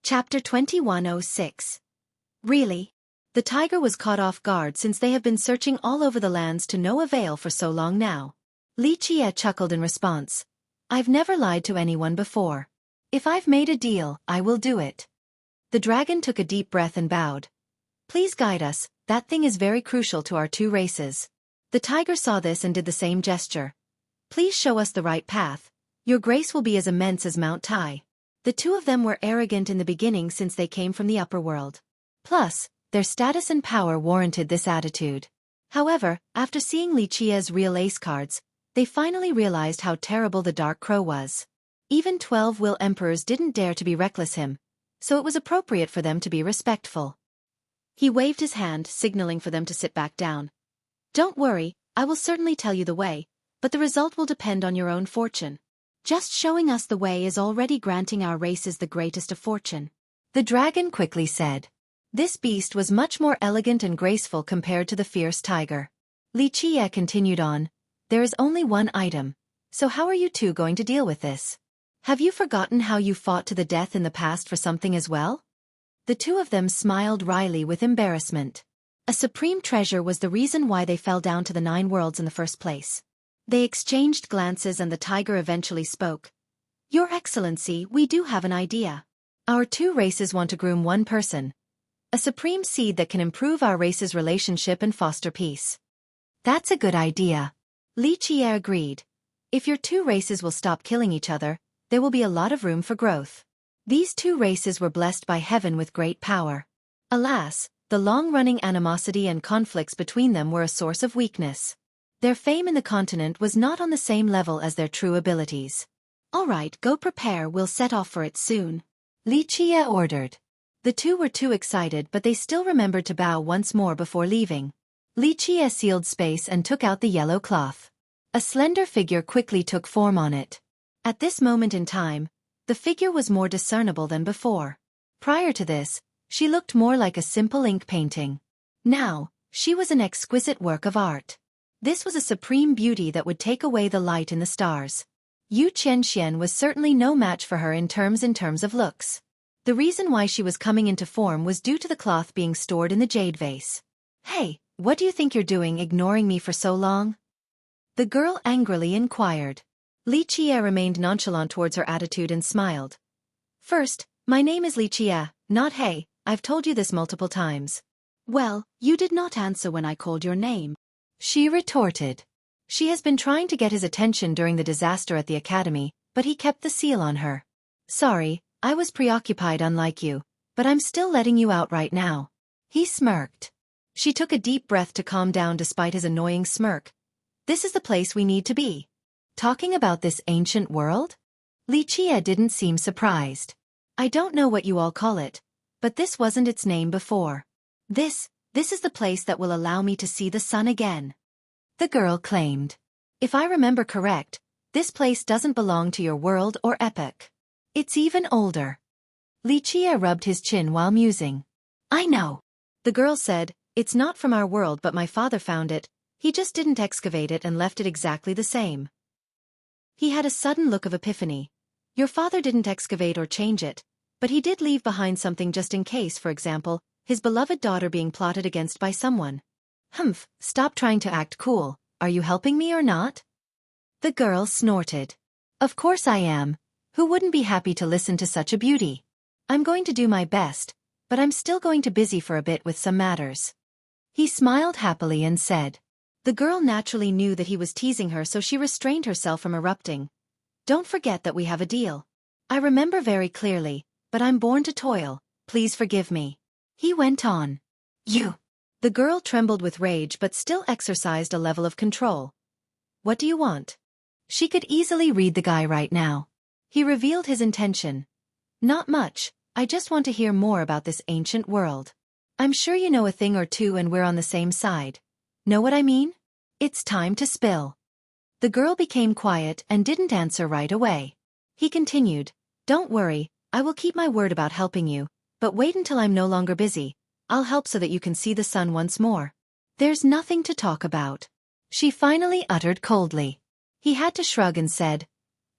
Chapter 2106. Really? The tiger was caught off guard since they have been searching all over the lands to no avail for so long now. Li Qie chuckled in response. I've never lied to anyone before. If I've made a deal, I will do it. The dragon took a deep breath and bowed. Please guide us, that thing is very crucial to our two races. The tiger saw this and did the same gesture. Please show us the right path. Your grace will be as immense as Mount Tai. The two of them were arrogant in the beginning since they came from the upper world. Plus, their status and power warranted this attitude. However, after seeing Li Qie's real ace cards, they finally realized how terrible the Dark Crow was. Even 12 Will Emperors didn't dare to be reckless him, so it was appropriate for them to be respectful. He waved his hand, signaling for them to sit back down. Don't worry, I will certainly tell you the way, but the result will depend on your own fortune. Just showing us the way is already granting our races the greatest of fortune. The dragon quickly said. This beast was much more elegant and graceful compared to the fierce tiger. Li Qie continued on. There is only one item, so how are you two going to deal with this? Have you forgotten how you fought to the death in the past for something as well? The two of them smiled wryly with embarrassment. A supreme treasure was the reason why they fell down to the 9 worlds in the first place. They exchanged glances and the tiger eventually spoke. Your Excellency, we do have an idea. Our two races want to groom one person. A supreme seed that can improve our race's relationship and foster peace. That's a good idea. Li Qie agreed. If your two races will stop killing each other, there will be a lot of room for growth. These two races were blessed by heaven with great power. Alas, the long-running animosity and conflicts between them were a source of weakness. Their fame in the continent was not on the same level as their true abilities. All right, go prepare, we'll set off for it soon. Li Qie ordered. The two were too excited but they still remembered to bow once more before leaving. Li Qie sealed space and took out the yellow cloth. A slender figure quickly took form on it. At this moment in time, the figure was more discernible than before. Prior to this, she looked more like a simple ink painting. Now, she was an exquisite work of art. This was a supreme beauty that would take away the light in the stars. Yu Qianxian was certainly no match for her in terms of looks. The reason why she was coming into form was due to the cloth being stored in the jade vase. Hey, what do you think you're doing ignoring me for so long? The girl angrily inquired. Li Qie remained nonchalant towards her attitude and smiled. First, my name is Li Qie, not Hey, I've told you this multiple times. Well, you did not answer when I called your name. She retorted. She has been trying to get his attention during the disaster at the academy, but he kept the seal on her. Sorry, I was preoccupied unlike you, but I'm still letting you out right now. He smirked. She took a deep breath to calm down despite his annoying smirk. This is the place we need to be. Talking about this ancient world? Li Qie didn't seem surprised. I don't know what you all call it, but this wasn't its name before. This is the place that will allow me to see the sun again. The girl claimed. If I remember correct, this place doesn't belong to your world or epoch. It's even older. Li Qie rubbed his chin while musing. I know. The girl said, it's not from our world but my father found it, he just didn't excavate it and left it exactly the same. He had a sudden look of epiphany. Your father didn't excavate or change it, but he did leave behind something just in case, for example, his beloved daughter being plotted against by someone. Humph, stop trying to act cool, are you helping me or not? The girl snorted. Of course I am. Who wouldn't be happy to listen to such a beauty? I'm going to do my best, but I'm still going to busy for a bit with some matters. He smiled happily and said. The girl naturally knew that he was teasing her so she restrained herself from erupting. Don't forget that we have a deal. I remember very clearly, but I'm born to toil, please forgive me. He went on. You. The girl trembled with rage but still exercised a level of control. What do you want? She could easily read the guy right now. He revealed his intention. Not much, I just want to hear more about this ancient world. I'm sure you know a thing or two and we're on the same side. Know what I mean? It's time to spill. The girl became quiet and didn't answer right away. He continued, don't worry, I will keep my word about helping you, but wait until I'm no longer busy. I'll help so that you can see the sun once more. There's nothing to talk about. She finally uttered coldly. He had to shrug and said,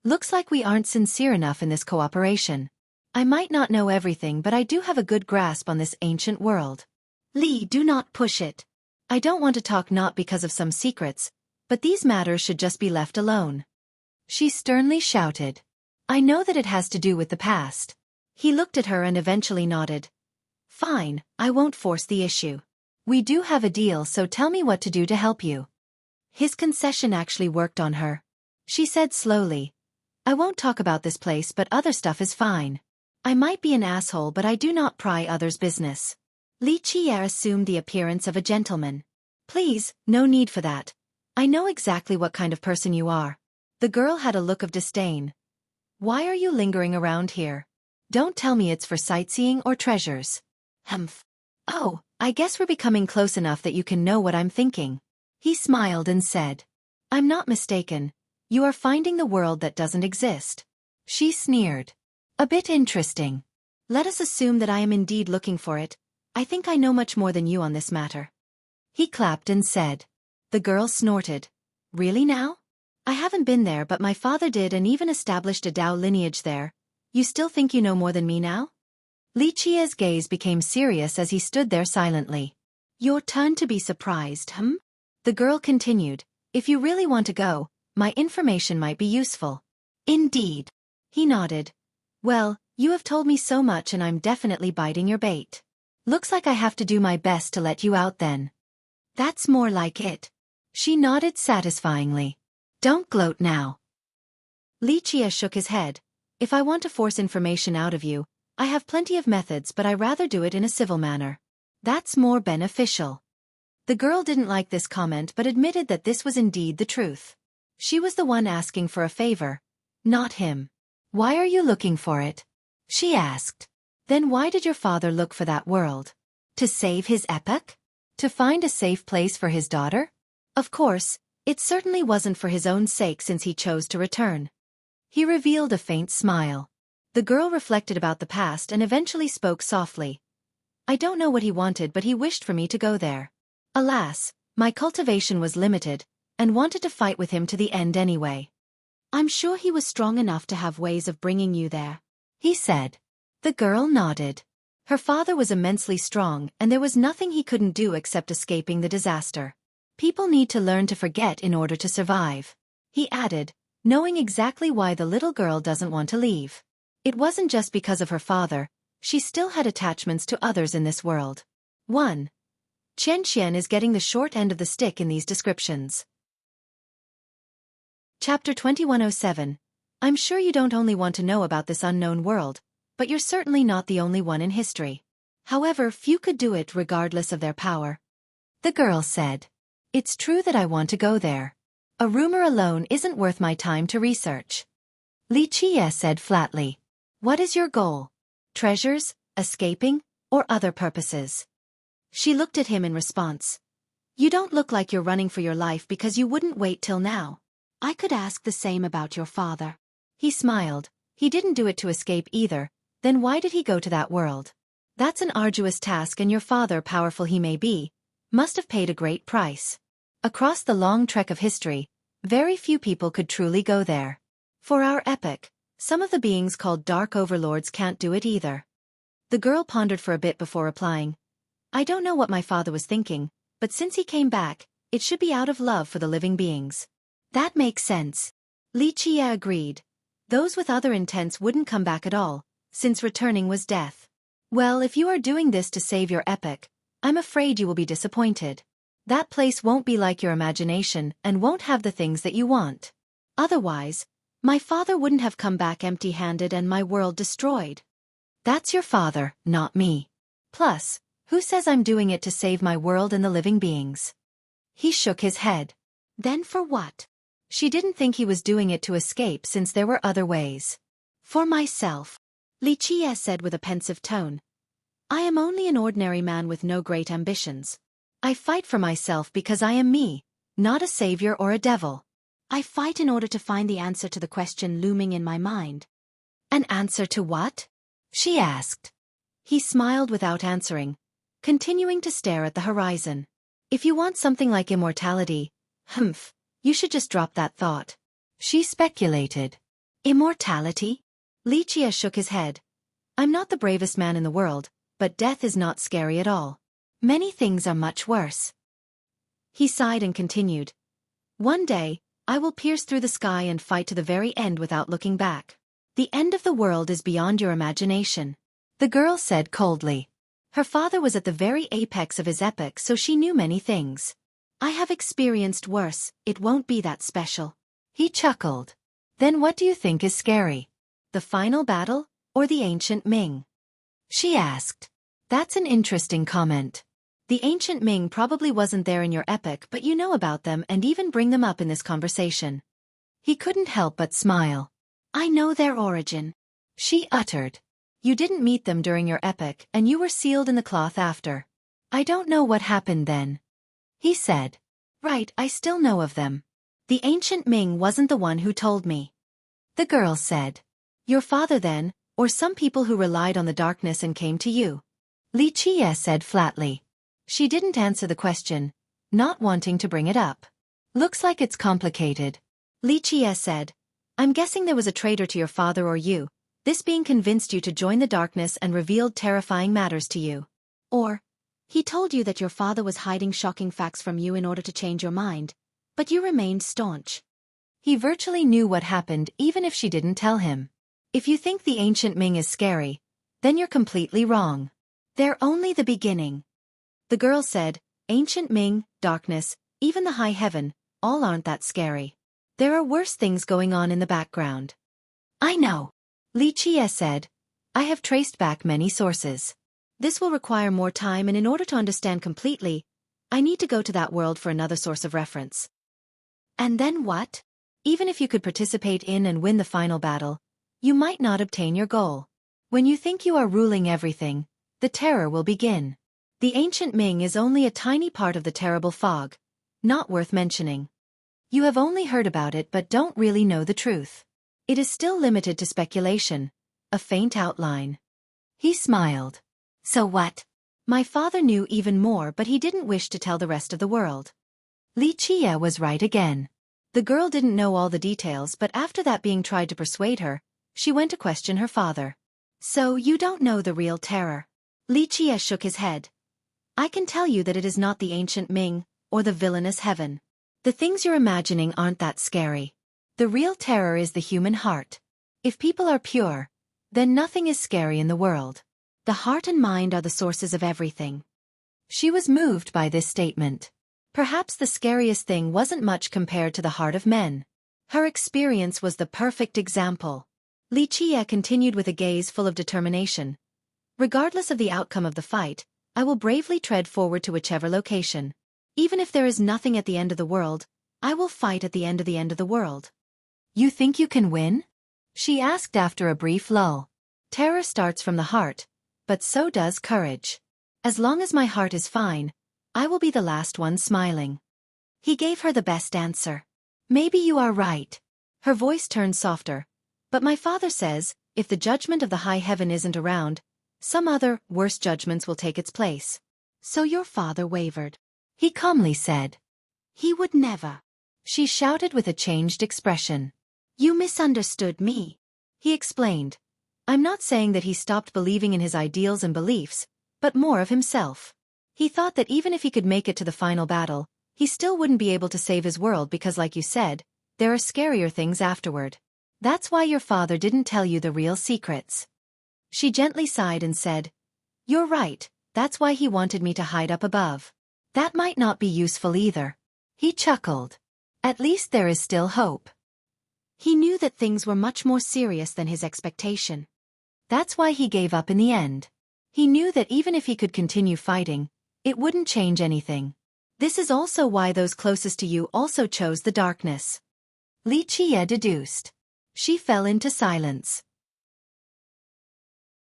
looks like we aren't sincere enough in this cooperation. I might not know everything, but I do have a good grasp on this ancient world. Li, do not push it. I don't want to talk, not because of some secrets, but these matters should just be left alone. She sternly shouted. I know that it has to do with the past. He looked at her and eventually nodded. Fine, I won't force the issue. We do have a deal, so tell me what to do to help you. His concession actually worked on her. She said slowly, I won't talk about this place, but other stuff is fine. I might be an asshole, but I do not pry others' business. Li Qi'er assumed the appearance of a gentleman. Please, no need for that. I know exactly what kind of person you are. The girl had a look of disdain. Why are you lingering around here? Don't tell me it's for sightseeing or treasures. Humph. Oh, I guess we're becoming close enough that you can know what I'm thinking. He smiled and said. I'm not mistaken. You are finding the world that doesn't exist. She sneered. A bit interesting. Let us assume that I am indeed looking for it. I think I know much more than you on this matter. He clapped and said. The girl snorted. Really now? I haven't been there, but my father did and even established a Dao lineage there. You still think you know more than me now? Li Qi'er's gaze became serious as he stood there silently. Your turn to be surprised, The girl continued. If you really want to go, my information might be useful. Indeed. He nodded. Well, you have told me so much and I'm definitely biting your bait. Looks like I have to do my best to let you out then. That's more like it. She nodded satisfyingly. Don't gloat now. Li Qi'er shook his head. If I want to force information out of you, I have plenty of methods, but I rather do it in a civil manner. That's more beneficial. The girl didn't like this comment but admitted that this was indeed the truth. She was the one asking for a favor, not him. Why are you looking for it? She asked. Then why did your father look for that world? To save his epoch? To find a safe place for his daughter? Of course, it certainly wasn't for his own sake since he chose to return. He revealed a faint smile. The girl reflected about the past and eventually spoke softly. I don't know what he wanted, but he wished for me to go there. Alas, my cultivation was limited, and wanted to fight with him to the end anyway. I'm sure he was strong enough to have ways of bringing you there, he said. The girl nodded. Her father was immensely strong, and there was nothing he couldn't do except escaping the disaster. People need to learn to forget in order to survive. He added, knowing exactly why the little girl doesn't want to leave. It wasn't just because of her father, she still had attachments to others in this world. 1. Chen Qian is getting the short end of the stick in these descriptions. Chapter 2107. I'm sure you don't only want to know about this unknown world, but you're certainly not the only one in history. However, few could do it regardless of their power. The girl said. It's true that I want to go there. A rumor alone isn't worth my time to research. Li Qi'er said flatly. What is your goal? Treasures, escaping, or other purposes? She looked at him in response. You don't look like you're running for your life because you wouldn't wait till now. I could ask the same about your father. He smiled. He didn't do it to escape either. Then why did he go to that world? That's an arduous task, and your father, powerful he may be, must have paid a great price. Across the long trek of history, very few people could truly go there. For our epoch, some of the beings called Dark Overlords can't do it either. The girl pondered for a bit before replying. I don't know what my father was thinking, but since he came back, it should be out of love for the living beings. That makes sense. Li Qi'er agreed. Those with other intents wouldn't come back at all, since returning was death. Well, if you are doing this to save your epoch, I'm afraid you will be disappointed. That place won't be like your imagination and won't have the things that you want. Otherwise, my father wouldn't have come back empty-handed and my world destroyed. That's your father, not me. Plus, who says I'm doing it to save my world and the living beings? He shook his head. Then for what? She didn't think he was doing it to escape since there were other ways. For myself, Li Qi'er said with a pensive tone. I am only an ordinary man with no great ambitions. I fight for myself because I am me, not a savior or a devil. I fight in order to find the answer to the question looming in my mind. An answer to what? She asked. He smiled without answering, continuing to stare at the horizon. If you want something like immortality, you should just drop that thought. She speculated. Immortality? Li Qi'er shook his head. I'm not the bravest man in the world, but death is not scary at all. Many things are much worse. He sighed and continued. One day, I will pierce through the sky and fight to the very end without looking back. The end of the world is beyond your imagination. The girl said coldly. Her father was at the very apex of his epic, so she knew many things. I have experienced worse, it won't be that special. He chuckled. Then what do you think is scary? The final battle, or the ancient Ming? She asked. That's an interesting comment. The ancient Ming probably wasn't there in your epic, but you know about them and even bring them up in this conversation. He couldn't help but smile. I know their origin. She uttered. You didn't meet them during your epic, and you were sealed in the cloth after. I don't know what happened then. He said. Right, I still know of them. The ancient Ming wasn't the one who told me. The girl said. Your father then, or some people who relied on the darkness and came to you. Xueqi said flatly. She didn't answer the question, not wanting to bring it up. Looks like it's complicated. Xueqi said. I'm guessing there was a traitor to your father or you, this being convinced you to join the darkness and revealed terrifying matters to you. Or, he told you that your father was hiding shocking facts from you in order to change your mind, but you remained staunch. He virtually knew what happened even if she didn't tell him. If you think the ancient Ming is scary, then you're completely wrong. They're only the beginning. The girl said, ancient Ming, darkness, even the high heaven, all aren't that scary. There are worse things going on in the background. I know. Xueqi said. I have traced back many sources. This will require more time, and in order to understand completely, I need to go to that world for another source of reference. And then what? Even if you could participate in and win the final battle, you might not obtain your goal. When you think you are ruling everything, the terror will begin. The ancient Ming is only a tiny part of the terrible fog, not worth mentioning. You have only heard about it but don't really know the truth. It is still limited to speculation, a faint outline. He smiled. So what? My father knew even more, but he didn't wish to tell the rest of the world. Xueqi was right again. The girl didn't know all the details, but after that being tried to persuade her, she went to question her father. So you don't know the real terror? Xueqi shook his head. I can tell you that it is not the ancient Ming, or the villainous heaven. The things you're imagining aren't that scary. The real terror is the human heart. If people are pure, then nothing is scary in the world. The heart and mind are the sources of everything. She was moved by this statement. Perhaps the scariest thing wasn't much compared to the heart of men. Her experience was the perfect example. Xueqi continued with a gaze full of determination. Regardless of the outcome of the fight, I will bravely tread forward to whichever location. Even if there is nothing at the end of the world, I will fight at the end of the world. You think you can win? She asked after a brief lull. Terror starts from the heart, but so does courage. As long as my heart is fine, I will be the last one smiling. He gave her the best answer. Maybe you are right. Her voice turned softer. But my father says, if the judgment of the high heaven isn't around, some other, worse judgments will take its place. So your father wavered. He calmly said. He would never. She shouted with a changed expression. You misunderstood me. He explained. I'm not saying that he stopped believing in his ideals and beliefs, but more of himself. He thought that even if he could make it to the final battle, he still wouldn't be able to save his world because, like you said, there are scarier things afterward. That's why your father didn't tell you the real secrets. She gently sighed and said, You're right, that's why he wanted me to hide up above. That might not be useful either. He chuckled. At least there is still hope. He knew that things were much more serious than his expectation. That's why he gave up in the end. He knew that even if he could continue fighting, it wouldn't change anything. This is also why those closest to you also chose the darkness. Xueqi deduced. She fell into silence.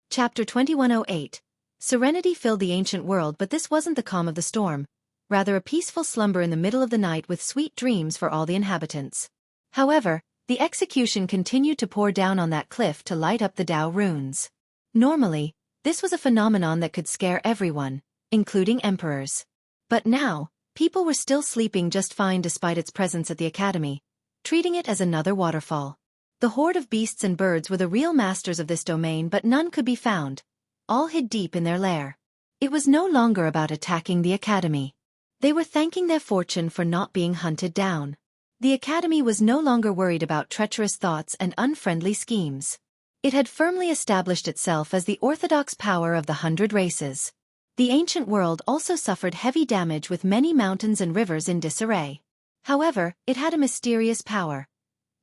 Chapter 2108. Serenity filled the ancient world, but this wasn't the calm of the storm, rather a peaceful slumber in the middle of the night with sweet dreams for all the inhabitants. However, the execution continued to pour down on that cliff to light up the Tao runes. Normally, this was a phenomenon that could scare everyone, including emperors. But now, people were still sleeping just fine despite its presence at the academy, treating it as another waterfall. The horde of beasts and birds were the real masters of this domain, but none could be found. All hid deep in their lair. It was no longer about attacking the academy. They were thanking their fortune for not being hunted down. The academy was no longer worried about treacherous thoughts and unfriendly schemes. It had firmly established itself as the orthodox power of the 100 races. The ancient world also suffered heavy damage with many mountains and rivers in disarray. However, it had a mysterious power.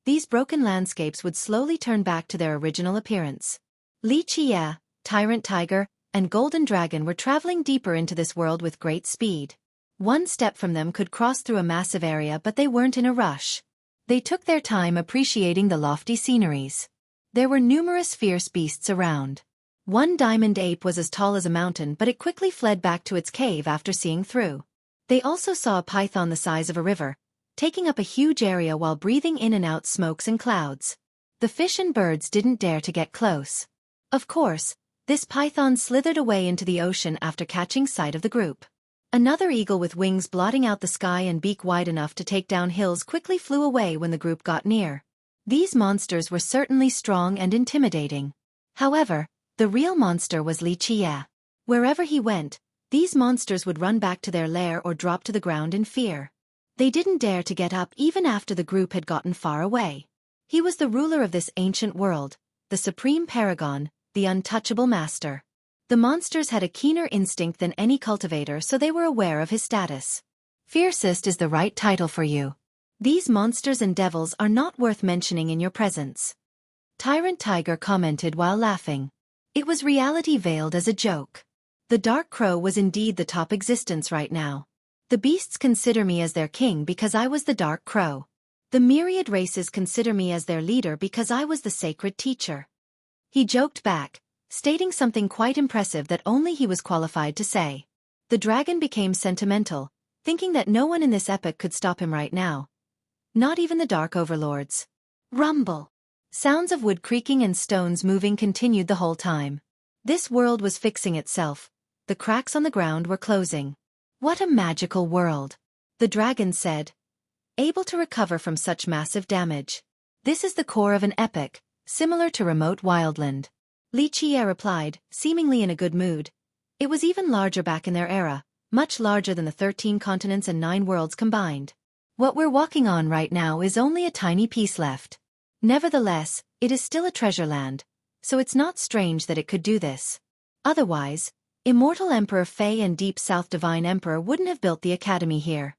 These broken landscapes would slowly turn back to their original appearance. Li Qie, Tyrant Tiger, and Golden Dragon were traveling deeper into this world with great speed. One step from them could cross through a massive area, but they weren't in a rush. They took their time appreciating the lofty sceneries. There were numerous fierce beasts around. One diamond ape was as tall as a mountain, but it quickly fled back to its cave after seeing through. They also saw a python the size of a river, taking up a huge area while breathing in and out smokes and clouds. The fish and birds didn't dare to get close. Of course, this python slithered away into the ocean after catching sight of the group. Another eagle with wings blotting out the sky and beak wide enough to take down hills quickly flew away when the group got near. These monsters were certainly strong and intimidating. However, the real monster was Li Qie. Wherever he went, these monsters would run back to their lair or drop to the ground in fear. They didn't dare to get up even after the group had gotten far away. He was the ruler of this ancient world, the supreme paragon, the untouchable master. The monsters had a keener instinct than any cultivator, so they were aware of his status. Fiercest is the right title for you. These monsters and devils are not worth mentioning in your presence. Tyrant Tiger commented while laughing. It was reality veiled as a joke. The Dark Crow was indeed the top existence right now. The beasts consider me as their king because I was the Dark Crow. The myriad races consider me as their leader because I was the sacred teacher. He joked back, stating something quite impressive that only he was qualified to say. The dragon became sentimental, thinking that no one in this epoch could stop him right now. Not even the dark overlords. Rumble. Sounds of wood creaking and stones moving continued the whole time. This world was fixing itself. The cracks on the ground were closing. What a magical world, the dragon said, able to recover from such massive damage. This is the core of an epic, similar to remote wildland. Li Qie replied, seemingly in a good mood. It was even larger back in their era, much larger than the 13 continents and 9 worlds combined. What we're walking on right now is only a tiny piece left. Nevertheless, it is still a treasure land, so it's not strange that it could do this. Otherwise, Immortal Emperor Fei and Deep South Divine Emperor wouldn't have built the academy here.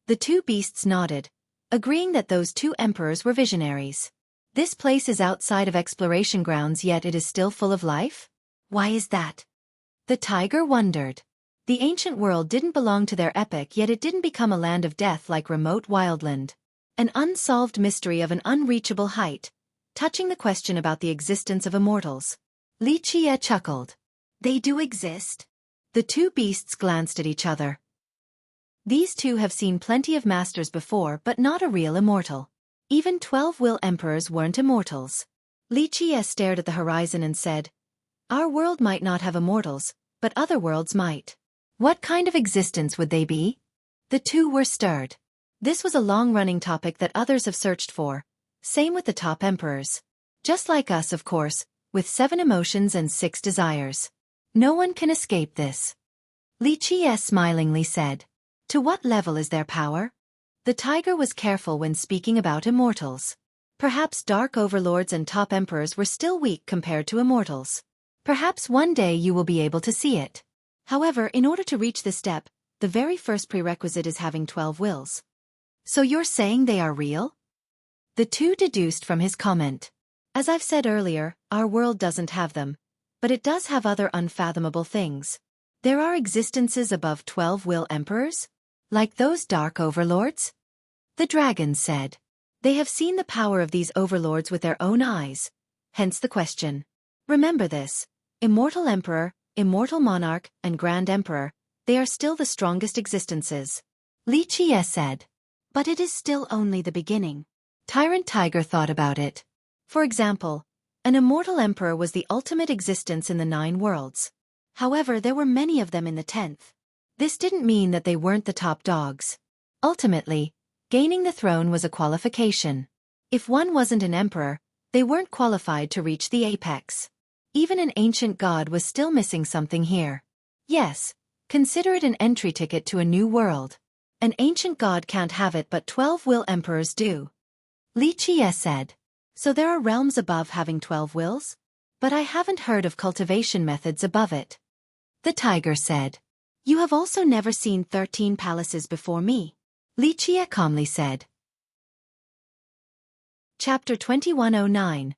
The two beasts nodded, agreeing that those two emperors were visionaries. This place is outside of exploration grounds, yet it is still full of life? Why is that? The tiger wondered. The ancient world didn't belong to their epoch, yet it didn't become a land of death like remote wildland. An unsolved mystery of an unreachable height, touching the question about the existence of immortals. Li Qie chuckled. They do exist? The two beasts glanced at each other. These two have seen plenty of masters before, but not a real immortal. Even 12 will emperors weren't immortals. Li Qie stared at the horizon and said, Our world might not have immortals, but other worlds might. What kind of existence would they be? The two were stirred. This was a long-running topic that others have searched for. Same with the top emperors. Just like us, of course, with 7 emotions and 6 desires. No one can escape this. Li Qie smilingly said. To what level is their power? The tiger was careful when speaking about immortals. Perhaps dark overlords and top emperors were still weak compared to immortals. Perhaps one day you will be able to see it. However, in order to reach this step, the very first prerequisite is having 12 wills. So you're saying they are real? The two deduced from his comment. As I've said earlier, our world doesn't have them. But it does have other unfathomable things. There are existences above 12 will emperors? Like those dark overlords? The dragon said. They have seen the power of these overlords with their own eyes. Hence the question. Remember this. Immortal Emperor, Immortal Monarch, and Grand Emperor, they are still the strongest existences. Li Qie said. But it is still only the beginning. Tyrant Tiger thought about it. For example, an immortal emperor was the ultimate existence in the 9 worlds. However, there were many of them in the 10th. This didn't mean that they weren't the top dogs. Ultimately, gaining the throne was a qualification. If one wasn't an emperor, They weren't qualified to reach the apex. Even an ancient god was still missing something here. Yes, consider it an entry ticket to a new world. An ancient god can't have it, but 12 will emperors do. Li Qie said. So there are realms above having 12 wills? But I haven't heard of cultivation methods above it. The tiger said. You have also never seen 13 palaces before me. Li Qie calmly said. Chapter 2109.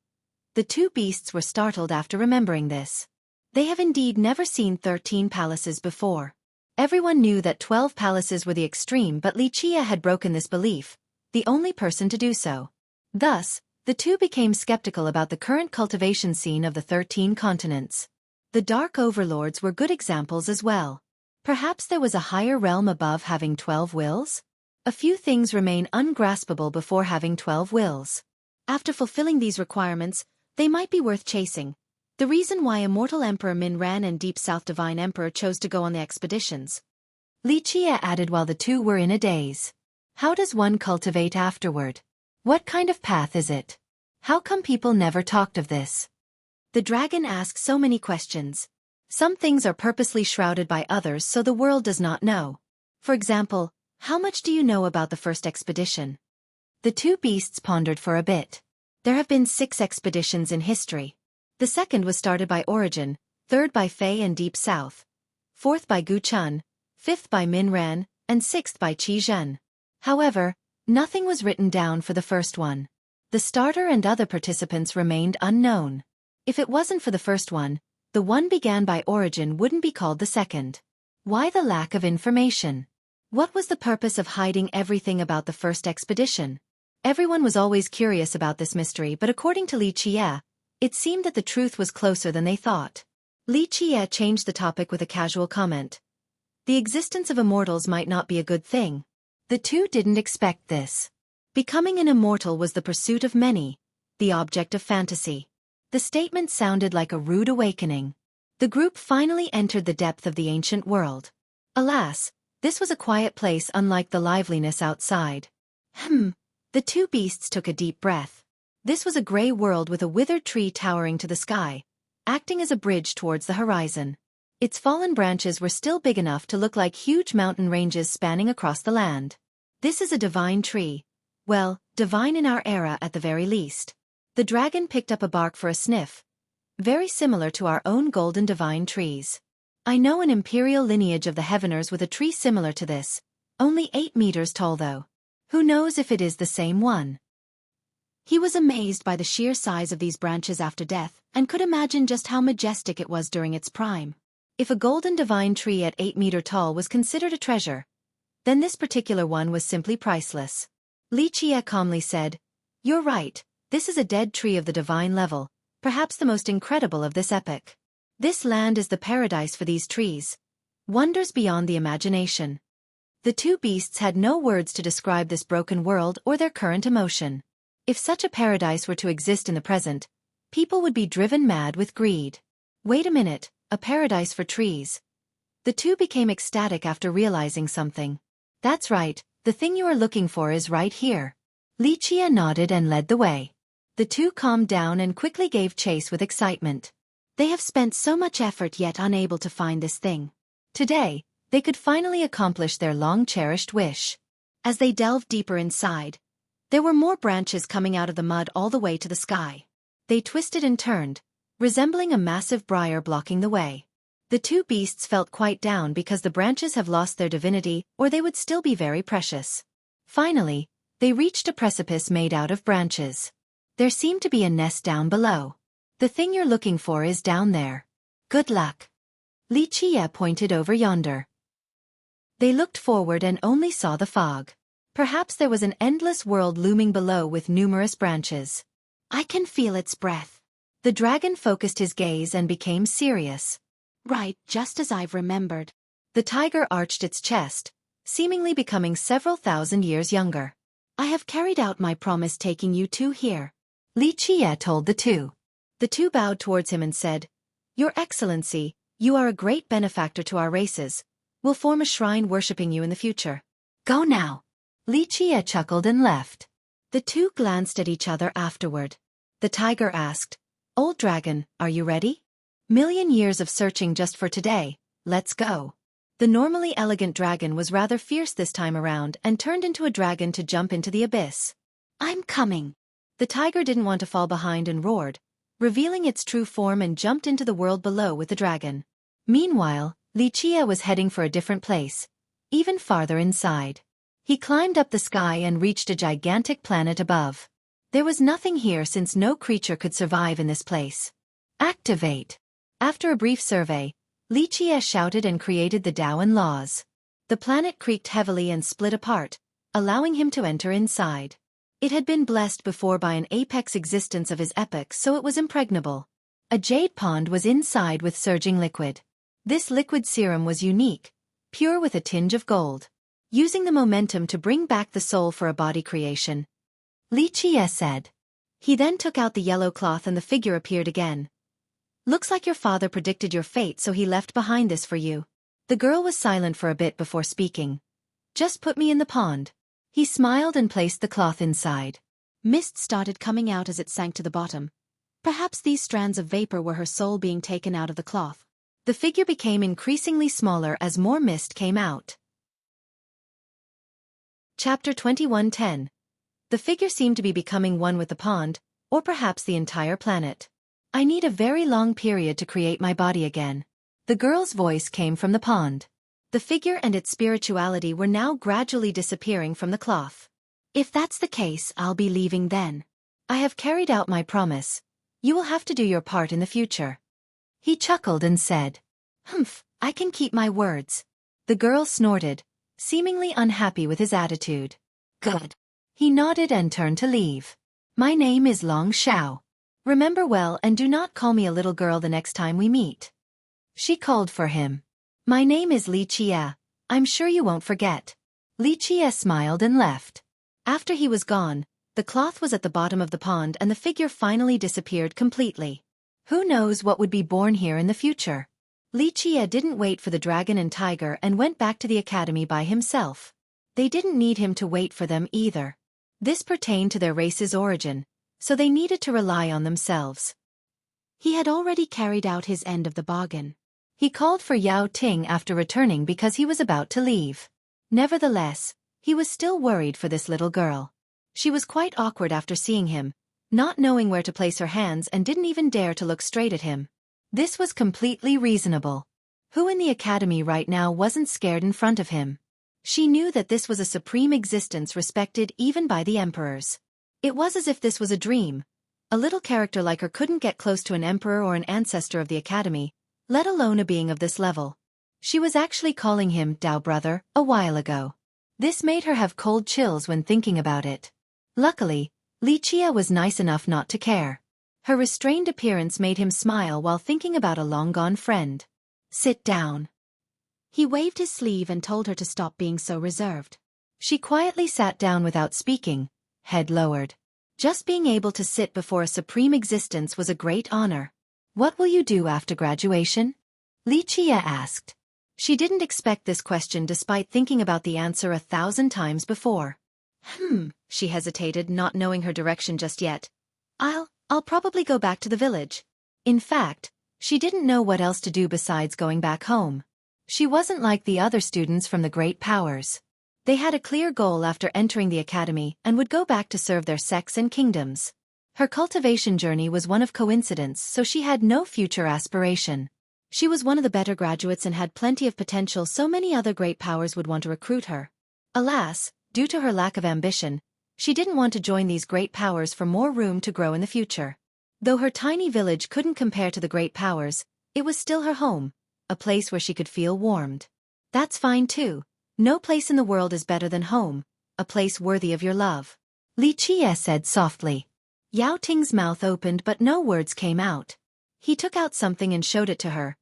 The two beasts were startled after remembering this. They have indeed never seen 13 palaces before. Everyone knew that 12 palaces were the extreme, but Li Qie had broken this belief, the only person to do so. Thus, the two became skeptical about the current cultivation scene of the 13 continents. The Dark Overlords were good examples as well. Perhaps there was a higher realm above having 12 wills? A few things remain ungraspable before having 12 wills. After fulfilling these requirements, they might be worth chasing. The reason why Immortal Emperor Min Ran and Deep South Divine Emperor chose to go on the expeditions. Li Qie added while the two were in a daze. How does one cultivate afterward? What kind of path is it? How come people never talked of this? The dragon asked so many questions. Some things are purposely shrouded by others so the world does not know. For example, how much do you know about the first expedition? The two beasts pondered for a bit. There have been 6 expeditions in history. The second was started by Origin, third by Fei and Deep South, fourth by Gu Chun, fifth by Min Ran, and sixth by Qi Zhen. However, nothing was written down for the first one. The starter and other participants remained unknown. If it wasn't for the first one, the one began by Origin wouldn't be called the second. Why the lack of information? What was the purpose of hiding everything about the first expedition? Everyone was always curious about this mystery, but according to Li Qie, it seemed that the truth was closer than they thought. Li Qie changed the topic with a casual comment. The existence of immortals might not be a good thing. The two didn't expect this. Becoming an immortal was the pursuit of many, the object of fantasy. The statement sounded like a rude awakening. The group finally entered the depth of the ancient world. Alas, this was a quiet place unlike the liveliness outside. The two beasts took a deep breath. This was a gray world with a withered tree towering to the sky, acting as a bridge towards the horizon. Its fallen branches were still big enough to look like huge mountain ranges spanning across the land. This is a divine tree. Well, divine in our era at the very least. The dragon picked up a bark for a sniff. Very similar to our own golden divine trees. I know an imperial lineage of the Heaveners with a tree similar to this. Only 8 meters tall though. Who knows if it is the same one? He was amazed by the sheer size of these branches after death, and could imagine just how majestic it was during its prime. If a golden divine tree at 8 meter tall was considered a treasure, then this particular one was simply priceless. Li Qie calmly said, "You're right, this is a dead tree of the divine level, perhaps the most incredible of this epoch. This land is the paradise for these trees. Wonders beyond the imagination." The two beasts had no words to describe this broken world or their current emotion. If such a paradise were to exist in the present, people would be driven mad with greed. Wait a minute, a paradise for trees. The two became ecstatic after realizing something. That's right, the thing you are looking for is right here. Li Qie nodded and led the way. The two calmed down and quickly gave chase with excitement. They have spent so much effort yet unable to find this thing. Today, they could finally accomplish their long-cherished wish. As they delved deeper inside, there were more branches coming out of the mud all the way to the sky. They twisted and turned, resembling a massive briar blocking the way. The two beasts felt quite down because the branches have lost their divinity, or they would still be very precious. Finally, they reached a precipice made out of branches. There seemed to be a nest down below. The thing you're looking for is down there. Good luck. Li Qie pointed over yonder. They looked forward and only saw the fog. Perhaps there was an endless world looming below with numerous branches. I can feel its breath. The dragon focused his gaze and became serious. Right, just as I've remembered. The tiger arched its chest, seemingly becoming several thousand years younger. I have carried out my promise taking you two here. Li Qie told the two. The two bowed towards him and said, Your Excellency, you are a great benefactor to our races. We'll form a shrine worshipping you in the future. Go now. Li Qie chuckled and left. The two glanced at each other afterward. The tiger asked. Old dragon, are you ready? Million years of searching just for today, let's go. The normally elegant dragon was rather fierce this time around and turned into a dragon to jump into the abyss. I'm coming. The tiger didn't want to fall behind and roared, revealing its true form and jumped into the world below with the dragon. Meanwhile, Xueqi was heading for a different place, even farther inside. He climbed up the sky and reached a gigantic planet above. There was nothing here since no creature could survive in this place. Activate. After a brief survey, Xueqi shouted and created the Tao and laws. The planet creaked heavily and split apart, allowing him to enter inside. It had been blessed before by an apex existence of his epoch, so it was impregnable. A jade pond was inside with surging liquid. This liquid serum was unique, pure with a tinge of gold. Using the momentum to bring back the soul for a body creation, Xueqi said. He then took out the yellow cloth and the figure appeared again. Looks like your father predicted your fate, so he left behind this for you. The girl was silent for a bit before speaking. Just put me in the pond. He smiled and placed the cloth inside. Mist started coming out as it sank to the bottom. Perhaps these strands of vapor were her soul being taken out of the cloth. The figure became increasingly smaller as more mist came out. Chapter 21:10. The figure seemed to be becoming one with the pond, or perhaps the entire planet. I need a very long period to create my body again. The girl's voice came from the pond. The figure and its spirituality were now gradually disappearing from the cloth. If that's the case, I'll be leaving then. I have carried out my promise. You will have to do your part in the future. He chuckled and said, Humph, I can keep my words. The girl snorted, seemingly unhappy with his attitude. Good. He nodded and turned to leave. My name is Long Xiao. Remember well and do not call me a little girl the next time we meet. She called for him. My name is Xueqi. I'm sure you won't forget. Xueqi smiled and left. After he was gone, the cloth was at the bottom of the pond and the figure finally disappeared completely. Who knows what would be born here in the future? Xueqi didn't wait for the dragon and tiger and went back to the academy by himself. They didn't need him to wait for them either. This pertained to their race's origin, so they needed to rely on themselves. He had already carried out his end of the bargain. He called for Yao Ting after returning because he was about to leave. Nevertheless, he was still worried for this little girl. She was quite awkward after seeing him, not knowing where to place her hands and didn't even dare to look straight at him. This was completely reasonable. Who in the academy right now wasn't scared in front of him? She knew that this was a supreme existence respected even by the emperors. It was as if this was a dream. A little character like her couldn't get close to an emperor or an ancestor of the academy, let alone a being of this level. She was actually calling him Tao brother a while ago. This made her have cold chills when thinking about it. Luckily, Xueqi was nice enough not to care. Her restrained appearance made him smile while thinking about a long-gone friend. Sit down. He waved his sleeve and told her to stop being so reserved. She quietly sat down without speaking, head lowered. Just being able to sit before a supreme existence was a great honor. What will you do after graduation? Xueqi asked. She didn't expect this question despite thinking about the answer 1,000 times before. She hesitated, not knowing her direction just yet. I'll probably go back to the village. In fact, she didn't know what else to do besides going back home. She wasn't like the other students from the great powers. They had a clear goal after entering the academy and would go back to serve their sects and kingdoms. Her cultivation journey was one of coincidence, so she had no future aspiration. She was one of the better graduates and had plenty of potential, so many other great powers would want to recruit her. Alas, due to her lack of ambition, she didn't want to join these great powers for more room to grow in the future. Though her tiny village couldn't compare to the great powers, it was still her home, a place where she could feel warmed. That's fine too. No place in the world is better than home, a place worthy of your love. Xueqi said softly. Yao Ting's mouth opened but no words came out. He took out something and showed it to her.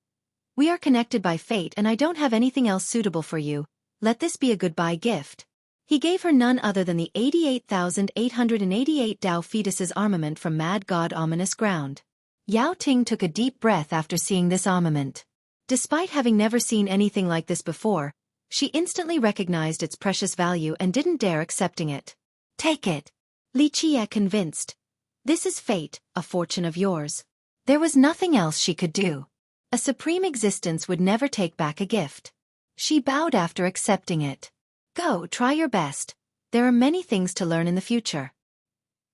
We are connected by fate and I don't have anything else suitable for you. Let this be a goodbye gift. He gave her none other than the 88,888 Tao fetuses armament from Mad God Ominous Ground. Yao Ting took a deep breath after seeing this armament. Despite having never seen anything like this before, she instantly recognized its precious value and didn't dare accepting it. Take it. Xueqi convinced. This is fate, a fortune of yours. There was nothing else she could do. A supreme existence would never take back a gift. She bowed after accepting it. Go, try your best. There are many things to learn in the future.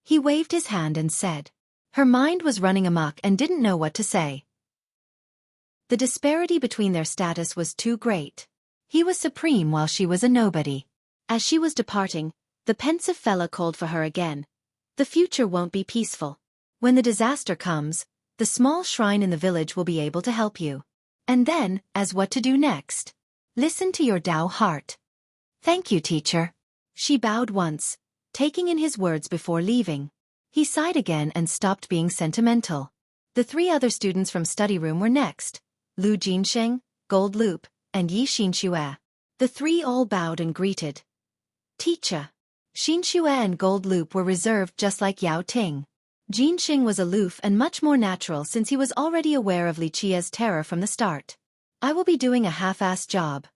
He waved his hand and said. Her mind was running amok and didn't know what to say. The disparity between their status was too great. He was supreme while she was a nobody. As she was departing, the pensive fella called for her again. The future won't be peaceful. When the disaster comes, the small shrine in the village will be able to help you. And then, as what to do next. Listen to your Tao heart. Thank you, teacher. She bowed once, taking in his words before leaving. He sighed again and stopped being sentimental. The 3 other students from study room were next. Lu Jinsheng, Gold Loop, and Yi Xinxue. The 3 all bowed and greeted. Teacher. Xinxue and Gold Loop were reserved just like Yao Ting. Jinxing was aloof and much more natural since he was already aware of Li Qia's terror from the start. I will be doing a half-assed job.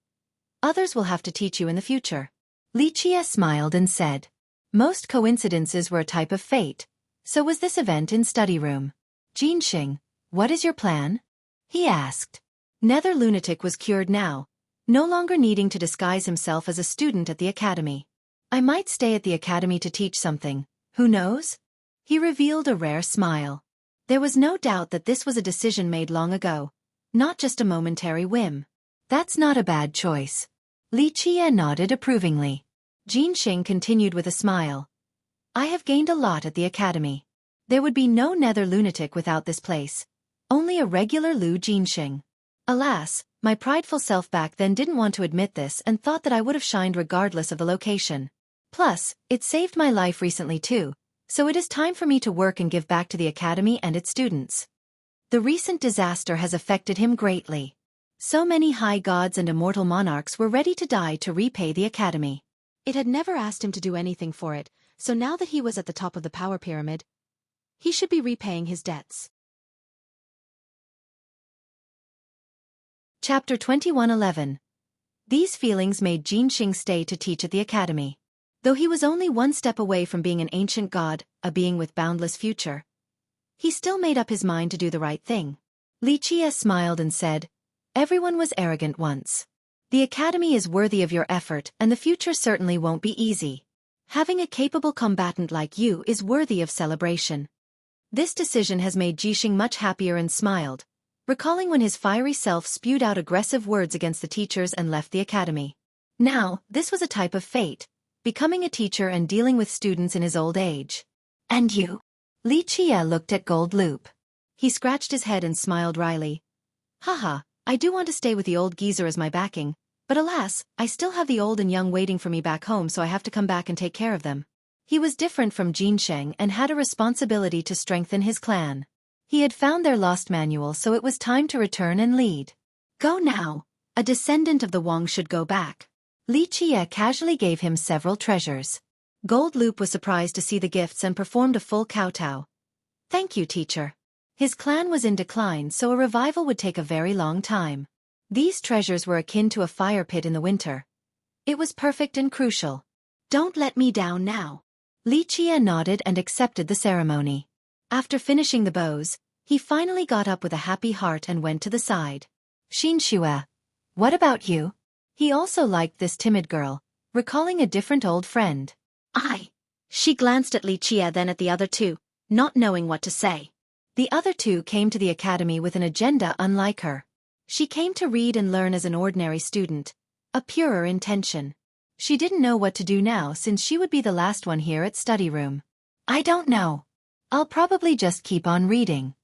Others will have to teach you in the future. Li Qia smiled and said. Most coincidences were a type of fate, so was this event in study room. Jinxing, what is your plan? He asked. Nether Lunatic was cured now, no longer needing to disguise himself as a student at the academy. I might stay at the academy to teach something, who knows? He revealed a rare smile. There was no doubt that this was a decision made long ago, not just a momentary whim. That's not a bad choice. Li Qia nodded approvingly. Jinxing continued with a smile. I have gained a lot at the academy. There would be no Nether Lunatic without this place. Only a regular Lu Jinxing. Alas, my prideful self back then didn't want to admit this and thought that I would have shined regardless of the location. Plus, it saved my life recently too, so it is time for me to work and give back to the academy and its students. The recent disaster has affected him greatly. So many high gods and immortal monarchs were ready to die to repay the academy. It had never asked him to do anything for it, so now that he was at the top of the power pyramid, he should be repaying his debts. Chapter 21:11. These feelings made Jinxing stay to teach at the academy. Though he was only one step away from being an ancient god, a being with boundless future, he still made up his mind to do the right thing. Li Qia smiled and said, everyone was arrogant once. The academy is worthy of your effort and the future certainly won't be easy. Having a capable combatant like you is worthy of celebration. This decision has made Jinxing much happier and smiled, recalling when his fiery self spewed out aggressive words against the teachers and left the academy. Now, this was a type of fate, becoming a teacher and dealing with students in his old age. And you? Li Qia looked at Gold Loop. He scratched his head and smiled wryly. Haha, I do want to stay with the old geezer as my backing, but alas, I still have the old and young waiting for me back home, so I have to come back and take care of them. He was different from Jinxing and had a responsibility to strengthen his clan. He had found their lost manual, so it was time to return and lead. Go now. A descendant of the Wang should go back. Li Qia casually gave him several treasures. Gold Loop was surprised to see the gifts and performed a full kowtow. Thank you, teacher. His clan was in decline, so a revival would take a very long time. These treasures were akin to a fire pit in the winter. It was perfect and crucial. Don't let me down now. Li Qia nodded and accepted the ceremony. After finishing the bows, he finally got up with a happy heart and went to the side. Xinxue, what about you? He also liked this timid girl, recalling a different old friend. She glanced at Li Qia, then at the other 2, not knowing what to say. The other 2 came to the academy with an agenda unlike her. She came to read and learn as an ordinary student, a purer intention. She didn't know what to do now since she would be the last one here at study room. I don't know. I'll probably just keep on reading.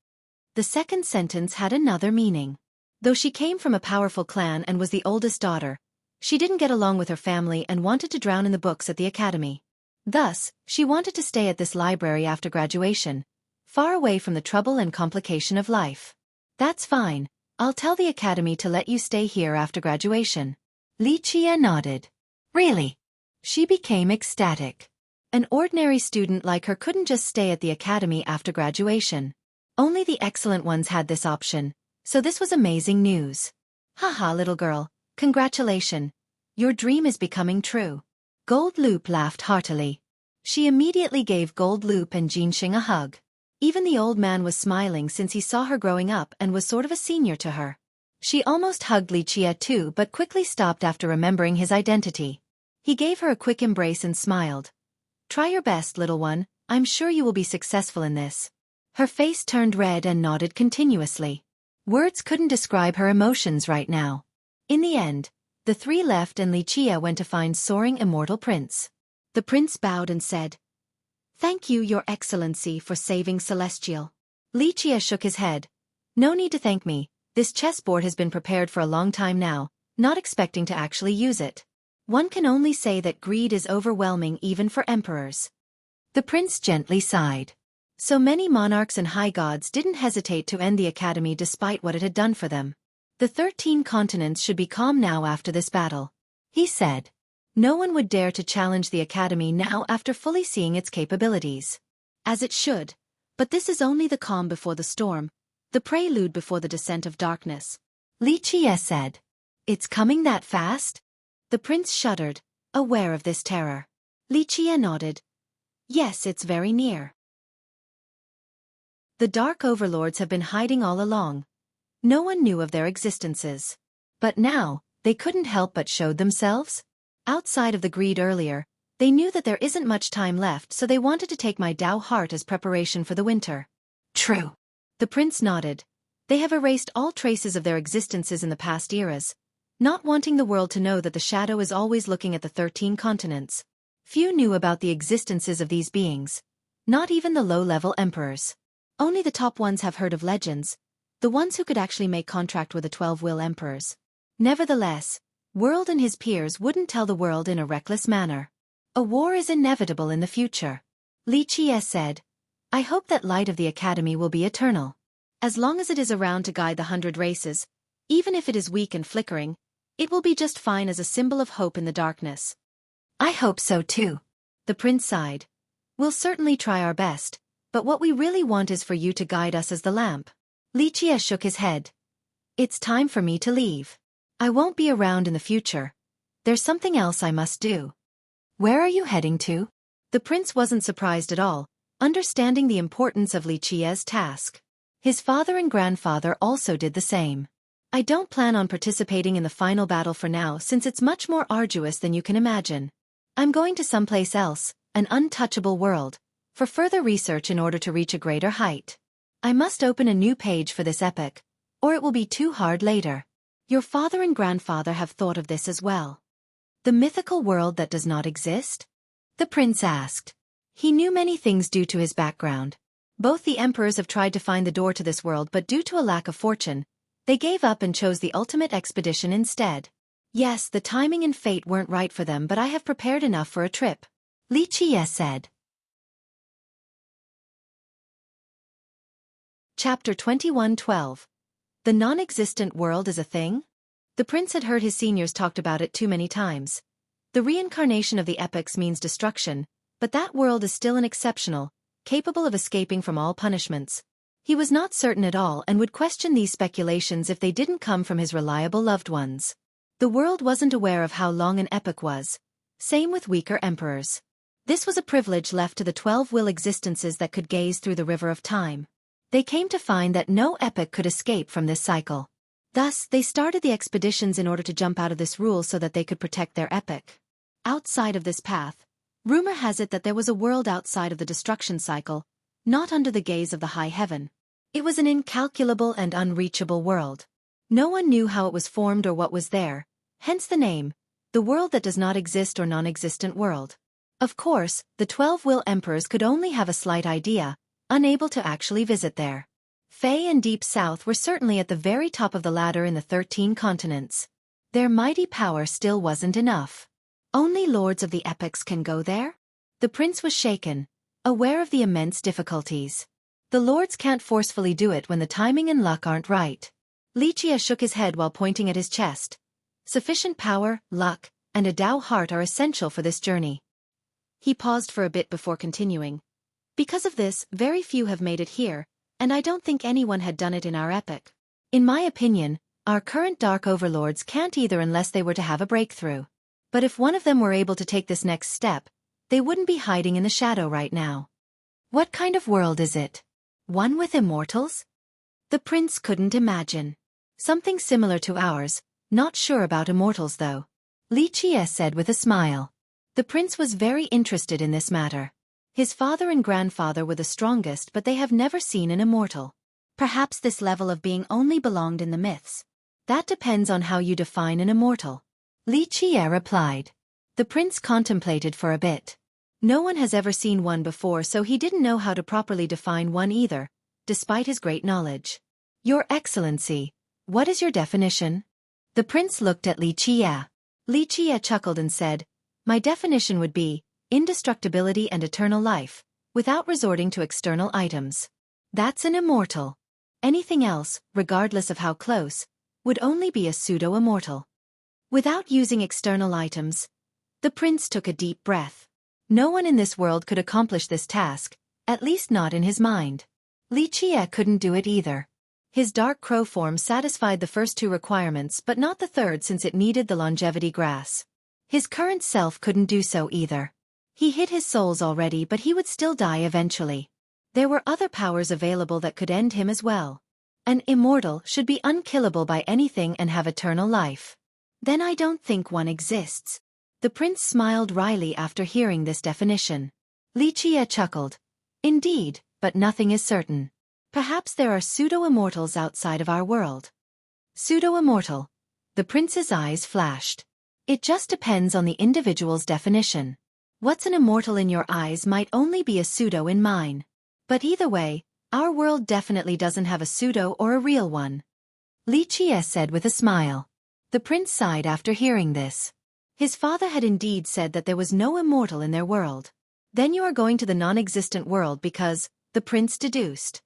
The second sentence had another meaning. Though she came from a powerful clan and was the oldest daughter, she didn't get along with her family and wanted to drown in the books at the academy. Thus, she wanted to stay at this library after graduation, far away from the trouble and complication of life. That's fine. I'll tell the academy to let you stay here after graduation. Li Qia nodded. Really? She became ecstatic. An ordinary student like her couldn't just stay at the academy after graduation. Only the excellent ones had this option, so this was amazing news. Haha, little girl, congratulations. Your dream is becoming true. Gold Loop laughed heartily. She immediately gave Gold Loop and Jinxing a hug. Even the old man was smiling since he saw her growing up and was sort of a senior to her. She almost hugged Li Chia too but quickly stopped after remembering his identity. He gave her a quick embrace and smiled. "Try your best, little one, I'm sure you will be successful in this." Her face turned red and nodded continuously. Words couldn't describe her emotions right now. In the end, the three left and Li Chia went to find soaring immortal prince. The prince bowed and said, "Thank you, Your Excellency, for saving Celestial." Li Chia shook his head. "No need to thank me. This chessboard has been prepared for a long time now, not expecting to actually use it. One can only say that greed is overwhelming even for emperors." The prince gently sighed. So many monarchs and high gods didn't hesitate to end the academy despite what it had done for them. The 13 continents should be calm now after this battle. He said. No one would dare to challenge the academy now after fully seeing its capabilities. As it should. But this is only the calm before the storm, the prelude before the descent of darkness. Li Chia said. It's coming that fast? The prince shuddered, aware of this terror. Li Chia nodded. Yes, it's very near. The Dark Overlords have been hiding all along. No one knew of their existences. But now, they couldn't help but show themselves. Outside of the greed earlier, they knew that there isn't much time left, so they wanted to take my Dao heart as preparation for the winter. True. The prince nodded. They have erased all traces of their existences in the past eras, not wanting the world to know that the shadow is always looking at the 13 continents. Few knew about the existences of these beings. Not even the low-level emperors. Only the top ones have heard of legends, the ones who could actually make contract with the 12 will emperors. Nevertheless, World and his peers wouldn't tell the world in a reckless manner. A war is inevitable in the future. Li Chia said. I hope that light of the academy will be eternal. As long as it is around to guide the 100 races, even if it is weak and flickering, it will be just fine as a symbol of hope in the darkness. I hope so too. The prince sighed. We'll certainly try our best, but what we really want is for you to guide us as the lamp. Li Chia shook his head. It's time for me to leave. I won't be around in the future. There's something else I must do. Where are you heading to? The prince wasn't surprised at all, understanding the importance of Li Chia's task. His father and grandfather also did the same. I don't plan on participating in the final battle for now since it's much more arduous than you can imagine. I'm going to someplace else, an untouchable world, for further research in order to reach a greater height. I must open a new page for this epic, or it will be too hard later. Your father and grandfather have thought of this as well. The mythical world that does not exist? The prince asked. He knew many things due to his background. Both the emperors have tried to find the door to this world, but due to a lack of fortune, they gave up and chose the ultimate expedition instead. Yes, the timing and fate weren't right for them, but I have prepared enough for a trip. Li Chia said. Chapter 21:12. The non-existent world is a thing? The prince had heard his seniors talked about it too many times. The reincarnation of the epics means destruction, but that world is still an exceptional, capable of escaping from all punishments. He was not certain at all and would question these speculations if they didn't come from his reliable loved ones. The world wasn't aware of how long an epoch was. Same with weaker emperors. This was a privilege left to the 12 will existences that could gaze through the river of time. They came to find that no epoch could escape from this cycle. Thus, they started the expeditions in order to jump out of this rule so that they could protect their epoch. Outside of this path, rumor has it that there was a world outside of the destruction cycle, not under the gaze of the high heaven. It was an incalculable and unreachable world. No one knew how it was formed or what was there, hence the name, the world that does not exist or non-existent world. Of course, the 12 will emperors could only have a slight idea, unable to actually visit there. Fae and Deep South were certainly at the very top of the ladder in the 13 continents. Their mighty power still wasn't enough. Only lords of the epochs can go there? The prince was shaken, aware of the immense difficulties. The lords can't forcefully do it when the timing and luck aren't right. Li Chia shook his head while pointing at his chest. Sufficient power, luck, and a Dao heart are essential for this journey. He paused for a bit before continuing. Because of this, very few have made it here, and I don't think anyone had done it in our epoch. In my opinion, our current Dark Overlords can't either unless they were to have a breakthrough. But if one of them were able to take this next step, they wouldn't be hiding in the shadow right now. What kind of world is it? One with immortals? The prince couldn't imagine. Something similar to ours, not sure about immortals though. Lichie said with a smile. The prince was very interested in this matter. His father and grandfather were the strongest, but they have never seen an immortal. Perhaps this level of being only belonged in the myths. That depends on how you define an immortal. Lichie replied. The prince contemplated for a bit. No one has ever seen one before, so he didn't know how to properly define one either, despite his great knowledge. Your Excellency, what is your definition? The prince looked at Lichie. Lichie chuckled and said, my definition would be indestructibility and eternal life, without resorting to external items. That's an immortal. Anything else, regardless of how close, would only be a pseudo-immortal. Without using external items, the prince took a deep breath. No one in this world could accomplish this task, at least not in his mind. Lichie couldn't do it either. His dark crow form satisfied the first two requirements but not the third, since it needed the longevity grass. His current self couldn't do so either. He hid his souls already, but he would still die eventually. There were other powers available that could end him as well. An immortal should be unkillable by anything and have eternal life. Then I don't think one exists. The prince smiled wryly after hearing this definition. Lichie chuckled. Indeed, but nothing is certain. Perhaps there are pseudo-immortals outside of our world. Pseudo-immortal. The prince's eyes flashed. It just depends on the individual's definition. What's an immortal in your eyes might only be a pseudo in mine. But either way, our world definitely doesn't have a pseudo or a real one. Lichie said with a smile. The prince sighed after hearing this. His father had indeed said that there was no immortal in their world. Then you are going to the non-existent world because, the prince deduced.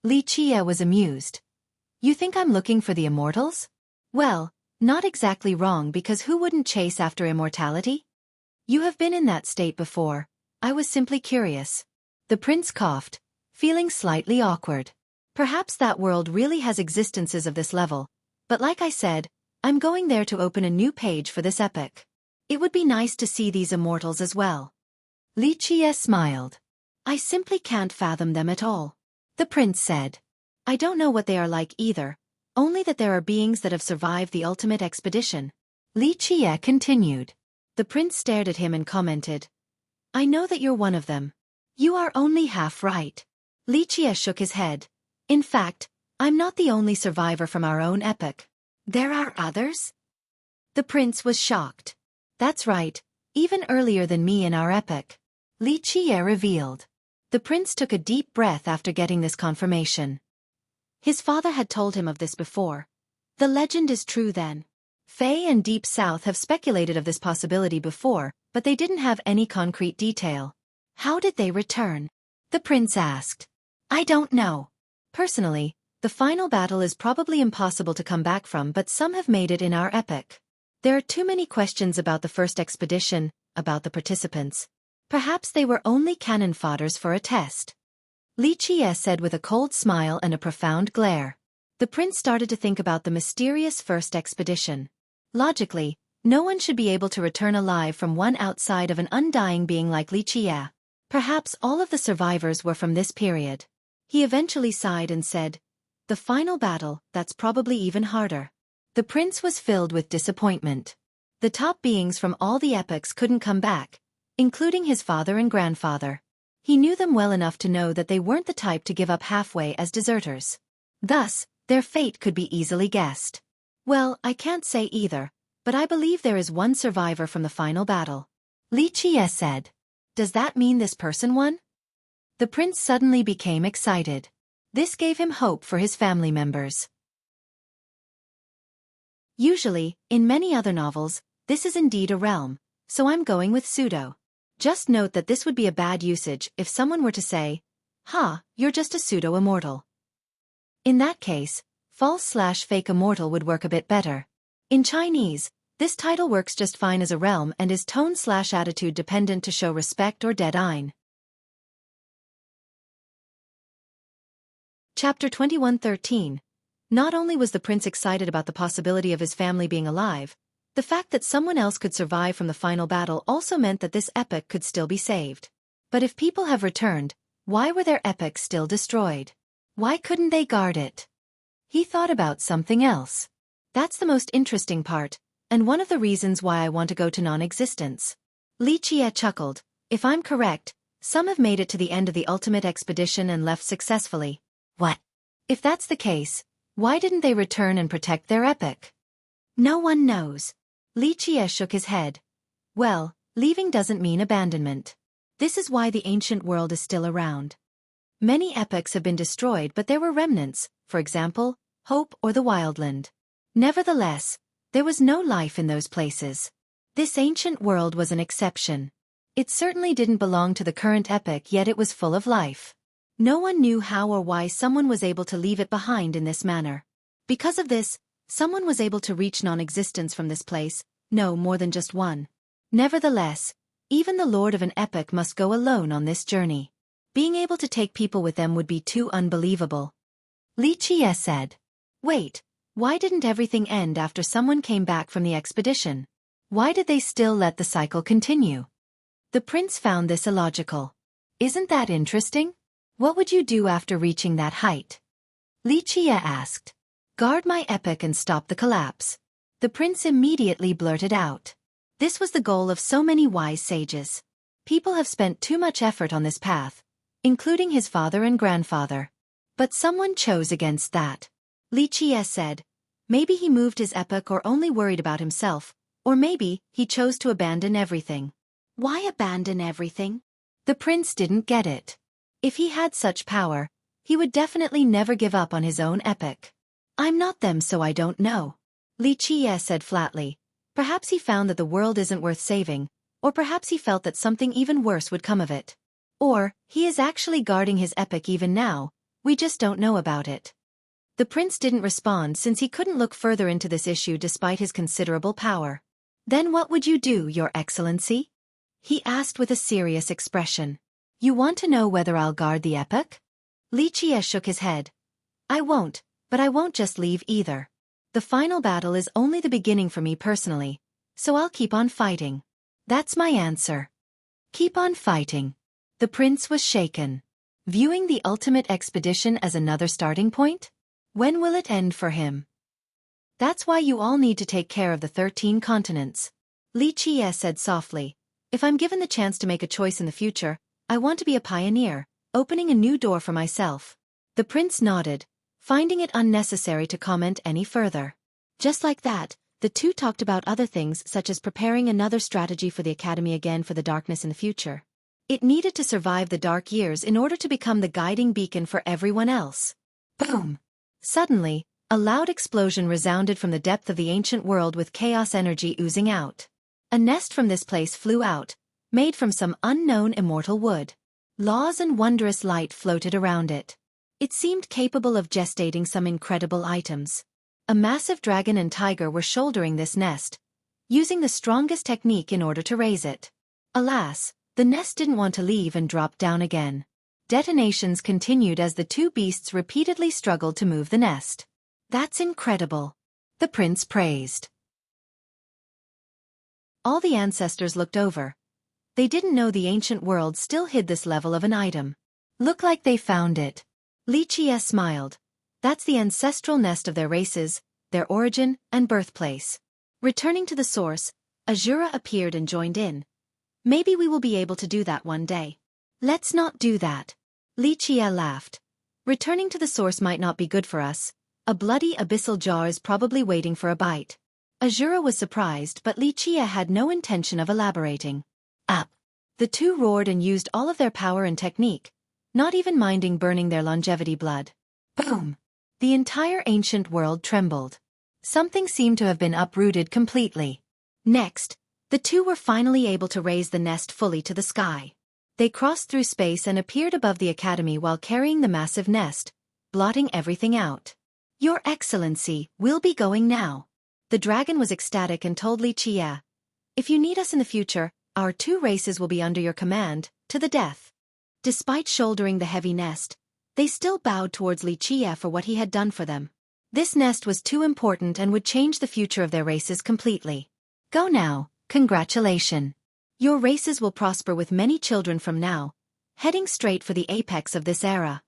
Lichie was amused. You think I'm looking for the immortals? Well, not exactly wrong, because who wouldn't chase after immortality? You have been in that state before. I was simply curious. The prince coughed, feeling slightly awkward. Perhaps that world really has existences of this level, but like I said, I'm going there to open a new page for this epic. It would be nice to see these immortals as well. Lichie smiled. I simply can't fathom them at all. The prince said. I don't know what they are like either, only that there are beings that have survived the ultimate expedition. Lichie continued. The prince stared at him and commented. I know that you're one of them. You are only half right. Lichie shook his head. In fact, I'm not the only survivor from our own epic. There are others? The prince was shocked. That's right, even earlier than me in our epic. Lichie revealed. The prince took a deep breath after getting this confirmation. His father had told him of this before. The legend is true then. Fae and Deep South have speculated of this possibility before, but they didn't have any concrete detail. How did they return? The prince asked. I don't know. Personally, the final battle is probably impossible to come back from, but some have made it in our epic. There are too many questions about the first expedition, about the participants. Perhaps they were only cannon fodders for a test. Lichie said with a cold smile and a profound glare. The prince started to think about the mysterious first expedition. Logically, no one should be able to return alive from one outside of an undying being like Lichie. Perhaps all of the survivors were from this period. He eventually sighed and said, the final battle, that's probably even harder. The prince was filled with disappointment. The top beings from all the epics couldn't come back, including his father and grandfather. He knew them well enough to know that they weren't the type to give up halfway as deserters. Thus, their fate could be easily guessed. Well, I can't say either, but I believe there is one survivor from the final battle. Lichie said. Does that mean this person won? The prince suddenly became excited. This gave him hope for his family members. Usually, in many other novels, this is indeed a realm, so I'm going with pseudo. Just note that this would be a bad usage if someone were to say, you're just a pseudo-immortal. In that case, false/fake immortal would work a bit better. In Chinese, this title works just fine as a realm and is tone/attitude dependent to show respect or dead-eyne. Chapter 21:13. Not only was the prince excited about the possibility of his family being alive, the The fact that someone else could survive from the final battle also meant that this epic could still be saved. But if people have returned, why were their epics still destroyed? Why couldn't they guard it? He thought about something else. That's the most interesting part, and one of the reasons why I want to go to non-existence. Li Qie chuckled. If I'm correct, some have made it to the end of the ultimate expedition and left successfully. What? If that's the case, why didn't they return and protect their epic? No one knows. Li Qie shook his head. Well, leaving doesn't mean abandonment. This is why the ancient world is still around. Many epics have been destroyed, but there were remnants, for example, Hope or the Wildland. Nevertheless, there was no life in those places. This ancient world was an exception. It certainly didn't belong to the current epic, yet it was full of life. No one knew how or why someone was able to leave it behind in this manner. Because of this, someone was able to reach non-existence from this place, no more than just one. Nevertheless, even the lord of an epic must go alone on this journey. Being able to take people with them would be too unbelievable. Li Qie said. Wait, why didn't everything end after someone came back from the expedition? Why did they still let the cycle continue? The prince found this illogical. Isn't that interesting? What would you do after reaching that height? Li Qie asked. Guard my epic and stop the collapse. The prince immediately blurted out. This was the goal of so many wise sages. People have spent too much effort on this path, including his father and grandfather. But someone chose against that. Li Qie said. Maybe he moved his epic or only worried about himself, or maybe he chose to abandon everything. Why abandon everything? The prince didn't get it. If he had such power, he would definitely never give up on his own epic. I'm not them, so I don't know. Li Qie said flatly. Perhaps he found that the world isn't worth saving, or perhaps he felt that something even worse would come of it. Or, he is actually guarding his epic even now, we just don't know about it. The prince didn't respond since he couldn't look further into this issue despite his considerable power. Then what would you do, Your Excellency? He asked with a serious expression. You want to know whether I'll guard the epic? Li Qie shook his head. I won't, but I won't just leave either. The final battle is only the beginning for me personally, so I'll keep on fighting. That's my answer. Keep on fighting. The prince was shaken. Viewing the ultimate expedition as another starting point? When will it end for him? That's why you all need to take care of the 13 continents. Li Qie said softly. If I'm given the chance to make a choice in the future, I want to be a pioneer, opening a new door for myself. The prince nodded, finding it unnecessary to comment any further. Just like that, the two talked about other things such as preparing another strategy for the academy again for the darkness in the future. It needed to survive the dark years in order to become the guiding beacon for everyone else. Boom! Suddenly, a loud explosion resounded from the depth of the ancient world with chaos energy oozing out. A nest from this place flew out, made from some unknown immortal wood. Laws and wondrous light floated around it. It seemed capable of gestating some incredible items. A massive dragon and tiger were shouldering this nest, using the strongest technique in order to raise it. Alas, the nest didn't want to leave and dropped down again. Detonations continued as the two beasts repeatedly struggled to move the nest. That's incredible. The prince praised. All the ancestors looked over. They didn't know the ancient world still hid this level of an item. Look like they found it. Li Qie smiled. That's the ancestral nest of their races, their origin and birthplace. Returning to the source, Azura appeared and joined in. Maybe we will be able to do that one day. Let's not do that. Li Qie laughed. Returning to the source might not be good for us. A bloody abyssal jaw is probably waiting for a bite. Azura was surprised, but Li Qie had no intention of elaborating. Up! The two roared and used all of their power and technique, not even minding burning their longevity blood. Boom! The entire ancient world trembled. Something seemed to have been uprooted completely. Next, the two were finally able to raise the nest fully to the sky. They crossed through space and appeared above the academy while carrying the massive nest, blotting everything out. Your Excellency, we'll be going now. The dragon was ecstatic and told Li Qie. If you need us in the future, our two races will be under your command, to the death. Despite shouldering the heavy nest, they still bowed towards Li Qie for what he had done for them. This nest was too important and would change the future of their races completely. Go now, congratulations. Your races will prosper with many children from now, heading straight for the apex of this era.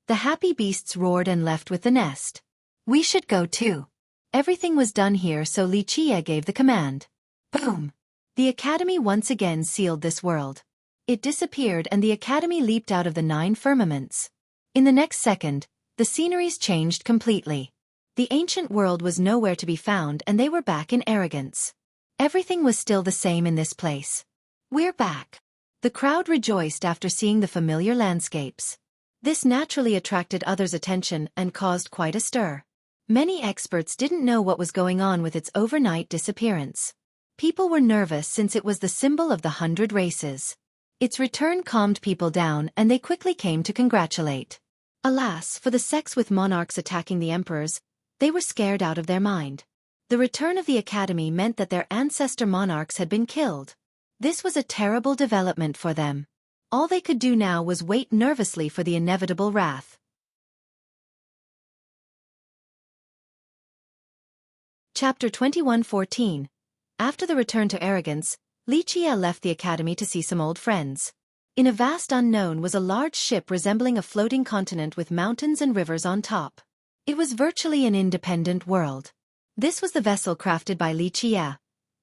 The happy beasts roared and left with the nest. We should go too. Everything was done here, so Li Qie gave the command. Boom! The academy once again sealed this world. It disappeared and the academy leaped out of the 9 firmaments. In the next second, the sceneries changed completely. The ancient world was nowhere to be found and they were back in arrogance. Everything was still the same in this place. We're back. The crowd rejoiced after seeing the familiar landscapes. This naturally attracted others' attention and caused quite a stir. Many experts didn't know what was going on with its overnight disappearance. People were nervous since it was the symbol of the 100 races. Its return calmed people down and they quickly came to congratulate. Alas, for the sects with monarchs attacking the emperors, they were scared out of their mind. The return of the academy meant that their ancestor monarchs had been killed. This was a terrible development for them. All they could do now was wait nervously for the inevitable wrath. Chapter 21:14. After the return to arrogance, Li Qie left the academy to see some old friends. In a vast unknown was a large ship resembling a floating continent with mountains and rivers on top. It was virtually an independent world. This was the vessel crafted by Li Qie.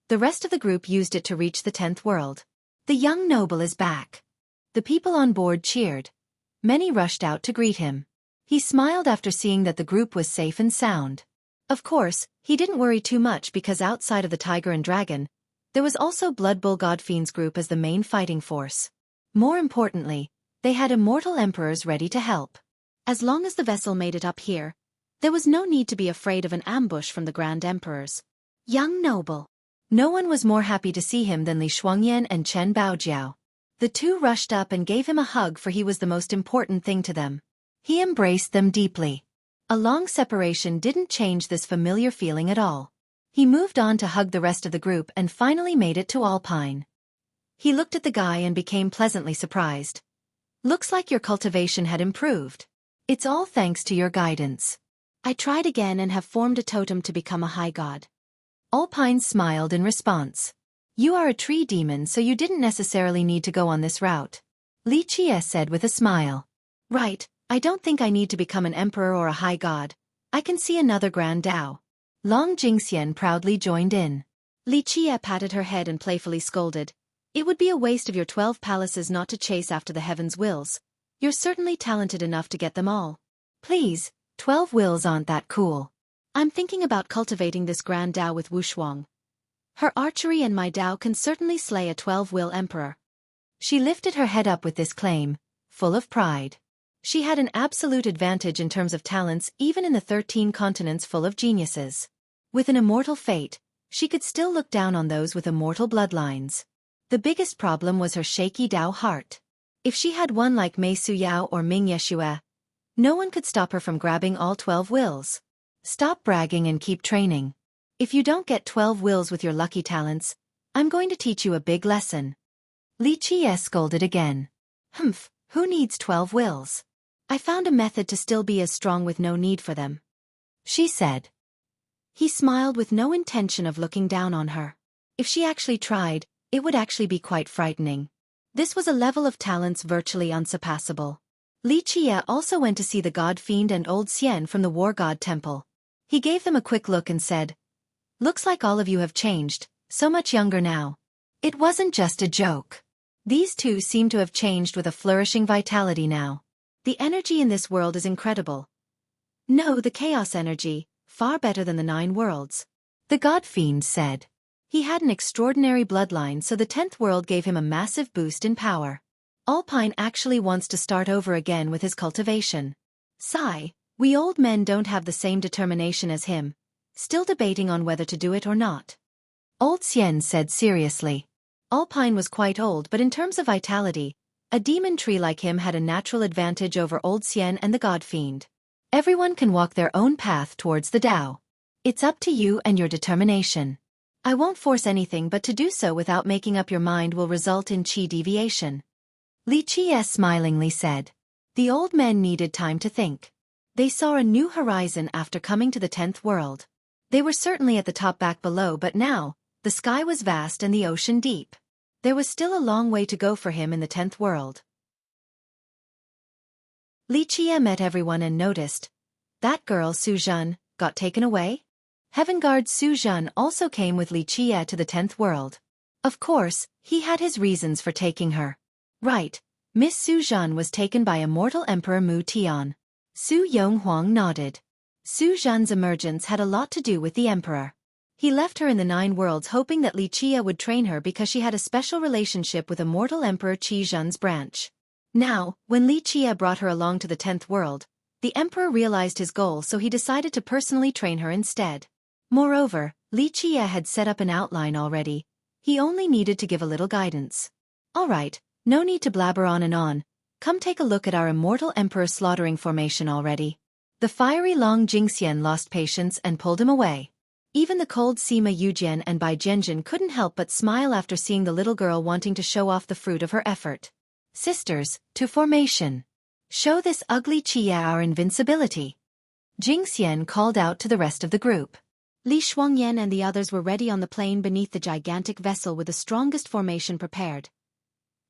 The rest of the group used it to reach the 10th world. The young noble is back. The people on board cheered. Many rushed out to greet him. He smiled after seeing that the group was safe and sound. Of course, he didn't worry too much because outside of the tiger and dragon, there was also Blood Bull Godfiend's group as the main fighting force. More importantly, they had immortal emperors ready to help. As long as the vessel made it up here, there was no need to be afraid of an ambush from the Grand Emperors. Young noble. No one was more happy to see him than Li Shuangyan and Chen Baojiao. The two rushed up and gave him a hug, for he was the most important thing to them. He embraced them deeply. A long separation didn't change this familiar feeling at all. He moved on to hug the rest of the group and finally made it to Alpine. He looked at the guy and became pleasantly surprised. Looks like your cultivation had improved. It's all thanks to your guidance. I tried again and have formed a totem to become a high god. Alpine smiled in response. You are a tree demon, so you didn't necessarily need to go on this route. Li Qie said with a smile. Right, I don't think I need to become an emperor or a high god. I can see another grand Dao. Long Jingxian proudly joined in. Li Qie patted her head and playfully scolded. It would be a waste of your 12 palaces not to chase after the heaven's wills. You're certainly talented enough to get them all. Please, 12 wills aren't that cool. I'm thinking about cultivating this grand Dao with Wushuang. Her archery and my Dao can certainly slay a 12-will emperor. She lifted her head up with this claim, full of pride. She had an absolute advantage in terms of talents even in the 13 continents full of geniuses. With an immortal fate, she could still look down on those with immortal bloodlines. The biggest problem was her shaky Dao heart. If she had one like Mei Suyao or Ming Yeshue, no one could stop her from grabbing all 12 wills. Stop bragging and keep training. If you don't get 12 wills with your lucky talents, I'm going to teach you a big lesson. Li Qie scolded again. Humph, who needs 12 wills? I found a method to still be as strong with no need for them, she said. He smiled with no intention of looking down on her. If she actually tried, it would actually be quite frightening. This was a level of talents virtually unsurpassable. Li Qie also went to see the God Fiend and Old Xian from the War God Temple. He gave them a quick look and said, Looks like all of you have changed, so much younger now. It wasn't just a joke. These two seem to have changed with a flourishing vitality now. The energy in this world is incredible. No, the chaos energy, far better than the 9 worlds. The God Fiend said. He had an extraordinary bloodline, so the 10th world gave him a massive boost in power. Alpine actually wants to start over again with his cultivation. Sigh, we old men don't have the same determination as him, still debating on whether to do it or not. Old Xian said seriously. Alpine was quite old, but in terms of vitality, a demon tree like him had a natural advantage over Old Xian and the God Fiend. Everyone can walk their own path towards the Tao. It's up to you and your determination. I won't force anything, but to do so without making up your mind will result in qi deviation. Li Qie smilingly said. The old men needed time to think. They saw a new horizon after coming to the 10th world. They were certainly at the top back below, but now, The sky was vast and the ocean deep. There was still a long way to go for him in the 10th world. Li Qie met everyone and noticed. That girl Su Zhen got taken away? Heaven Guard Su Zhen also came with Li Qie to the 10th world. Of course, he had his reasons for taking her. Right, Miss Su Zhen was taken by immortal Emperor Mu Tian. Su Yonghuang nodded. Su Zhen's emergence had a lot to do with the emperor. He left her in the 9 worlds hoping that Li Qie would train her because she had a special relationship with immortal Emperor Qi Zhen's branch. Now, when Li Qie brought her along to the 10th world, the emperor realized his goal, so he decided to personally train her instead. Moreover, Li Qie had set up an outline already. He only needed to give a little guidance. Alright, no need to blabber on and on. Come take a look at our immortal emperor slaughtering formation already. The fiery Long Jingxian lost patience and pulled him away. Even the cold Sima Yujian and Bai Jianjin couldn't help but smile after seeing the little girl wanting to show off the fruit of her effort. Sisters, to formation. Show this ugly Qie our invincibility. Jingxian called out to the rest of the group. Li Shuangyan and the others were ready on the plain beneath the gigantic vessel with the strongest formation prepared.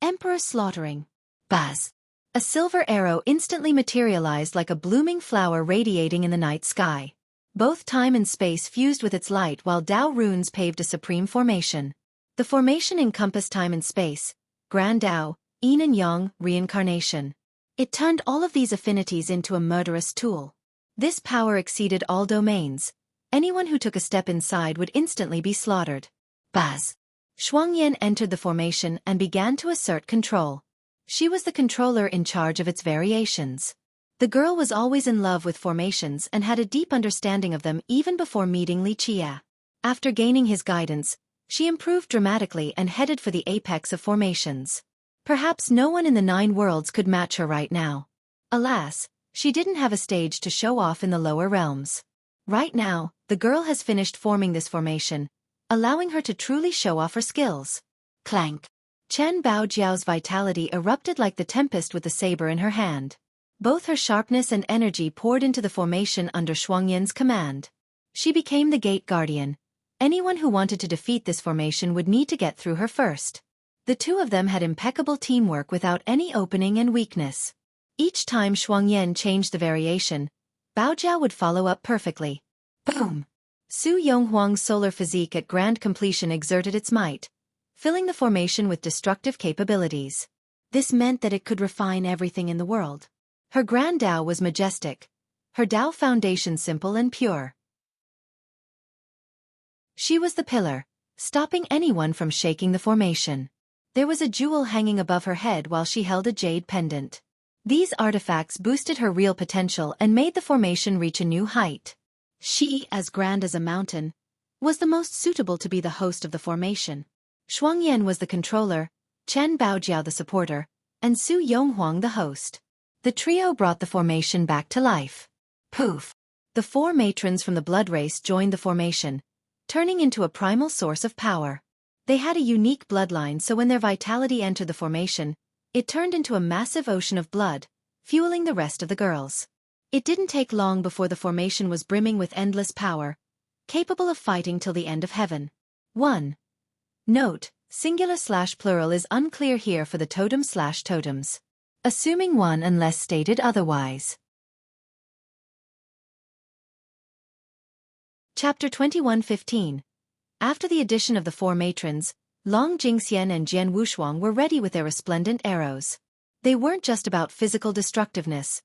Emperor slaughtering. Buzz. A silver arrow instantly materialized like a blooming flower radiating in the night sky. Both time and space fused with its light while Dao runes paved a supreme formation. The formation encompassed time and space, Grand Dao, Yin and Yang, reincarnation. It turned all of these affinities into a murderous tool. This power exceeded all domains. Anyone who took a step inside would instantly be slaughtered. Buzz. Shuangyan entered the formation and began to assert control. She was the controller in charge of its variations. The girl was always in love with formations and had a deep understanding of them even before meeting Li Qie. After gaining his guidance, she improved dramatically and headed for the apex of formations. Perhaps no one in the 9 worlds could match her right now. Alas, she didn't have a stage to show off in the lower realms. Right now, the girl has finished forming this formation, allowing her to truly show off her skills. Clank. Chen Baojiao's vitality erupted like the tempest with the saber in her hand. Both her sharpness and energy poured into the formation under Shuangyan's command. She became the gate guardian. Anyone who wanted to defeat this formation would need to get through her first. The two of them had impeccable teamwork without any opening and weakness. Each time Shuangyan changed the variation, Baojiao would follow up perfectly. Boom! Su Yonghuang's solar physique at grand completion exerted its might, filling the formation with destructive capabilities. This meant that it could refine everything in the world. Her Grand Dao was majestic, her Dao foundation simple and pure. She was the pillar, stopping anyone from shaking the formation. There was a jewel hanging above her head while she held a jade pendant. These artifacts boosted her real potential and made the formation reach a new height. She, as grand as a mountain, was the most suitable to be the host of the formation. Shuangyan was the controller, Chen Baojiao the supporter, and Su Yonghuang the host. The trio brought the formation back to life. Poof! The 4 matrons from the blood race joined the formation, turning into a primal source of power. They had a unique bloodline, so when their vitality entered the formation, it turned into a massive ocean of blood, fueling the rest of the girls. It didn't take long before the formation was brimming with endless power, capable of fighting till the end of heaven. 1. Note, singular/plural is unclear here for the totems. Assuming 1 unless stated otherwise. Chapter 21:15. After the addition of the 4 matrons, Long Jingxian and Jian Wushuang were ready with their resplendent arrows. They weren't just about physical destructiveness.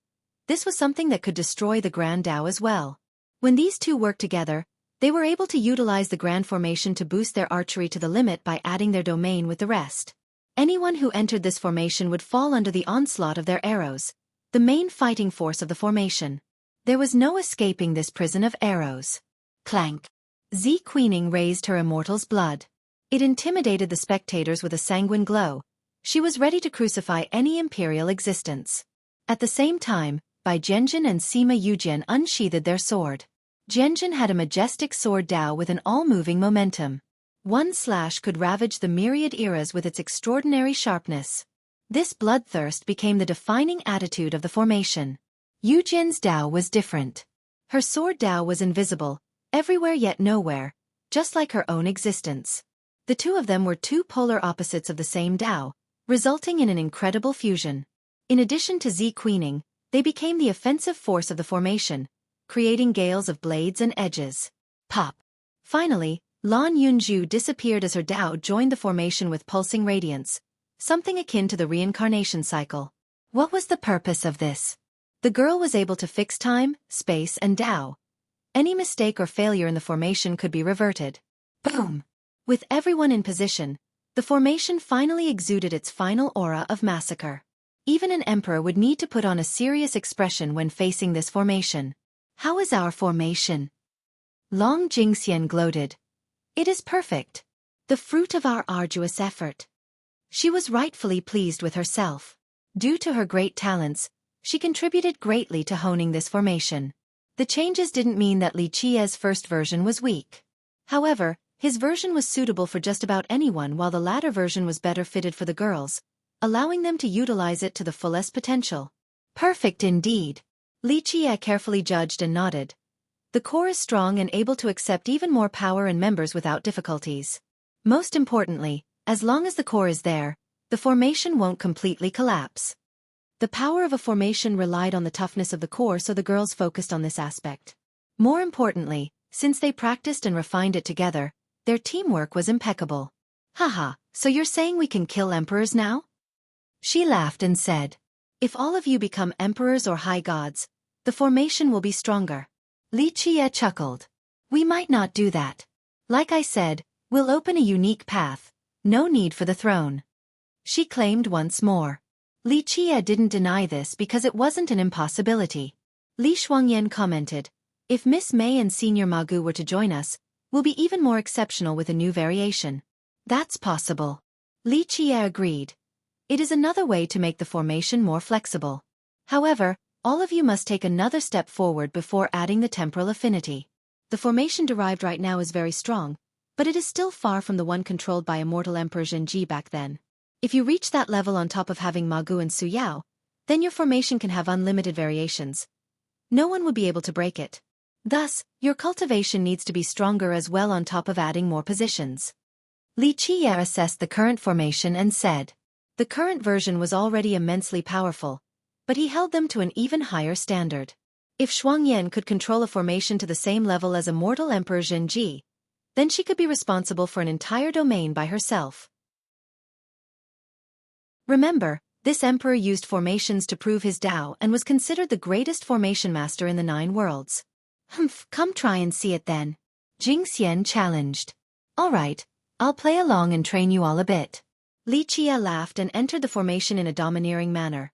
This was something that could destroy the Grand Dao as well. When these two worked together, they were able to utilize the Grand Formation to boost their archery to the limit by adding their domain with the rest. Anyone who entered this formation would fall under the onslaught of their arrows, the main fighting force of the formation. There was no escaping this prison of arrows. Clank. Zi Queening raised her immortal's blood. It intimidated the spectators with a sanguine glow. She was ready to crucify any imperial existence. At the same time, Bai Jianjin and Sima Yujian unsheathed their sword. Jianjin had a majestic sword Dao with an all-moving momentum. One slash could ravage the myriad eras with its extraordinary sharpness. This bloodthirst became the defining attitude of the formation. Yujian's Dao was different. Her sword Dao was invisible, everywhere yet nowhere, just like her own existence. The two of them were two polar opposites of the same Tao, resulting in an incredible fusion. In addition to Z-queening, they became the offensive force of the formation, creating gales of blades and edges. Pop! Finally, Lan Yunju disappeared as her Tao joined the formation with pulsing radiance, something akin to the reincarnation cycle. What was the purpose of this? The girl was able to fix time, space, and Tao. Any mistake or failure in the formation could be reverted. Boom! With everyone in position, the formation finally exuded its final aura of massacre. Even an emperor would need to put on a serious expression when facing this formation. How is our formation? Long Jingxian gloated. It is perfect. The fruit of our arduous effort. She was rightfully pleased with herself. Due to her great talents, she contributed greatly to honing this formation. The changes didn't mean that Li Qiye's first version was weak. However, his version was suitable for just about anyone, while the latter version was better fitted for the girls, allowing them to utilize it to the fullest potential. Perfect indeed. Li Qiye carefully judged and nodded. The core is strong and able to accept even more power and members without difficulties. Most importantly, as long as the core is there, the formation won't completely collapse. The power of a formation relied on the toughness of the core, so the girls focused on this aspect. More importantly, since they practiced and refined it together, their teamwork was impeccable. Haha, so you're saying we can kill emperors now? She laughed and said. If all of you become emperors or high gods, the formation will be stronger. Li Qiye chuckled. We might not do that. Like I said, we'll open a unique path. No need for the throne. She claimed once more. Li Qiye didn't deny this because it wasn't an impossibility. Li Shuangyan commented, if Miss Mei and Senior Magu were to join us, we'll be even more exceptional with a new variation. That's possible. Li Qiye agreed. It is another way to make the formation more flexible. However, all of you must take another step forward before adding the temporal affinity. The formation derived right now is very strong, but it is still far from the one controlled by immortal Emperor Zhenji back then. If you reach that level on top of having Magu and Su Yao, then your formation can have unlimited variations. No one would be able to break it. Thus, your cultivation needs to be stronger as well on top of adding more positions. Li Qiye assessed the current formation and said. The current version was already immensely powerful, but he held them to an even higher standard. If Shuangyan could control a formation to the same level as immortal Emperor Zhenji, then she could be responsible for an entire domain by herself. Remember, this emperor used formations to prove his Tao and was considered the greatest formation master in the 9 worlds. Come try and see it then. Jingxian challenged. Alright, I'll play along and train you all a bit. Li Qiye laughed and entered the formation in a domineering manner.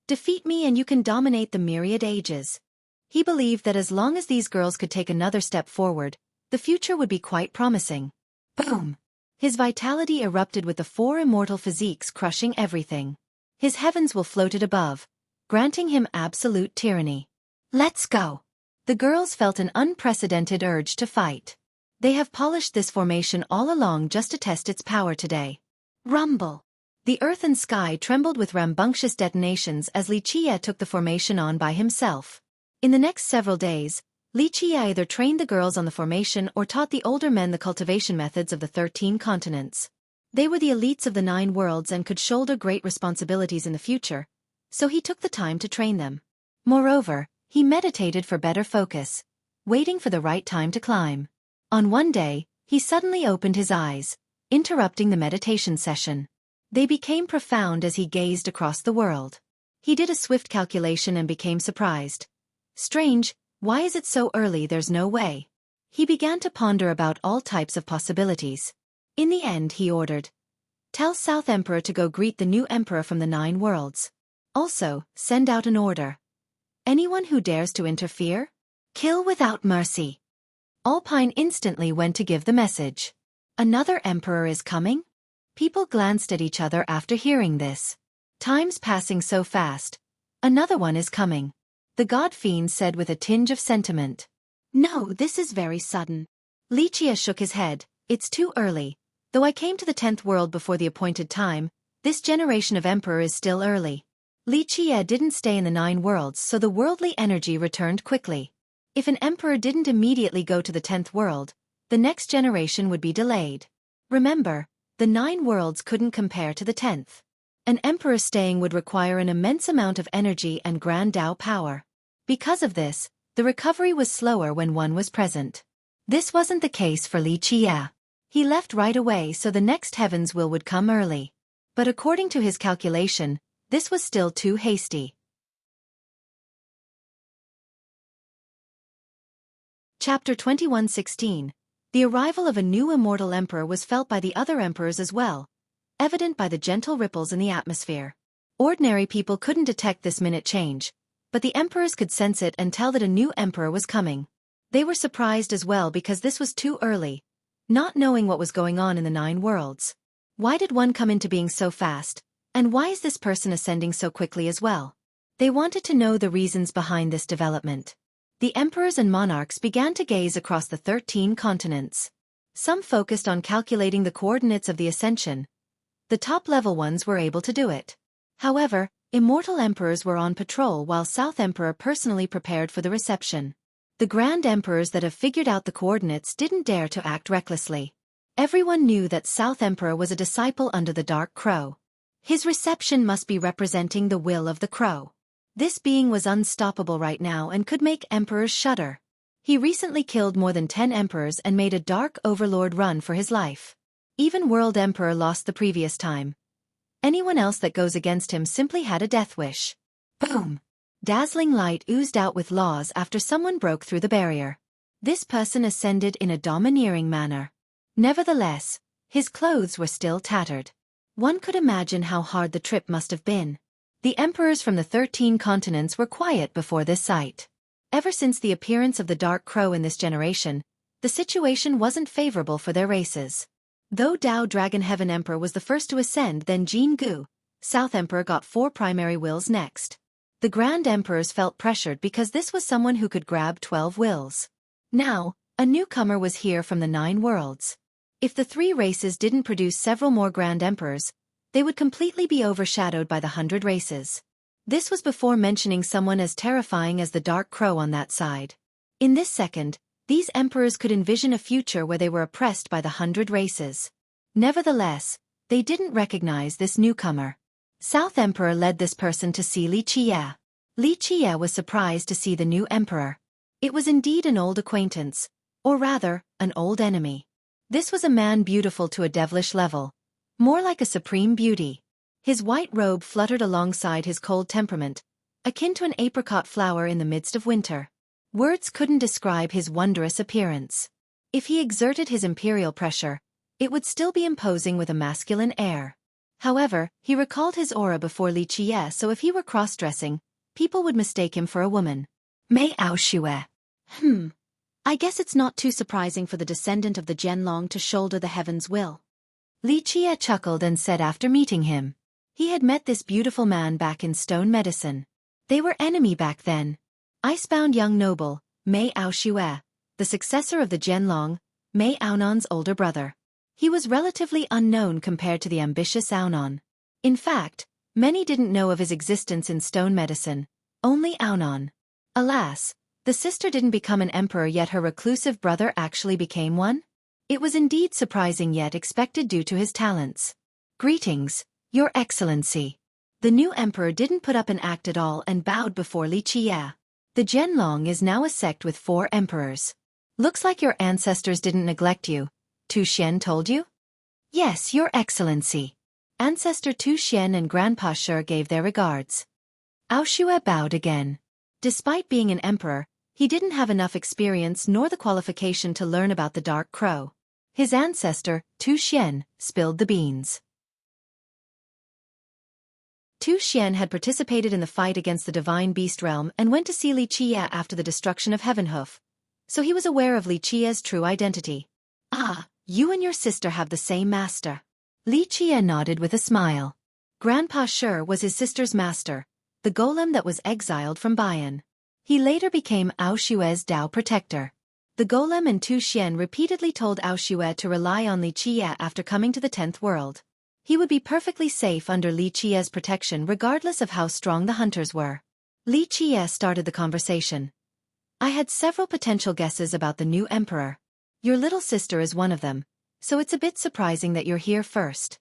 Defeat me and you can dominate the myriad ages. He believed that as long as these girls could take another step forward, the future would be quite promising. Boom! His vitality erupted with the 4 immortal physiques crushing everything. His heavens will floated above, granting him absolute tyranny. Let's go! The girls felt an unprecedented urge to fight. They have polished this formation all along just to test its power today. Rumble! The earth and sky trembled with rambunctious detonations as Li Qiye took the formation on by himself. In the next several days, Li Qiye either trained the girls on the formation or taught the older men the cultivation methods of the 13 continents. They were the elites of the 9 worlds and could shoulder great responsibilities in the future, so he took the time to train them. Moreover, he meditated for better focus, waiting for the right time to climb. On one day, he suddenly opened his eyes, interrupting the meditation session. They became profound as he gazed across the world. He did a swift calculation and became surprised. Strange, why is it so early? There's no way. He began to ponder about all types of possibilities. In the end he ordered, tell South Emperor to go greet the new emperor from the 9 worlds. Also, send out an order. Anyone who dares to interfere? Kill without mercy. Alpine instantly went to give the message. Another emperor is coming? People glanced at each other after hearing this. Time's passing so fast. Another one is coming. The god fiend said with a tinge of sentiment. No, this is very sudden. Li Qiye shook his head. It's too early. Though I came to the 10th world before the appointed time, this generation of emperor is still early. Li Qiye didn't stay in the 9 worlds, so the worldly energy returned quickly. If an emperor didn't immediately go to the 10th world, the next generation would be delayed. Remember, the 9 worlds couldn't compare to the 10th. An emperor staying would require an immense amount of energy and grand Tao power. Because of this, the recovery was slower when one was present. This wasn't the case for Li Qie. He left right away so the next heaven's will would come early. But according to his calculation, this was still too hasty. Chapter 21:16. The arrival of a new immortal emperor was felt by the other emperors as well, evident by the gentle ripples in the atmosphere. Ordinary people couldn't detect this minute change, but the emperors could sense it and tell that a new emperor was coming. They were surprised as well because this was too early, not knowing what was going on in the 9 worlds. Why did one come into being so fast, and why is this person ascending so quickly as well? They wanted to know the reasons behind this development. The emperors and monarchs began to gaze across the 13 continents. Some focused on calculating the coordinates of the ascension. The top-level ones were able to do it. However, immortal emperors were on patrol while South Emperor personally prepared for the reception. The grand emperors that have figured out the coordinates didn't dare to act recklessly. Everyone knew that South Emperor was a disciple under the Dark Crow. His reception must be representing the will of the Crow. This being was unstoppable right now and could make emperors shudder. He recently killed more than 10 emperors and made a Dark Overlord run for his life. Even World Emperor lost the previous time. Anyone else that goes against him simply had a death wish. Boom! Dazzling light oozed out with laws after someone broke through the barrier. This person ascended in a domineering manner. Nevertheless, his clothes were still tattered. One could imagine how hard the trip must have been. The emperors from the 13 continents were quiet before this sight. Ever since the appearance of the Dark Crow in this generation, the situation wasn't favorable for their races. Though Dao Dragon Heaven Emperor was the first to ascend, then Jin Gu, South Emperor, got 4 primary wills next. The Grand Emperors felt pressured because this was someone who could grab 12 wills. Now, a newcomer was here from the 9 worlds. If the 3 races didn't produce several more Grand Emperors, they would completely be overshadowed by the 100 races. This was before mentioning someone as terrifying as the Dark Crow on that side. In this second, these emperors could envision a future where they were oppressed by the 100 races. Nevertheless, they didn't recognize this newcomer. South Emperor led this person to see Li Qie. Li Qie was surprised to see the new emperor. It was indeed an old acquaintance, or rather, an old enemy. This was a man beautiful to a devilish level, more like a supreme beauty. His white robe fluttered alongside his cold temperament, akin to an apricot flower in the midst of winter. Words couldn't describe his wondrous appearance. If he exerted his imperial pressure, it would still be imposing with a masculine air. However, he recalled his aura before Li Qie, so if he were cross-dressing, people would mistake him for a woman. Mei Aoshue. I guess it's not too surprising for the descendant of the Jianlong to shoulder the heaven's will. Li Qie chuckled and said after meeting him. He had met this beautiful man back in Stone Medicine. They were enemy back then. Icebound young noble, Mei Aoshue, the successor of the Jianlong, Mei Aonan's older brother. He was relatively unknown compared to the ambitious Aonan. In fact, many didn't know of his existence in Stone Medicine, only Aonan. Alas, the sister didn't become an emperor yet her reclusive brother actually became one? It was indeed surprising yet expected due to his talents. Greetings, Your Excellency. The new emperor didn't put up an act at all and bowed before Li Qie. The Jianlong is now a sect with 4 emperors. Looks like your ancestors didn't neglect you. Tu Xian told you? Yes, Your Excellency. Ancestor Tu Xian and Grandpa Shi gave their regards. Aoshue bowed again. Despite being an emperor, he didn't have enough experience nor the qualification to learn about the Dark Crow. His ancestor, Tu Xian, spilled the beans. Tu Xian had participated in the fight against the Divine Beast Realm and went to see Li Qie after the destruction of Heavenhoof, so he was aware of Li Qie's true identity. Ah, you and your sister have the same master. Li Qie nodded with a smile. Grandpa Shi was his sister's master, the golem that was exiled from Bayan. He later became Aoshue's Dao protector. The golem and Tu Xian repeatedly told Aoshue to rely on Li Qie after coming to the 10th world. He would be perfectly safe under Li Qie's protection regardless of how strong the hunters were. Li Qie started the conversation. I had several potential guesses about the new emperor. Your little sister is one of them, so it's a bit surprising that you're here first.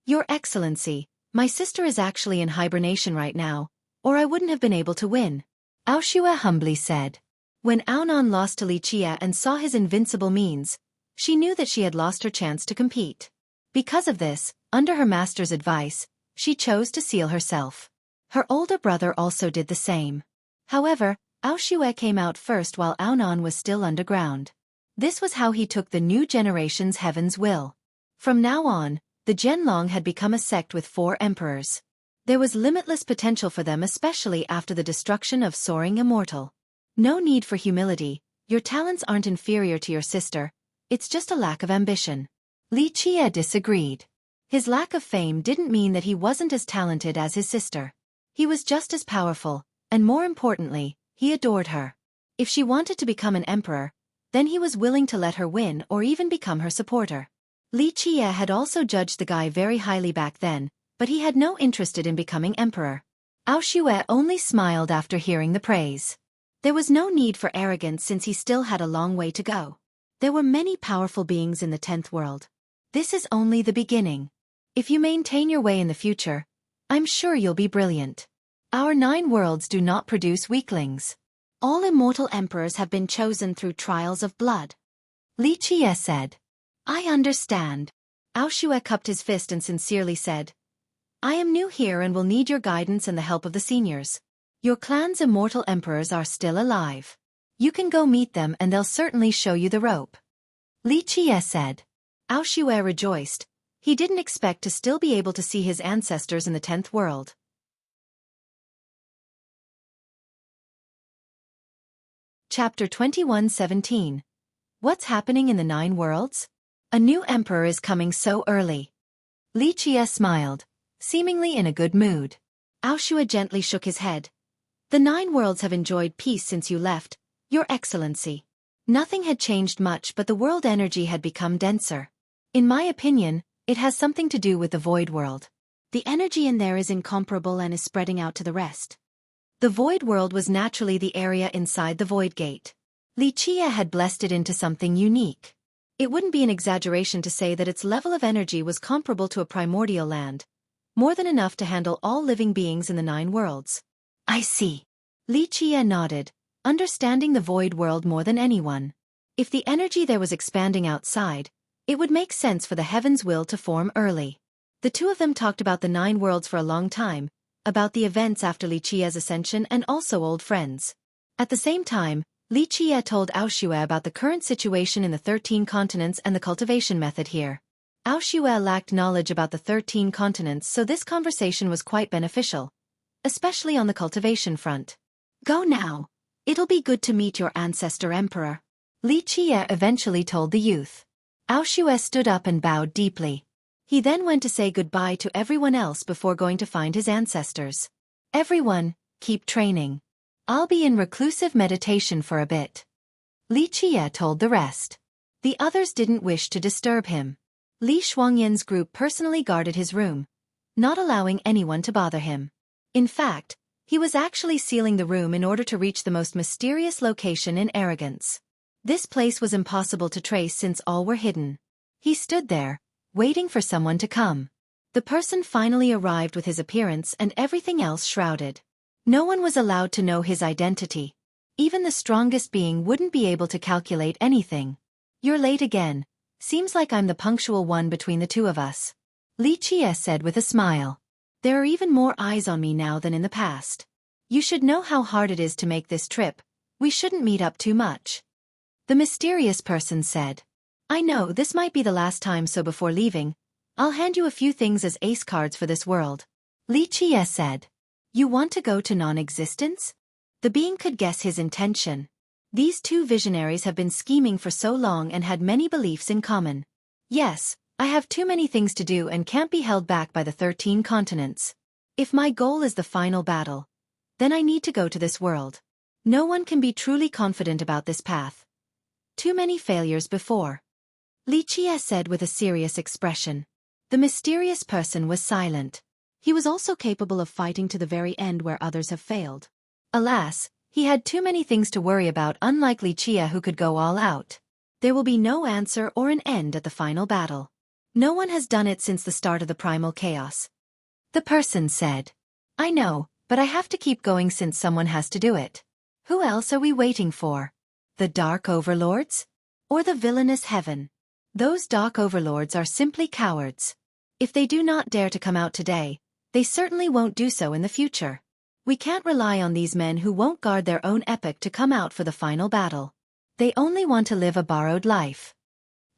Your Excellency, my sister is actually in hibernation right now, or I wouldn't have been able to win, Xueqi humbly said. When Aonan lost to Li Qie and saw his invincible means, she knew that she had lost her chance to compete. Because of this, under her master's advice, she chose to seal herself. Her older brother also did the same. However, Xueqi came out first while Aonan was still underground. This was how he took the new generation's heaven's will. From now on, the Zhenlong had become a sect with 4 emperors. There was limitless potential for them, especially after the destruction of Soaring Immortal. No need for humility, your talents aren't inferior to your sister, it's just a lack of ambition. Li Qie disagreed. His lack of fame didn't mean that he wasn't as talented as his sister. He was just as powerful, and more importantly, he adored her. If she wanted to become an emperor, then he was willing to let her win or even become her supporter. Li Qie had also judged the guy very highly back then, but he had no interest in becoming emperor. Xueqi only smiled after hearing the praise. There was no need for arrogance since he still had a long way to go. There were many powerful beings in the 10th world. This is only the beginning. If you maintain your way in the future, I'm sure you'll be brilliant. Our 9 worlds do not produce weaklings. All immortal emperors have been chosen through trials of blood. Li Qie said. I understand. Xueqi cupped his fist and sincerely said, I am new here and will need your guidance and the help of the seniors. Your clan's immortal emperors are still alive. You can go meet them and they'll certainly show you the rope. Li Qie said. Xueqi rejoiced. He didn't expect to still be able to see his ancestors in the 10th world. Chapter 21:17. What's happening in the 9 worlds? A new emperor is coming so early. Li Qie smiled, seemingly in a good mood. Xueqi gently shook his head. The 9 worlds have enjoyed peace since you left, Your Excellency. Nothing had changed much, but the world energy had become denser. In my opinion, it has something to do with the void world. The energy in there is incomparable and is spreading out to the rest. The void world was naturally the area inside the void gate. Li Qie had blessed it into something unique. It wouldn't be an exaggeration to say that its level of energy was comparable to a primordial land, more than enough to handle all living beings in the 9 worlds. I see. Li Qie nodded, understanding the void world more than anyone. If the energy there was expanding outside, it would make sense for the heaven's will to form early. The two of them talked about the 9 worlds for a long time, about the events after Li Qie's ascension and also old friends. At the same time, Li Qie told Xueqi about the current situation in the 13 continents and the cultivation method here. Xueqi lacked knowledge about the 13 continents, so this conversation was quite beneficial, especially on the cultivation front. Go now. It'll be good to meet your ancestor emperor. Li Qie eventually told the youth. Xueqi stood up and bowed deeply. He then went to say goodbye to everyone else before going to find his ancestors. Everyone, keep training. I'll be in reclusive meditation for a bit. Li Qie told the rest. The others didn't wish to disturb him. Li Shuangyan's group personally guarded his room, not allowing anyone to bother him. In fact, he was actually sealing the room in order to reach the most mysterious location in Arrogance. This place was impossible to trace since all were hidden. He stood there, waiting for someone to come. The person finally arrived with his appearance and everything else shrouded. No one was allowed to know his identity. Even the strongest being wouldn't be able to calculate anything. You're late again. Seems like I'm the punctual one between the two of us. Li Qie said with a smile. There are even more eyes on me now than in the past. You should know how hard it is to make this trip. We shouldn't meet up too much. The mysterious person said. I know this might be the last time, so before leaving, I'll hand you a few things as ace cards for this world. Li Qie said. You want to go to non-existence? The being could guess his intention. These two visionaries have been scheming for so long and had many beliefs in common. Yes, I have too many things to do and can't be held back by the 13 continents. If my goal is the final battle, then I need to go to this world. No one can be truly confident about this path. Too many failures before. Li Qie said with a serious expression. The mysterious person was silent. He was also capable of fighting to the very end where others have failed. Alas, he had too many things to worry about, unlike Li Qie who could go all out. There will be no answer or an end at the final battle. No one has done it since the start of the primal chaos. The person said. I know, but I have to keep going since someone has to do it. Who else are we waiting for? The Dark Overlords? Or the villainous heaven? Those Dark Overlords are simply cowards. If they do not dare to come out today, they certainly won't do so in the future. We can't rely on these men who won't guard their own epic to come out for the final battle. They only want to live a borrowed life.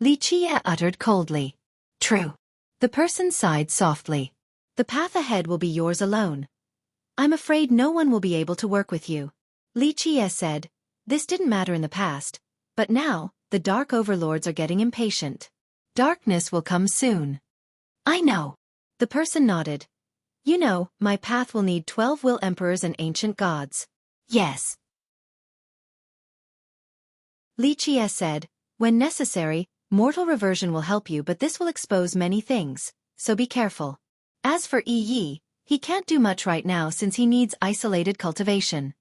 Lichia uttered coldly. True. The person sighed softly. The path ahead will be yours alone. I'm afraid no one will be able to work with you. Lichia said, this didn't matter in the past, but now, the Dark Overlords are getting impatient. Darkness will come soon. I know. The person nodded. You know, my path will need 12 will emperors and ancient gods. Yes. Lichia said, when necessary, mortal reversion will help you, but this will expose many things, so be careful. As for Yi, he can't do much right now since he needs isolated cultivation.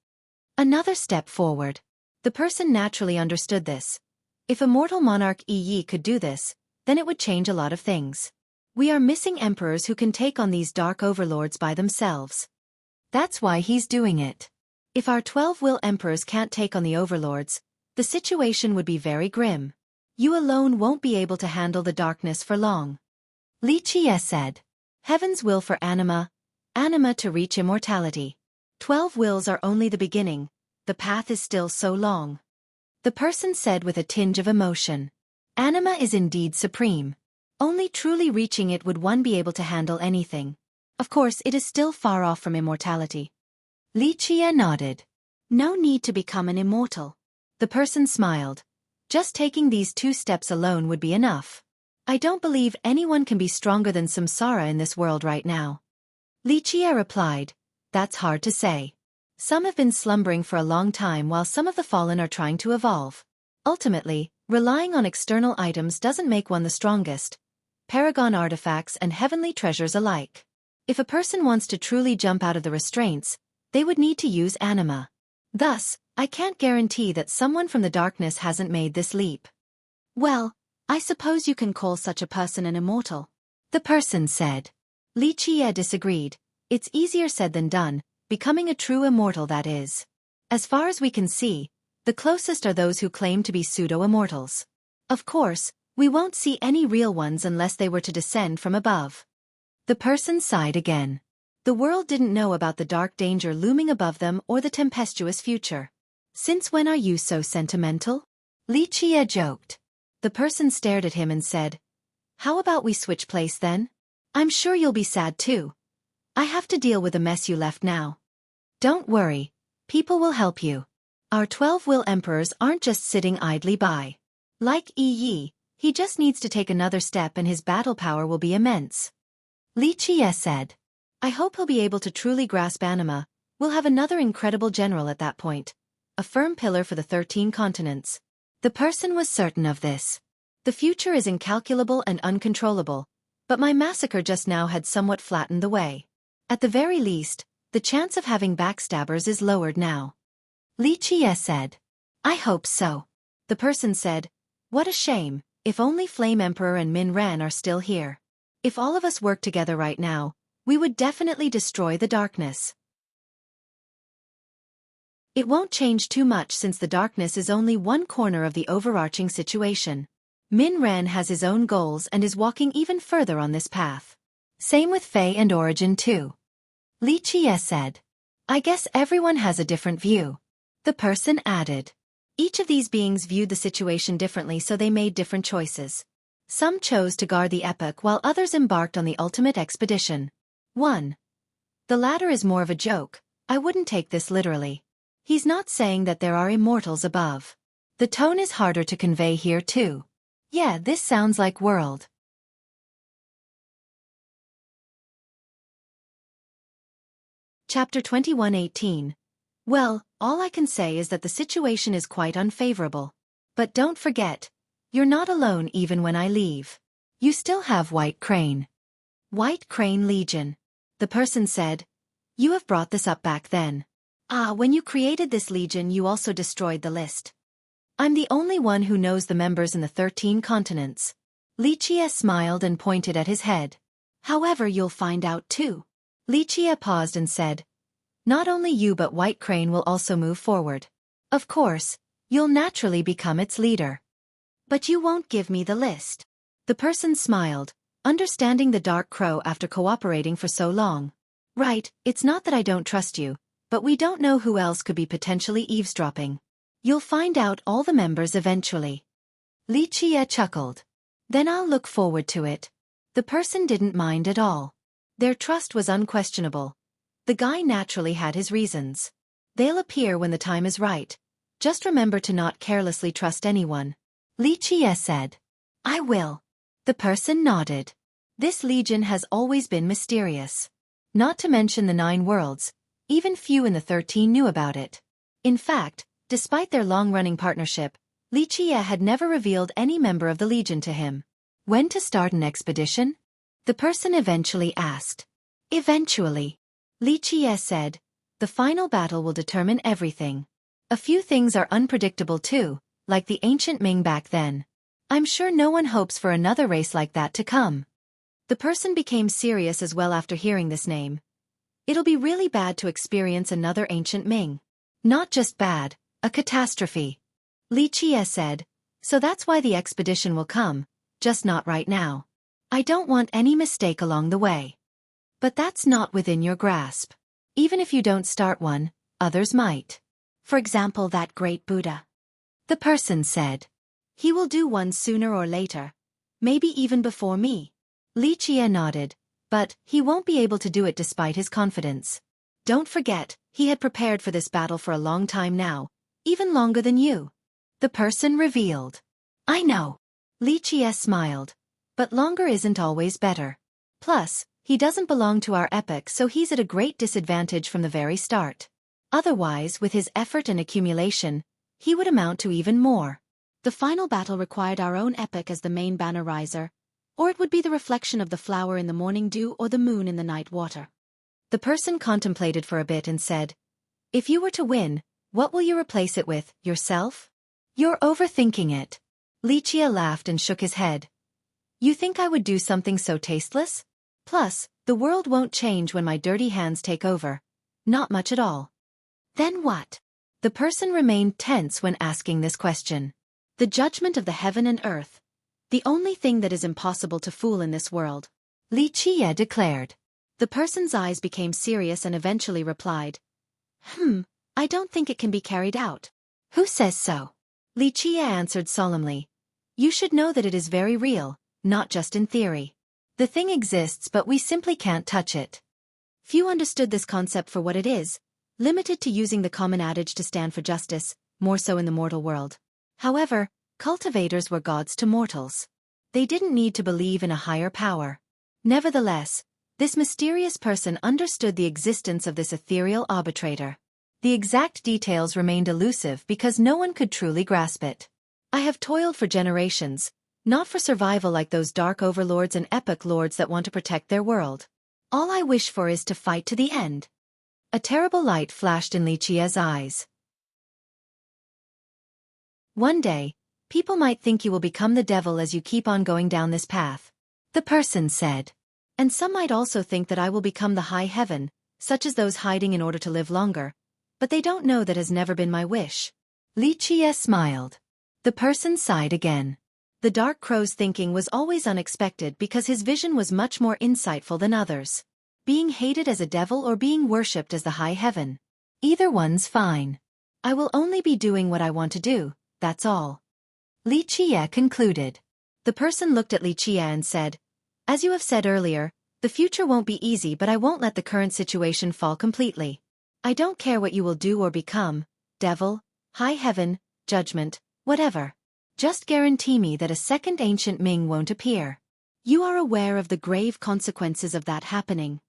Another step forward. The person naturally understood this. If immortal monarch Yi could do this, then it would change a lot of things. We are missing emperors who can take on these dark overlords by themselves. That's why he's doing it. If our 12 will emperors can't take on the overlords, the situation would be very grim. You alone won't be able to handle the darkness for long. Lichia said. Heaven's will for anima to reach immortality. 12 wills are only the beginning, the path is still so long. The person said with a tinge of emotion. Anima is indeed supreme. Only truly reaching it would one be able to handle anything. Of course, it is still far off from immortality. Lichia nodded. No need to become an immortal. The person smiled. Just taking these 2 steps alone would be enough. I don't believe anyone can be stronger than Samsara in this world right now. Lichia replied. That's hard to say. Some have been slumbering for a long time while some of the fallen are trying to evolve. Ultimately, relying on external items doesn't make one the strongest. Paragon artifacts and heavenly treasures alike. If a person wants to truly jump out of the restraints, they would need to use anima. Thus, I can't guarantee that someone from the darkness hasn't made this leap. Well, I suppose you can call such a person an immortal. The person said. Lichia disagreed. It's easier said than done, becoming a true immortal that is. As far as we can see, the closest are those who claim to be pseudo-immortals. Of course, we won't see any real ones unless they were to descend from above. The person sighed again. The world didn't know about the dark danger looming above them or the tempestuous future. Since when are you so sentimental? Lichia joked. The person stared at him and said, how about we switch place then? I'm sure you'll be sad too. I have to deal with the mess you left now. Don't worry, people will help you. Our 12 will emperors aren't just sitting idly by. Like Yi, he just needs to take another step and his battle power will be immense. Lichia said. I hope he'll be able to truly grasp anima. We'll have another incredible general at that point. A firm pillar for the 13 continents. The person was certain of this. The future is incalculable and uncontrollable, but my massacre just now had somewhat flattened the way. At the very least, the chance of having backstabbers is lowered now. Lichia said. I hope so. The person said, what a shame, if only Flame Emperor and Min Ran are still here. If all of us work together right now, we would definitely destroy the darkness. It won't change too much since the darkness is only one corner of the overarching situation. Min Ran has his own goals and is walking even further on this path. Same with Faye and Origin too. Lichia said. I guess everyone has a different view. The person added. Each of these beings viewed the situation differently, so they made different choices. Some chose to guard the epic while others embarked on the ultimate expedition. 1. The latter is more of a joke. I wouldn't take this literally. He's not saying that there are immortals above. The tone is harder to convey here too. Yeah, this sounds like world. Chapter 21:18. Well, all I can say is that the situation is quite unfavorable. But don't forget, you're not alone even when I leave. You still have White Crane. White Crane Legion. The person said. You have brought this up back then. Ah, when you created this legion you also destroyed the list. I'm the only one who knows the members in the 13 continents. Lichia smiled and pointed at his head. However, you'll find out too. Lichia paused and said, not only you but White Crane will also move forward. Of course, you'll naturally become its leader. But you won't give me the list. The person smiled, understanding the Dark Crow after cooperating for so long. Right, it's not that I don't trust you, but we don't know who else could be potentially eavesdropping. You'll find out all the members eventually. Lichia chuckled. Then I'll look forward to it. The person didn't mind at all. Their trust was unquestionable. The guy naturally had his reasons. They'll appear when the time is right. Just remember to not carelessly trust anyone. Lichia said. I will. The person nodded. This legion has always been mysterious. Not to mention the 9 worlds, even few in the 13 knew about it. In fact, despite their long-running partnership, Lichia had never revealed any member of the legion to him. When to start an expedition? The person eventually asked. Eventually. Lichia said, the final battle will determine everything. A few things are unpredictable too, like the ancient Ming back then. I'm sure no one hopes for another race like that to come. The person became serious as well after hearing this name. It'll be really bad to experience another ancient Ming. Not just bad, a catastrophe. Lichia said, so that's why the expedition will come, just not right now. I don't want any mistake along the way. But that's not within your grasp. Even if you don't start one, others might. For example, that great Buddha. The person said. He will do one sooner or later. Maybe even before me. Lichia nodded, but he won't be able to do it despite his confidence. Don't forget, he had prepared for this battle for a long time now, even longer than you. The person revealed. I know. Lichia smiled. But longer isn't always better. Plus, he doesn't belong to our epoch, so he's at a great disadvantage from the very start. Otherwise, with his effort and accumulation, he would amount to even more. The final battle required our own epoch as the main banner riser, or it would be the reflection of the flower in the morning dew or the moon in the night water. The person contemplated for a bit and said, if you were to win, what will you replace it with, yourself? You're overthinking it. Lichia laughed and shook his head. You think I would do something so tasteless? Plus, the world won't change when my dirty hands take over. Not much at all. Then what? The person remained tense when asking this question. The judgment of the heaven and earth. The only thing that is impossible to fool in this world. Lichia declared. The person's eyes became serious and eventually replied. I don't think it can be carried out. Who says so? Lichia answered solemnly. You should know that it is very real, not just in theory. The thing exists but we simply can't touch it. Few understood this concept for what it is, limited to using the common adage to stand for justice, more so in the mortal world. However, cultivators were gods to mortals. They didn't need to believe in a higher power. Nevertheless, this mysterious person understood the existence of this ethereal arbitrator. The exact details remained elusive because no one could truly grasp it. I have toiled for generations, not for survival like those dark overlords and epic lords that want to protect their world. All I wish for is to fight to the end. A terrible light flashed in Lichia's eyes. One day, people might think you will become the devil as you keep on going down this path. The person said. And some might also think that I will become the high heaven, such as those hiding in order to live longer. But they don't know that has never been my wish. Lichia smiled. The person sighed again. The Dark Crow's thinking was always unexpected because his vision was much more insightful than others. Being hated as a devil or being worshipped as the high heaven. Either one's fine. I will only be doing what I want to do, that's all. Lichia concluded. The person looked at Lichia and said, as you have said earlier, the future won't be easy but I won't let the current situation fall completely. I don't care what you will do or become, devil, high heaven, judgment, whatever. Just guarantee me that a second ancient Ming won't appear. You are aware of the grave consequences of that happening.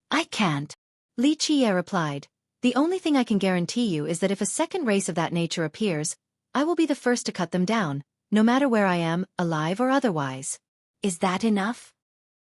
I can't. Lichia replied. The only thing I can guarantee you is that if a second race of that nature appears, I will be the first to cut them down, no matter where I am, alive or otherwise. Is that enough?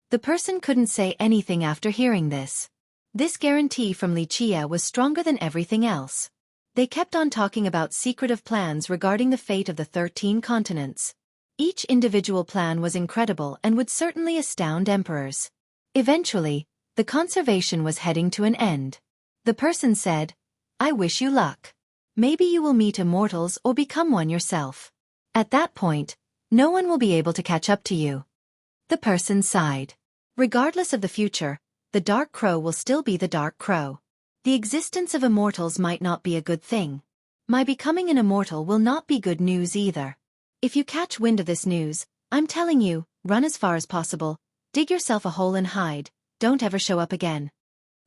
The person couldn't say anything after hearing this. This guarantee from Lichia was stronger than everything else. They kept on talking about secretive plans regarding the fate of the 13 continents. Each individual plan was incredible and would certainly astound emperors. Eventually, the conversation was heading to an end. The person said, "I wish you luck. Maybe you will meet immortals or become one yourself. At that point, no one will be able to catch up to you." The person sighed. Regardless of the future, the Dark Crow will still be the Dark Crow. The existence of immortals might not be a good thing. My becoming an immortal will not be good news either. If you catch wind of this news, I'm telling you, run as far as possible, dig yourself a hole and hide, don't ever show up again.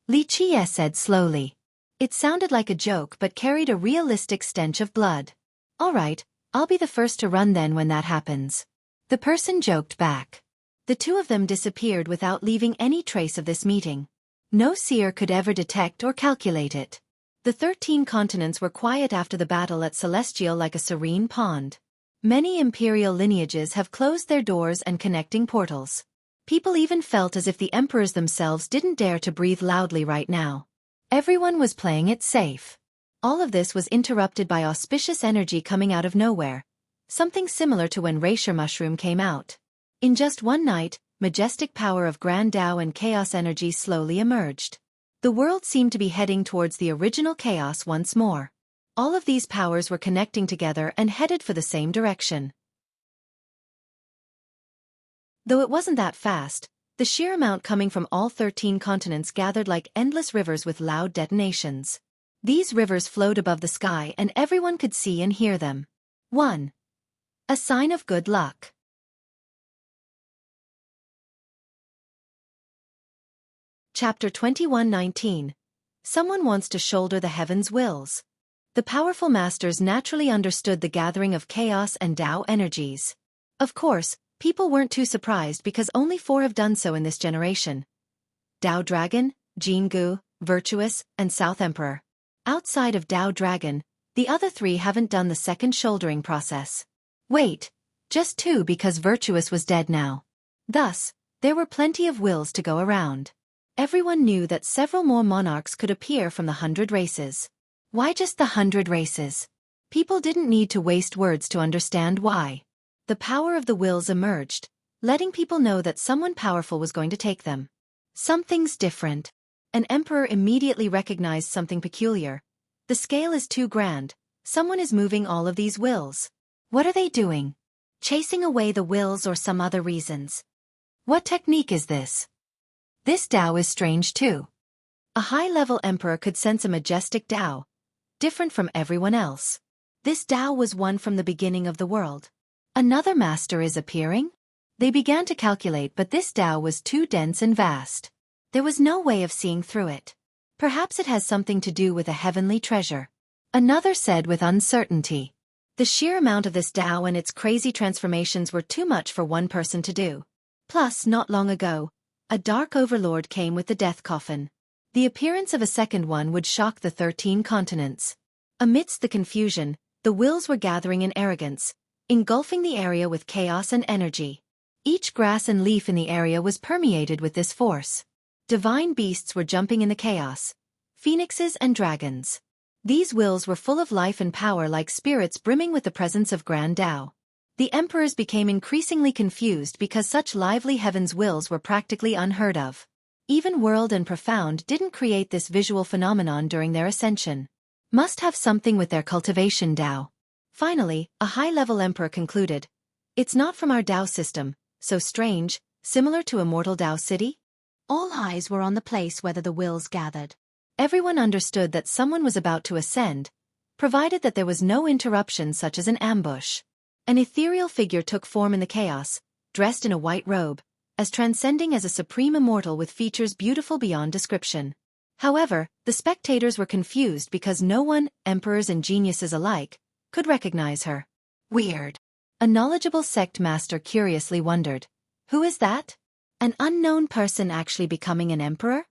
Xueqi said slowly. It sounded like a joke but carried a realistic stench of blood. All right, I'll be the first to run then when that happens. The person joked back. The two of them disappeared without leaving any trace of this meeting. No seer could ever detect or calculate it. The 13 continents were quiet after the battle at Celestial like a serene pond. Many imperial lineages have closed their doors and connecting portals. People even felt as if the emperors themselves didn't dare to breathe loudly right now. Everyone was playing it safe. All of this was interrupted by auspicious energy coming out of nowhere, something similar to when Racier Mushroom came out. In just one night, majestic power of Grand Tao and chaos energy slowly emerged. The world seemed to be heading towards the original chaos once more. All of these powers were connecting together and headed for the same direction. Though it wasn't that fast, the sheer amount coming from all 13 continents gathered like endless rivers with loud detonations. These rivers flowed above the sky and everyone could see and hear them. 1. A sign of good luck. Chapter 21:19. Someone wants to shoulder the heavens' wills. The powerful masters naturally understood the gathering of chaos and Tao energies. Of course, people weren't too surprised because only 4 have done so in this generation. Tao Dragon, Jingu, Virtuous, and South Emperor. Outside of Tao Dragon, the other 3 haven't done the second shouldering process. Wait, just 2 because Virtuous was dead now. Thus, there were plenty of wills to go around. Everyone knew that several more monarchs could appear from the 100 races. Why just the 100 races? People didn't need to waste words to understand why. The power of the wills emerged, letting people know that someone powerful was going to take them. Something's different. An emperor immediately recognized something peculiar. The scale is too grand. Someone is moving all of these wills. What are they doing? Chasing away the wills or some other reasons? What technique is this? This Tao is strange too. A high-level emperor could sense a majestic Tao, different from everyone else. This Tao was one from the beginning of the world. Another master is appearing? They began to calculate, but this Tao was too dense and vast. There was no way of seeing through it. Perhaps it has something to do with a heavenly treasure. Another said with uncertainty. The sheer amount of this Tao and its crazy transformations were too much for one person to do. Plus, not long ago, a dark overlord came with the death coffin. The appearance of a second one would shock the 13 continents. Amidst the confusion, the wills were gathering in arrogance, engulfing the area with chaos and energy. Each grass and leaf in the area was permeated with this force. Divine beasts were jumping in the chaos. Phoenixes and dragons. These wills were full of life and power like spirits brimming with the presence of Grand Tao. The emperors became increasingly confused because such lively heavens wills were practically unheard of. Even World and Profound didn't create this visual phenomenon during their ascension. Must have something with their cultivation Tao. Finally, a high-level emperor concluded, "It's not from our Tao system, so strange, similar to Immortal Tao City?" All eyes were on the place where the wills gathered. Everyone understood that someone was about to ascend, provided that there was no interruption such as an ambush. An ethereal figure took form in the chaos, dressed in a white robe, as transcending as a supreme immortal with features beautiful beyond description. However, the spectators were confused because no one, emperors and geniuses alike, could recognize her. Weird. A knowledgeable sect master curiously wondered, "Who is that? An unknown person actually becoming an emperor?"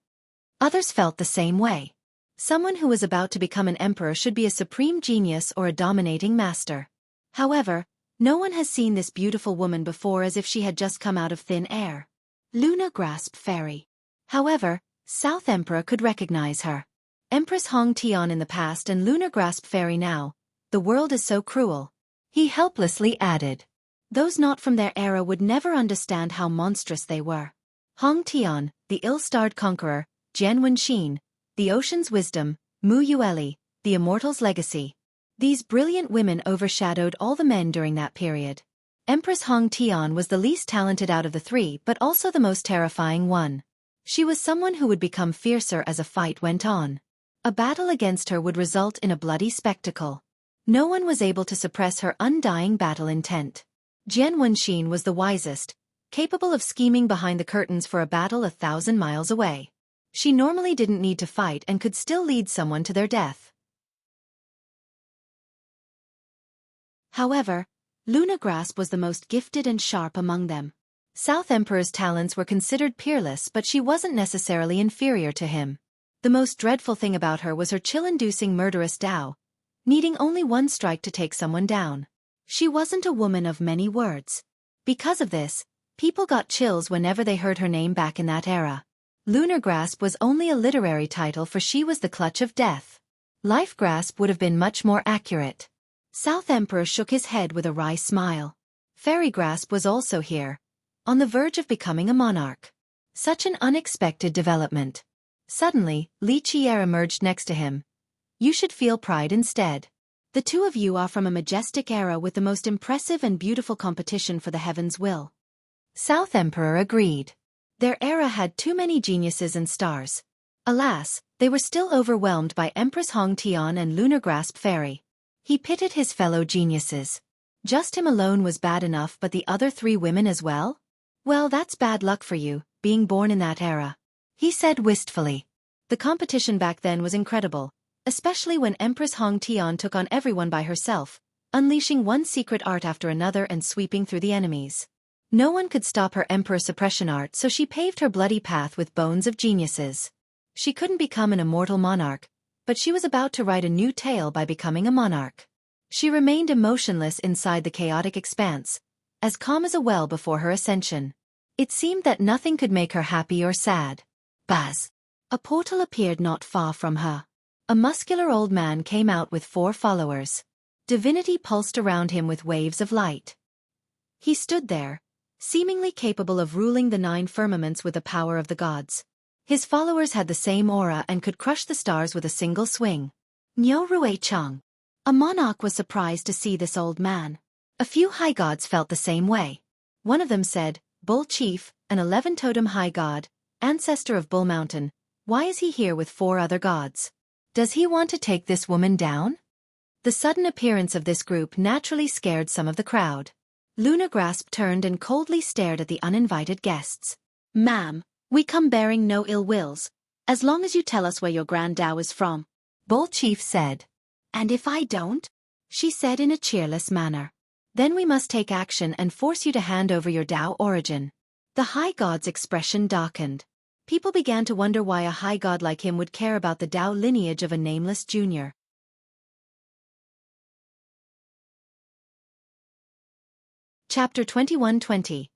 Others felt the same way. Someone who was about to become an emperor should be a supreme genius or a dominating master. However, no one has seen this beautiful woman before, as if she had just come out of thin air. Luna grasped Fairy. However, South Emperor could recognize her. Empress Hong Tian in the past and Lunar Grasp Fairy now. The world is so cruel. He helplessly added. Those not from their era would never understand how monstrous they were. Hong Tian, the ill-starred conqueror, Jian Wenxin, the ocean's wisdom, Mu Yueli, the immortal's legacy. These brilliant women overshadowed all the men during that period. Empress Hong Tian was the least talented out of the three but also the most terrifying one. She was someone who would become fiercer as a fight went on. A battle against her would result in a bloody spectacle. No one was able to suppress her undying battle intent. Jian Wenxin was the wisest, capable of scheming behind the curtains for a battle 1,000 miles away. She normally didn't need to fight and could still lead someone to their death. However, Lunar Grasp was the most gifted and sharp among them. South Emperor's talents were considered peerless, but she wasn't necessarily inferior to him. The most dreadful thing about her was her chill-inducing murderous Tao, needing only one strike to take someone down. She wasn't a woman of many words. Because of this, people got chills whenever they heard her name back in that era. Lunar Grasp was only a literary title, for she was the clutch of death. Life Grasp would have been much more accurate. South Emperor shook his head with a wry smile. Fairy Grasp was also here, on the verge of becoming a monarch. Such an unexpected development. Suddenly, Li Qi'er emerged next to him. You should feel pride instead. The two of you are from a majestic era with the most impressive and beautiful competition for the heaven's will. South Emperor agreed. Their era had too many geniuses and stars. Alas, they were still overwhelmed by Empress Hong Tian and Lunar Grasp Fairy. He pitied his fellow geniuses. Just him alone was bad enough, but the other three women as well? Well, that's bad luck for you, being born in that era. He said wistfully. The competition back then was incredible, especially when Empress Hong Tian took on everyone by herself, unleashing one secret art after another and sweeping through the enemies. No one could stop her emperor suppression art, so she paved her bloody path with bones of geniuses. She couldn't become an immortal monarch, but she was about to write a new tale by becoming a monarch. She remained emotionless inside the chaotic expanse, as calm as a well before her ascension. It seemed that nothing could make her happy or sad. Buzz! A portal appeared not far from her. A muscular old man came out with 4 followers. Divinity pulsed around him with waves of light. He stood there, seemingly capable of ruling the 9 firmaments with the power of the gods. His followers had the same aura and could crush the stars with a single swing. Niu Rui Chang. A monarch was surprised to see this old man. A few high gods felt the same way. One of them said, Bull Chief, an 11-totem high god, ancestor of Bull Mountain, why is he here with 4 other gods? Does he want to take this woman down? The sudden appearance of this group naturally scared some of the crowd. Lunar Grasp turned and coldly stared at the uninvited guests. Ma'am, we come bearing no ill wills, as long as you tell us where your grand Tao is from, Bull Chief said. And if I don't? She said in a cheerless manner. Then we must take action and force you to hand over your Tao origin. The high god's expression darkened. People began to wonder why a high god like him would care about the Tao lineage of a nameless junior. Chapter 21-20.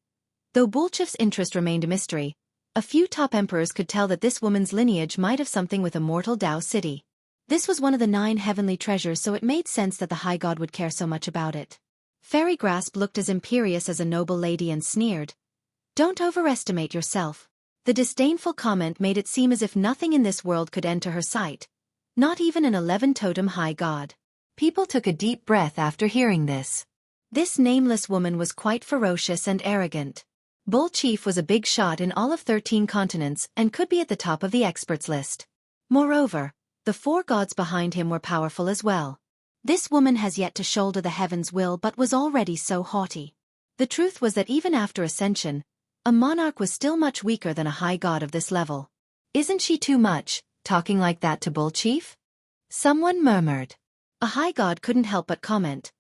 Though Bullchief's interest remained a mystery, a few top emperors could tell that this woman's lineage might have something with immortal Tao City. This was one of the 9 heavenly treasures, so it made sense that the high god would care so much about it. Fairy Grasp looked as imperious as a noble lady and sneered. Don't overestimate yourself. The disdainful comment made it seem as if nothing in this world could enter her sight. Not even an 11-totem high god. People took a deep breath after hearing this. This nameless woman was quite ferocious and arrogant. Bull Chief was a big shot in all of 13 continents and could be at the top of the experts list. Moreover, the 4 gods behind him were powerful as well. This woman has yet to shoulder the heaven's will but was already so haughty. The truth was that even after ascension, a monarch was still much weaker than a high god of this level. Isn't she too much, talking like that to Bull Chief? Someone murmured. A high god couldn't help but comment.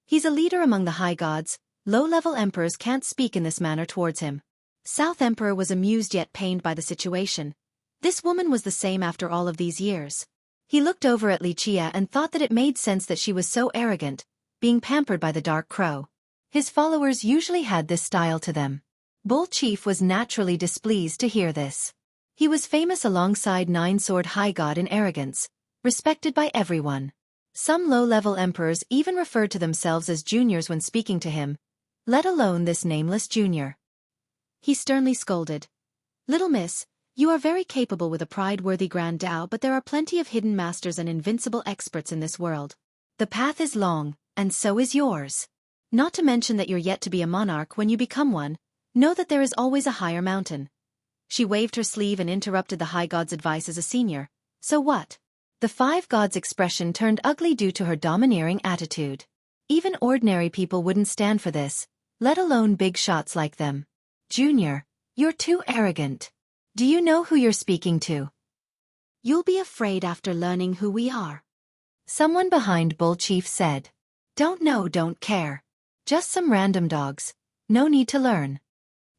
He's a leader among the high gods. Low-level emperors can't speak in this manner towards him. South Emperor was amused yet pained by the situation. This woman was the same after all of these years. He looked over at Li Qi'er and thought that it made sense that she was so arrogant, being pampered by the Dark Crow. His followers usually had this style to them. Bull Chief was naturally displeased to hear this. He was famous alongside Nine-Sword High God in arrogance, respected by everyone. Some low-level emperors even referred to themselves as juniors when speaking to him, let alone this nameless junior. He sternly scolded. "Little miss, you are very capable with a pride-worthy grand Tao, but there are plenty of hidden masters and invincible experts in this world. The path is long, and so is yours. Not to mention that you're yet to be a monarch. When you become one, know that there is always a higher mountain." She waved her sleeve and interrupted the High God's advice as a senior. "So what?" The Five Gods' expression turned ugly due to her domineering attitude. Even ordinary people wouldn't stand for this, let alone big shots like them. "Junior, you're too arrogant. Do you know who you're speaking to?" "You'll be afraid after learning who we are," someone behind Bull Chief said. "Don't know, don't care. Just some random dogs. No need to learn,"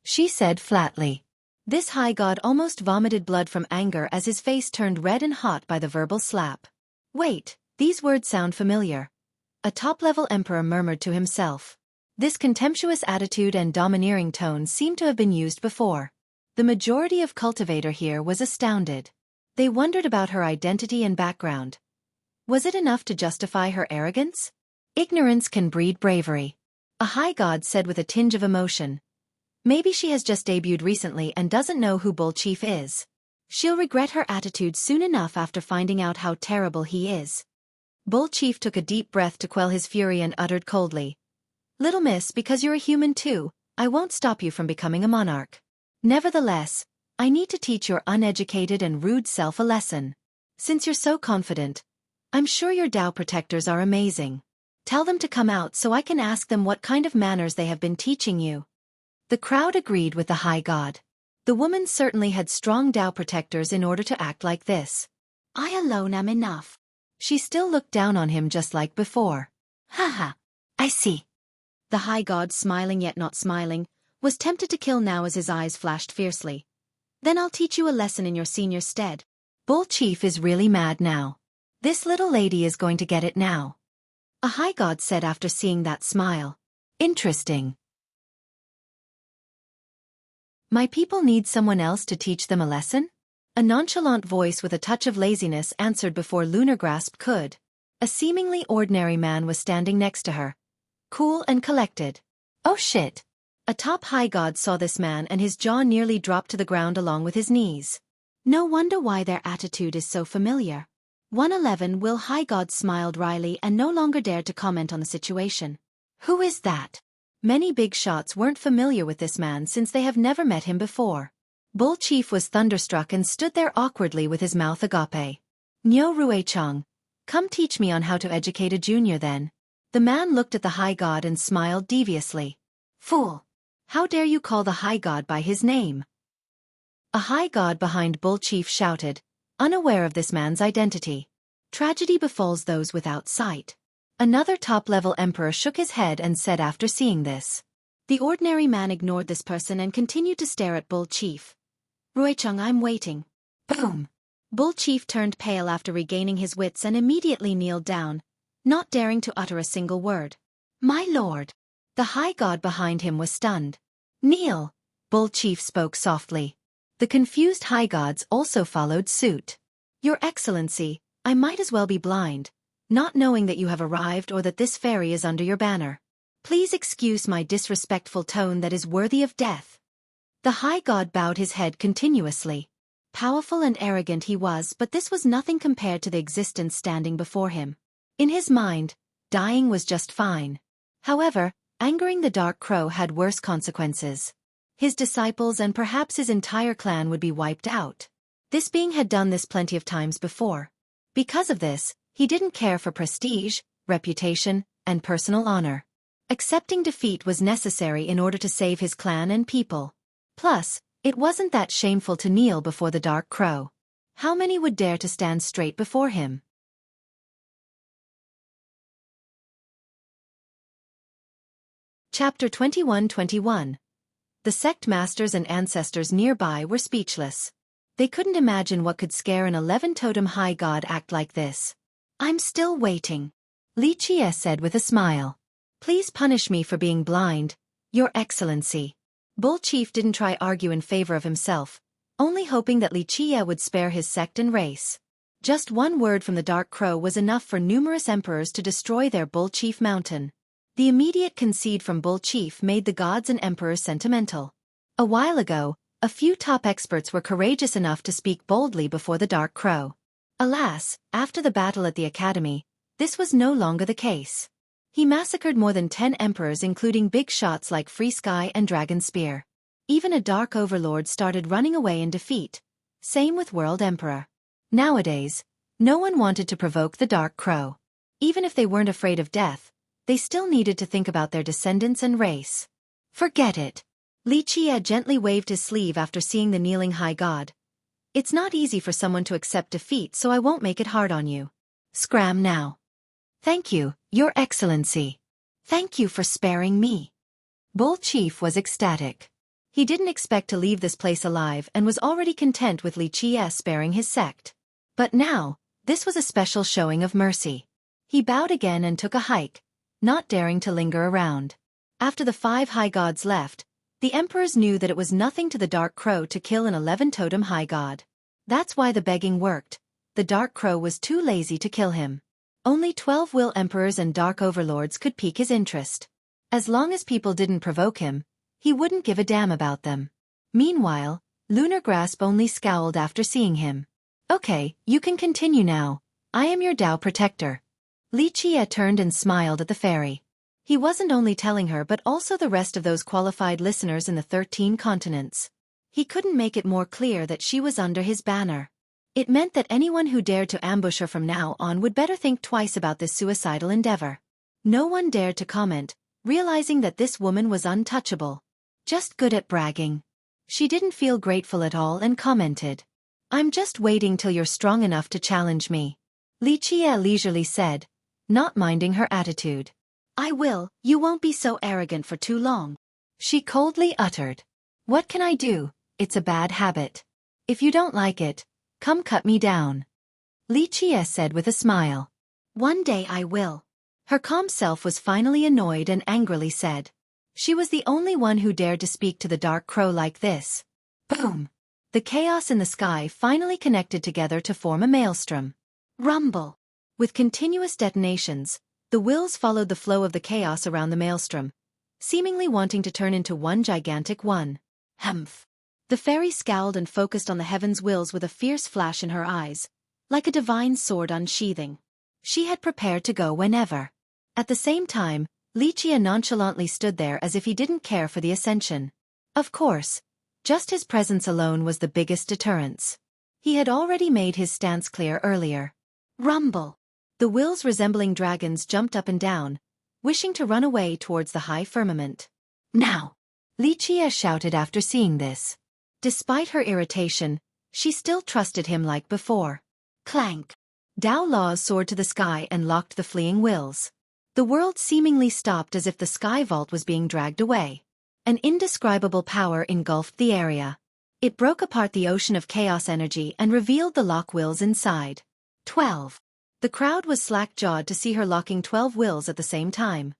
she said flatly. This High God almost vomited blood from anger as his face turned red and hot by the verbal slap. "Wait, these words sound familiar," a top-level emperor murmured to himself. This contemptuous attitude and domineering tone seemed to have been used before. The majority of cultivator here was astounded. They wondered about her identity and background. Was it enough to justify her arrogance? Ignorance can breed bravery, a High God said with a tinge of emotion. Maybe she has just debuted recently and doesn't know who Bull Chief is. She'll regret her attitude soon enough after finding out how terrible he is. Bull Chief took a deep breath to quell his fury and uttered coldly. "Little miss, because you're a human too, I won't stop you from becoming a monarch. Nevertheless, I need to teach your uneducated and rude self a lesson. Since you're so confident, I'm sure your Tao protectors are amazing. Tell them to come out so I can ask them what kind of manners they have been teaching you." The crowd agreed with the High God. The woman certainly had strong Tao protectors in order to act like this. "I alone am enough." She still looked down on him just like before. "Haha, I see." The High God, smiling yet not smiling, was tempted to kill now as his eyes flashed fiercely. "Then I'll teach you a lesson in your senior's stead." Bull Chief is really mad now. This little lady is going to get it now, a High God said after seeing that smile. "Interesting. My people need someone else to teach them a lesson?" A nonchalant voice with a touch of laziness answered before Lunar Grasp could. A seemingly ordinary man was standing next to her, cool and collected. "Oh shit." A top High God saw this man and his jaw nearly dropped to the ground along with his knees. No wonder why their attitude is so familiar. 111 Will High God smiled wryly and no longer dared to comment on the situation. "Who is that?" Many big shots weren't familiar with this man since they have never met him before. Bull Chief was thunderstruck and stood there awkwardly with his mouth agape. "Nyo Ruechang, come teach me on how to educate a junior then." The man looked at the High God and smiled deviously. "Fool! How dare you call the High God by his name?" A High God behind Bull Chief shouted, unaware of this man's identity. "Tragedy befalls those without sight." Another top-level emperor shook his head and said after seeing this. The ordinary man ignored this person and continued to stare at Bull Chief. "Ruechang, I'm waiting." Boom! Bull Chief turned pale after regaining his wits and immediately kneeled down, not daring to utter a single word. "My lord." The High God behind him was stunned. "Kneel," Bull Chief spoke softly. The confused High Gods also followed suit. "Your Excellency, I might as well be blind, not knowing that you have arrived or that this fairy is under your banner. Please excuse my disrespectful tone that is worthy of death." The High God bowed his head continuously. Powerful and arrogant he was, but this was nothing compared to the existence standing before him. In his mind, dying was just fine. However, angering the Dark Crow had worse consequences. His disciples and perhaps his entire clan would be wiped out. This being had done this plenty of times before. Because of this, he didn't care for prestige, reputation, and personal honor. Accepting defeat was necessary in order to save his clan and people. Plus, it wasn't that shameful to kneel before the Dark Crow. How many would dare to stand straight before him? Chapter 21-21. The sect masters and ancestors nearby were speechless. They couldn't imagine what could scare an 11-totem High God act like this. "I'm still waiting," Li Chia said with a smile. "Please punish me for being blind, Your Excellency." Bull Chief didn't try argue in favor of himself, only hoping that Li Qiye would spare his sect and race. Just one word from the Dark Crow was enough for numerous emperors to destroy their Bull Chief mountain. The immediate concede from Bull Chief made the gods and emperors sentimental. A while ago, a few top experts were courageous enough to speak boldly before the Dark Crow. Alas, after the battle at the academy, this was no longer the case. He massacred more than 10 emperors, including big shots like Free Sky and Dragon Spear. Even a Dark Overlord started running away in defeat. Same with World Emperor. Nowadays, no one wanted to provoke the Dark Crow. Even if they weren't afraid of death, they still needed to think about their descendants and race. Forget it. Li Qiye gently waved his sleeve after seeing the kneeling high god. It's not easy for someone to accept defeat, so I won't make it hard on you. Scram now. Thank you, Your Excellency. Thank you for sparing me. Bull Chief was ecstatic. He didn't expect to leave this place alive and was already content with Li Qiye sparing his sect. But now, this was a special showing of mercy. He bowed again and took a hike, not daring to linger around. After the 5 high gods left, the emperors knew that it was nothing to the Dark Crow to kill an 11-totem high god. That's why the begging worked. The Dark Crow was too lazy to kill him. Only 12 will emperors and dark overlords could pique his interest. As long as people didn't provoke him, he wouldn't give a damn about them. Meanwhile, Lunar Grasp only scowled after seeing him. Okay, you can continue now. I am your Tao protector. Li Qiye turned and smiled at the fairy. He wasn't only telling her but also the rest of those qualified listeners in the 13 continents. He couldn't make it more clear that she was under his banner. It meant that anyone who dared to ambush her from now on would better think twice about this suicidal endeavor. No one dared to comment, realizing that this woman was untouchable. Just good at bragging. She didn't feel grateful at all and commented, I'm just waiting till you're strong enough to challenge me. Li Qiye leisurely said, not minding her attitude. I will, you won't be so arrogant for too long. She coldly uttered. What can I do? It's a bad habit. If you don't like it, come cut me down. Li Qiye said with a smile. One day I will. Her calm self was finally annoyed and angrily said. She was the only one who dared to speak to the Dark Crow like this. Boom! The chaos in the sky finally connected together to form a maelstrom. Rumble! With continuous detonations, the wills followed the flow of the chaos around the maelstrom, seemingly wanting to turn into one gigantic one. Humph! The fairy scowled and focused on the heaven's wills with a fierce flash in her eyes, like a divine sword unsheathing. She had prepared to go whenever. At the same time, Li Qiye nonchalantly stood there as if he didn't care for the ascension. Of course, just his presence alone was the biggest deterrence. He had already made his stance clear earlier. Rumble! The wills resembling dragons jumped up and down, wishing to run away towards the high firmament. Now! Li Qiye shouted after seeing this. Despite her irritation, she still trusted him like before. Clank! Tao laws soared to the sky and locked the fleeing wills. The world seemingly stopped as if the sky vault was being dragged away. An indescribable power engulfed the area. It broke apart the ocean of chaos energy and revealed the lock wills inside. 12. The crowd was slack-jawed to see her locking 12 wills at the same time.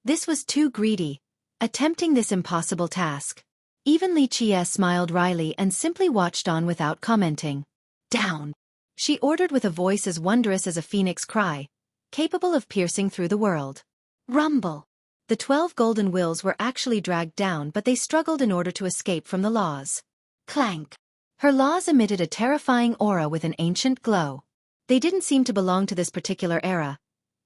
This was too greedy, attempting this impossible task. Even Li Qiye smiled wryly and simply watched on without commenting. Down! She ordered with a voice as wondrous as a phoenix cry, capable of piercing through the world. Rumble! The 12 golden wills were actually dragged down, but they struggled in order to escape from the laws. Clank! Her laws emitted a terrifying aura with an ancient glow. They didn't seem to belong to this particular era.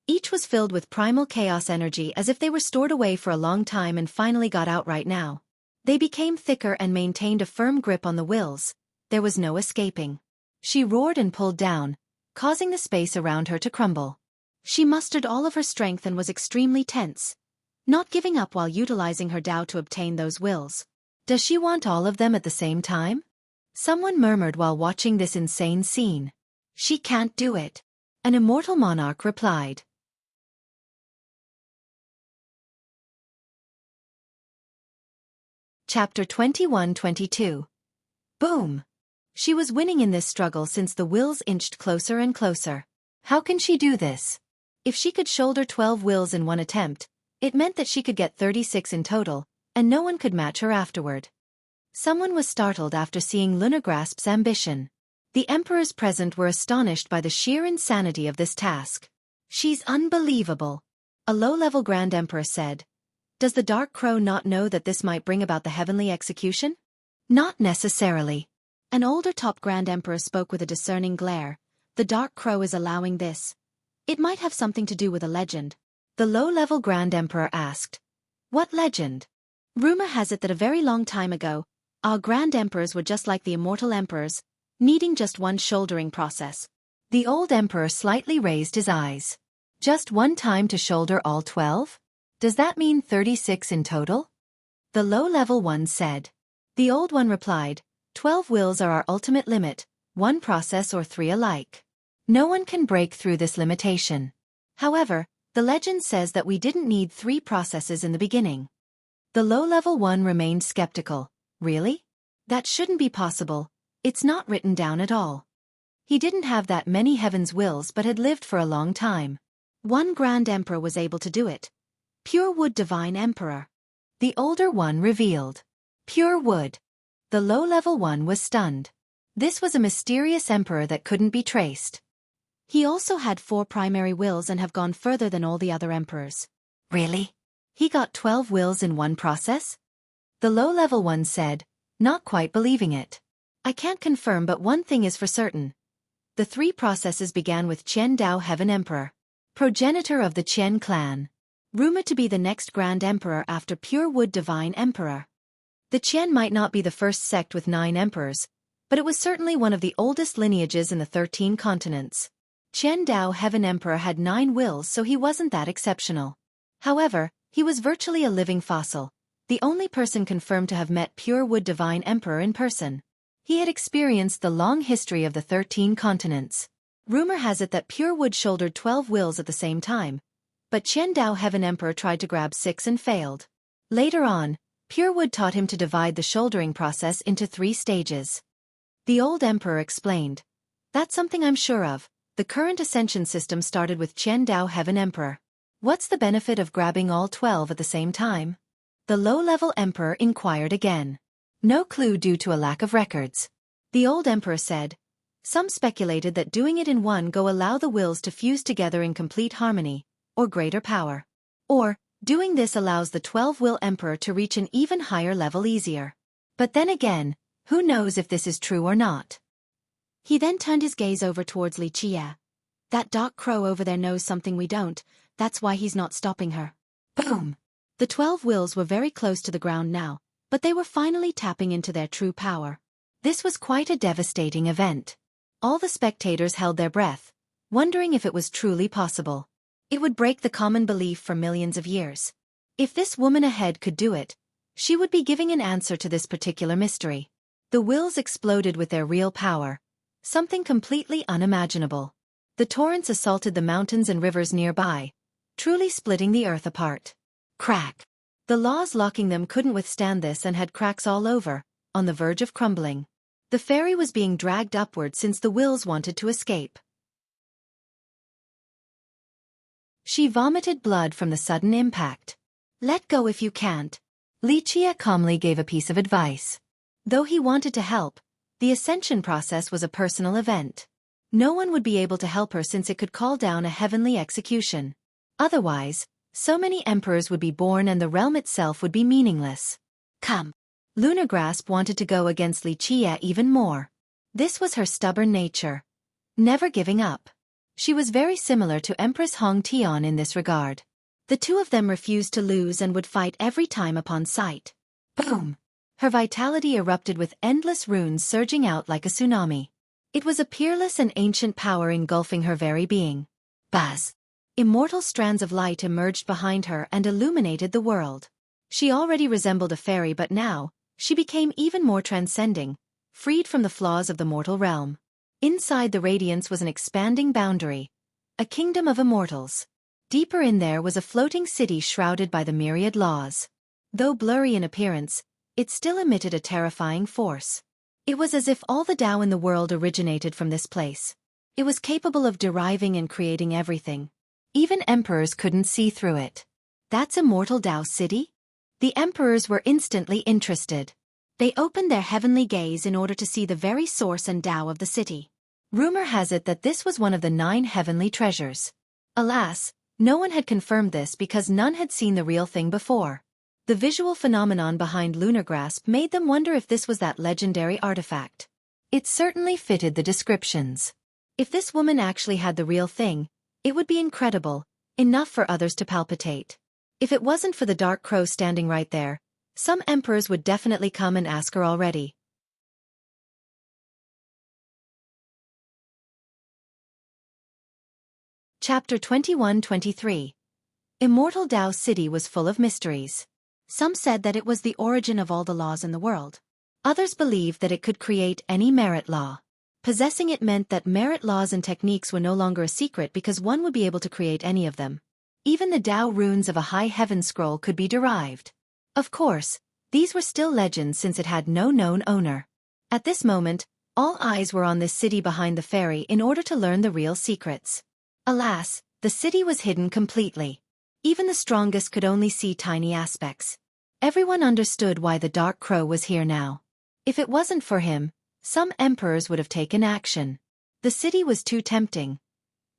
Each was filled with primal chaos energy as if they were stored away for a long time and finally got out right now. They became thicker and maintained a firm grip on the wills. There was no escaping. She roared and pulled down, causing the space around her to crumble. She mustered all of her strength and was extremely tense, not giving up while utilizing her Tao to obtain those wills. Does she want all of them at the same time? Someone murmured while watching this insane scene. She can't do it. An immortal monarch replied. Chapter 21-22. Boom! She was winning in this struggle since the wills inched closer and closer. How can she do this? If she could shoulder 12 wills in one attempt, it meant that she could get 36 in total, and no one could match her afterward. Someone was startled after seeing Lunagrasp's ambition. The emperors present were astonished by the sheer insanity of this task. She's unbelievable, a low-level Grand Emperor said. Does the Dark Crow not know that this might bring about the heavenly execution? Not necessarily. An older top Grand Emperor spoke with a discerning glare. The Dark Crow is allowing this. It might have something to do with a legend. The low-level Grand Emperor asked. What legend? Rumor has it that a very long time ago, our Grand Emperors were just like the immortal emperors, needing just one shouldering process. The old emperor slightly raised his eyes. Just one time to shoulder all 12? Does that mean 36 in total? The low-level one said. The old one replied, 12 wills are our ultimate limit, one process or 3 alike. No one can break through this limitation. However, the legend says that we didn't need 3 processes in the beginning. The low-level one remained skeptical. Really? That shouldn't be possible. It's not written down at all. He didn't have that many heaven's wills but had lived for a long time. One Grand Emperor was able to do it. Pure Wood Divine Emperor. The older one revealed. Pure Wood. The low-level one was stunned. This was a mysterious emperor that couldn't be traced. He also had 4 primary wills and have gone further than all the other emperors. Really? He got 12 wills in one process? The low-level one said, not quite believing it. I can't confirm, but one thing is for certain. The 3 processes began with Qian Dao Heaven Emperor, progenitor of the Qian clan, rumored to be the next Grand Emperor after Pure Wood Divine Emperor. The Qian might not be the first sect with 9 emperors, but it was certainly one of the oldest lineages in the 13 continents. Qian Dao Heaven Emperor had 9 wills, so he wasn't that exceptional. However, he was virtually a living fossil, the only person confirmed to have met Pure Wood Divine Emperor in person. He had experienced the long history of the 13 continents. Rumor has it that Pure Wood shouldered 12 wills at the same time, but Qian Dao Heaven Emperor tried to grab 6 and failed. Later on, Pure Wood taught him to divide the shouldering process into 3 stages. The old emperor explained. That's something I'm sure of. The current ascension system started with Qian Dao Heaven Emperor. What's the benefit of grabbing all 12 at the same time? The low-level emperor inquired again. No clue due to a lack of records. The old emperor said. Some speculated that doing it in one go allow the wills to fuse together in complete harmony, or greater power. Or, doing this allows the 12-will emperor to reach an even higher level easier. But then again, who knows if this is true or not? He then turned his gaze over towards Li Qie. That Dark Crow over there knows something we don't, that's why he's not stopping her. Boom! The 12 wills were very close to the ground now, but they were finally tapping into their true power. This was quite a devastating event. All the spectators held their breath, wondering if it was truly possible. It would break the common belief for millions of years. If this woman ahead could do it, she would be giving an answer to this particular mystery. The wills exploded with their real power, something completely unimaginable. The torrents assaulted the mountains and rivers nearby, truly splitting the earth apart. Crack! The laws locking them couldn't withstand this and had cracks all over, on the verge of crumbling. The ferry was being dragged upward since the wills wanted to escape. She vomited blood from the sudden impact. Let go if you can't. Li Qie calmly gave a piece of advice. Though he wanted to help, the ascension process was a personal event. No one would be able to help her since it could call down a heavenly execution. Otherwise, so many emperors would be born and the realm itself would be meaningless. Come. Lunagrasp wanted to go against Li Qie even more. This was her stubborn nature. Never giving up. She was very similar to Empress Hong Tian in this regard. The two of them refused to lose and would fight every time upon sight. Boom! Her vitality erupted with endless runes surging out like a tsunami. It was a peerless and ancient power engulfing her very being. Buzz! Immortal strands of light emerged behind her and illuminated the world. She already resembled a fairy, but now, she became even more transcending, freed from the flaws of the mortal realm. Inside the radiance was an expanding boundary, a kingdom of immortals. Deeper in there was a floating city shrouded by the myriad laws. Though blurry in appearance, it still emitted a terrifying force. It was as if all the Tao in the world originated from this place. It was capable of deriving and creating everything. Even emperors couldn't see through it. That's Immortal Tao City? The emperors were instantly interested. They opened their heavenly gaze in order to see the very source and Tao of the city. Rumor has it that this was one of the 9 heavenly treasures. Alas, no one had confirmed this because none had seen the real thing before. The visual phenomenon behind lunar grasp made them wonder if this was that legendary artifact. It certainly fitted the descriptions. If this woman actually had the real thing, it would be incredible, enough for others to palpitate. If it wasn't for the dark crow standing right there, some emperors would definitely come and ask her already. Chapter 21-23. Immortal Tao City was full of mysteries. Some said that it was the origin of all the laws in the world. Others believed that it could create any merit law. Possessing it meant that merit laws and techniques were no longer a secret because one would be able to create any of them. Even the Tao runes of a high heaven scroll could be derived. Of course, these were still legends since it had no known owner. At this moment, all eyes were on this city behind the ferry in order to learn the real secrets. Alas, the city was hidden completely. Even the strongest could only see tiny aspects. Everyone understood why the dark crow was here now. If it wasn't for him, some emperors would have taken action. The city was too tempting.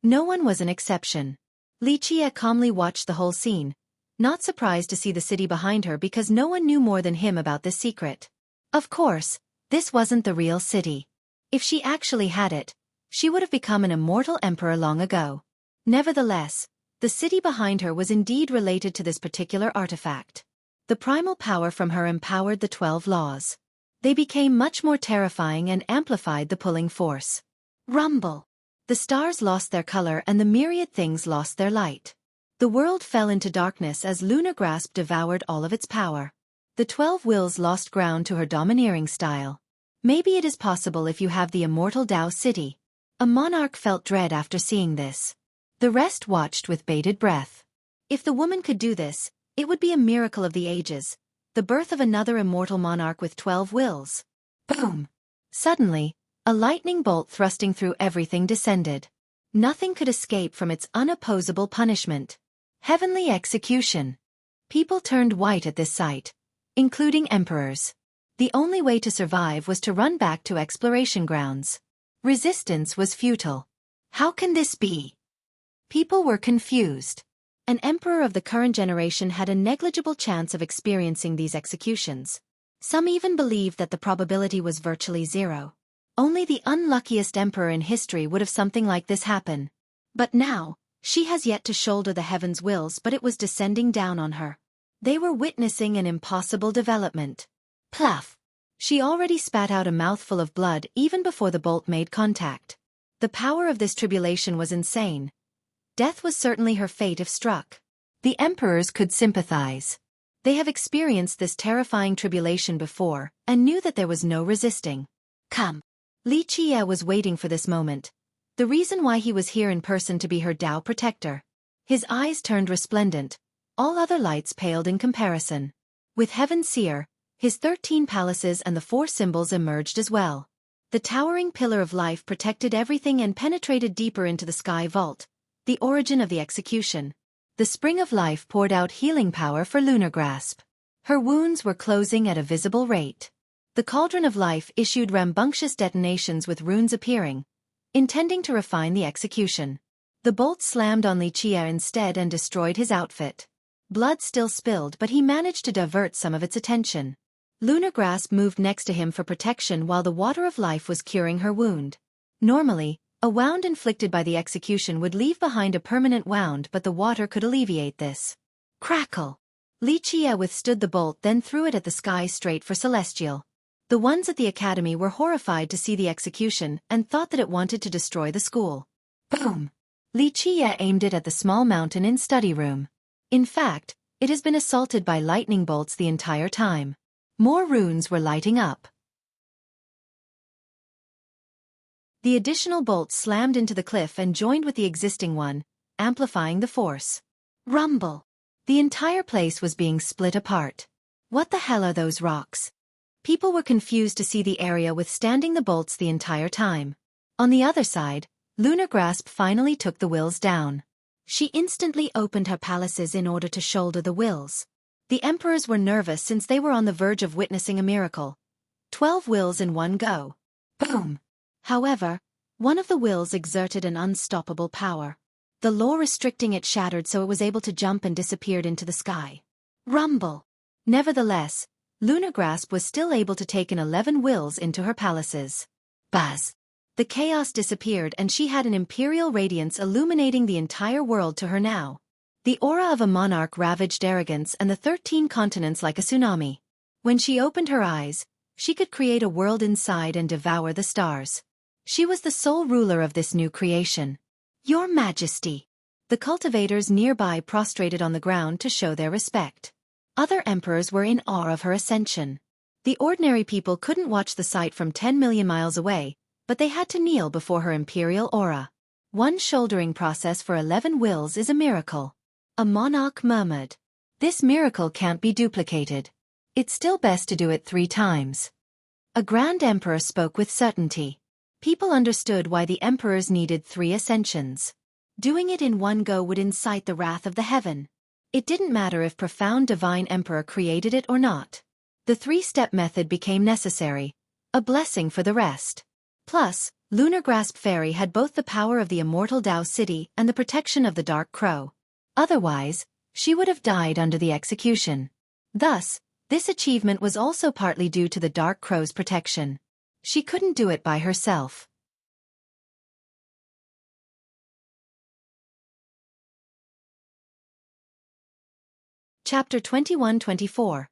No one was an exception. Xueqi calmly watched the whole scene, not surprised to see the city behind her because no one knew more than him about this secret. Of course, this wasn't the real city. If she actually had it, she would have become an immortal emperor long ago. Nevertheless, the city behind her was indeed related to this particular artifact. The primal power from her empowered the 12 laws. They became much more terrifying and amplified the pulling force. Rumble! The stars lost their color and the myriad things lost their light. The world fell into darkness as lunar grasp devoured all of its power. The 12 wills lost ground to her domineering style. Maybe it is possible if you have the immortal Tao city. A monarch felt dread after seeing this. The rest watched with bated breath. If the woman could do this, it would be a miracle of the ages, the birth of another immortal monarch with 12 wills. Boom! Suddenly, a lightning bolt thrusting through everything descended. Nothing could escape from its unopposable punishment. Heavenly execution. People turned white at this sight, including emperors. The only way to survive was to run back to exploration grounds. Resistance was futile. How can this be? People were confused. An emperor of the current generation had a negligible chance of experiencing these executions. Some even believed that the probability was virtually zero. Only the unluckiest emperor in history would have something like this happen. But now, she has yet to shoulder the heavens' wills, but it was descending down on her. They were witnessing an impossible development. Pluff! She already spat out a mouthful of blood even before the bolt made contact. The power of this tribulation was insane. Death was certainly her fate if struck. The emperors could sympathize. They have experienced this terrifying tribulation before, and knew that there was no resisting. Come. Xueqi was waiting for this moment. The reason why he was here in person to be her Tao protector. His eyes turned resplendent. All other lights paled in comparison. With Heaven Seer, his 13 palaces and the 4 symbols emerged as well. The towering pillar of life protected everything and penetrated deeper into the sky vault. The origin of the execution. The spring of life poured out healing power for lunar grasp. Her wounds were closing at a visible rate. The cauldron of life issued rambunctious detonations with runes appearing, intending to refine the execution. The bolt slammed on Xueqi instead and destroyed his outfit. Blood still spilled, but he managed to divert some of its attention. Lunar grasp moved next to him for protection while the water of life was curing her wound. Normally, a wound inflicted by the execution would leave behind a permanent wound, but the water could alleviate this. Crackle! Xueqi withstood the bolt, then threw it at the sky straight for Celestial. The ones at the academy were horrified to see the execution and thought that it wanted to destroy the school. Boom! Xueqi aimed it at the small mountain in study room. In fact, it has been assaulted by lightning bolts the entire time. More runes were lighting up. The additional bolt slammed into the cliff and joined with the existing one, amplifying the force. Rumble! The entire place was being split apart. What the hell are those rocks? People were confused to see the area withstanding the bolts the entire time. On the other side, Lunar Grasp finally took the wills down. She instantly opened her palaces in order to shoulder the wills. The emperors were nervous since they were on the verge of witnessing a miracle. 12 wills in one go. Boom! However, one of the wills exerted an unstoppable power. The law restricting it shattered so it was able to jump and disappeared into the sky. Rumble! Nevertheless, Lunar Grasp was still able to take in 11 wills into her palaces. Buzz! The chaos disappeared and she had an imperial radiance illuminating the entire world to her now. The aura of a monarch ravaged arrogance and the 13 continents like a tsunami. When she opened her eyes, she could create a world inside and devour the stars. She was the sole ruler of this new creation. Your Majesty! The cultivators nearby prostrated on the ground to show their respect. Other emperors were in awe of her ascension. The ordinary people couldn't watch the sight from 10 million miles away, but they had to kneel before her imperial aura. One shouldering process for 11 wills is a miracle. A monarch murmured. This miracle can't be duplicated. It's still best to do it 3 times. A grand emperor spoke with certainty. People understood why the emperors needed 3 ascensions. Doing it in one go would incite the wrath of the heaven. It didn't matter if profound divine emperor created it or not. The 3-step method became necessary, a blessing for the rest. Plus, Lunar Grasp Fairy had both the power of the immortal Tao City and the protection of the Dark Crow. Otherwise, she would have died under the execution. Thus, this achievement was also partly due to the Dark Crow's protection. She couldn't do it by herself. Chapter 21-24.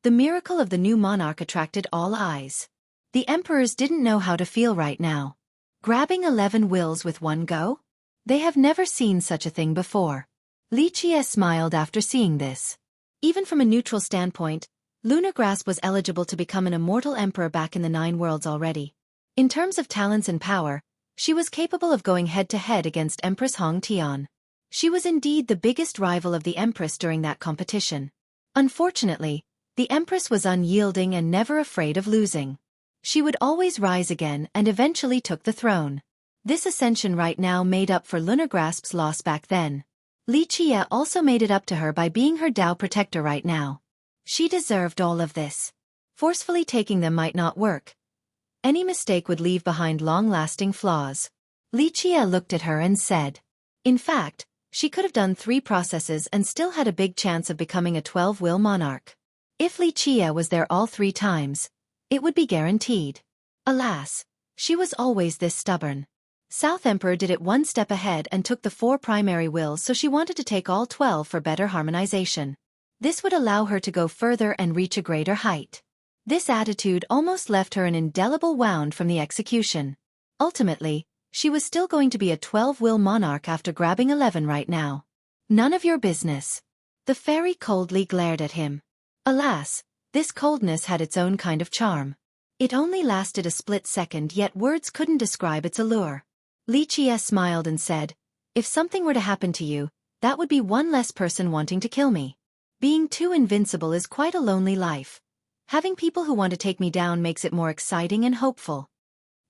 The miracle of the new monarch attracted all eyes. The emperors didn't know how to feel right now. Grabbing 11 wills with one go? They have never seen such a thing before. Xueqi smiled after seeing this. Even from a neutral standpoint, Lunar Grasp was eligible to become an immortal emperor back in the 9 worlds already. In terms of talents and power, she was capable of going head-to-head against Empress Hong Tian. She was indeed the biggest rival of the Empress during that competition. Unfortunately, the Empress was unyielding and never afraid of losing. She would always rise again and eventually took the throne. This ascension right now made up for Lunar Grasp's loss back then. Xueqi also made it up to her by being her Tao protector right now. She deserved all of this. Forcefully taking them might not work. Any mistake would leave behind long-lasting flaws. Xueqi looked at her and said. In fact, she could have done 3 processes and still had a big chance of becoming a 12-will monarch. If Xueqi was there all 3 times, it would be guaranteed. Alas, she was always this stubborn. South Emperor did it 1 step ahead and took the 4 primary wills, so she wanted to take all 12 for better harmonization. This would allow her to go further and reach a greater height. This attitude almost left her an indelible wound from the execution. Ultimately, she was still going to be a 12-will monarch after grabbing 11 right now. None of your business. The fairy coldly glared at him. Alas, this coldness had its own kind of charm. It only lasted a split second, yet words couldn't describe its allure. Xueqi smiled and said, if something were to happen to you, that would be one less person wanting to kill me. Being too invincible is quite a lonely life. Having people who want to take me down makes it more exciting and hopeful.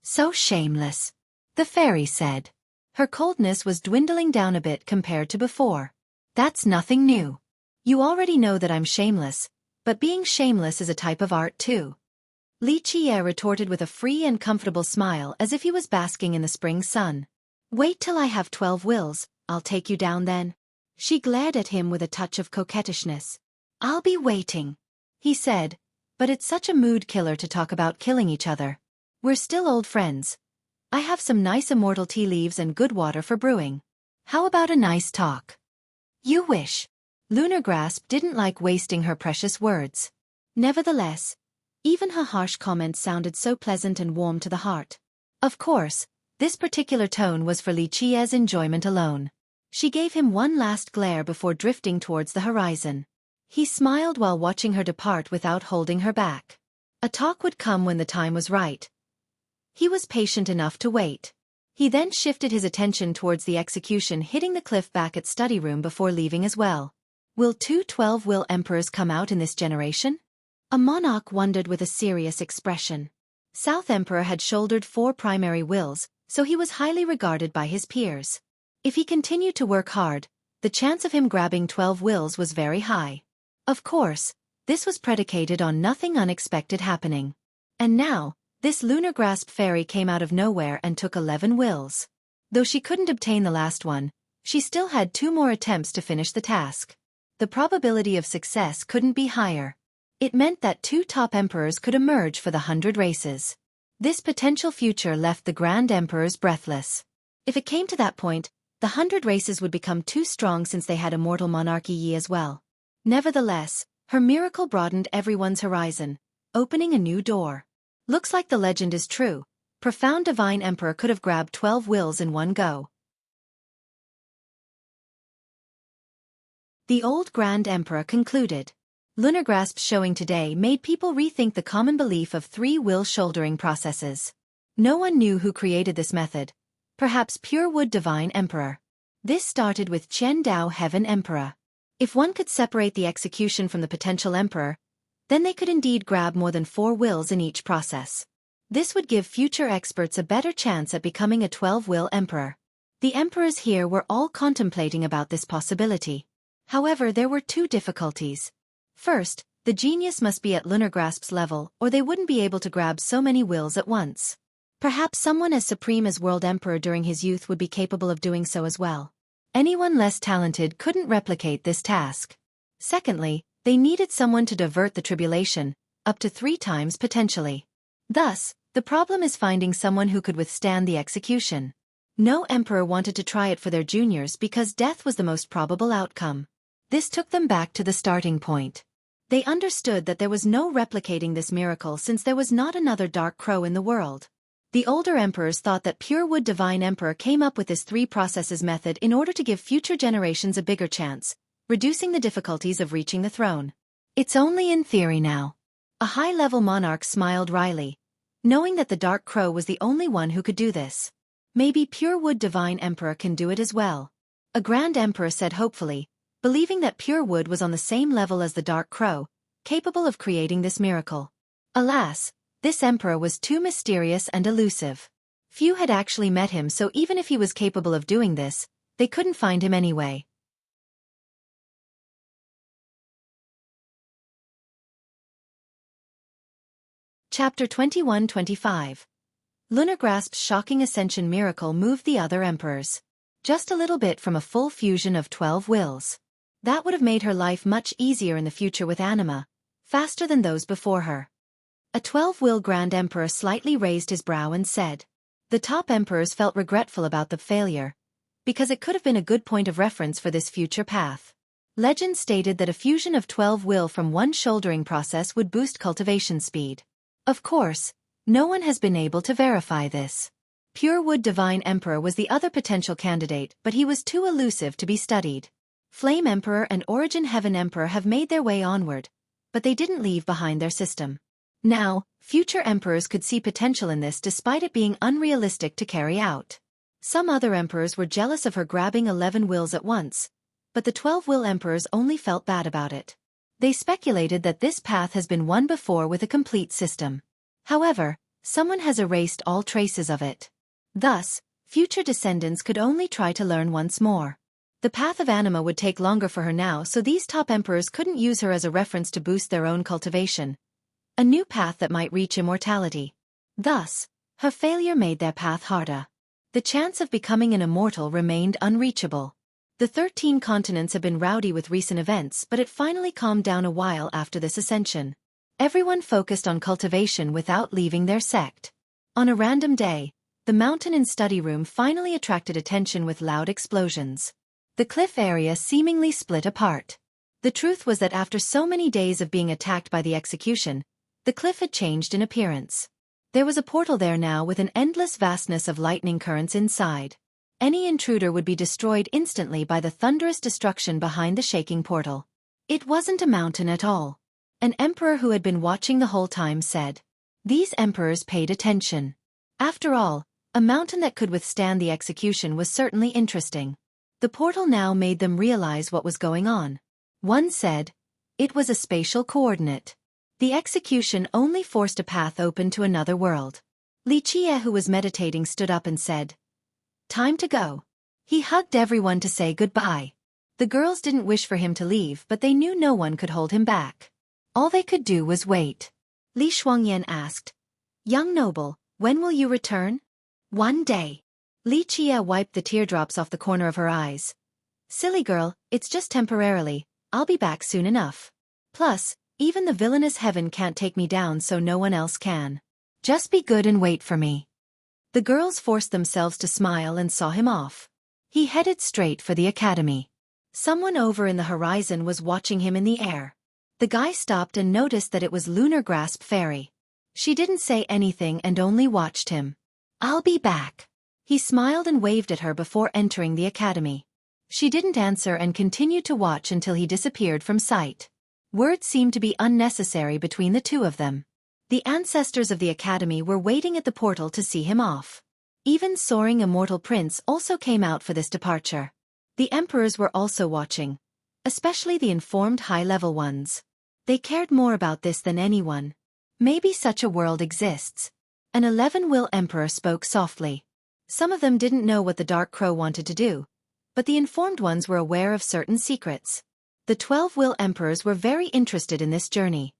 So shameless, the fairy said. Her coldness was dwindling down a bit compared to before. That's nothing new. You already know that I'm shameless, but being shameless is a type of art too. Xueqi retorted with a free and comfortable smile as if he was basking in the spring sun. Wait till I have 12 wills, I'll take you down then. She glared at him with a touch of coquettishness. I'll be waiting, he said, but it's such a mood killer to talk about killing each other. We're still old friends. I have some nice immortal tea leaves and good water for brewing. How about a nice talk? You wish. Lunar Grasp didn't like wasting her precious words. Nevertheless, even her harsh comments sounded so pleasant and warm to the heart. Of course, this particular tone was for Xueqi's enjoyment alone. She gave him one last glare before drifting towards the horizon. He smiled while watching her depart without holding her back. A talk would come when the time was right. He was patient enough to wait. He then shifted his attention towards the execution, hitting the cliff back at study room before leaving as well. Will 2 12-will emperors come out in this generation? A monarch wondered with a serious expression. South Emperor had shouldered 4 primary wills, so he was highly regarded by his peers. If he continued to work hard, the chance of him grabbing 12 wills was very high. Of course, this was predicated on nothing unexpected happening. And now, this lunar grasp fairy came out of nowhere and took 11 wills. Though she couldn't obtain the last one, she still had 2 more attempts to finish the task. The probability of success couldn't be higher. It meant that 2 top emperors could emerge for the 100 races. This potential future left the Grand Emperors breathless. If it came to that point, the 100 races would become too strong since they had immortal monarchy as well. Nevertheless, her miracle broadened everyone's horizon, opening a new door. Looks like the legend is true. Profound Divine Emperor could have grabbed 12 wills in one go. The old Grand Emperor concluded. Lunar grasps showing today made people rethink the common belief of 3 will shouldering processes. No one knew who created this method. Perhaps Pure Wood Divine Emperor. This started with Qian Dao Heaven Emperor. If one could separate the execution from the potential emperor, then they could indeed grab more than 4 wills in each process. This would give future experts a better chance at becoming a 12-will emperor. The emperors here were all contemplating about this possibility. However, there were 2 difficulties. First, the genius must be at Lunar Grasp's level, or they wouldn't be able to grab so many wills at once. Perhaps someone as supreme as World Emperor during his youth would be capable of doing so as well. Anyone less talented couldn't replicate this task. Secondly, they needed someone to divert the tribulation, up to 3 times potentially. Thus, the problem is finding someone who could withstand the execution. No emperor wanted to try it for their juniors because death was the most probable outcome. This took them back to the starting point. They understood that there was no replicating this miracle since there was not another Dark Crow in the world. The older emperors thought that Pure Wood Divine Emperor came up with this 3 processes method in order to give future generations a bigger chance, reducing the difficulties of reaching the throne. It's only in theory now. A high-level monarch smiled wryly, knowing that the Dark Crow was the only one who could do this. Maybe Pure Wood Divine Emperor can do it as well. A Grand Emperor said hopefully, believing that Pure Wood was on the same level as the Dark Crow, capable of creating this miracle. Alas, this emperor was too mysterious and elusive. Few had actually met him, so even if he was capable of doing this, they couldn't find him anyway. Chapter 21-25. Lunar Grasp's shocking ascension miracle moved the other emperors. Just a little bit from a full fusion of 12 wills. That would have made her life much easier in the future with Anima, faster than those before her. A 12-will Grand Emperor slightly raised his brow and said. The top emperors felt regretful about the failure, because it could have been a good point of reference for this future path. Legend stated that a fusion of 12 will from one shouldering process would boost cultivation speed. Of course, no one has been able to verify this. Pure Wood Divine Emperor was the other potential candidate, but he was too elusive to be studied. Flame Emperor and Origin Heaven Emperor have made their way onward, but they didn't leave behind their system. Now, future emperors could see potential in this despite it being unrealistic to carry out. Some other emperors were jealous of her grabbing 11 wills at once, but the 12-will emperors only felt bad about it. They speculated that this path has been won before with a complete system. However, someone has erased all traces of it. Thus, future descendants could only try to learn once more. The path of Anima would take longer for her now, so these top emperors couldn't use her as a reference to boost their own cultivation. A new path that might reach immortality. Thus, her failure made their path harder. The chance of becoming an immortal remained unreachable. The 13 continents have been rowdy with recent events, but it finally calmed down a while after this ascension. Everyone focused on cultivation without leaving their sect. On a random day, the mountain and study room finally attracted attention with loud explosions. The cliff area seemingly split apart. The truth was that after so many days of being attacked by the execution, the cliff had changed in appearance. There was a portal there now with an endless vastness of lightning currents inside. Any intruder would be destroyed instantly by the thunderous destruction behind the shaking portal. It wasn't a mountain at all. An emperor who had been watching the whole time said. These emperors paid attention. After all, a mountain that could withstand the execution was certainly interesting. The portal now made them realize what was going on. One said, it was a spatial coordinate. The execution only forced a path open to another world. Xueqi, who was meditating, stood up and said, time to go. He hugged everyone to say goodbye. The girls didn't wish for him to leave, but they knew no one could hold him back. All they could do was wait. Li Shuangyan asked, "Young noble, when will you return?" "One day." Li Qie wiped the teardrops off the corner of her eyes. "Silly girl, it's just temporarily, I'll be back soon enough. Plus, even the villainous heaven can't take me down, so no one else can. Just be good and wait for me." The girls forced themselves to smile and saw him off. He headed straight for the academy. Someone over in the horizon was watching him in the air. The guy stopped and noticed that it was Lunar Grasp Fairy. She didn't say anything and only watched him. "I'll be back." He smiled and waved at her before entering the academy. She didn't answer and continued to watch until he disappeared from sight. Words seemed to be unnecessary between the two of them. The ancestors of the academy were waiting at the portal to see him off. Even soaring immortal prince also came out for this departure. The emperors were also watching, especially the informed high-level ones. They cared more about this than anyone. Maybe such a world exists. An 11-will emperor spoke softly. Some of them didn't know what the Dark Crow wanted to do, but the informed ones were aware of certain secrets. The 12-will emperors were very interested in this journey.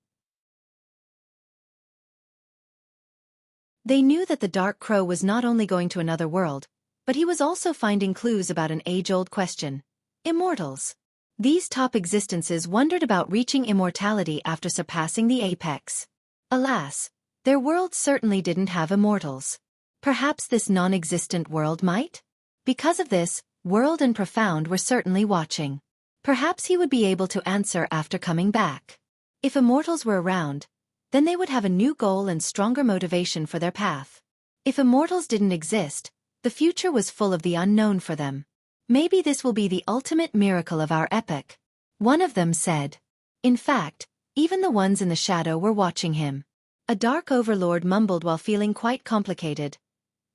They knew that the Dark Crow was not only going to another world, but he was also finding clues about an age-old question. Immortals. These top existences wondered about reaching immortality after surpassing the apex. Alas, their world certainly didn't have immortals. Perhaps this non-existent world might? Because of this, World and Profound were certainly watching. Perhaps he would be able to answer after coming back. If immortals were around, then they would have a new goal and stronger motivation for their path. If immortals didn't exist, the future was full of the unknown for them. "Maybe this will be the ultimate miracle of our epoch," one of them said. In fact, even the ones in the shadow were watching him. A dark overlord mumbled while feeling quite complicated.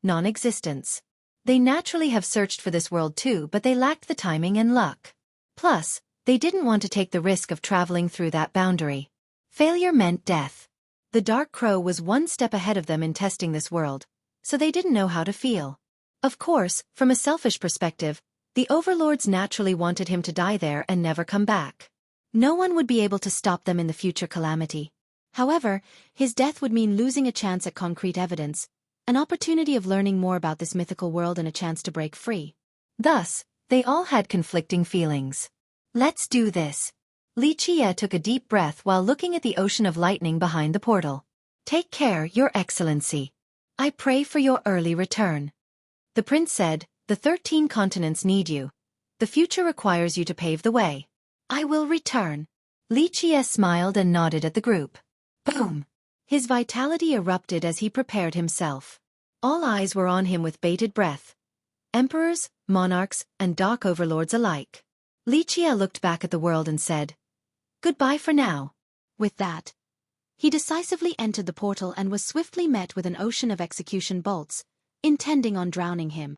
Non-existence. They naturally have searched for this world too, but they lacked the timing and luck. Plus, they didn't want to take the risk of traveling through that boundary. Failure meant death. The Dark Crow was one step ahead of them in testing this world, so they didn't know how to feel. Of course, from a selfish perspective, the overlords naturally wanted him to die there and never come back. No one would be able to stop them in the future calamity. However, his death would mean losing a chance at concrete evidence, an opportunity of learning more about this mythical world and a chance to break free. Thus, they all had conflicting feelings. "Let's do this." Li Qie took a deep breath while looking at the ocean of lightning behind the portal. "Take care, Your Excellency. I pray for your early return." The prince said, "The 13 continents need you. The future requires you to pave the way." "I will return." Li Qie smiled and nodded at the group. Boom! His vitality erupted as he prepared himself. All eyes were on him with bated breath. Emperors, monarchs, and dark overlords alike. Li Qie looked back at the world and said, "Goodbye for now." With that, he decisively entered the portal and was swiftly met with an ocean of execution bolts, intending on drowning him.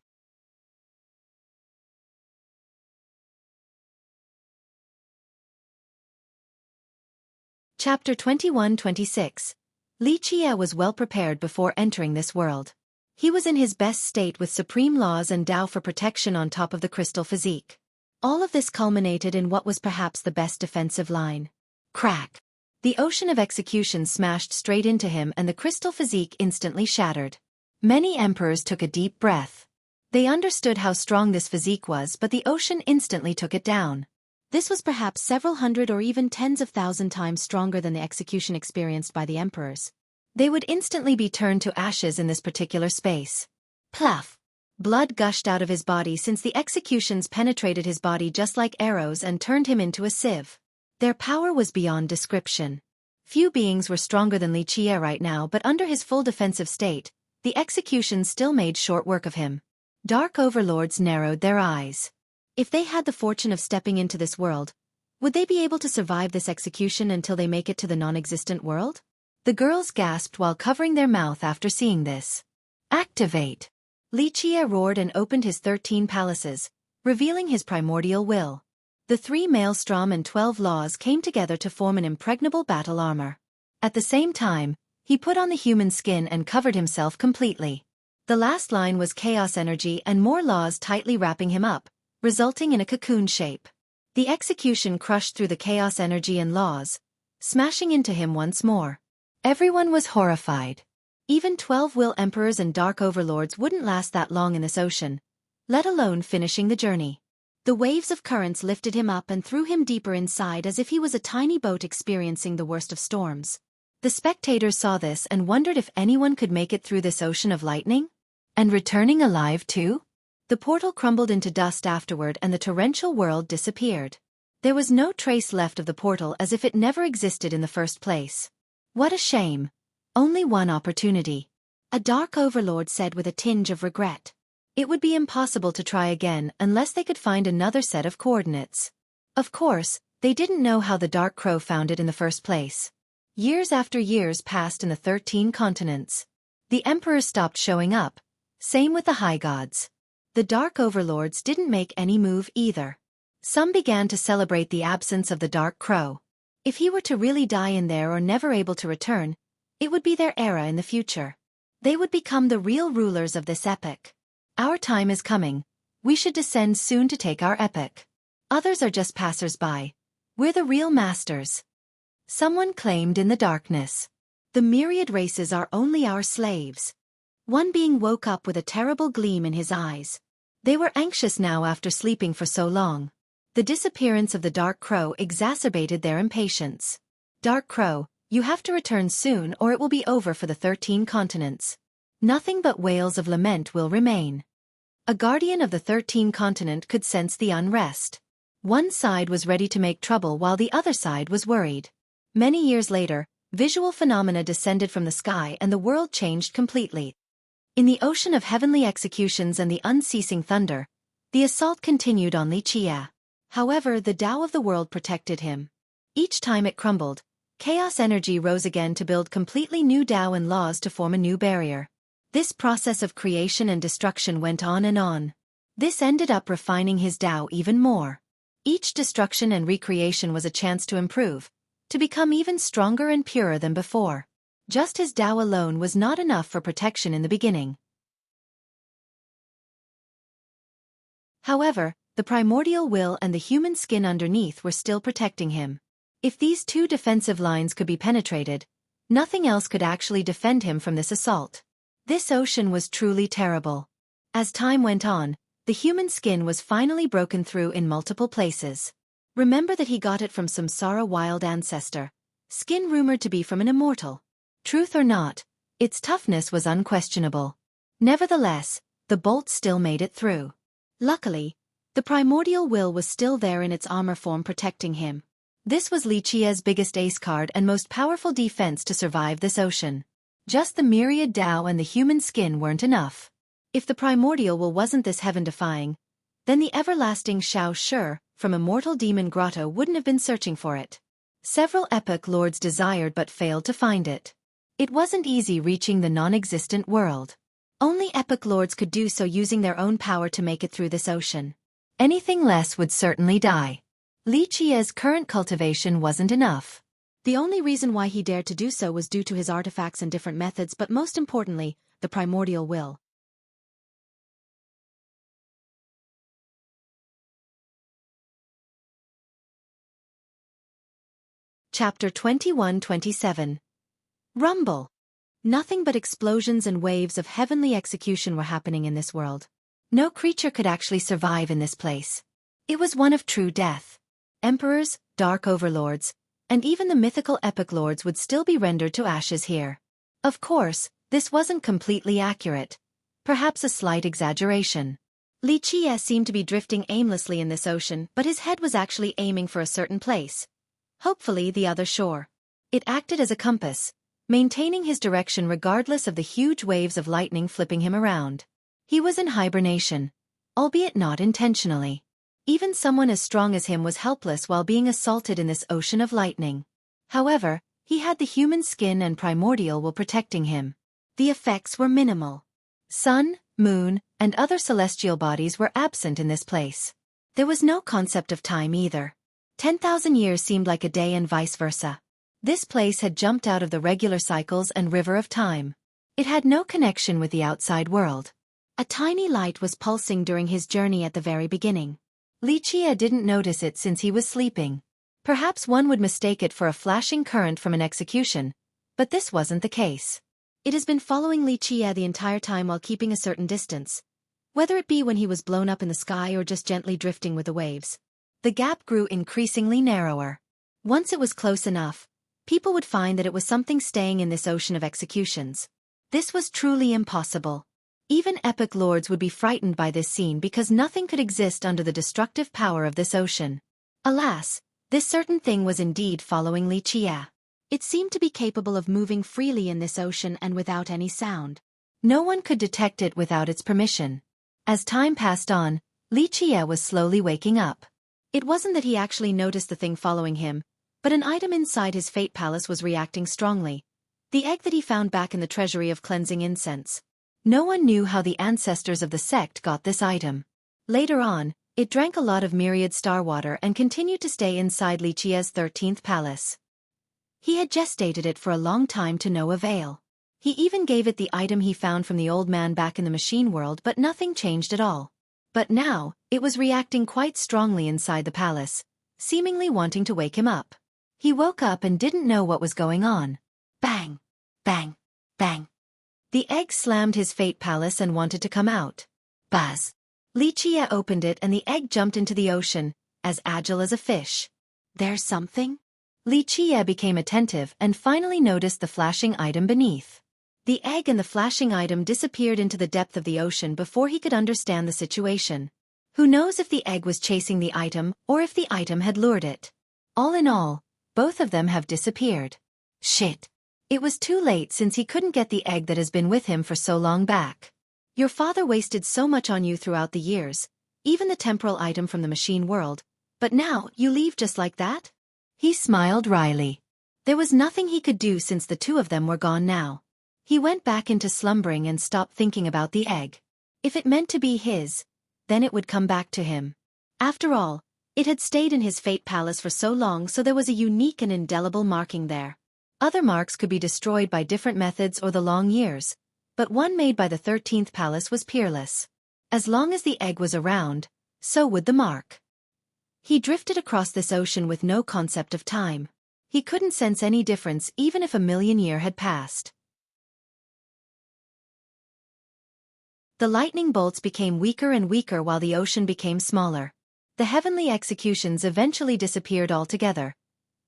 Chapter 21-26. Li Qie was well prepared before entering this world. He was in his best state with supreme laws and Tao for protection on top of the crystal physique. All of this culminated in what was perhaps the best defensive line. Crack! The ocean of execution smashed straight into him and the crystal physique instantly shattered. Many emperors took a deep breath. They understood how strong this physique was, but the ocean instantly took it down. This was perhaps several hundred or even tens of thousand times stronger than the execution experienced by the emperors. They would instantly be turned to ashes in this particular space. Pluff! Blood gushed out of his body since the executions penetrated his body just like arrows and turned him into a sieve. Their power was beyond description. Few beings were stronger than Li Qie right now, but under his full defensive state, the executions still made short work of him. Dark overlords narrowed their eyes. If they had the fortune of stepping into this world, would they be able to survive this execution until they make it to the non-existent world? The girls gasped while covering their mouth after seeing this. Activate! Li Qie roared and opened his 13 palaces, revealing his primordial will. The 3 maelstrom and 12 laws came together to form an impregnable battle armor. At the same time, he put on the human skin and covered himself completely. The last line was chaos energy and more laws tightly wrapping him up, resulting in a cocoon shape. The execution crushed through the chaos energy and laws, smashing into him once more. Everyone was horrified. Even 12 will emperors and dark overlords wouldn't last that long in this ocean, let alone finishing the journey. The waves of currents lifted him up and threw him deeper inside as if he was a tiny boat experiencing the worst of storms. The spectators saw this and wondered if anyone could make it through this ocean of lightning? And returning alive too? The portal crumbled into dust afterward and the torrential world disappeared. There was no trace left of the portal, as if it never existed in the first place. What a shame. Only one opportunity. A dark overlord said with a tinge of regret. It would be impossible to try again unless they could find another set of coordinates. Of course, they didn't know how the Dark Crow found it in the first place. Years after years passed in the 13 continents. The emperors stopped showing up. Same with the high gods. The dark overlords didn't make any move either. Some began to celebrate the absence of the Dark Crow. If he were to really die in there or never able to return, it would be their era in the future. They would become the real rulers of this epoch. Our time is coming. We should descend soon to take our epoch. Others are just passers-by. We're the real masters. Someone claimed in the darkness. The myriad races are only our slaves. One being woke up with a terrible gleam in his eyes. They were anxious now after sleeping for so long. The disappearance of the Dark Crow exacerbated their impatience. Dark Crow, you have to return soon or it will be over for the 13 continents. Nothing but wails of lament will remain. A guardian of the 13 continent could sense the unrest. One side was ready to make trouble while the other side was worried. Many years later, visual phenomena descended from the sky and the world changed completely. In the ocean of heavenly executions and the unceasing thunder, the assault continued on Xueqi. However, the Tao of the world protected him. Each time it crumbled, chaos energy rose again to build completely new Tao and laws to form a new barrier. This process of creation and destruction went on and on. This ended up refining his Tao even more. Each destruction and recreation was a chance to improve, to become even stronger and purer than before. Just his Tao alone was not enough for protection in the beginning. However, the primordial will and the human skin underneath were still protecting him. If these two defensive lines could be penetrated, nothing else could actually defend him from this assault. This ocean was truly terrible. As time went on, the human skin was finally broken through in multiple places. Remember that he got it from some Samsara wild ancestor. Skin rumored to be from an immortal. Truth or not, its toughness was unquestionable. Nevertheless, the bolt still made it through. Luckily, the primordial will was still there in its armor form protecting him. This was Xueqi's biggest ace card and most powerful defense to survive this ocean. Just the myriad Tao and the human skin weren't enough. If the primordial will wasn't this heaven-defying, then the everlasting Shao Shi from Immortal Demon Grotto wouldn't have been searching for it. Several epoch lords desired but failed to find it. It wasn't easy reaching the non-existent world. Only epoch lords could do so using their own power to make it through this ocean. Anything less would certainly die. Xueqi's current cultivation wasn't enough. The only reason why he dared to do so was due to his artifacts and different methods, but most importantly, the primordial will. Chapter 21-27. Rumble. Nothing but explosions and waves of heavenly execution were happening in this world. No creature could actually survive in this place. It was one of true death. Emperors, dark overlords, and even the mythical epoch lords would still be rendered to ashes here. Of course, this wasn't completely accurate. Perhaps a slight exaggeration. Xueqi seemed to be drifting aimlessly in this ocean, but his head was actually aiming for a certain place. Hopefully the other shore. It acted as a compass, maintaining his direction regardless of the huge waves of lightning flipping him around. He was in hibernation, albeit not intentionally. Even someone as strong as him was helpless while being assaulted in this ocean of lightning. However, he had the human skin and primordial will protecting him. The effects were minimal. Sun, moon, and other celestial bodies were absent in this place. There was no concept of time either. 10,000 years seemed like a day and vice versa. This place had jumped out of the regular cycles and river of time. It had no connection with the outside world. A tiny light was pulsing during his journey at the very beginning. Lichia didn't notice it since he was sleeping. Perhaps one would mistake it for a flashing current from an execution, but this wasn't the case. It has been following Lichia the entire time while keeping a certain distance, whether it be when he was blown up in the sky or just gently drifting with the waves. The gap grew increasingly narrower. Once it was close enough, people would find that it was something staying in this ocean of executions. This was truly impossible. Even epic lords would be frightened by this scene because nothing could exist under the destructive power of this ocean. Alas, this certain thing was indeed following Lichia. It seemed to be capable of moving freely in this ocean and without any sound. No one could detect it without its permission. As time passed on, Lichia was slowly waking up. It wasn't that he actually noticed the thing following him, but an item inside his fate palace was reacting strongly. The egg that he found back in the treasury of cleansing incense. No one knew how the ancestors of the sect got this item. Later on, it drank a lot of myriad star water and continued to stay inside Lichia's 13th palace. He had gestated it for a long time to no avail. He even gave it the item he found from the old man back in the machine world, but nothing changed at all. But now, it was reacting quite strongly inside the palace, seemingly wanting to wake him up. He woke up and didn't know what was going on. Bang! Bang! Bang! The egg slammed his fate palace and wanted to come out. Buzz! Lichia opened it and the egg jumped into the ocean, as agile as a fish. There's something? Lichia became attentive and finally noticed the flashing item beneath. The egg and the flashing item disappeared into the depth of the ocean before he could understand the situation. Who knows if the egg was chasing the item or if the item had lured it. All in all, both of them have disappeared. Shit. It was too late since he couldn't get the egg that has been with him for so long back. Your father wasted so much on you throughout the years, even the temporal item from the machine world, but now you leave just like that? He smiled wryly. There was nothing he could do since the two of them were gone now. He went back into slumbering and stopped thinking about the egg. If it meant to be his, then it would come back to him. After all, it had stayed in his fate palace for so long, so there was a unique and indelible marking there. Other marks could be destroyed by different methods or the long years, but one made by the 13th palace was peerless. As long as the egg was around, so would the mark. He drifted across this ocean with no concept of time. He couldn't sense any difference even if 1,000,000 years had passed. The lightning bolts became weaker and weaker while the ocean became smaller. The heavenly executions eventually disappeared altogether,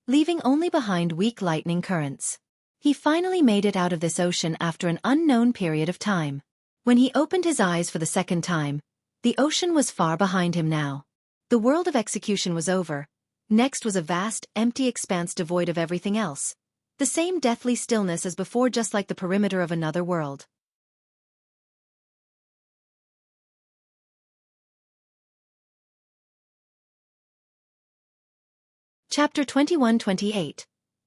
leaving only behind weak lightning currents. He finally made it out of this ocean after an unknown period of time. When he opened his eyes for the second time, the ocean was far behind him now. The world of execution was over. Next was a vast, empty expanse devoid of everything else. The same deathly stillness as before, just like the perimeter of another world. Chapter 21-28.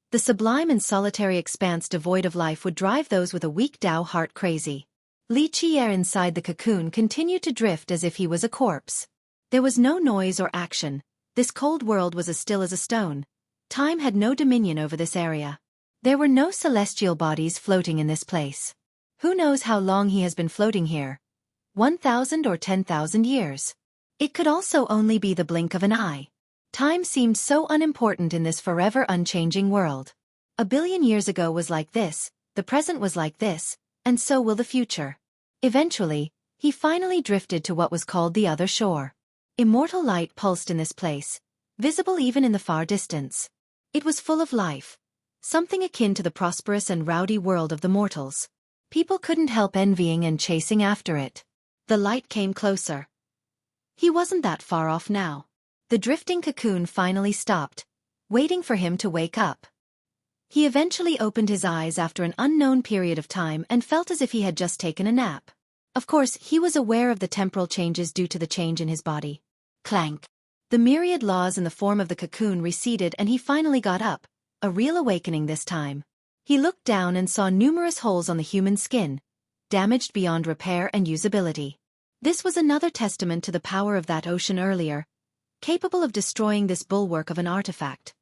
The sublime and solitary expanse devoid of life would drive those with a weak Tao heart crazy. Lichia inside the cocoon continued to drift as if he was a corpse. There was no noise or action. This cold world was as still as a stone. Time had no dominion over this area. There were no celestial bodies floating in this place. Who knows how long he has been floating here? 1,000 or 10,000 years. It could also only be the blink of an eye. Time seemed so unimportant in this forever unchanging world. 1,000,000,000 years ago was like this, the present was like this, and so will the future. Eventually, he finally drifted to what was called the other shore. Immortal light pulsed in this place, visible even in the far distance. It was full of life, something akin to the prosperous and rowdy world of the mortals. People couldn't help envying and chasing after it. The light came closer. He wasn't that far off now. The drifting cocoon finally stopped, waiting for him to wake up. He eventually opened his eyes after an unknown period of time and felt as if he had just taken a nap. Of course, he was aware of the temporal changes due to the change in his body. Clank. The myriad laws in the form of the cocoon receded and he finally got up, a real awakening this time. He looked down and saw numerous holes on the human skin, damaged beyond repair and usability. This was another testament to the power of that ocean earlier, capable of destroying this bulwark of an artifact.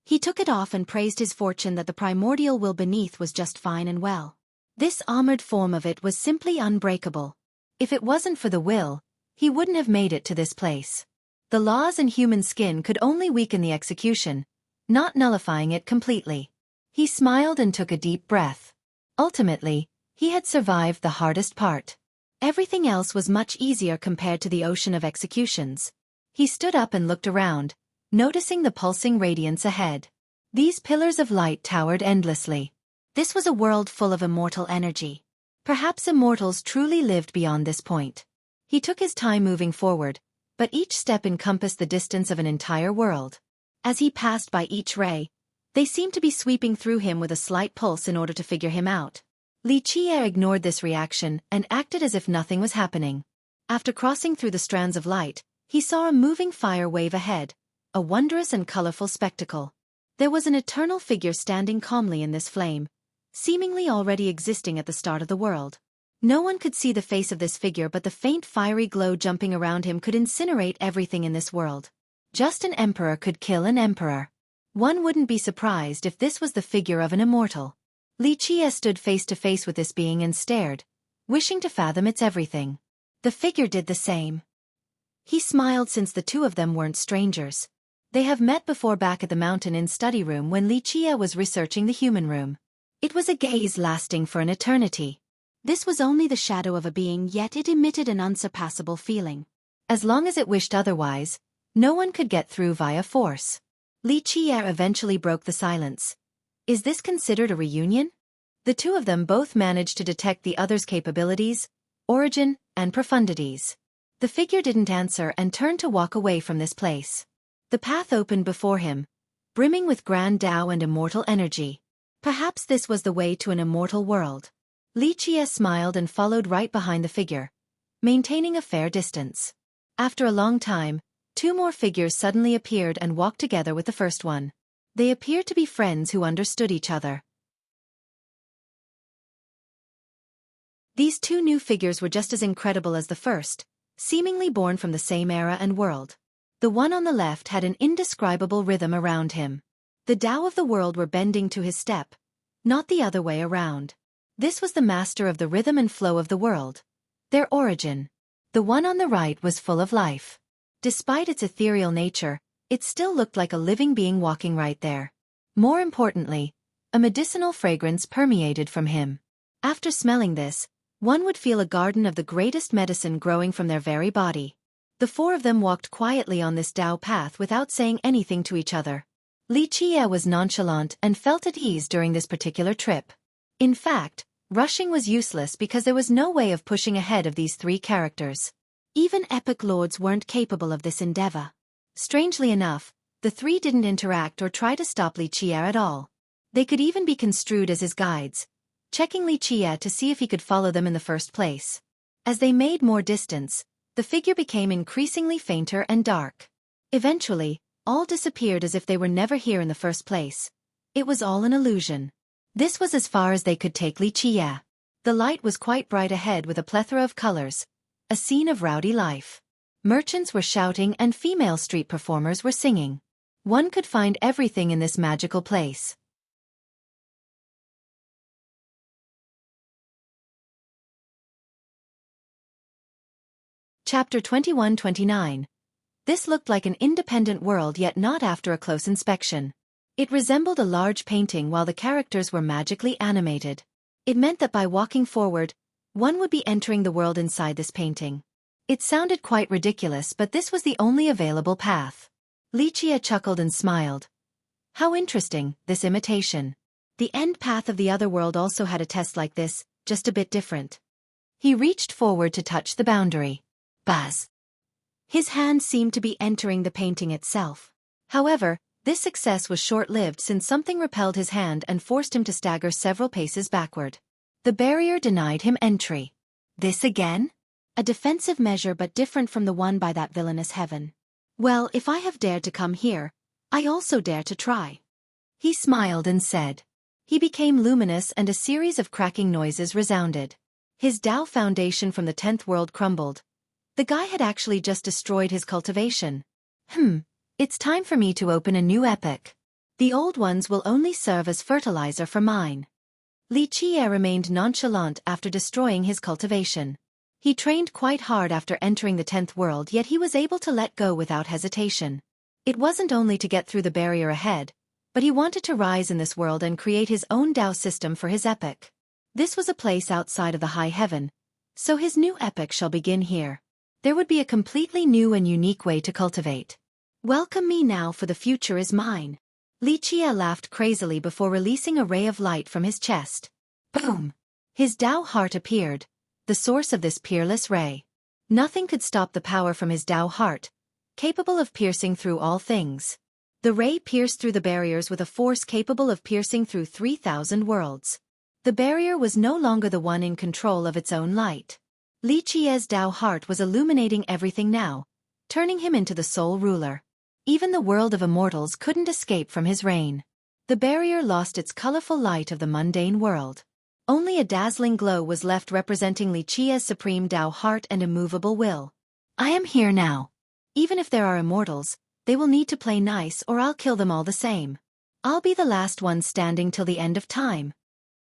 He took it off and praised his fortune that the primordial will beneath was just fine and well. This armored form of it was simply unbreakable. If it wasn't for the will, he wouldn't have made it to this place. The laws in human skin could only weaken the execution, not nullifying it completely. He smiled and took a deep breath. Ultimately, he had survived the hardest part. Everything else was much easier compared to the ocean of executions. He stood up and looked around, noticing the pulsing radiance ahead. These pillars of light towered endlessly. This was a world full of immortal energy. Perhaps immortals truly lived beyond this point. He took his time moving forward, but each step encompassed the distance of an entire world. As he passed by each ray, they seemed to be sweeping through him with a slight pulse in order to figure him out. Xueqi ignored this reaction and acted as if nothing was happening. After crossing through the strands of light, he saw a moving fire wave ahead, a wondrous and colorful spectacle. There was an eternal figure standing calmly in this flame, seemingly already existing at the start of the world. No one could see the face of this figure, but the faint fiery glow jumping around him could incinerate everything in this world. Just an emperor could kill an emperor. One wouldn't be surprised if this was the figure of an immortal. Xueqi stood face to face with this being and stared, wishing to fathom its everything. The figure did the same. He smiled since the two of them weren't strangers. They have met before back at the mountain in study room when Xueqi was researching the human room. It was a gaze lasting for an eternity. This was only the shadow of a being, yet it emitted an unsurpassable feeling. As long as it wished otherwise, no one could get through via force. Xueqi eventually broke the silence. Is this considered a reunion? The two of them both managed to detect the other's capabilities, origin, and profundities. The figure didn't answer and turned to walk away from this place. The path opened before him, brimming with grand Tao and immortal energy. Perhaps this was the way to an immortal world. Xueqi smiled and followed right behind the figure, maintaining a fair distance. After a long time, two more figures suddenly appeared and walked together with the first one. They appeared to be friends who understood each other. These two new figures were just as incredible as the first, seemingly born from the same era and world. The one on the left had an indescribable rhythm around him. The Tao of the world were bending to his step, not the other way around. This was the master of the rhythm and flow of the world. Their origin. The one on the right was full of life. Despite its ethereal nature, it still looked like a living being walking right there. More importantly, a medicinal fragrance permeated from him. After smelling this, one would feel a garden of the greatest medicine growing from their very body. The four of them walked quietly on this Tao path without saying anything to each other. Xueqi was nonchalant and felt at ease during this particular trip. In fact, rushing was useless because there was no way of pushing ahead of these three characters. Even epic lords weren't capable of this endeavor. Strangely enough, the three didn't interact or try to stop Xueqi at all. They could even be construed as his guides, checking Xueqi to see if he could follow them in the first place. As they made more distance, the figure became increasingly fainter and dark. Eventually, all disappeared as if they were never here in the first place. It was all an illusion. This was as far as they could take Xueqi. The light was quite bright ahead with a plethora of colors, a scene of rowdy life. Merchants were shouting and female street performers were singing. One could find everything in this magical place. Chapter 21-29. This looked like an independent world, yet not after a close inspection. It resembled a large painting while the characters were magically animated. It meant that by walking forward, one would be entering the world inside this painting. It sounded quite ridiculous, but this was the only available path. Xueqi chuckled and smiled. How interesting, this imitation. The end path of the other world also had a test like this, just a bit different. He reached forward to touch the boundary. Buzz. His hand seemed to be entering the painting itself. However, this success was short-lived since something repelled his hand and forced him to stagger several paces backward. The barrier denied him entry. This again? A defensive measure, but different from the one by that villainous heaven. Well, if I have dared to come here, I also dare to try. He smiled and said. He became luminous and a series of cracking noises resounded. His Tao foundation from the 10th world crumbled. The guy had actually just destroyed his cultivation. It's time for me to open a new epoch. The old ones will only serve as fertilizer for mine. Xueqi remained nonchalant after destroying his cultivation. He trained quite hard after entering the 10th world, yet he was able to let go without hesitation. It wasn't only to get through the barrier ahead, but he wanted to rise in this world and create his own Tao system for his epic. This was a place outside of the high heaven, so his new epic shall begin here. There would be a completely new and unique way to cultivate. Welcome me now, for the future is mine. Li Qie laughed crazily before releasing a ray of light from his chest. Boom! His Tao heart appeared, the source of this peerless ray. Nothing could stop the power from his Tao heart, capable of piercing through all things. The ray pierced through the barriers with a force capable of piercing through 3,000 worlds. The barrier was no longer the one in control of its own light. Li Qie's Tao heart was illuminating everything now, turning him into the sole ruler. Even the world of immortals couldn't escape from his reign. The barrier lost its colorful light of the mundane world. Only a dazzling glow was left, representing Li Qie's supreme Tao heart and immovable will. I am here now. Even if there are immortals, they will need to play nice or I'll kill them all the same. I'll be the last one standing till the end of time,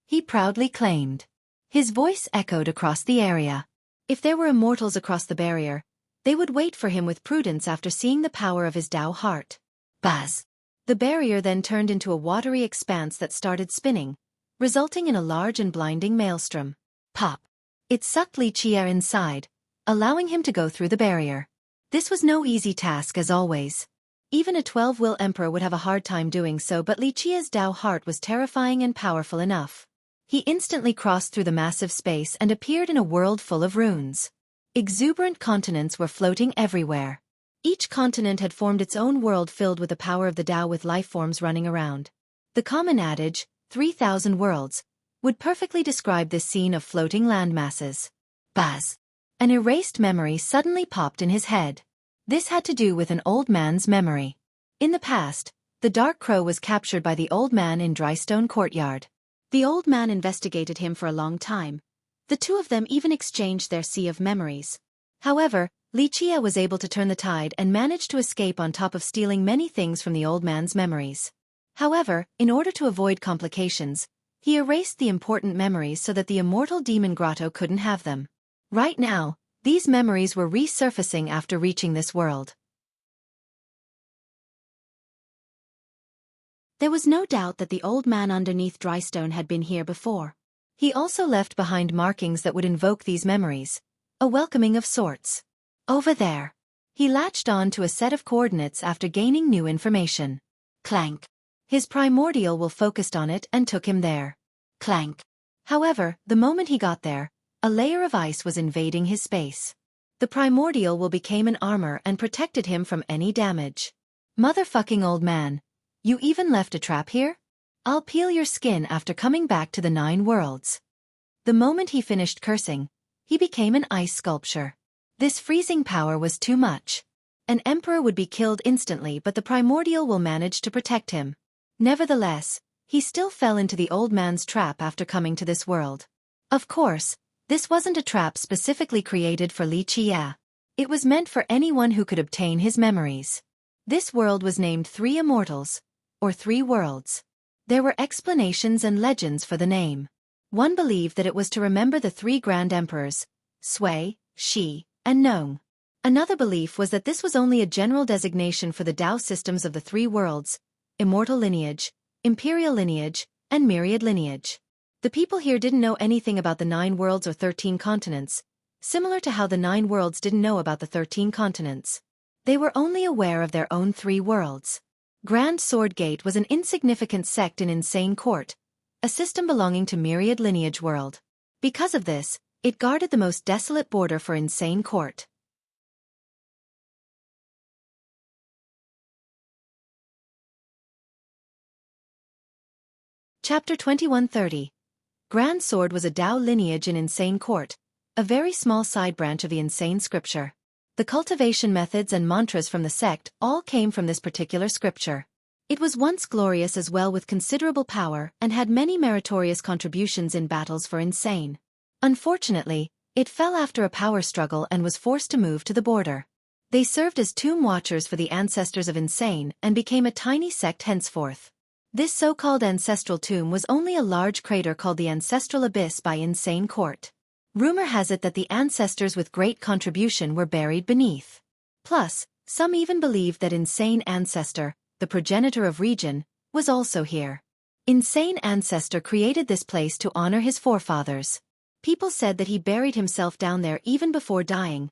he proudly claimed. His voice echoed across the area. If there were immortals across the barrier, they would wait for him with prudence after seeing the power of his Tao heart. Buzz! The barrier then turned into a watery expanse that started spinning, resulting in a large and blinding maelstrom. Pop! It sucked Li Qie inside, allowing him to go through the barrier. This was no easy task, as always. Even a 12-will emperor would have a hard time doing so, but Li Qie's Tao heart was terrifying and powerful enough. He instantly crossed through the massive space and appeared in a world full of runes. Exuberant continents were floating everywhere. Each continent had formed its own world filled with the power of the Tao, with life forms running around. The common adage, 3,000 worlds, would perfectly describe this scene of floating landmasses. Buzz! An erased memory suddenly popped in his head. This had to do with an old man's memory. In the past, the Dark Crow was captured by the old man in Drystone Courtyard. The old man investigated him for a long time. The two of them even exchanged their sea of memories. However, Li Qie was able to turn the tide and managed to escape, on top of stealing many things from the old man's memories. However, in order to avoid complications, he erased the important memories so that the immortal demon grotto couldn't have them. Right now, these memories were resurfacing after reaching this world. There was no doubt that the old man underneath Drystone had been here before. He also left behind markings that would invoke these memories. A welcoming of sorts. Over there. He latched on to a set of coordinates after gaining new information. Clank. His primordial will focused on it and took him there. Clank. However, the moment he got there, a layer of ice was invading his space. The primordial will became an armor and protected him from any damage. Motherfucking old man. You even left a trap here? I'll peel your skin after coming back to the 9 worlds. The moment he finished cursing, he became an ice sculpture. This freezing power was too much. An emperor would be killed instantly, but the primordial will managed to protect him. Nevertheless, he still fell into the old man's trap after coming to this world. Of course, this wasn't a trap specifically created for Li Qie. It was meant for anyone who could obtain his memories. This world was named 3 Immortals, or 3 Worlds. There were explanations and legends for the name. One believed that it was to remember the 3 grand emperors, Sui, Shi, and Nong. Another belief was that this was only a general designation for the Tao systems of the 3 worlds, immortal lineage, imperial lineage, and myriad lineage. The people here didn't know anything about the 9 worlds or 13 continents, similar to how the 9 worlds didn't know about the 13 continents. They were only aware of their own 3 worlds. Grand Sword Gate was an insignificant sect in Insane Court, a system belonging to Myriad Lineage World. Because of this, it guarded the most desolate border for Insane Court. Chapter 2130. Grand Sword was a Tao lineage in Insane Court, a very small side branch of the Insane Scripture. The cultivation methods and mantras from the sect all came from this particular scripture. It was once glorious as well, with considerable power, and had many meritorious contributions in battles for Insane. Unfortunately, it fell after a power struggle and was forced to move to the border. They served as tomb watchers for the ancestors of Insane and became a tiny sect henceforth. This so-called ancestral tomb was only a large crater called the Ancestral Abyss by Insane Court. Rumor has it that the ancestors with great contribution were buried beneath. Plus, some even believed that Insane Ancestor, the progenitor of Region, was also here. Insane Ancestor created this place to honor his forefathers. People said that he buried himself down there even before dying,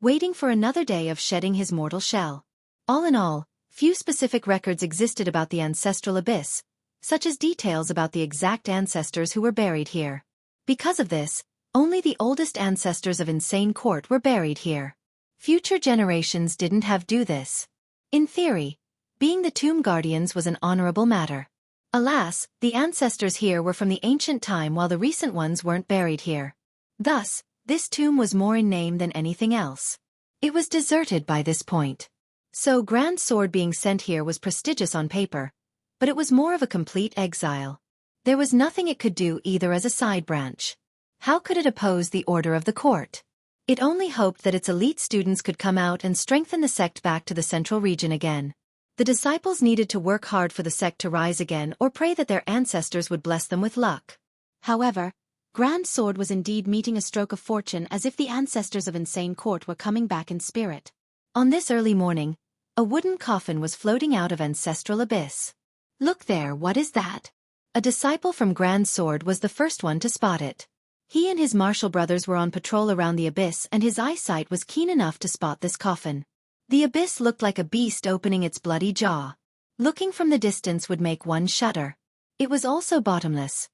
waiting for another day of shedding his mortal shell. All in all, few specific records existed about the ancestral abyss, such as details about the exact ancestors who were buried here. Because of this, only the oldest ancestors of Insane Court were buried here. Future generations didn't have do this. In theory, being the tomb guardians was an honorable matter. Alas, the ancestors here were from the ancient time while the recent ones weren't buried here. Thus, this tomb was more in name than anything else. It was deserted by this point. So Grand Sword being sent here was prestigious on paper, but it was more of a complete exile. There was nothing it could do either as a side branch. How could it oppose the order of the court? It only hoped that its elite students could come out and strengthen the sect back to the central region again. The disciples needed to work hard for the sect to rise again or pray that their ancestors would bless them with luck. However, Grand Sword was indeed meeting a stroke of fortune as if the ancestors of Insane Court were coming back in spirit. On this early morning, a wooden coffin was floating out of ancestral abyss. Look there, what is that? A disciple from Grand Sword was the first one to spot it. He and his martial brothers were on patrol around the abyss and his eyesight was keen enough to spot this coffin. The abyss looked like a beast opening its bloody jaw. Looking from the distance would make one shudder. It was also bottomless.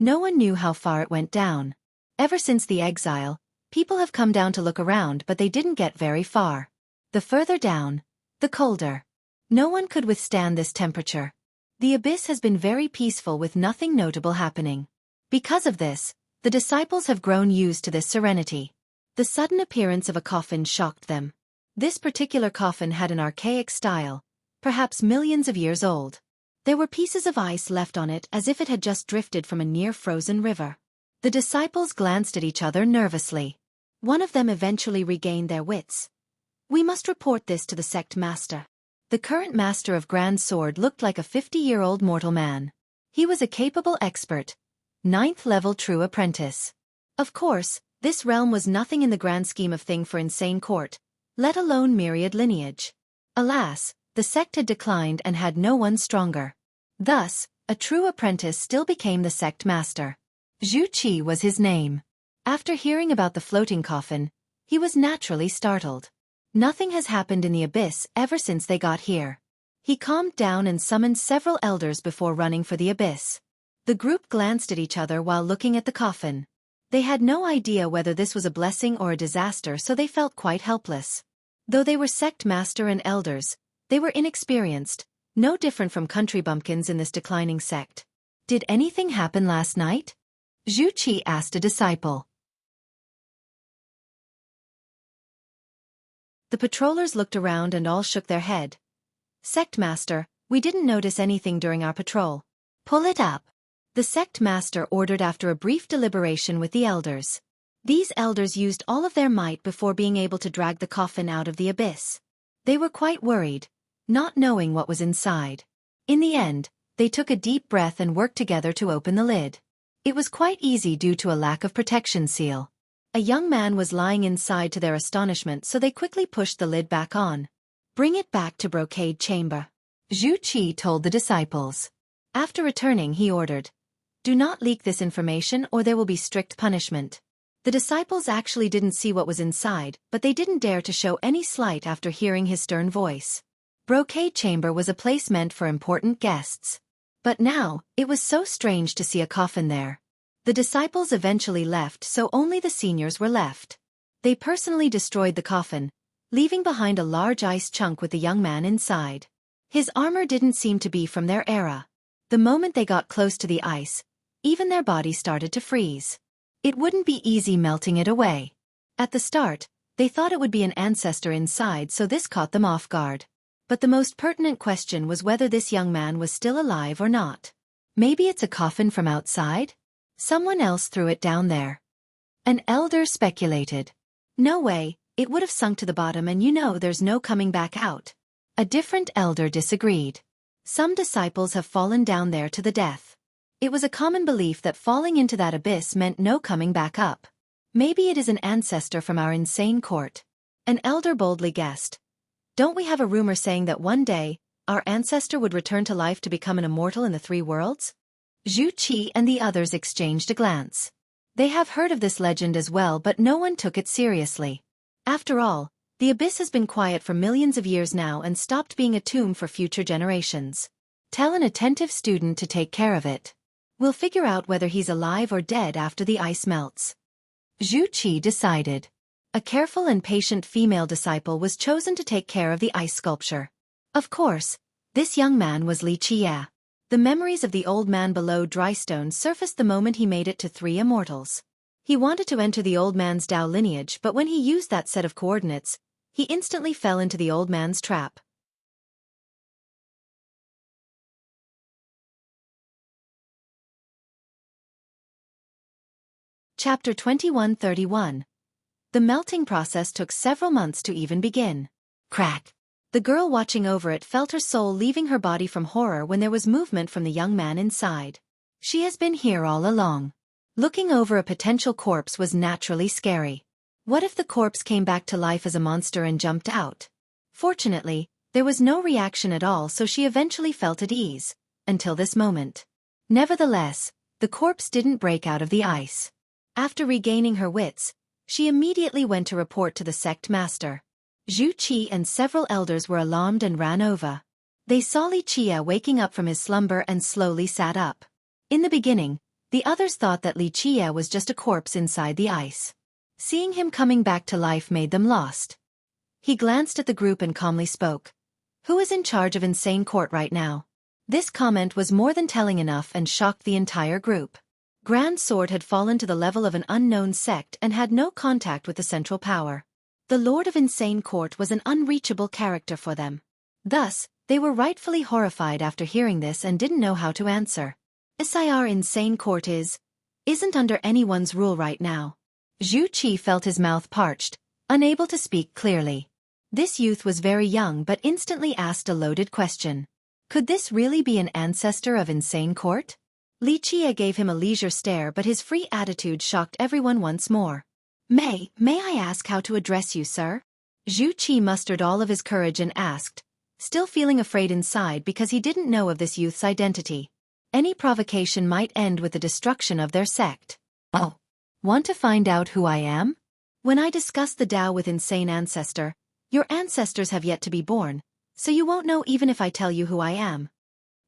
No one knew how far it went down. Ever since the exile, people have come down to look around but they didn't get very far. The further down, the colder. No one could withstand this temperature. The abyss has been very peaceful with nothing notable happening. Because of this, the disciples have grown used to this serenity. The sudden appearance of a coffin shocked them. This particular coffin had an archaic style, perhaps millions of years old. There were pieces of ice left on it as if it had just drifted from a near-frozen river. The disciples glanced at each other nervously. One of them eventually regained their wits. We must report this to the sect master. The current master of Grand Sword looked like a 50-year-old mortal man. He was a capable expert, 9th level true apprentice. Of course, this realm was nothing in the grand scheme of things for Insane Court, let alone myriad lineage. Alas, the sect had declined and had no one stronger. Thus, a true apprentice still became the sect master. Xueqi was his name. After hearing about the floating coffin, he was naturally startled. Nothing has happened in the abyss ever since they got here. He calmed down and summoned several elders before running for the abyss. The group glanced at each other while looking at the coffin. They had no idea whether this was a blessing or a disaster, so they felt quite helpless. Though they were sect master and elders, they were inexperienced, no different from country bumpkins in this declining sect. Did anything happen last night? Xueqi asked a disciple. The patrollers looked around and all shook their head. Sect master, we didn't notice anything during our patrol. Pull it up. The sect master ordered after a brief deliberation with the elders. These elders used all of their might before being able to drag the coffin out of the abyss. They were quite worried, not knowing what was inside. In the end, they took a deep breath and worked together to open the lid. It was quite easy due to a lack of protection seal. A young man was lying inside to their astonishment, so they quickly pushed the lid back on. Bring it back to Brocade Chamber, Xueqi told the disciples. After returning, he ordered, do not leak this information or there will be strict punishment. The disciples actually didn't see what was inside, but they didn't dare to show any slight after hearing his stern voice. Brocade Chamber was a place meant for important guests. But now, it was so strange to see a coffin there. The disciples eventually left, so only the seniors were left. They personally destroyed the coffin, leaving behind a large ice chunk with the young man inside. His armor didn't seem to be from their era. The moment they got close to the ice, even their body started to freeze. It wouldn't be easy melting it away. At the start, they thought it would be an ancestor inside, so this caught them off guard. But the most pertinent question was whether this young man was still alive or not. Maybe it's a coffin from outside? Someone else threw it down there. An elder speculated. No way, it would have sunk to the bottom and there's no coming back out. A different elder disagreed. Some disciples have fallen down there to the death. It was a common belief that falling into that abyss meant no coming back up. Maybe it is an ancestor from our insane court. An elder boldly guessed. Don't we have a rumor saying that one day, our ancestor would return to life to become an immortal in the three worlds? Xueqi and the others exchanged a glance. They have heard of this legend as well, but no one took it seriously. After all, the abyss has been quiet for millions of years now and stopped being a tomb for future generations. Tell an attentive student to take care of it. We'll figure out whether he's alive or dead after the ice melts. Xueqi decided. A careful and patient female disciple was chosen to take care of the ice sculpture. Of course, this young man was Li Qie. The memories of the old man below Drystone surfaced the moment he made it to three immortals. He wanted to enter the old man's Dao lineage, but when he used that set of coordinates, he instantly fell into the old man's trap. Chapter 2131. The melting process took several months to even begin. Crack. The girl watching over it felt her soul leaving her body from horror when there was movement from the young man inside. She has been here all along. Looking over a potential corpse was naturally scary. What if the corpse came back to life as a monster and jumped out? Fortunately, there was no reaction at all, so she eventually felt at ease, until this moment. Nevertheless, the corpse didn't break out of the ice. After regaining her wits, she immediately went to report to the sect master. Xueqi and several elders were alarmed and ran over. They saw Li Qie waking up from his slumber and slowly sat up. In the beginning, the others thought that Li Qie was just a corpse inside the ice. Seeing him coming back to life made them lost. He glanced at the group and calmly spoke. Who is in charge of Insane Court right now? This comment was more than telling enough and shocked the entire group. Grand Sword had fallen to the level of an unknown sect and had no contact with the central power. The Lord of Insane Court was an unreachable character for them. Thus, they were rightfully horrified after hearing this and didn't know how to answer. SIR Insane Court isn't under anyone's rule right now. Xueqi felt his mouth parched, unable to speak clearly. This youth was very young but instantly asked a loaded question. Could this really be an ancestor of Insane Court? Li Qie gave him a leisure stare, but his free attitude shocked everyone once more. May I ask how to address you, sir? Xueqi mustered all of his courage and asked, still feeling afraid inside because he didn't know of this youth's identity. Any provocation might end with the destruction of their sect. Oh. Want to find out who I am? When I discuss the Tao with Insane Ancestor, your ancestors have yet to be born, so you won't know even if I tell you who I am.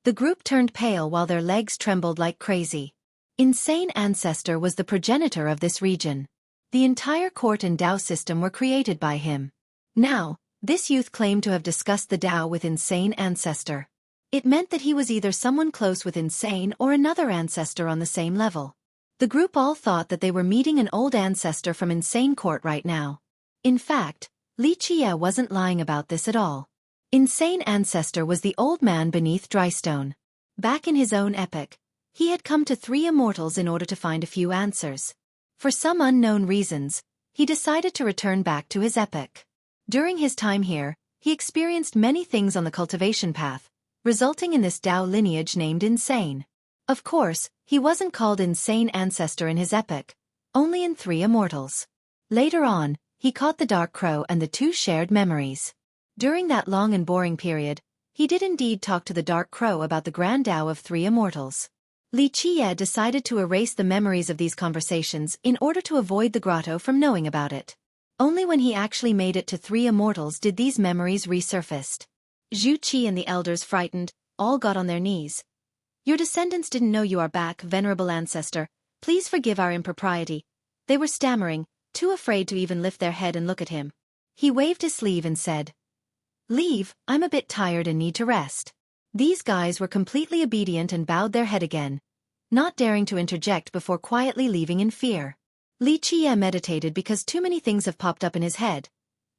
The group turned pale while their legs trembled like crazy. Insane Ancestor was the progenitor of this region. The entire court and Tao system were created by him. Now, this youth claimed to have discussed the Tao with Insane Ancestor. It meant that he was either someone close with Insane or another ancestor on the same level. The group all thought that they were meeting an old ancestor from Insane Court right now. In fact, Li Qie wasn't lying about this at all. Insane Ancestor was the old man beneath Drystone. Back in his own epoch, he had come to three immortals in order to find a few answers. For some unknown reasons, he decided to return back to his epoch. During his time here, he experienced many things on the cultivation path, resulting in this Tao lineage named Insane. Of course, he wasn't called Insane Ancestor in his epoch, only in three immortals. Later on, he caught the Dark Crow and the two shared memories. During that long and boring period, he did indeed talk to the Dark Crow about the Grand Tao of three immortals. Li Qie decided to erase the memories of these conversations in order to avoid the grotto from knowing about it. Only when he actually made it to three immortals did these memories resurface. Xueqi and the elders, frightened, all got on their knees. Your descendants didn't know you are back, venerable ancestor. Please forgive our impropriety. They were stammering, too afraid to even lift their head and look at him. He waved his sleeve and said, Leave, I'm a bit tired and need to rest. These guys were completely obedient and bowed their head again, not daring to interject before quietly leaving in fear. Li Qie meditated because too many things have popped up in his head.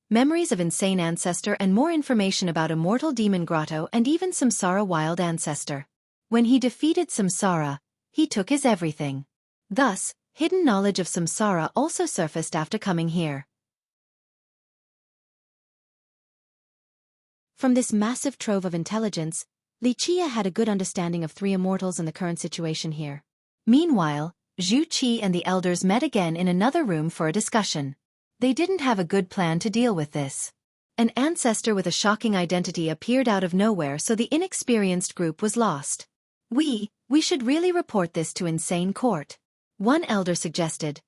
Memories of Insane Ancestor and more information about Immortal Demon Grotto and even Samsara Wild Ancestor. When he defeated Samsara, he took his everything. Thus, hidden knowledge of Samsara also surfaced after coming here. From this massive trove of intelligence, Li Qie had a good understanding of three immortals and the current situation here. Meanwhile, Xueqi and the elders met again in another room for a discussion. They didn't have a good plan to deal with this. An ancestor with a shocking identity appeared out of nowhere, so the inexperienced group was lost. We should really report this to Insane Court. One elder suggested.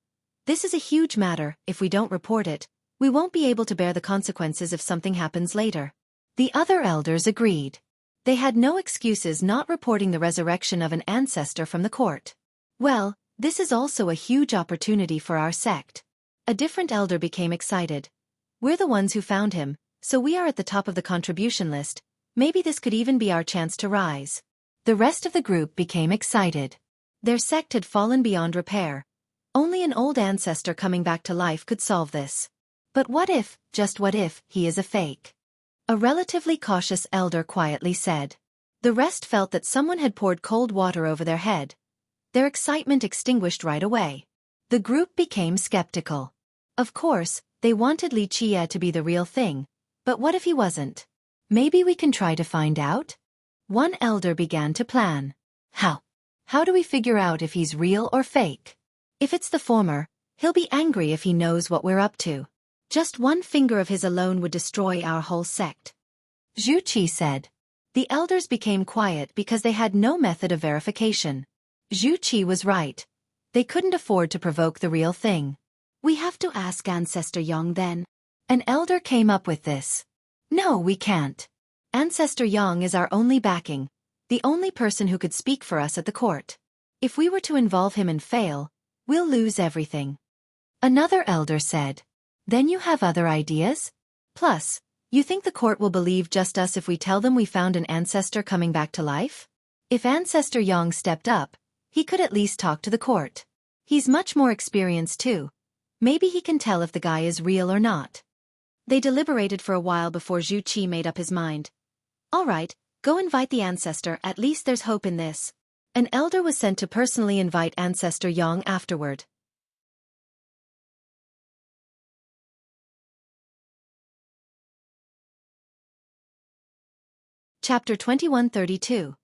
This is a huge matter. If we don't report it, we won't be able to bear the consequences if something happens later. The other elders agreed. They had no excuses not reporting the resurrection of an ancestor from the court. Well, this is also a huge opportunity for our sect. A different elder became excited. We're the ones who found him, so we are at the top of the contribution list. Maybe this could even be our chance to rise. The rest of the group became excited. Their sect had fallen beyond repair. Only an old ancestor coming back to life could solve this. But what if, just what if, he is a fake? A relatively cautious elder quietly said. The rest felt that someone had poured cold water over their head. Their excitement extinguished right away. The group became skeptical. Of course, they wanted Xueqi to be the real thing. But what if he wasn't? Maybe we can try to find out? One elder began to plan. How? How do we figure out if he's real or fake? If it's the former, he'll be angry if he knows what we're up to. Just one finger of his alone would destroy our whole sect. Xueqi said. The elders became quiet because they had no method of verification. Xueqi was right. They couldn't afford to provoke the real thing. We have to ask Ancestor Yang then. An elder came up with this. No, we can't. Ancestor Yang is our only backing, the only person who could speak for us at the court. If we were to involve him and fail, we'll lose everything. Another elder said. Then you have other ideas? Plus, you think the court will believe just us if we tell them we found an ancestor coming back to life? If Ancestor Yang stepped up, he could at least talk to the court. He's much more experienced too. Maybe he can tell if the guy is real or not. They deliberated for a while before Xueqi made up his mind. All right, go invite the ancestor, at least there's hope in this. An elder was sent to personally invite Ancestor Yang afterward. Chapter 2132.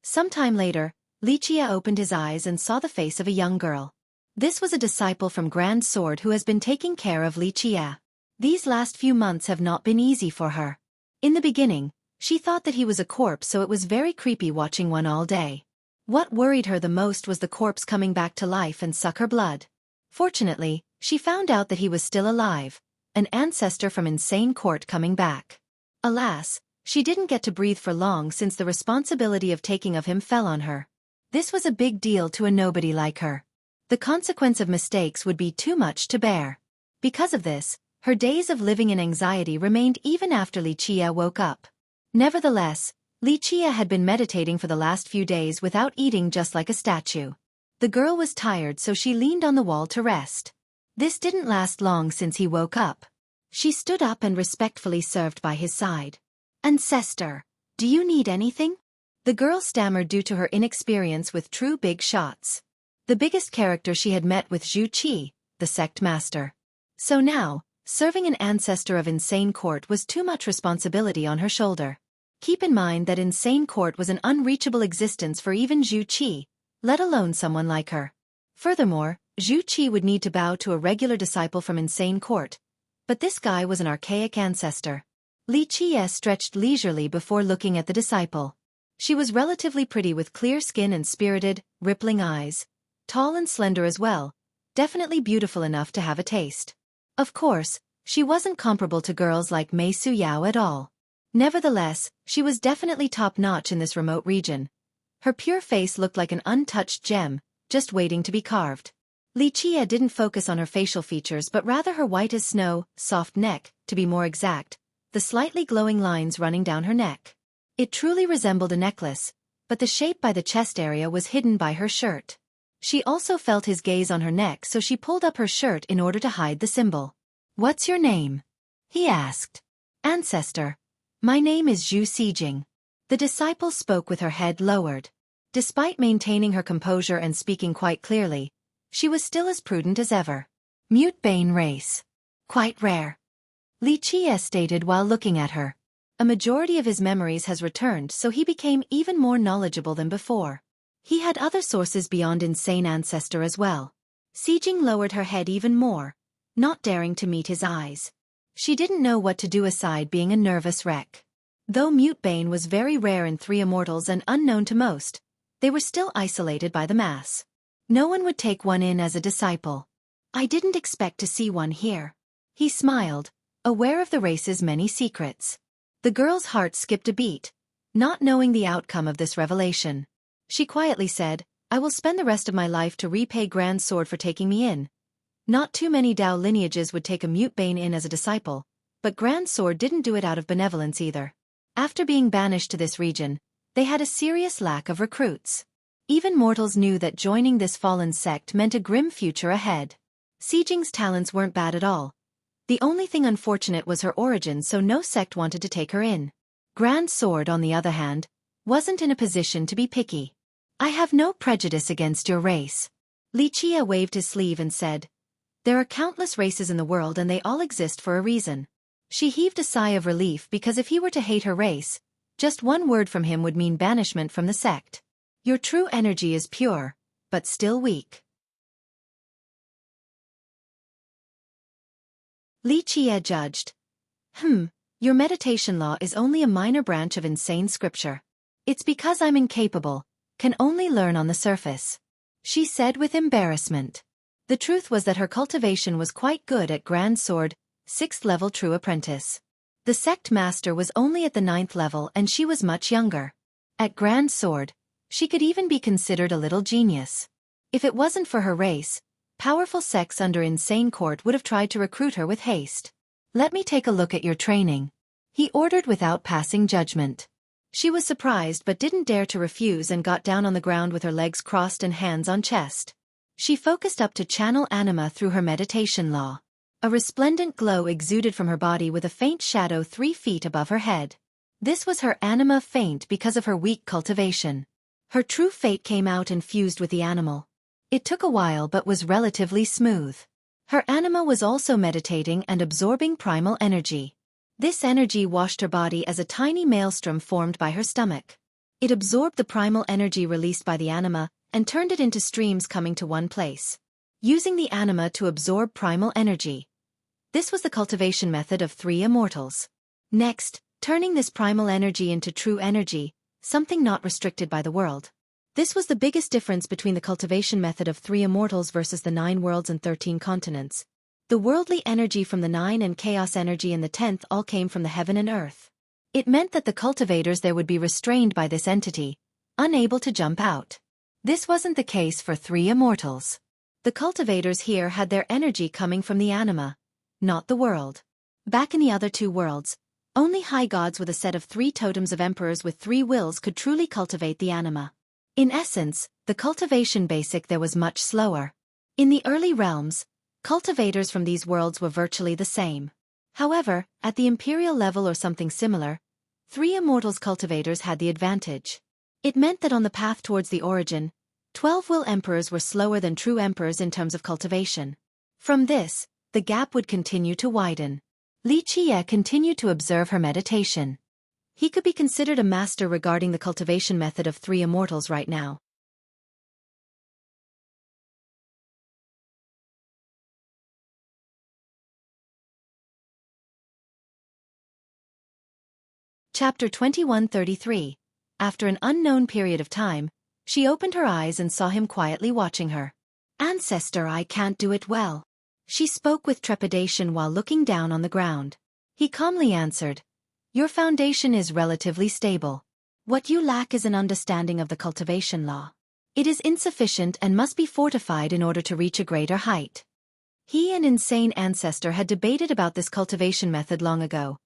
Sometime later, Xueqi opened his eyes and saw the face of a young girl. This was a disciple from Grand Sword who has been taking care of Xueqi. These last few months have not been easy for her. In the beginning, she thought that he was a corpse, so it was very creepy watching one all day. What worried her the most was the corpse coming back to life and suck her blood. Fortunately, she found out that he was still alive, an ancestor from Insane Court coming back. Alas, she didn't get to breathe for long since the responsibility of taking of him fell on her. This was a big deal to a nobody like her. The consequence of mistakes would be too much to bear. Because of this, her days of living in anxiety remained even after Xueqi woke up. Nevertheless, Xueqi had been meditating for the last few days without eating, just like a statue. The girl was tired, so she leaned on the wall to rest. This didn't last long since he woke up. She stood up and respectfully served by his side. Ancestor, do you need anything? The girl stammered due to her inexperience with true big shots. The biggest character she had met with Xueqi, the sect master. So now, serving an ancestor of Insane Court was too much responsibility on her shoulder. Keep in mind that Insane Court was an unreachable existence for even Xueqi, let alone someone like her. Furthermore, Xueqi would need to bow to a regular disciple from Insane Court. But this guy was an archaic ancestor. Xueqi stretched leisurely before looking at the disciple. She was relatively pretty with clear skin and spirited, rippling eyes. Tall and slender as well, definitely beautiful enough to have a taste. Of course, she wasn't comparable to girls like Mei Suyao at all. Nevertheless, she was definitely top-notch in this remote region. Her pure face looked like an untouched gem, just waiting to be carved. Xueqi didn't focus on her facial features but rather her white as snow, soft neck, to be more exact, the slightly glowing lines running down her neck. It truly resembled a necklace, but the shape by the chest area was hidden by her shirt. She also felt his gaze on her neck, so she pulled up her shirt in order to hide the symbol. What's your name? He asked. Ancestor. My name is Zhu Xijing. The disciple spoke with her head lowered. Despite maintaining her composure and speaking quite clearly, she was still as prudent as ever. Mute Bane race. Quite rare. Xueqi stated while looking at her. A majority of his memories has returned, so he became even more knowledgeable than before. He had other sources beyond insane ancestor as well. Xijing lowered her head even more, not daring to meet his eyes. She didn't know what to do aside being a nervous wreck. Though mute bane was very rare in three immortals and unknown to most, they were still isolated by the mass. No one would take one in as a disciple. I didn't expect to see one here. He smiled, aware of the race's many secrets. The girl's heart skipped a beat, not knowing the outcome of this revelation. She quietly said, I will spend the rest of my life to repay Grand Sword for taking me in. Not too many Dao lineages would take a mute bane in as a disciple, but Grand Sword didn't do it out of benevolence either. After being banished to this region, they had a serious lack of recruits. Even mortals knew that joining this fallen sect meant a grim future ahead. Xijing's talents weren't bad at all. The only thing unfortunate was her origin, so no sect wanted to take her in. Grand Sword, on the other hand, wasn't in a position to be picky. I have no prejudice against your race. Lichia waved his sleeve and said, there are countless races in the world and they all exist for a reason. She heaved a sigh of relief because if he were to hate her race, just one word from him would mean banishment from the sect. Your true energy is pure, but still weak. Lichia judged. Your meditation law is only a minor branch of insane scripture. It's because I'm incapable, can only learn on the surface. She said with embarrassment. The truth was that her cultivation was quite good at Grand Sword, 6th level true apprentice. The sect master was only at the 9th level and she was much younger. At Grand Sword, she could even be considered a little genius. If it wasn't for her race, powerful sects under Insane Court would have tried to recruit her with haste. Let me take a look at your training, he ordered without passing judgment. She was surprised but didn't dare to refuse and got down on the ground with her legs crossed and hands on chest. She focused up to channel anima through her meditation law. A resplendent glow exuded from her body with a faint shadow 3 feet above her head. This was her anima faint because of her weak cultivation. Her true fate came out and fused with the animal. It took a while but was relatively smooth. Her anima was also meditating and absorbing primal energy. This energy washed her body as a tiny maelstrom formed by her stomach. It absorbed the primal energy released by the anima and turned it into streams coming to one place. Using the anima to absorb primal energy. This was the cultivation method of 3 immortals. Next, turning this primal energy into true energy, something not restricted by the world. This was the biggest difference between the cultivation method of 3 immortals versus the 9 worlds and 13 continents. The worldly energy from the 9 and chaos energy in the 10th all came from the heaven and earth. It meant that the cultivators there would be restrained by this entity, unable to jump out. This wasn't the case for 3 immortals. The cultivators here had their energy coming from the anima, not the world. Back in the other 2 worlds, only high gods with a set of 3 totems of emperors with 3 wills could truly cultivate the anima. In essence, the cultivation basic there was much slower. In the early realms, cultivators from these worlds were virtually the same. However, at the imperial level or something similar, 3 immortals cultivators had the advantage. It meant that on the path towards the origin, 12 will emperors were slower than true emperors in terms of cultivation. From this, the gap would continue to widen. Lichia continued to observe her meditation. He could be considered a master regarding the cultivation method of 3 immortals right now. Chapter 2133. After an unknown period of time, she opened her eyes and saw him quietly watching her. Ancestor, I can't do it well. She spoke with trepidation while looking down on the ground. He calmly answered, your foundation is relatively stable. What you lack is an understanding of the cultivation law. It is insufficient and must be fortified in order to reach a greater height. He and Insane Ancestor had debated about this cultivation method long ago.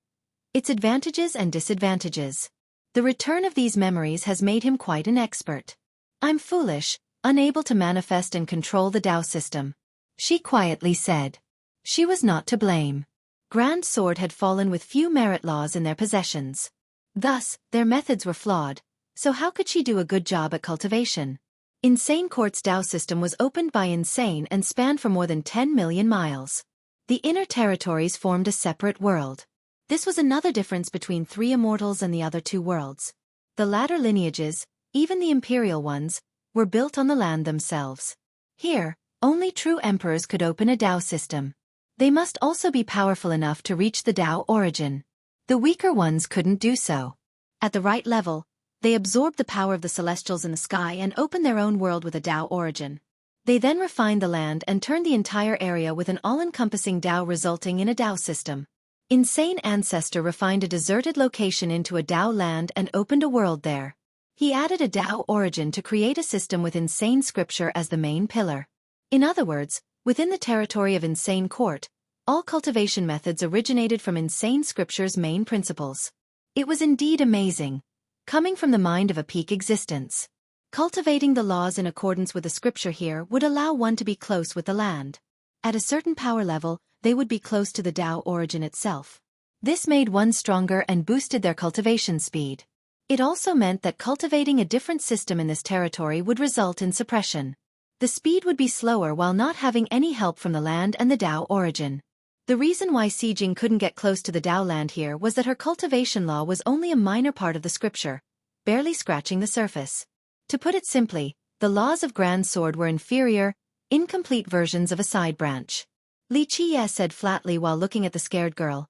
Its advantages and disadvantages. The return of these memories has made him quite an expert. I'm foolish, unable to manifest and control the Tao system, she quietly said. She was not to blame. Grand Sword had fallen with few merit laws in their possessions. Thus, their methods were flawed, so how could she do a good job at cultivation? Insane Court's Tao system was opened by Insane and spanned for more than 10 million miles. The inner territories formed a separate world. This was another difference between 3 immortals and the other 2 worlds. The latter lineages, even the imperial ones, were built on the land themselves. Here, only true emperors could open a Tao system. They must also be powerful enough to reach the Tao origin. The weaker ones couldn't do so. At the right level, they absorbed the power of the celestials in the sky and opened their own world with a Tao origin. They then refined the land and turned the entire area with an all-encompassing Tao, resulting in a Tao system. Insane Ancestor refined a deserted location into a Tao land and opened a world there. He added a Tao origin to create a system with Insane Scripture as the main pillar. In other words, within the territory of Insane Court, all cultivation methods originated from Insane Scripture's main principles. It was indeed amazing, coming from the mind of a peak existence. Cultivating the laws in accordance with the scripture here would allow one to be close with the land. At a certain power level, they would be close to the Tao origin itself. This made one stronger and boosted their cultivation speed. It also meant that cultivating a different system in this territory would result in suppression. The speed would be slower while not having any help from the land and the Tao origin. The reason why Xijing couldn't get close to the Tao land here was that her cultivation law was only a minor part of the scripture, barely scratching the surface. To put it simply, the laws of Grand Sword were inferior, incomplete versions of a side branch. Xueqi said flatly while looking at the scared girl.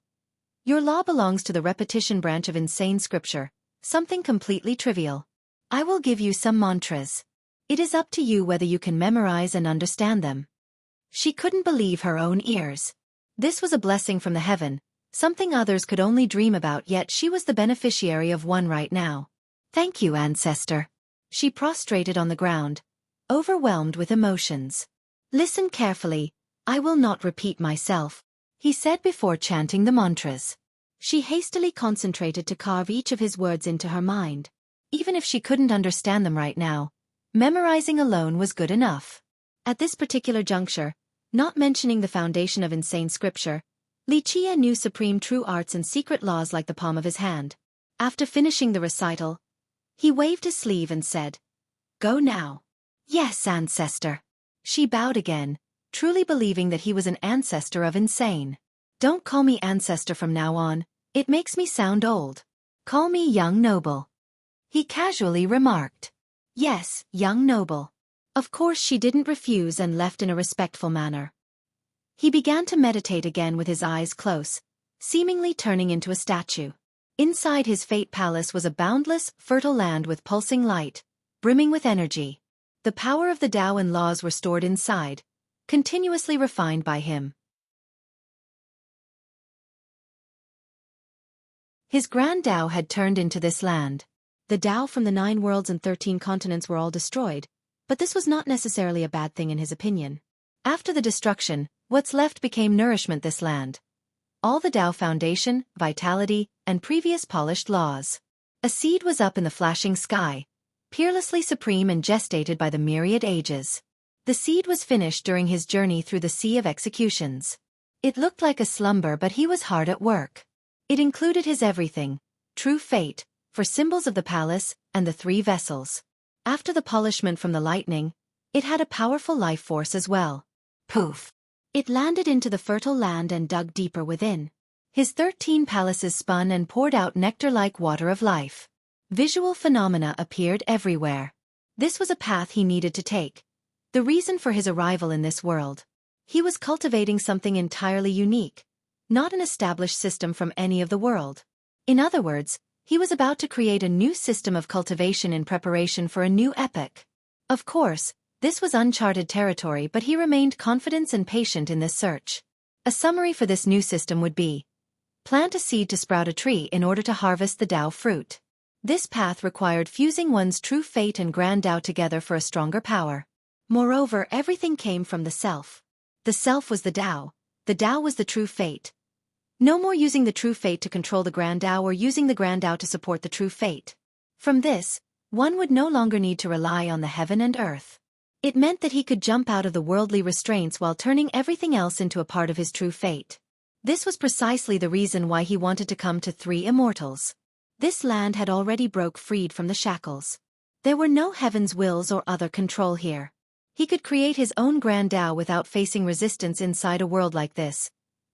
Your law belongs to the repetition branch of Insane Scripture, something completely trivial. I will give you some mantras. It is up to you whether you can memorize and understand them. She couldn't believe her own ears. This was a blessing from the heaven, something others could only dream about, yet she was the beneficiary of one right now. Thank you, Ancestor. She prostrated on the ground, overwhelmed with emotions. Listen carefully, I will not repeat myself, he said before chanting the mantras. She hastily concentrated to carve each of his words into her mind. Even if she couldn't understand them right now, memorizing alone was good enough. At this particular juncture, not mentioning the foundation of Insane Scripture, Xueqi knew supreme true arts and secret laws like the palm of his hand. After finishing the recital, he waved his sleeve and said, Go now. Yes, Ancestor. She bowed again, truly believing that he was an ancestor of Insane. Don't call me Ancestor from now on, it makes me sound old. Call me Young Noble. He casually remarked. Yes, Young Noble. Of course she didn't refuse and left in a respectful manner. He began to meditate again with his eyes closed, seemingly turning into a statue. Inside his fate palace was a boundless, fertile land with pulsing light, brimming with energy. The power of the Tao and laws were stored inside, continuously refined by him. His grand Tao had turned into this land. The Tao from the 9 worlds and 13 continents were all destroyed, but this was not necessarily a bad thing in his opinion. After the destruction, what's left became nourishment this land. All the Tao foundation, vitality, and previous polished laws. A seed was up in the flashing sky, peerlessly supreme and gestated by the myriad ages. The seed was finished during his journey through the sea of executions. It looked like a slumber, but he was hard at work. It included his everything, true fate, for symbols of the palace, and the 3 vessels. After the polishment from the lightning, it had a powerful life force as well. Poof! It landed into the fertile land and dug deeper within. His 13 palaces spun and poured out nectar-like water of life. Visual phenomena appeared everywhere. This was a path he needed to take. The reason for his arrival in this world. He was cultivating something entirely unique, not an established system from any of the world. In other words, he was about to create a new system of cultivation in preparation for a new epoch. Of course, this was uncharted territory, but he remained confident and patient in this search. A summary for this new system would be: plant a seed to sprout a tree in order to harvest the Tao fruit. This path required fusing one's true fate and grand Tao together for a stronger power. Moreover, everything came from the self. The self was the Tao was the true fate. No more using the true fate to control the grand Tao or using the grand Tao to support the true fate. From this, one would no longer need to rely on the heaven and earth. It meant that he could jump out of the worldly restraints while turning everything else into a part of his true fate. This was precisely the reason why he wanted to come to 3 immortals. This land had already broke freed from the shackles. There were no heaven's wills or other control here. He could create his own grand Tao without facing resistance inside a world like this.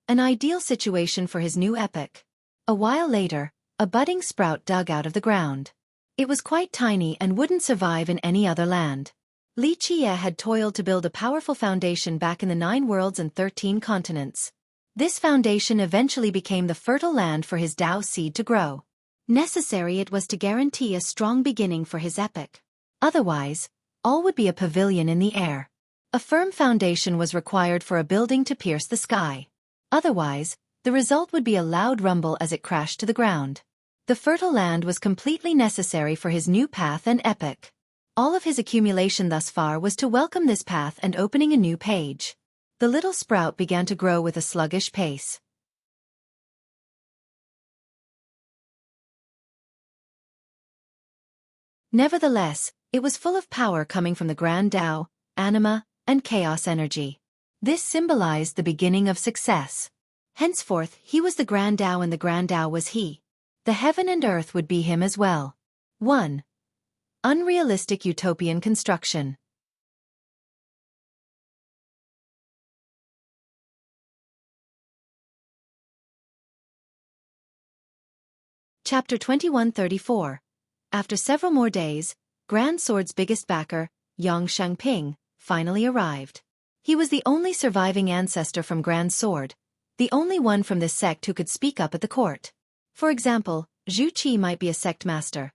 An ideal situation for his new epoch. A while later, a budding sprout dug out of the ground. It was quite tiny and wouldn't survive in any other land. Li Qie had toiled to build a powerful foundation back in the 9 worlds and 13 continents. This foundation eventually became the fertile land for his Tao seed to grow. Necessary it was to guarantee a strong beginning for his epic. Otherwise, all would be a pavilion in the air. A firm foundation was required for a building to pierce the sky. Otherwise, the result would be a loud rumble as it crashed to the ground. The fertile land was completely necessary for his new path and epic. All of his accumulation thus far was to welcome this path and opening a new page. The little sprout began to grow with a sluggish pace. Nevertheless, it was full of power coming from the Grand Tao, anima, and chaos energy. This symbolized the beginning of success. Henceforth, he was the Grand Tao and the Grand Tao was he. The heaven and earth would be him as well. 1. Unrealistic utopian construction. Chapter 2134. After several more days, Grand Sword's biggest backer, Yang Shengping, finally arrived. He was the only surviving ancestor from Grand Sword, the only one from this sect who could speak up at the court. For example, Xueqi might be a sect master.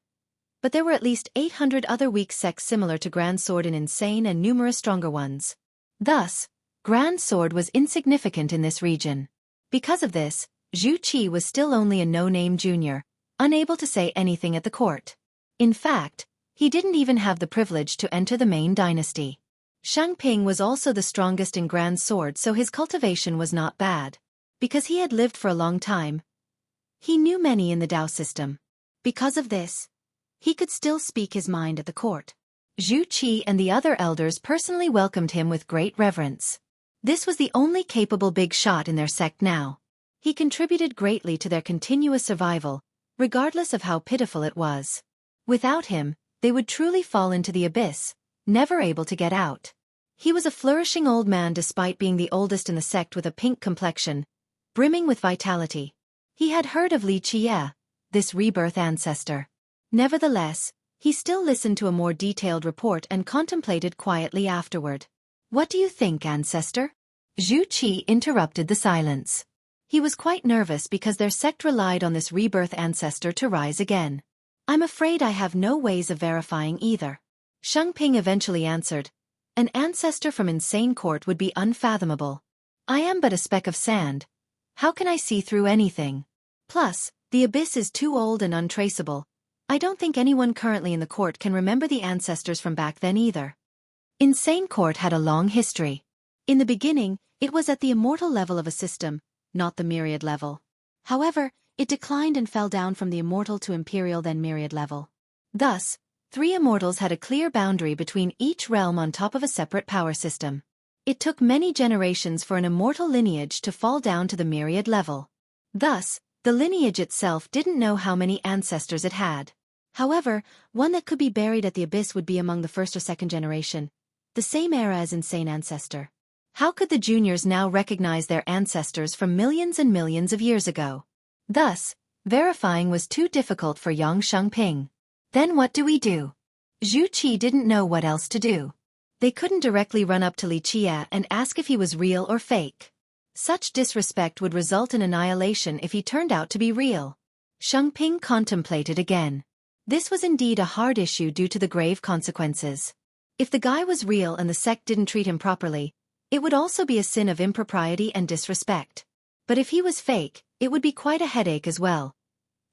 But there were at least 800 other weak sects similar to Grand Sword and insane and numerous stronger ones. Thus, Grand Sword was insignificant in this region. Because of this, Xueqi was still only a no-name junior, unable to say anything at the court. In fact, he didn't even have the privilege to enter the main dynasty. Shengping was also the strongest in Grand Sword, so his cultivation was not bad. Because he had lived for a long time, he knew many in the Tao system. Because of this, he could still speak his mind at the court. Xueqi and the other elders personally welcomed him with great reverence. This was the only capable big shot in their sect now. He contributed greatly to their continuous survival, regardless of how pitiful it was. Without him, they would truly fall into the abyss, never able to get out. He was a flourishing old man despite being the oldest in the sect with a pink complexion, brimming with vitality. He had heard of Li Qie, this rebirth ancestor. Nevertheless, he still listened to a more detailed report and contemplated quietly afterward. What do you think, ancestor? Xueqi interrupted the silence. He was quite nervous because their sect relied on this rebirth ancestor to rise again. I'm afraid I have no ways of verifying either. Shengping eventually answered. An ancestor from insane court would be unfathomable. I am but a speck of sand. How can I see through anything? Plus, the abyss is too old and untraceable. I don't think anyone currently in the court can remember the ancestors from back then either. Insane court had a long history. In the beginning, it was at the immortal level of a system, not the myriad level. However, it declined and fell down from the immortal to imperial then myriad level. Thus, 3 immortals had a clear boundary between each realm on top of a separate power system. It took many generations for an immortal lineage to fall down to the myriad level. Thus, the lineage itself didn't know how many ancestors it had. However, one that could be buried at the abyss would be among the first or second generation, the same era as insane ancestor. How could the juniors now recognize their ancestors from millions and millions of years ago? Thus, verifying was too difficult for Yang Shengping. Then what do we do? Xueqi didn't know what else to do. They couldn't directly run up to Li Qie and ask if he was real or fake. Such disrespect would result in annihilation if he turned out to be real. Shengping contemplated again. This was indeed a hard issue due to the grave consequences. If the guy was real and the sect didn't treat him properly, it would also be a sin of impropriety and disrespect. But if he was fake, it would be quite a headache as well.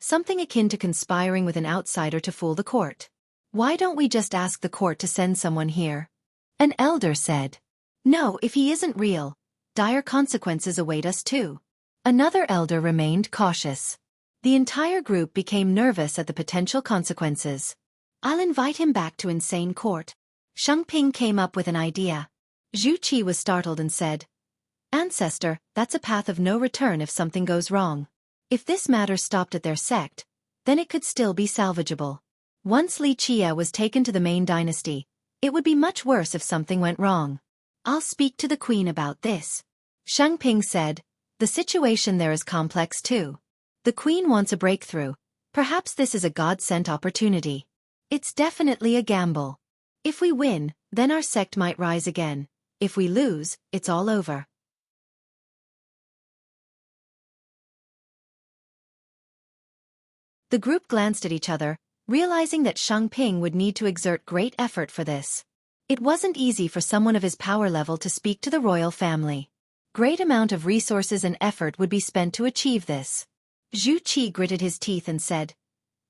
Something akin to conspiring with an outsider to fool the court. Why don't we just ask the court to send someone here? An elder said. No, if he isn't real, dire consequences await us too. Another elder remained cautious. The entire group became nervous at the potential consequences. I'll invite him back to insane court. Shengping came up with an idea. Xueqi was startled and said, Ancestor, that's a path of no return if something goes wrong. If this matter stopped at their sect, then it could still be salvageable. Once Li Qie was taken to the main dynasty, it would be much worse if something went wrong. I'll speak to the queen about this. Shengping said, the situation there is complex too. The queen wants a breakthrough. Perhaps this is a God-sent opportunity. It's definitely a gamble. If we win, Then our sect might rise again. If we lose, it's all over. The group glanced at each other, realizing that Xueqi would need to exert great effort for this. It wasn't easy for someone of his power level to speak to the royal family. Great amount of resources and effort would be spent to achieve this. Xueqi gritted his teeth and said,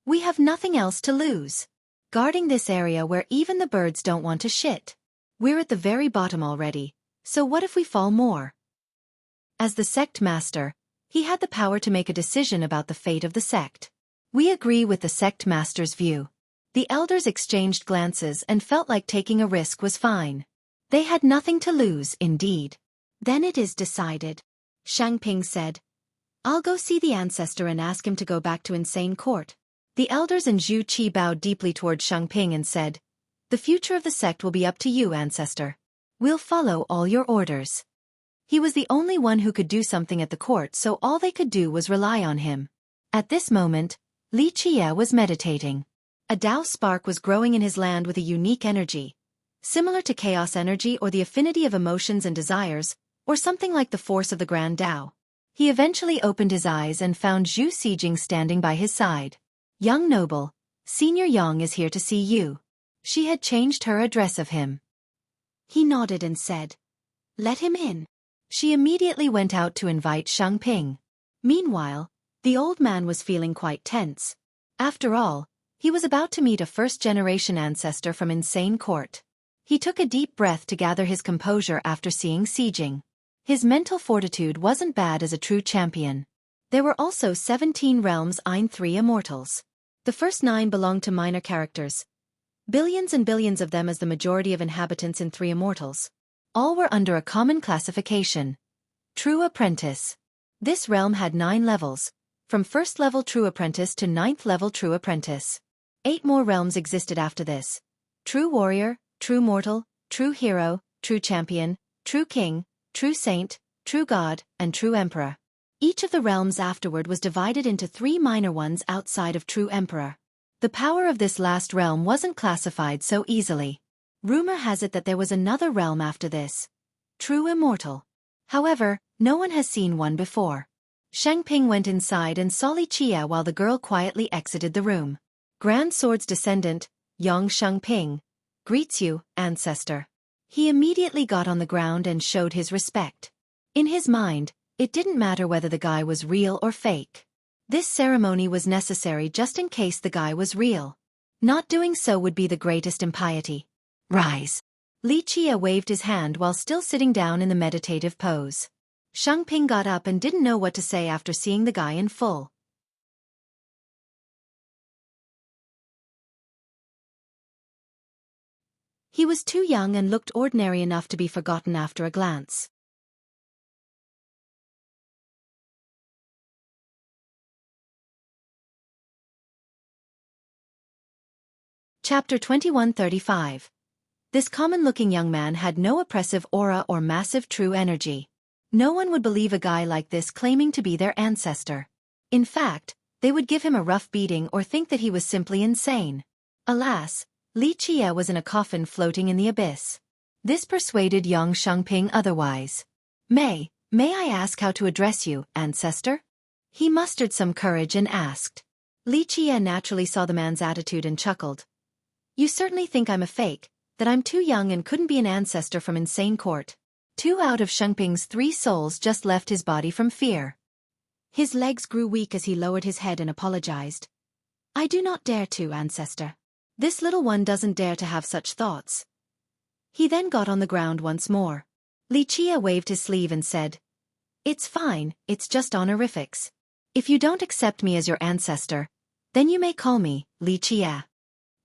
"We have nothing else to lose. Guarding this area where even the birds don't want to shit. We're at the very bottom already, so what if we fall more?" As the sect master, he had the power to make a decision about the fate of the sect. "We agree with the sect master's view." The elders exchanged glances and felt like taking a risk was fine. They had nothing to lose, indeed. "Then it is decided," Xueqi said. "I'll go see the ancestor and ask him to go back to Insane Court." The elders and Xueqi bowed deeply toward Xueqi and said, "The future of the sect will be up to you, ancestor. We'll follow all your orders." He was the only one who could do something at the court, so all they could do was rely on him. At this moment, Xueqi was meditating. A Tao spark was growing in his land with a unique energy, similar to chaos energy or the affinity of emotions and desires, or something like the force of the Grand Tao. He eventually opened his eyes and found Zhu Sijing standing by his side. "Young noble, Senior Yang is here to see you." She had changed her address of him. He nodded and said, "Let him in." She immediately went out to invite Xueqi. Meanwhile, the old man was feeling quite tense. After all, he was about to meet a first-generation ancestor from Insane Court. He took a deep breath to gather his composure after seeing Sijing. His mental fortitude wasn't bad as a true champion. There were also 17 realms and 3 immortals. The first 9 belonged to minor characters. Billions and billions of them as the majority of inhabitants in 3 immortals. All were under a common classification. True Apprentice. This realm had 9 levels, from 1st level True Apprentice to 9th level True Apprentice. 8 more realms existed after this. True Warrior, True Mortal, True Hero, True Champion, True King, True Saint, True God, and True Emperor. Each of the realms afterward was divided into 3 minor ones outside of True Emperor. The power of this last realm wasn't classified so easily. Rumor has it that there was another realm after this. True Immortal. However, no one has seen one before. Xueqi went inside and saw Xueqi while the girl quietly exited the room. Grand Sword's descendant, Yang Xueqi, greets you, ancestor. He immediately got on the ground and showed his respect. In his mind, it didn't matter whether the guy was real or fake. This ceremony was necessary just in case the guy was real. Not doing so would be the greatest impiety. "Rise." Xueqi waved his hand while still sitting down in the meditative pose. Xueqi got up and didn't know what to say after seeing the guy in full. He was too young and looked ordinary enough to be forgotten after a glance. Chapter 2135. This common-looking young man had no oppressive aura or massive true energy. No one would believe a guy like this claiming to be their ancestor. In fact, they would give him a rough beating or think that he was simply insane. Alas, Xueqi was in a coffin floating in the abyss. This persuaded Yang Xueqi otherwise. May I ask how to address you, ancestor?" He mustered some courage and asked. Xueqi naturally saw the man's attitude and chuckled. "You certainly think I'm a fake, that I'm too young and couldn't be an ancestor from Insane Court." 2 out of Xueqing's 3 souls just left his body from fear. His legs grew weak as he lowered his head and apologized. "I do not dare to, ancestor. This little one doesn't dare to have such thoughts." He then got on the ground once more. Xueqi waved his sleeve and said, "It's fine, it's just honorifics. If you don't accept me as your ancestor, then you may call me Xueqi."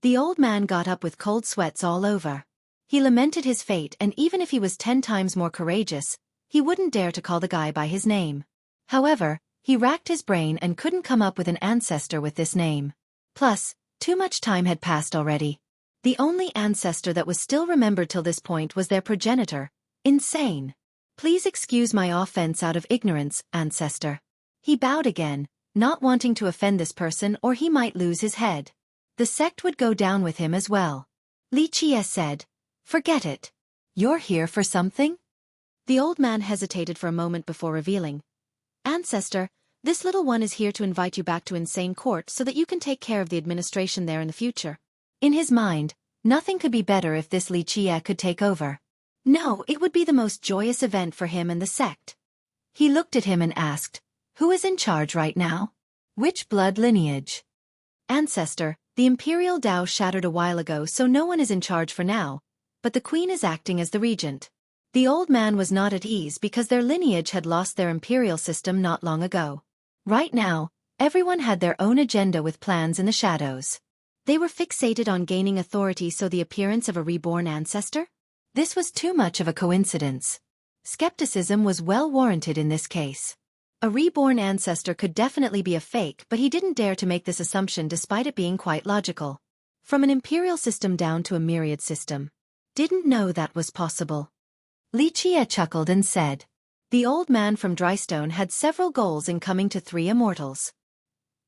The old man got up with cold sweats all over. He lamented his fate, and even if he was 10 times more courageous, he wouldn't dare to call the guy by his name. However, he racked his brain and couldn't come up with an ancestor with this name. Plus, too much time had passed already. The only ancestor that was still remembered till this point was their progenitor, Insane. "Please excuse my offense out of ignorance, ancestor." He bowed again, not wanting to offend this person or he might lose his head. The sect would go down with him as well. Xueqi said, Forget it. You're here for something? The old man hesitated for a moment before revealing. Ancestor, this little one is here to invite you back to Insane Court so that you can take care of the administration there in the future. In his mind, nothing could be better if this Xueqi could take over. No, it would be the most joyous event for him and the sect. He looked at him and asked, who is in charge right now? Which blood lineage? Ancestor, the imperial Dao shattered a while ago, so no one is in charge for now, but the queen is acting as the regent. The old man was not at ease because their lineage had lost their imperial system not long ago. Right now, everyone had their own agenda with plans in the shadows. They were fixated on gaining authority, so the appearance of a reborn ancestor? This was too much of a coincidence. Skepticism was well warranted in this case. A reborn ancestor could definitely be a fake, but he didn't dare to make this assumption despite it being quite logical. From an imperial system down to a myriad system. Didn't know that was possible. Xueqi chuckled and said. The old man from Drystone had several goals in coming to 3 immortals.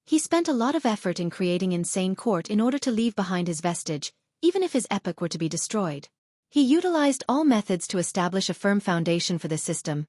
He spent a lot of effort in creating Insane Court in order to leave behind his vestige, even if his epic were to be destroyed. He utilized all methods to establish a firm foundation for this system,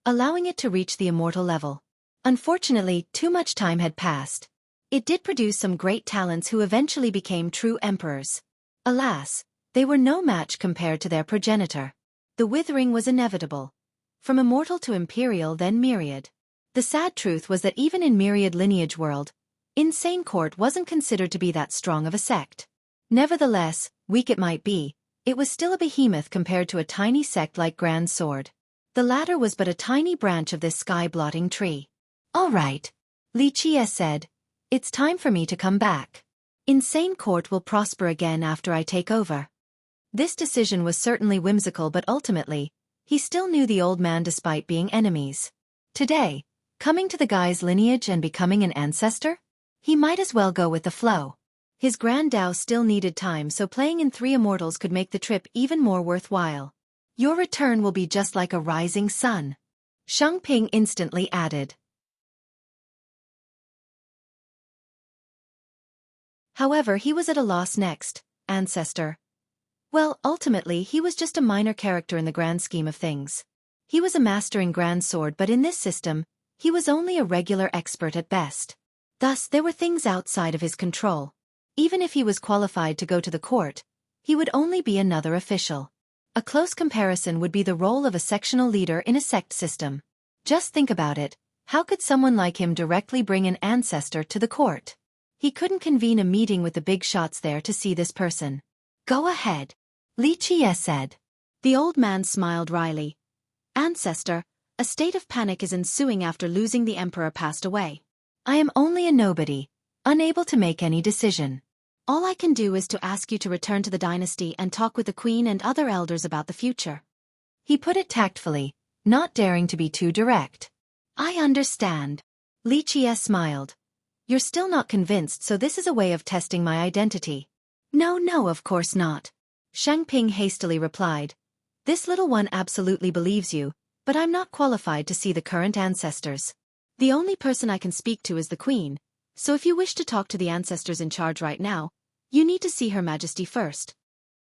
allowing it to reach the immortal level. Unfortunately, too much time had passed. It did produce some great talents who eventually became true emperors. Alas, they were no match compared to their progenitor. The withering was inevitable. From immortal to imperial, then myriad. The sad truth was that even in myriad lineage world, Insane Court wasn't considered to be that strong of a sect. Nevertheless, weak it might be, it was still a behemoth compared to a tiny sect like Grand Sword. The latter was but a tiny branch of this sky-blotting tree. All right, Xueqi said. It's time for me to come back. Insane Court will prosper again after I take over. This decision was certainly whimsical, but ultimately, he still knew the old man despite being enemies. Today, coming to the guy's lineage and becoming an ancestor? He might as well go with the flow. His Grand Dao still needed time, so playing in 3 immortals could make the trip even more worthwhile. Your return will be just like a rising sun. Xueqi instantly added. However, he was at a loss next, ancestor. Well, ultimately he was just a minor character in the grand scheme of things. He was a master in Grand Sword, but in this system, he was only a regular expert at best. Thus, there were things outside of his control. Even if he was qualified to go to the court, he would only be another official. A close comparison would be the role of a sectional leader in a sect system. Just think about it, how could someone like him directly bring an ancestor to the court? He couldn't convene a meeting with the big shots there to see this person. Go ahead, Xueqi said. The old man smiled wryly. Ancestor, a state of panic is ensuing after losing the emperor passed away. I am only a nobody, unable to make any decision. All I can do is to ask you to return to the dynasty and talk with the queen and other elders about the future. He put it tactfully, not daring to be too direct. I understand. Xueqi smiled. You're still not convinced, so this is a way of testing my identity. No, of course not. Xueqi hastily replied. This little one absolutely believes you, but I'm not qualified to see the current ancestors. The only person I can speak to is the queen, so if you wish to talk to the ancestors in charge right now, you need to see Her Majesty first.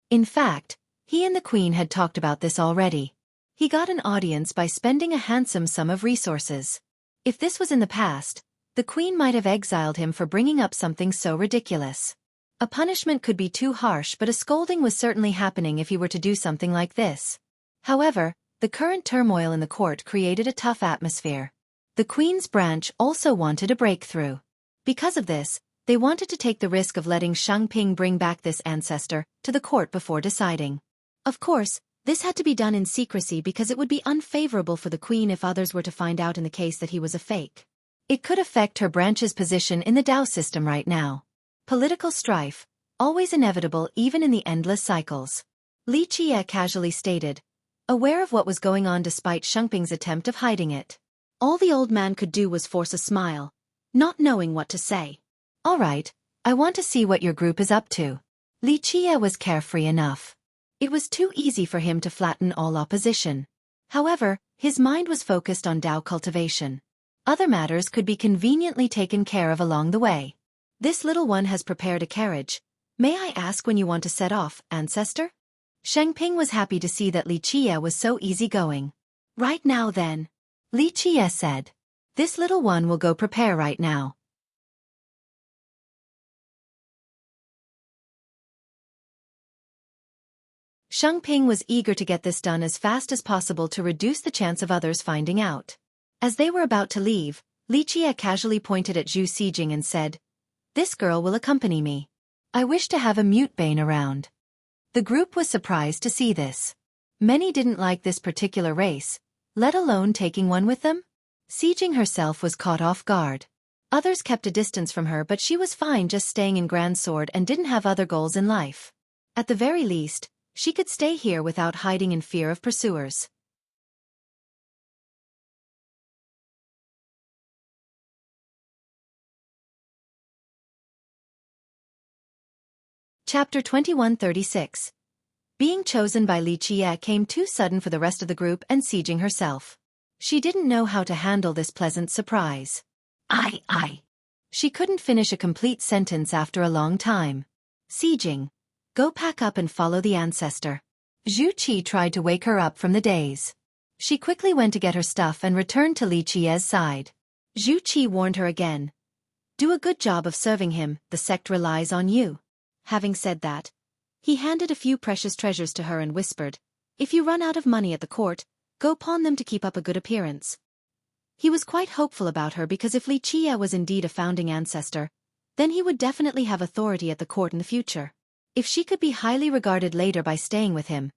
In fact, he and the queen had talked about this already. He got an audience by spending a handsome sum of resources. If this was in the past, the queen might have exiled him for bringing up something so ridiculous. A punishment could be too harsh, but a scolding was certainly happening if he were to do something like this. However, the current turmoil in the court created a tough atmosphere. The queen's branch also wanted a breakthrough. Because of this, they wanted to take the risk of letting Xueqi bring back this ancestor to the court before deciding. Of course, this had to be done in secrecy because it would be unfavorable for the queen if others were to find out in the case that he was a fake. It could affect her branch's position in the Dao system right now. Political strife, always inevitable even in the endless cycles. Xueqi casually stated, aware of what was going on despite Xueqing's attempt of hiding it. All the old man could do was force a smile, not knowing what to say. All right, I want to see what your group is up to. Xueqi was carefree enough. It was too easy for him to flatten all opposition. However, his mind was focused on Dao cultivation. Other matters could be conveniently taken care of along the way. This little one has prepared a carriage. May I ask when you want to set off, ancestor? Shengping was happy to see that Li Qie was so easygoing. Right now then, Li Qie said. This little one will go prepare right now. Shengping was eager to get this done as fast as possible to reduce the chance of others finding out. As they were about to leave, Li Qie casually pointed at Zhu Xijing and said, "This girl will accompany me. I wish to have a mute bane around." The group was surprised to see this. Many didn't like this particular race, let alone taking one with them. Xijing herself was caught off guard. Others kept a distance from her, but she was fine just staying in Grand Sword and didn't have other goals in life. At the very least, she could stay here without hiding in fear of pursuers. Chapter 2136. Being chosen by Li Qie came too sudden for the rest of the group and Xijing herself. She didn't know how to handle this pleasant surprise. I. She couldn't finish a complete sentence after a long time. Xijing, go pack up and follow the ancestor. Xueqi tried to wake her up from the daze. She quickly went to get her stuff and returned to Li Qie's side. Xueqi warned her again. Do a good job of serving him, the sect relies on you. Having said that, he handed a few precious treasures to her and whispered, if you run out of money at the court, go pawn them to keep up a good appearance. He was quite hopeful about her because if Li Qie was indeed a founding ancestor, then he would definitely have authority at the court in the future. If she could be highly regarded later by staying with him,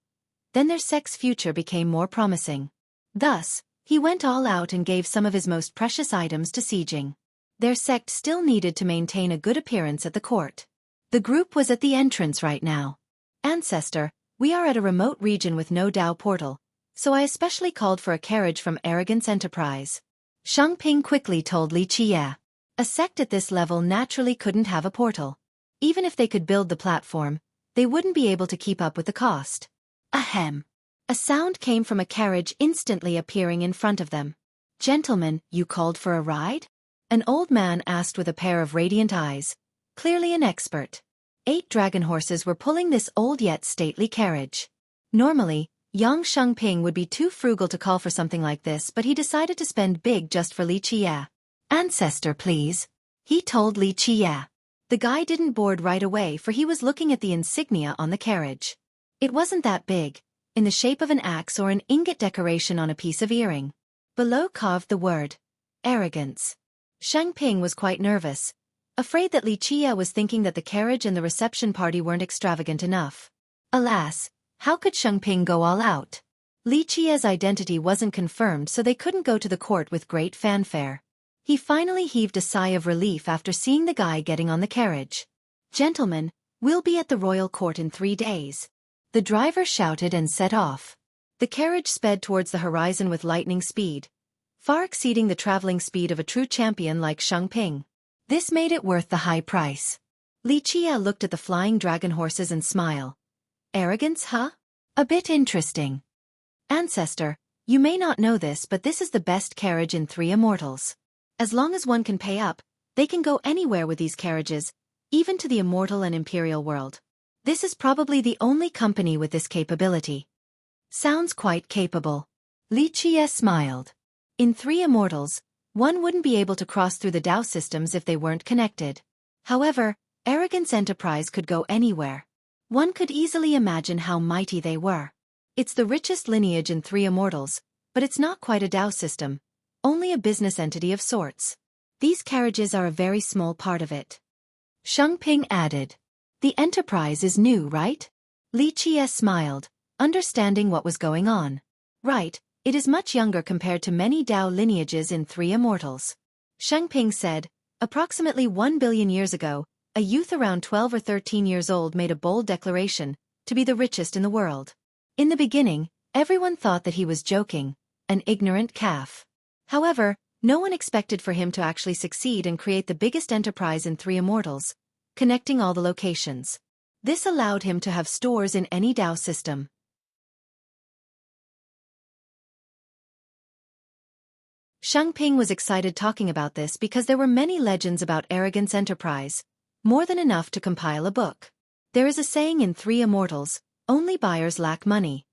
then their sect's future became more promising. Thus, he went all out and gave some of his most precious items to Xijing. Their sect still needed to maintain a good appearance at the court. The group was at the entrance right now. Ancestor, we are at a remote region with no Dao portal, so I especially called for a carriage from Arrogance Enterprise. Shengping quickly told Li Qie. A sect at this level naturally couldn't have a portal. Even if they could build the platform, they wouldn't be able to keep up with the cost. Ahem. A sound came from a carriage instantly appearing in front of them. Gentlemen, you called for a ride? An old man asked with a pair of radiant eyes, clearly an expert. 8 dragon horses were pulling this old yet stately carriage. Normally, young Shengping would be too frugal to call for something like this, but he decided to spend big just for Li Qie. Ancestor, please, he told Li Qie. The guy didn't board right away for he was looking at the insignia on the carriage. It wasn't that big, in the shape of an axe or an ingot decoration on a piece of earring. Below carved the word, arrogance. Shengping was quite nervous, afraid that Li Qie was thinking that the carriage and the reception party weren't extravagant enough. Alas, how could Shengping go all out? Li Qie's identity wasn't confirmed, so they couldn't go to the court with great fanfare. He finally heaved a sigh of relief after seeing the guy getting on the carriage. Gentlemen, we'll be at the royal court in 3 days. The driver shouted and set off. The carriage sped towards the horizon with lightning speed, far exceeding the traveling speed of a true champion like Shengping. This made it worth the high price. Li Qie looked at the flying dragon horses and smiled. Arrogance, huh? A bit interesting. Ancestor, you may not know this, but this is the best carriage in 3 Immortals. As long as one can pay up, they can go anywhere with these carriages, even to the immortal and imperial world. This is probably the only company with this capability. Sounds quite capable. Li Qie smiled. In 3 Immortals, one wouldn't be able to cross through the Dao systems if they weren't connected. However, Arrogance Enterprise could go anywhere. One could easily imagine how mighty they were. It's the richest lineage in 3 Immortals, but it's not quite a Dao system. Only a business entity of sorts. These carriages are a very small part of it. Shengping added. The Enterprise is new, right? Li Qie smiled, understanding what was going on. Right, it is much younger compared to many Dao lineages in 3 Immortals. Shengping said, approximately 1 billion years ago, a youth around 12 or 13 years old made a bold declaration, to be the richest in the world. In the beginning, everyone thought that he was joking, an ignorant calf. However, no one expected for him to actually succeed and create the biggest enterprise in 3 Immortals, connecting all the locations. This allowed him to have stores in any Dao system. Shengping was excited talking about this because there were many legends about Arrogance Enterprise, more than enough to compile a book. There is a saying in 3 Immortals, Only buyers lack money.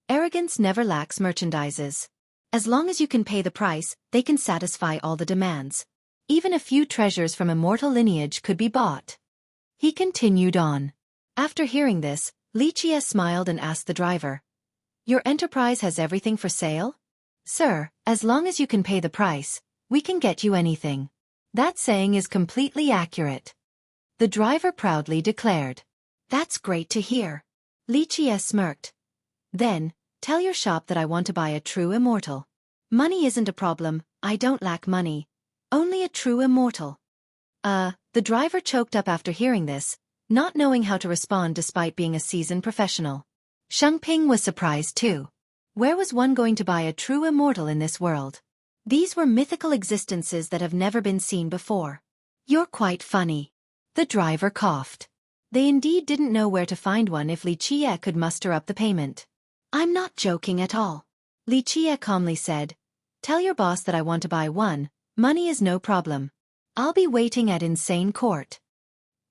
Arrogance never lacks merchandises. As long as you can pay the price, they can satisfy all the demands. Even a few treasures from immortal lineage could be bought. He continued on. After hearing this, Lichia smiled and asked the driver, "Your enterprise has everything for sale?" "Sir, as long as you can pay the price, we can get you anything." That saying is completely accurate. The driver proudly declared. "That's great to hear." Lichia smirked. "Then, tell your shop that I want to buy a true immortal. Money isn't a problem, I don't lack money. Only a true immortal." The driver choked up after hearing this, not knowing how to respond despite being a seasoned professional. Xueqi was surprised too. Where was one going to buy a true immortal in this world? These were mythical existences that have never been seen before. "You're quite funny." The driver coughed. They indeed didn't know where to find one if Lichia could muster up the payment. "I'm not joking at all," Lichia calmly said. "Tell your boss that I want to buy one, money is no problem. I'll be waiting at Insane Court."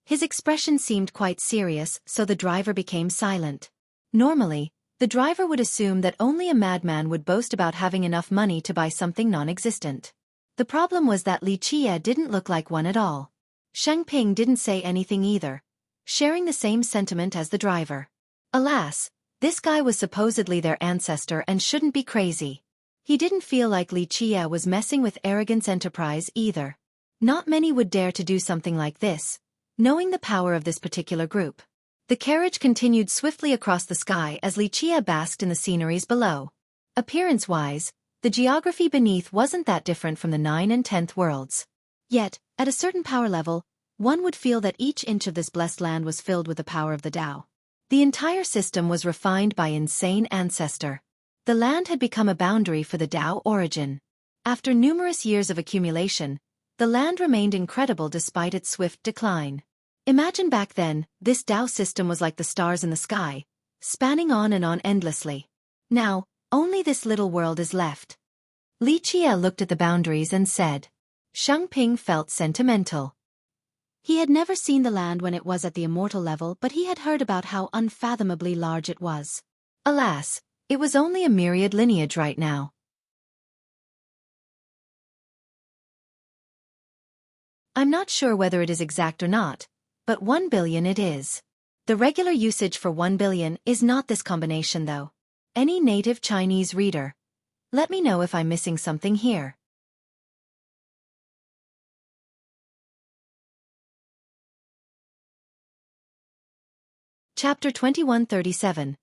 His expression seemed quite serious, so the driver became silent. Normally, the driver would assume that only a madman would boast about having enough money to buy something non-existent. The problem was that Lichia didn't look like one at all. Xueqi didn't say anything either, sharing the same sentiment as the driver. Alas, this guy was supposedly their ancestor and shouldn't be crazy. He didn't feel like Lichia was messing with Arrogance Enterprise either. Not many would dare to do something like this, knowing the power of this particular group. The carriage continued swiftly across the sky as Lichia basked in the sceneries below. Appearance-wise, the geography beneath wasn't that different from the 9th and 10th worlds. Yet, at a certain power level, one would feel that each inch of this blessed land was filled with the power of the Tao. The entire system was refined by insane ancestor. The land had become a boundary for the Tao origin. After numerous years of accumulation, the land remained incredible despite its swift decline. Imagine back then, this Tao system was like the stars in the sky, spanning on and on endlessly. Now, only this little world is left. Lichia looked at the boundaries and said. Xueqi felt sentimental. He had never seen the land when it was at the immortal level, but he had heard about how unfathomably large it was. Alas, it was only a myriad lineage right now. I'm not sure whether it is exact or not, but 1 billion it is. The regular usage for 1 billion is not this combination though. Any native Chinese reader? Let me know if I'm missing something here. Chapter 2137.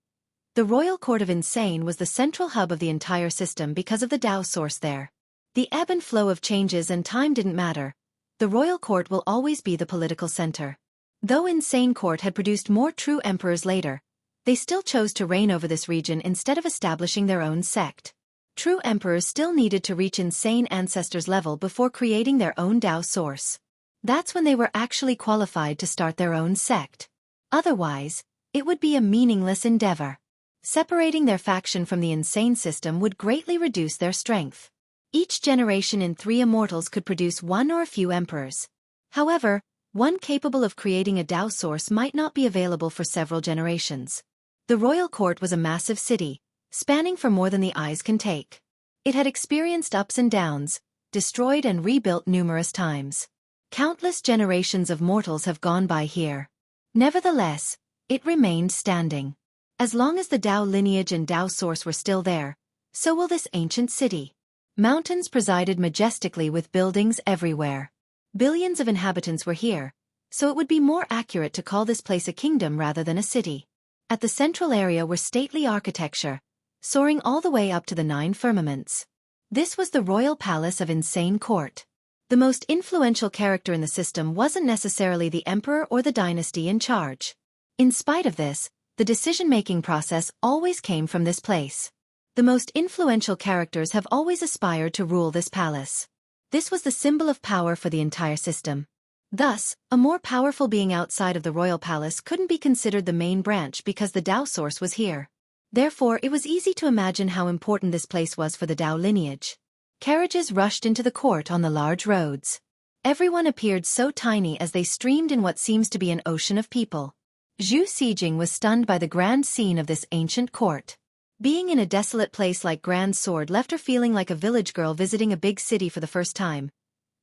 The Royal Court of Insane was the central hub of the entire system because of the Tao source there. The ebb and flow of changes and time didn't matter. The Royal Court will always be the political center. Though Insane Court had produced more true emperors later, they still chose to reign over this region instead of establishing their own sect. True emperors still needed to reach insane ancestors level before creating their own Tao source. That's when they were actually qualified to start their own sect. Otherwise, it would be a meaningless endeavor. Separating their faction from the insane system would greatly reduce their strength. Each generation in 3 immortals could produce one or a few emperors. However, one capable of creating a Tao source might not be available for several generations. The royal court was a massive city, spanning for more than the eyes can take. It had experienced ups and downs, destroyed and rebuilt numerous times. Countless generations of mortals have gone by here. Nevertheless, it remained standing. As long as the Tao lineage and Tao source were still there, so will this ancient city. Mountains presided majestically with buildings everywhere. Billions of inhabitants were here, so it would be more accurate to call this place a kingdom rather than a city. At the central area were stately architecture, soaring all the way up to the 9 firmaments. This was the royal palace of Insane Court. The most influential character in the system wasn't necessarily the emperor or the dynasty in charge. In spite of this, the decision-making process always came from this place. The most influential characters have always aspired to rule this palace. This was the symbol of power for the entire system. Thus, a more powerful being outside of the royal palace couldn't be considered the main branch because the Tao source was here. Therefore, it was easy to imagine how important this place was for the Tao lineage. Carriages rushed into the court on the large roads. Everyone appeared so tiny as they streamed in what seems to be an ocean of people. Zhu Sijing was stunned by the grand scene of this ancient court. Being in a desolate place like Grand Sword left her feeling like a village girl visiting a big city for the first time.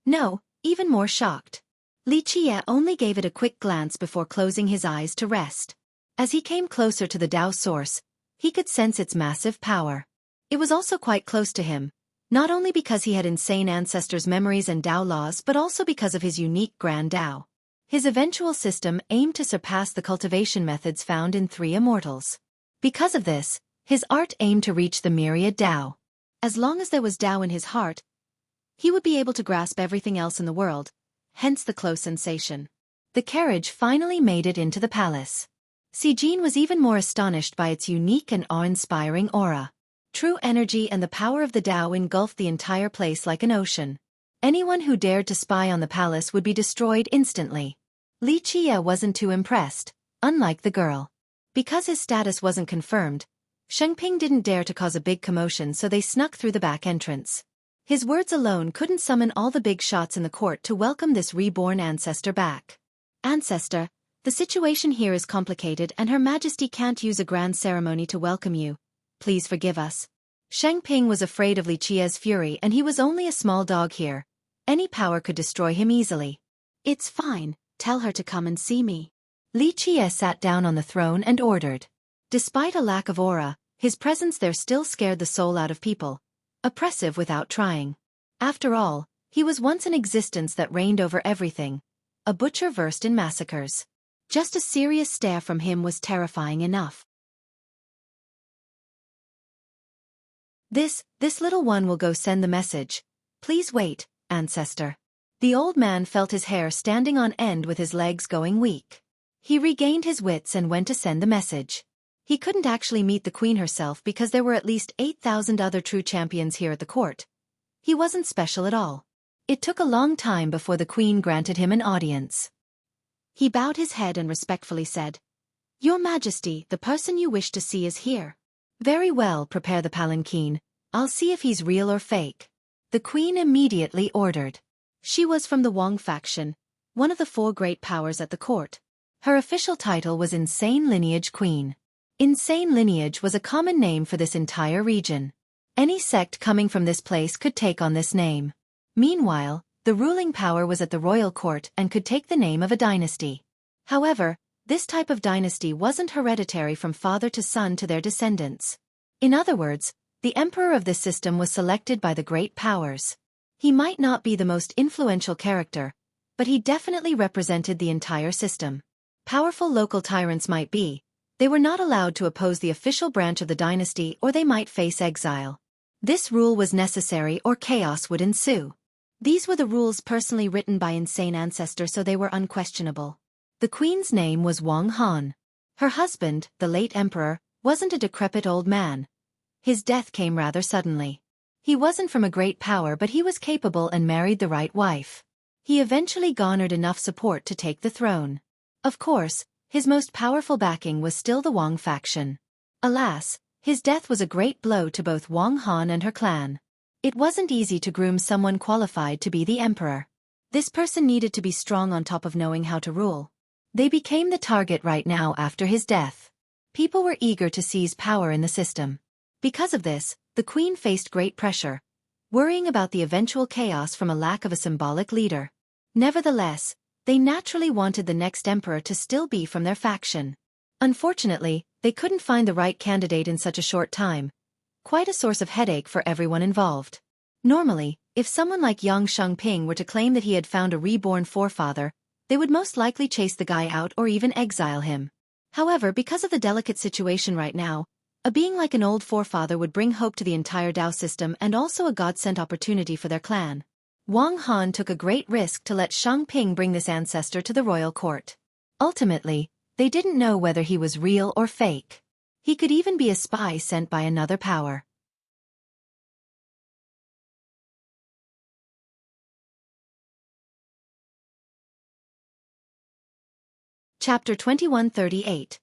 No, even more shocked. Li Qie only gave it a quick glance before closing his eyes to rest. As he came closer to the Tao source, he could sense its massive power. It was also quite close to him, not only because he had insane ancestors' memories and Tao laws but also because of his unique Grand Tao. His eventual system aimed to surpass the cultivation methods found in 3 immortals. Because of this, his art aimed to reach the myriad Tao. As long as there was Tao in his heart, he would be able to grasp everything else in the world, hence the close sensation. The carriage finally made it into the palace. Sijin was even more astonished by its unique and awe-inspiring aura. True energy and the power of the Tao engulfed the entire place like an ocean. Anyone who dared to spy on the palace would be destroyed instantly. Li Qie wasn't too impressed, unlike the girl. Because his status wasn't confirmed, Shengping didn't dare to cause a big commotion, so they snuck through the back entrance. His words alone couldn't summon all the big shots in the court to welcome this reborn ancestor back. Ancestor, the situation here is complicated and Her Majesty can't use a grand ceremony to welcome you. Please forgive us. Shengping was afraid of Li Qie's fury and he was only a small dog here. Any power could destroy him easily. It's fine, tell her to come and see me. Li Qie sat down on the throne and ordered. Despite a lack of aura, his presence there still scared the soul out of people. Oppressive without trying. After all, he was once an existence that reigned over everything. A butcher versed in massacres. Just a serious stare from him was terrifying enough. This little one will go send the message. Please wait, ancestor. The old man felt his hair standing on end with his legs going weak. He regained his wits and went to send the message. He couldn't actually meet the queen herself because there were at least 8,000 other true champions here at the court. He wasn't special at all. It took a long time before the queen granted him an audience. He bowed his head and respectfully said, Your Majesty, the person you wish to see is here. Very well, prepare the palanquin. I'll see if he's real or fake. The queen immediately ordered. She was from the Wang faction, one of the 4 great powers at the court. Her official title was Insane Lineage Queen. Insane lineage was a common name for this entire region. Any sect coming from this place could take on this name. Meanwhile, the ruling power was at the royal court and could take the name of a dynasty. However, this type of dynasty wasn't hereditary from father to son to their descendants. In other words, the emperor of this system was selected by the great powers. He might not be the most influential character, but he definitely represented the entire system. Powerful local tyrants might be, they were not allowed to oppose the official branch of the dynasty or they might face exile. This rule was necessary or chaos would ensue. These were the rules personally written by Insane Ancestor, so they were unquestionable. The queen's name was Wang Han. Her husband, the late emperor, wasn't a decrepit old man. His death came rather suddenly. He wasn't from a great power but he was capable and married the right wife. He eventually garnered enough support to take the throne. Of course, his most powerful backing was still the Wang faction. Alas, his death was a great blow to both Wang Han and her clan. It wasn't easy to groom someone qualified to be the emperor. This person needed to be strong on top of knowing how to rule. They became the target right now after his death. People were eager to seize power in the system. Because of this, the queen faced great pressure, worrying about the eventual chaos from a lack of a symbolic leader. Nevertheless, they naturally wanted the next emperor to still be from their faction. Unfortunately, they couldn't find the right candidate in such a short time. Quite a source of headache for everyone involved. Normally, if someone like Yang Shengping were to claim that he had found a reborn forefather, they would most likely chase the guy out or even exile him. However, because of the delicate situation right now, a being like an old forefather would bring hope to the entire Dao system and also a God-sent opportunity for their clan. Wang Han took a great risk to let Shengping bring this ancestor to the royal court. Ultimately, they didn't know whether he was real or fake. He could even be a spy sent by another power. Chapter 2138.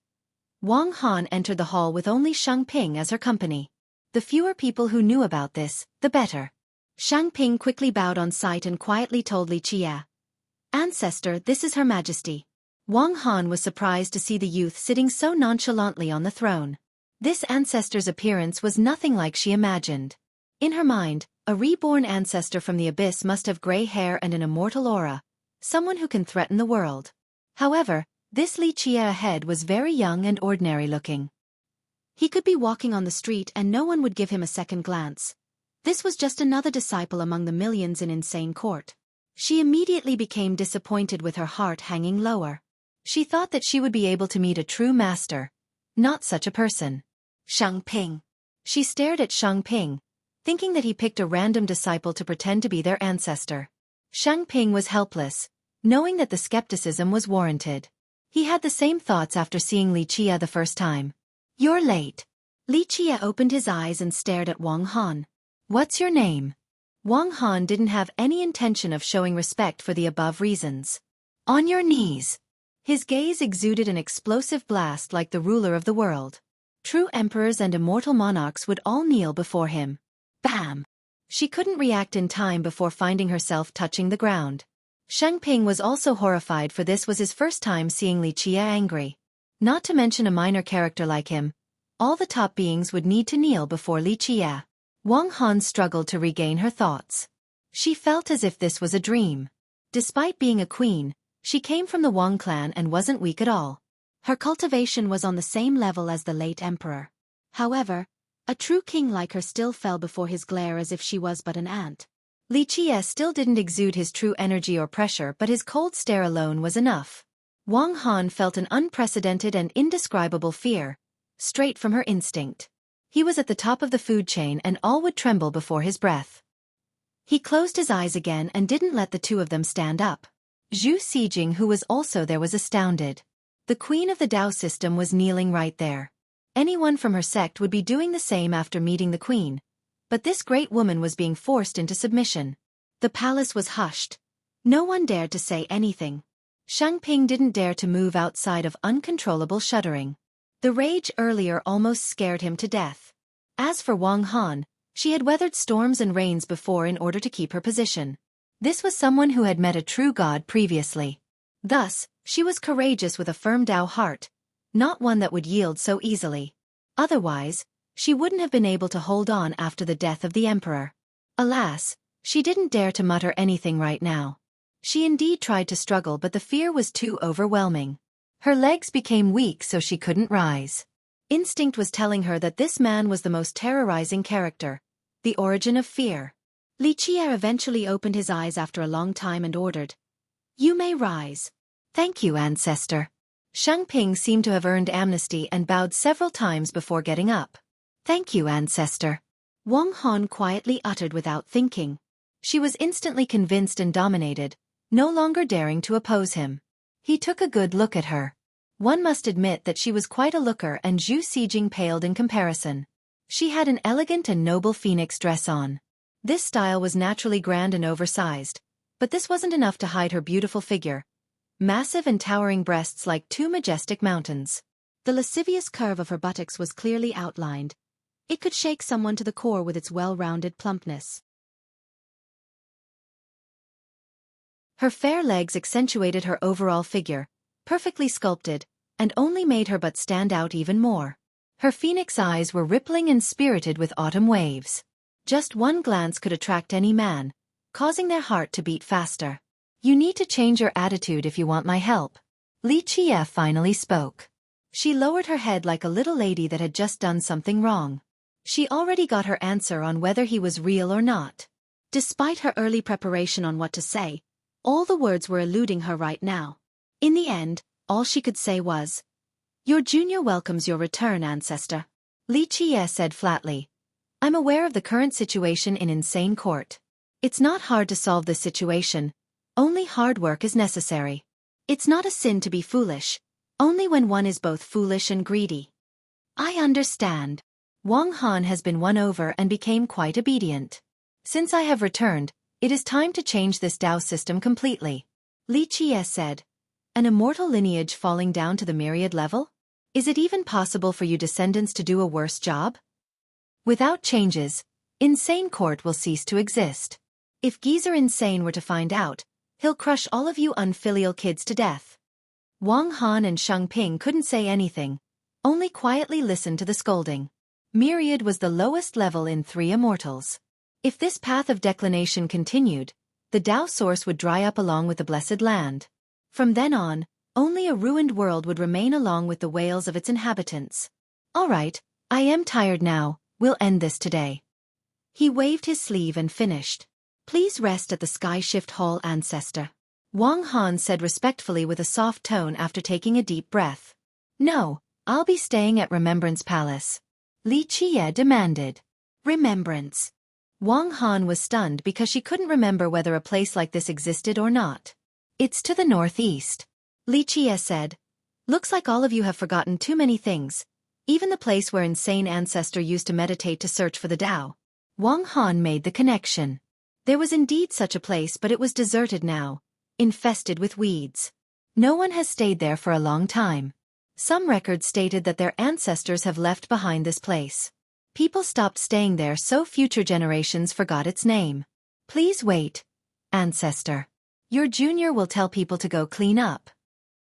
Wang Han entered the hall with only Shengping as her company. The fewer people who knew about this, the better. Shengping quickly bowed on sight and quietly told Li Qie, Ancestor, this is Her Majesty. Wang Han was surprised to see the youth sitting so nonchalantly on the throne. This ancestor's appearance was nothing like she imagined. In her mind, a reborn ancestor from the abyss must have gray hair and an immortal aura, someone who can threaten the world. However, this Li Qie ahead was very young and ordinary-looking. He could be walking on the street and no one would give him a second glance. This was just another disciple among the millions in Insane Court. She immediately became disappointed with her heart hanging lower. She thought that she would be able to meet a true master. Not such a person. Shang Ping. She stared at Shang Ping, thinking that he picked a random disciple to pretend to be their ancestor. Shang Ping was helpless, knowing that the skepticism was warranted. He had the same thoughts after seeing Li Qie the first time. "You're late." Li Qie opened his eyes and stared at Wang Han. "What's your name?" Wang Han didn't have any intention of showing respect for the above reasons. "On your knees." His gaze exuded an explosive blast like the ruler of the world. True emperors and immortal monarchs would all kneel before him. Bam! She couldn't react in time before finding herself touching the ground. Shang Ping was also horrified, for this was his first time seeing Li Qie angry. Not to mention a minor character like him, all the top beings would need to kneel before Li Qie. Wang Han struggled to regain her thoughts. She felt as if this was a dream. Despite being a queen, she came from the Wang clan and wasn't weak at all. Her cultivation was on the same level as the late emperor. However, a true king like her still fell before his glare as if she was but an ant. Li Qie still didn't exude his true energy or pressure, but his cold stare alone was enough. Wang Han felt an unprecedented and indescribable fear, straight from her instinct. He was at the top of the food chain and all would tremble before his breath. He closed his eyes again and didn't let the two of them stand up. Xueqi, who was also there, was astounded. The queen of the Tao system was kneeling right there. Anyone from her sect would be doing the same after meeting the queen, but this great woman was being forced into submission. The palace was hushed. No one dared to say anything. Shang Ping didn't dare to move outside of uncontrollable shuddering. The rage earlier almost scared him to death. As for Wang Han, she had weathered storms and rains before in order to keep her position. This was someone who had met a true god previously. Thus, she was courageous with a firm Tao heart, not one that would yield so easily. Otherwise, she wouldn't have been able to hold on after the death of the emperor. Alas, she didn't dare to mutter anything right now. She indeed tried to struggle, but the fear was too overwhelming. Her legs became weak so she couldn't rise. Instinct was telling her that this man was the most terrorizing character, the origin of fear. Li Qie eventually opened his eyes after a long time and ordered, "You may rise." "Thank you, ancestor." Shang Ping seemed to have earned amnesty and bowed several times before getting up. "Thank you, ancestor." Wang Han quietly uttered without thinking. She was instantly convinced and dominated, no longer daring to oppose him. He took a good look at her. One must admit that she was quite a looker, and Xueqi paled in comparison. She had an elegant and noble phoenix dress on. This style was naturally grand and oversized, but this wasn't enough to hide her beautiful figure. Massive and towering breasts like two majestic mountains. The lascivious curve of her buttocks was clearly outlined. It could shake someone to the core with its well-rounded plumpness. Her fair legs accentuated her overall figure, perfectly sculpted, and only made her but stand out even more. Her phoenix eyes were rippling and spirited with autumn waves. Just one glance could attract any man, causing their heart to beat faster. "You need to change your attitude if you want my help." Li Qie finally spoke. She lowered her head like a little lady that had just done something wrong. She already got her answer on whether he was real or not. Despite her early preparation on what to say, all the words were eluding her right now. In the end, all she could say was, "Your junior welcomes your return, ancestor." Li Qie said flatly, "I'm aware of the current situation in Insane Court. It's not hard to solve this situation, only hard work is necessary. It's not a sin to be foolish, only when one is both foolish and greedy." "I understand." Wang Han has been won over and became quite obedient. "Since I have returned, it is time to change this Tao system completely." Li Qie said, "An immortal lineage falling down to the myriad level? Is it even possible for you descendants to do a worse job? Without changes, Insane Court will cease to exist. If Geezer Insane were to find out, he'll crush all of you unfilial kids to death." Wang Han and Sheng Ping couldn't say anything, only quietly listened to the scolding. Myriad was the lowest level in 3 immortals. If this path of declination continued, the Tao source would dry up along with the blessed land. From then on, only a ruined world would remain along with the wails of its inhabitants. All right, I am tired now, we'll end this today. He waved his sleeve and finished. Please rest at the Sky Shift Hall, ancestor. Wang Han said respectfully with a soft tone after taking a deep breath. No, I'll be staying at Remembrance Palace. Li Qiye demanded. Remembrance. Wang Han was stunned because she couldn't remember whether a place like this existed or not. It's to the northeast. Li Qiye said. Looks like all of you have forgotten too many things, even the place where Insane Ancestor used to meditate to search for the Tao. Wang Han made the connection. There was indeed such a place, but it was deserted now, infested with weeds. No one has stayed there for a long time. Some records stated that their ancestors have left behind this place. People stopped staying there, so future generations forgot its name. Please wait, ancestor. Your junior will tell people to go clean up.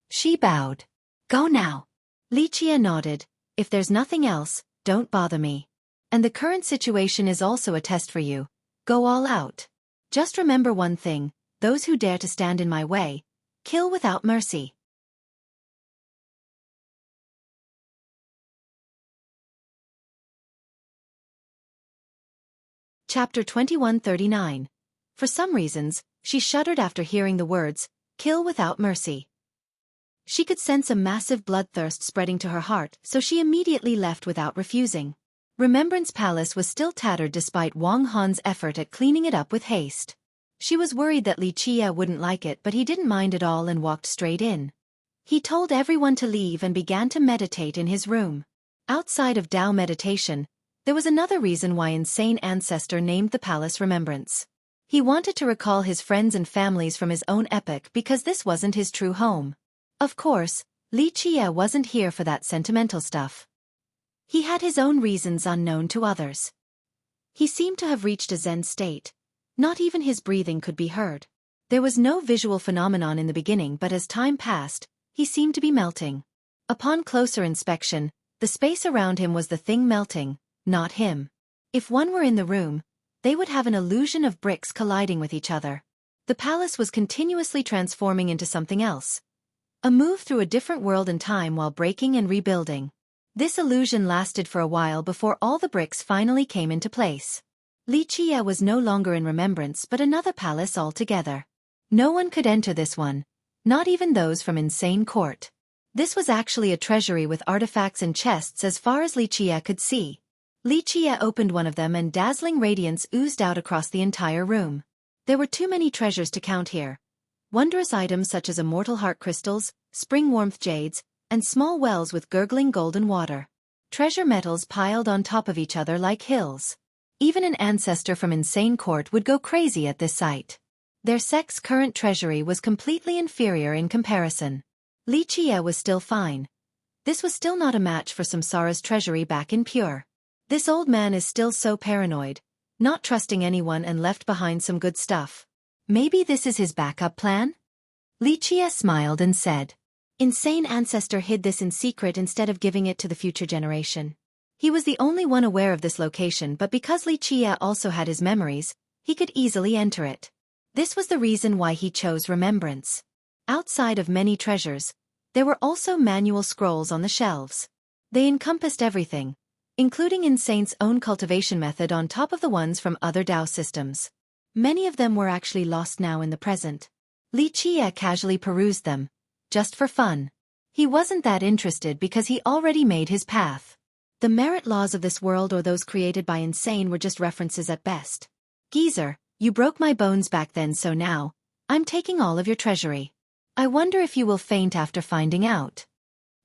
She bowed. Go now. Li Qiye nodded. If there's nothing else, don't bother me. And the current situation is also a test for you. Go all out. Just remember one thing, those who dare to stand in my way, kill without mercy. Chapter 2139. For some reasons, she shuddered after hearing the words, kill without mercy. She could sense a massive bloodthirst spreading to her heart, so she immediately left without refusing. Remembrance Palace was still tattered despite Wang Han's effort at cleaning it up with haste. She was worried that Li Qiye wouldn't like it, but he didn't mind at all and walked straight in. He told everyone to leave and began to meditate in his room. Outside of Tao meditation, there was another reason why Insane Ancestor named the palace Remembrance. He wanted to recall his friends and families from his own epoch because this wasn't his true home. Of course, Li Qiye wasn't here for that sentimental stuff. He had his own reasons unknown to others. He seemed to have reached a Zen state. Not even his breathing could be heard. There was no visual phenomenon in the beginning, but as time passed, he seemed to be melting. Upon closer inspection, the space around him was the thing melting, not him. If one were in the room, they would have an illusion of bricks colliding with each other. The palace was continuously transforming into something else. A move through a different world and time while breaking and rebuilding. This illusion lasted for a while before all the bricks finally came into place. Li Qiye was no longer in Remembrance but another palace altogether. No one could enter this one, not even those from Insane Court. This was actually a treasury with artifacts and chests as far as Li Qiye could see. Li Qiye opened one of them and dazzling radiance oozed out across the entire room. There were too many treasures to count here. Wondrous items such as immortal heart crystals, spring warmth jades, and small wells with gurgling golden water. Treasure metals piled on top of each other like hills. Even an ancestor from Insane Court would go crazy at this sight. Their sect's current treasury was completely inferior in comparison. Li Qiye was still fine. This was still not a match for Samsara's treasury back in Pure. This old man is still so paranoid, not trusting anyone, and left behind some good stuff. Maybe this is his backup plan? Li Qiye smiled and said. Insane Ancestor hid this in secret instead of giving it to the future generation. He was the only one aware of this location, but because Li Qiye also had his memories, he could easily enter it. This was the reason why he chose Remembrance. Outside of many treasures, there were also manual scrolls on the shelves. They encompassed everything, including Insane's own cultivation method on top of the ones from other Tao systems. Many of them were actually lost now in the present. Li Qiye casually perused them, just for fun. He wasn't that interested because he already made his path. The merit laws of this world or those created by Insane were just references at best. Geezer, you broke my bones back then, so now, I'm taking all of your treasury. I wonder if you will faint after finding out.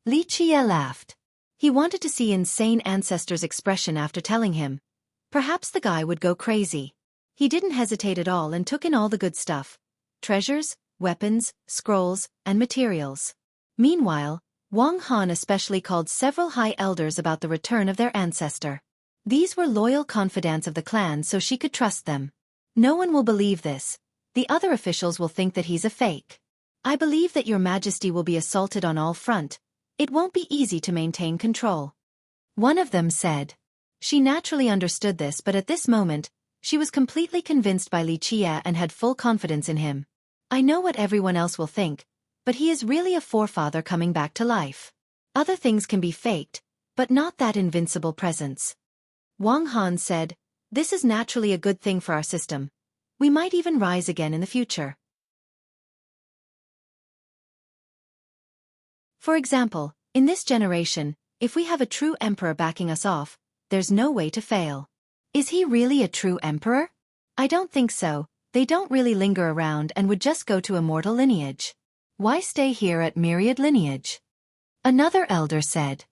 Li Qiye laughed. He wanted to see Insane Ancestor's expression after telling him. Perhaps the guy would go crazy. He didn't hesitate at all and took in all the good stuff. Treasures, weapons, scrolls, and materials. Meanwhile, Wang Han especially called several high elders about the return of their ancestor. These were loyal confidants of the clan, so she could trust them. No one will believe this. The other officials will think that he's a fake. I believe that your majesty will be assaulted on all front. It won't be easy to maintain control. One of them said. She naturally understood this, but at this moment, she was completely convinced by Li Qie and had full confidence in him. I know what everyone else will think, but he is really a forefather coming back to life. Other things can be faked, but not that invincible presence. Wang Han said, this is naturally a good thing for our system. We might even rise again in the future. For example, in this generation, if we have a true emperor backing us off, there's no way to fail. Is he really a true emperor? I don't think so. They don't really linger around and would just go to immortal lineage. Why stay here at myriad lineage? Another elder said.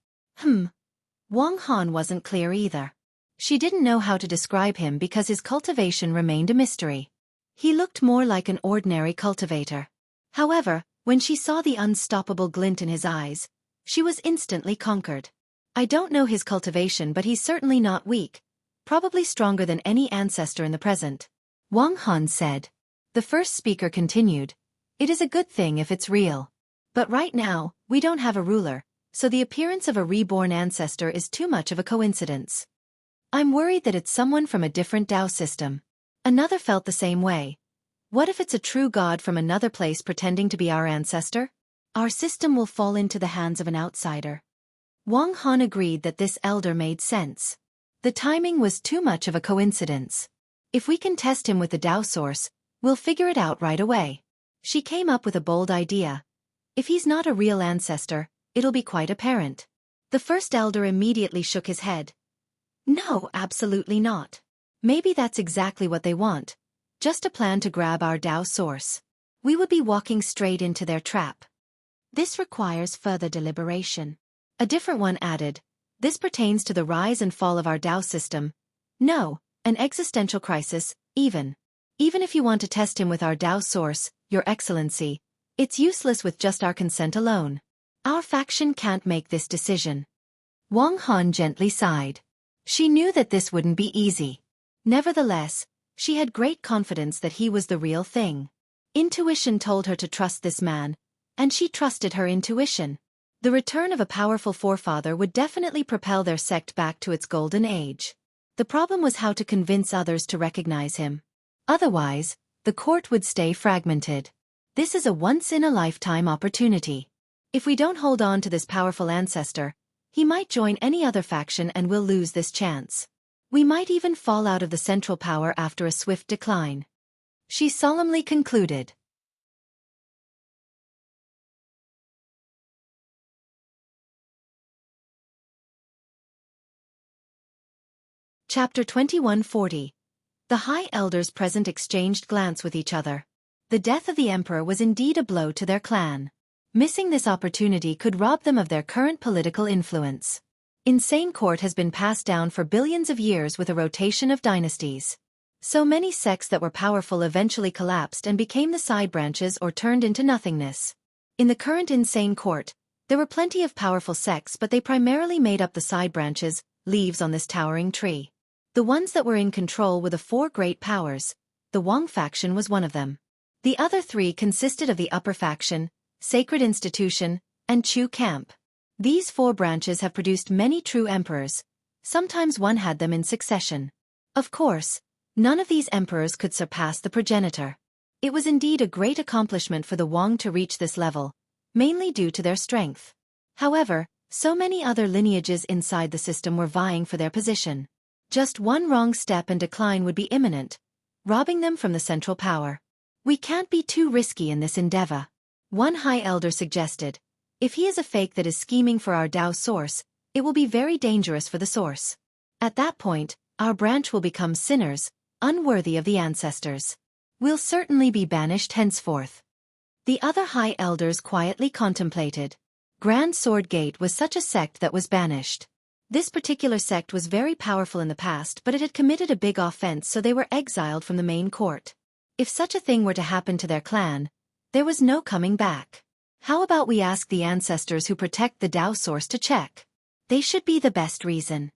Wang Han wasn't clear either. She didn't know how to describe him because his cultivation remained a mystery. He looked more like an ordinary cultivator. However, when she saw the unstoppable glint in his eyes, she was instantly conquered. I don't know his cultivation, but he's certainly not weak. Probably stronger than any ancestor in the present. Wang Han said. The first speaker continued. It is a good thing if it's real. But right now, we don't have a ruler, so the appearance of a reborn ancestor is too much of a coincidence. I'm worried that it's someone from a different Tao system. Another felt the same way. What if it's a true god from another place pretending to be our ancestor? Our system will fall into the hands of an outsider. Wang Han agreed that this elder made sense. The timing was too much of a coincidence. If we can test him with the Tao source, we'll figure it out right away. She came up with a bold idea. If he's not a real ancestor, it'll be quite apparent. The first elder immediately shook his head. No, absolutely not. Maybe that's exactly what they want. Just a plan to grab our Tao source. We would be walking straight into their trap. This requires further deliberation. A different one added, this pertains to the rise and fall of our Tao system. No, an existential crisis, even if you want to test him with our Tao source, Your Excellency, it's useless with just our consent alone. Our faction can't make this decision. Wang Han gently sighed. She knew that this wouldn't be easy. Nevertheless, she had great confidence that he was the real thing. Intuition told her to trust this man, and she trusted her intuition. The return of a powerful forefather would definitely propel their sect back to its golden age. The problem was how to convince others to recognize him. Otherwise, the court would stay fragmented. This is a once-in-a-lifetime opportunity. If we don't hold on to this powerful ancestor, he might join any other faction and we'll lose this chance. We might even fall out of the central power after a swift decline. She solemnly concluded. Chapter 2140. The High Elders present exchanged glance with each other. The death of the Emperor was indeed a blow to their clan. Missing this opportunity could rob them of their current political influence. Insane Court has been passed down for billions of years with a rotation of dynasties. So many sects that were powerful eventually collapsed and became the side branches or turned into nothingness. In the current Insane Court, there were plenty of powerful sects, but they primarily made up the side branches, leaves on this towering tree. The ones that were in control were the four great powers. The Wang faction was one of them. The other three consisted of the upper faction, Sacred Institution, and Chu Camp. These four branches have produced many true emperors. Sometimes one had them in succession. Of course, none of these emperors could surpass the progenitor. It was indeed a great accomplishment for the Wang to reach this level, mainly due to their strength. However, so many other lineages inside the system were vying for their position. Just one wrong step and decline would be imminent, robbing them from the central power. We can't be too risky in this endeavor. One High Elder suggested. If he is a fake that is scheming for our Tao source, it will be very dangerous for the source. At that point, our branch will become sinners, unworthy of the ancestors. We'll certainly be banished henceforth. The other High Elders quietly contemplated. Grand Sword Gate was such a sect that was banished. This particular sect was very powerful in the past, but it had committed a big offense, so they were exiled from the main court. If such a thing were to happen to their clan, there was no coming back. How about we ask the ancestors who protect the Tao source to check? They should be the best reason.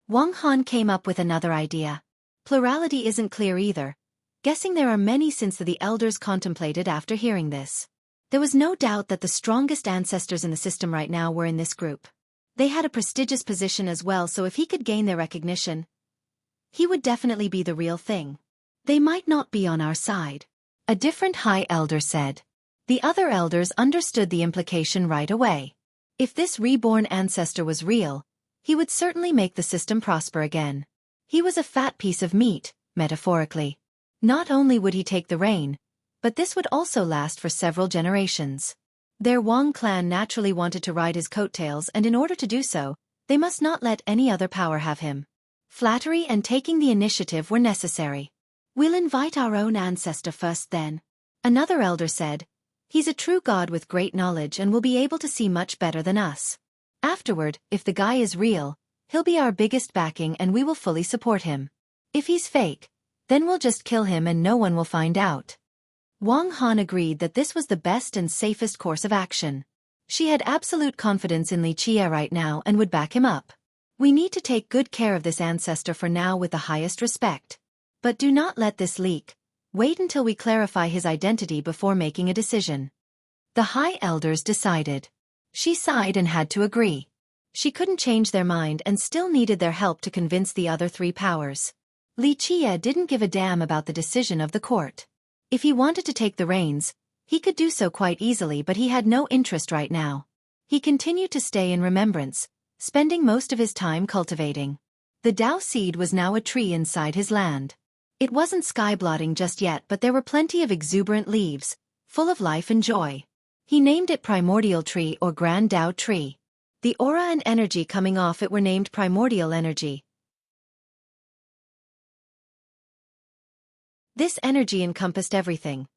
Wang Han came up with another idea. Plurality isn't clear either. Guessing there are many, since the elders contemplated after hearing this. There was no doubt that the strongest ancestors in the system right now were in this group. They had a prestigious position as well, so if he could gain their recognition, he would definitely be the real thing. They might not be on our side, a different High Elder said. The other elders understood the implication right away. If this reborn ancestor was real, he would certainly make the system prosper again. He was a fat piece of meat, metaphorically. Not only would he take the reign, but this would also last for several generations. Their Wang clan naturally wanted to ride his coattails, and in order to do so, they must not let any other power have him. Flattery and taking the initiative were necessary. We'll invite our own ancestor first then, another elder said. He's a true god with great knowledge and will be able to see much better than us. Afterward, if the guy is real, he'll be our biggest backing and we will fully support him. If he's fake, then we'll just kill him and no one will find out. Wang Han agreed that this was the best and safest course of action. She had absolute confidence in Li Qie right now and would back him up. We need to take good care of this ancestor for now with the highest respect. But do not let this leak. Wait until we clarify his identity before making a decision. The High Elders decided. She sighed and had to agree. She couldn't change their mind and still needed their help to convince the other three powers. Li Qie didn't give a damn about the decision of the court. If he wanted to take the reins, he could do so quite easily, but he had no interest right now. He continued to stay in remembrance, spending most of his time cultivating. The Dao seed was now a tree inside his land. It wasn't sky-blotting just yet, but there were plenty of exuberant leaves, full of life and joy. He named it Primordial Tree or Grand Dao Tree. The aura and energy coming off it were named Primordial Energy. This energy encompassed everything.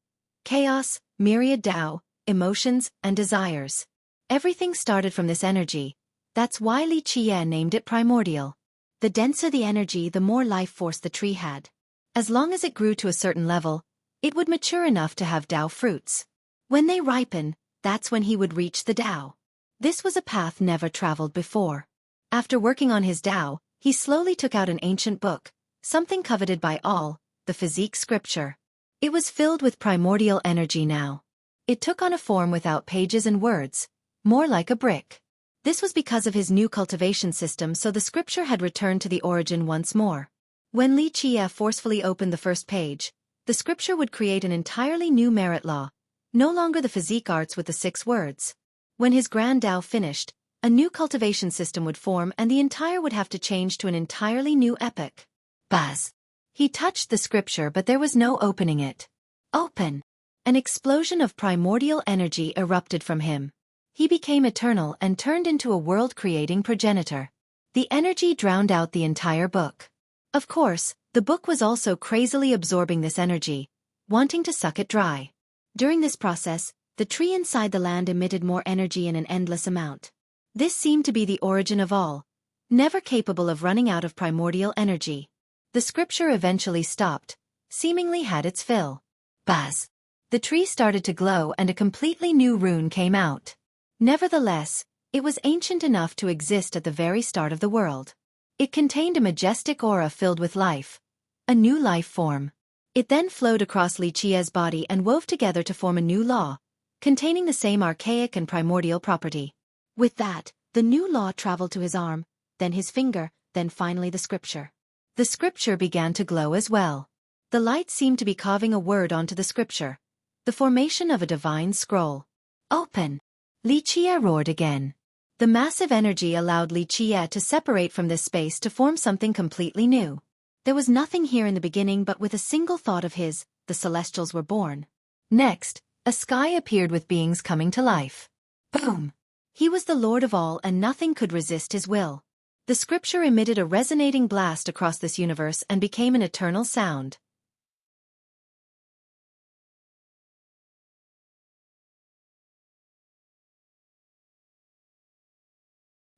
Chaos, myriad Dao, emotions, and desires. Everything started from this energy. That's why Li Qie named it primordial. The denser the energy, the more life force the tree had. As long as it grew to a certain level, it would mature enough to have Dao fruits. When they ripen, that's when he would reach the Dao. This was a path never traveled before. After working on his Dao, he slowly took out an ancient book, something coveted by all, the physique scripture. It was filled with primordial energy now. It took on a form without pages and words, more like a brick. This was because of his new cultivation system, so the scripture had returned to the origin once more. When Li Qie forcefully opened the first page, the scripture would create an entirely new merit law, no longer the physique arts with the 6 words. When his Grand Dao finished, a new cultivation system would form and the entire would have to change to an entirely new epoch. Buzz. He touched the scripture, but there was no opening it. Open! An explosion of primordial energy erupted from him. He became eternal and turned into a world-creating progenitor. The energy drowned out the entire book. Of course, the book was also crazily absorbing this energy, wanting to suck it dry. During this process, the tree inside the land emitted more energy in an endless amount. This seemed to be the origin of all, never capable of running out of primordial energy. The scripture eventually stopped, seemingly had its fill. Buzz! The tree started to glow and a completely new rune came out. Nevertheless, it was ancient enough to exist at the very start of the world. It contained a majestic aura filled with life, a new life form. It then flowed across Li Qie's body and wove together to form a new law, containing the same archaic and primordial property. With that, the new law traveled to his arm, then his finger, then finally the scripture. The scripture began to glow as well. The light seemed to be carving a word onto the scripture, the formation of a divine scroll. Open! Li Qie roared again. The massive energy allowed Li Qie to separate from this space to form something completely new. There was nothing here in the beginning, but with a single thought of his, the celestials were born. Next, a sky appeared with beings coming to life. Boom! He was the Lord of all and nothing could resist his will. The scripture emitted a resonating blast across this universe and became an eternal sound.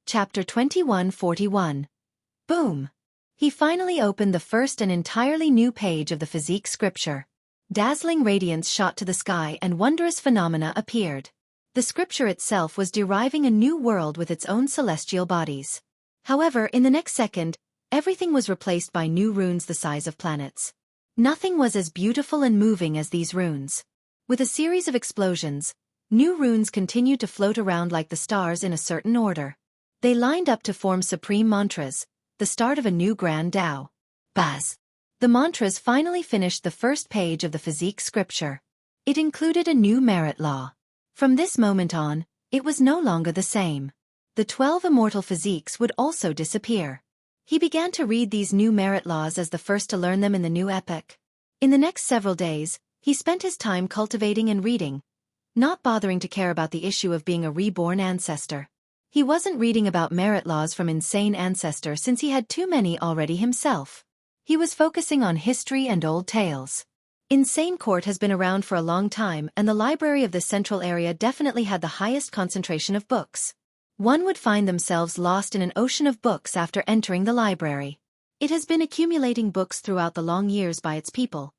Chapter 2141. Boom! He finally opened the first and entirely new page of the physique scripture. Dazzling radiance shot to the sky and wondrous phenomena appeared. The scripture itself was deriving a new world with its own celestial bodies. However, in the next second, everything was replaced by new runes the size of planets. Nothing was as beautiful and moving as these runes. With a series of explosions, New runes continued to float around like the stars in a certain order. They lined up to form supreme mantras, the start of a new grand Tao. Buzz. The mantras finally finished the first page of the physique scripture. It included a new merit law. From this moment on, it was no longer the same. The 12 immortal physiques would also disappear. He began to read these new merit laws as the first to learn them in the new epoch. In the next several days, he spent his time cultivating and reading, not bothering to care about the issue of being a reborn ancestor. He wasn't reading about merit laws from insane ancestor since he had too many already himself. He was focusing on history and old tales. Insane Court has been around for a long time, and the library of the central area definitely had the highest concentration of books. One would find themselves lost in an ocean of books after entering the library. It has been accumulating books throughout the long years by its people.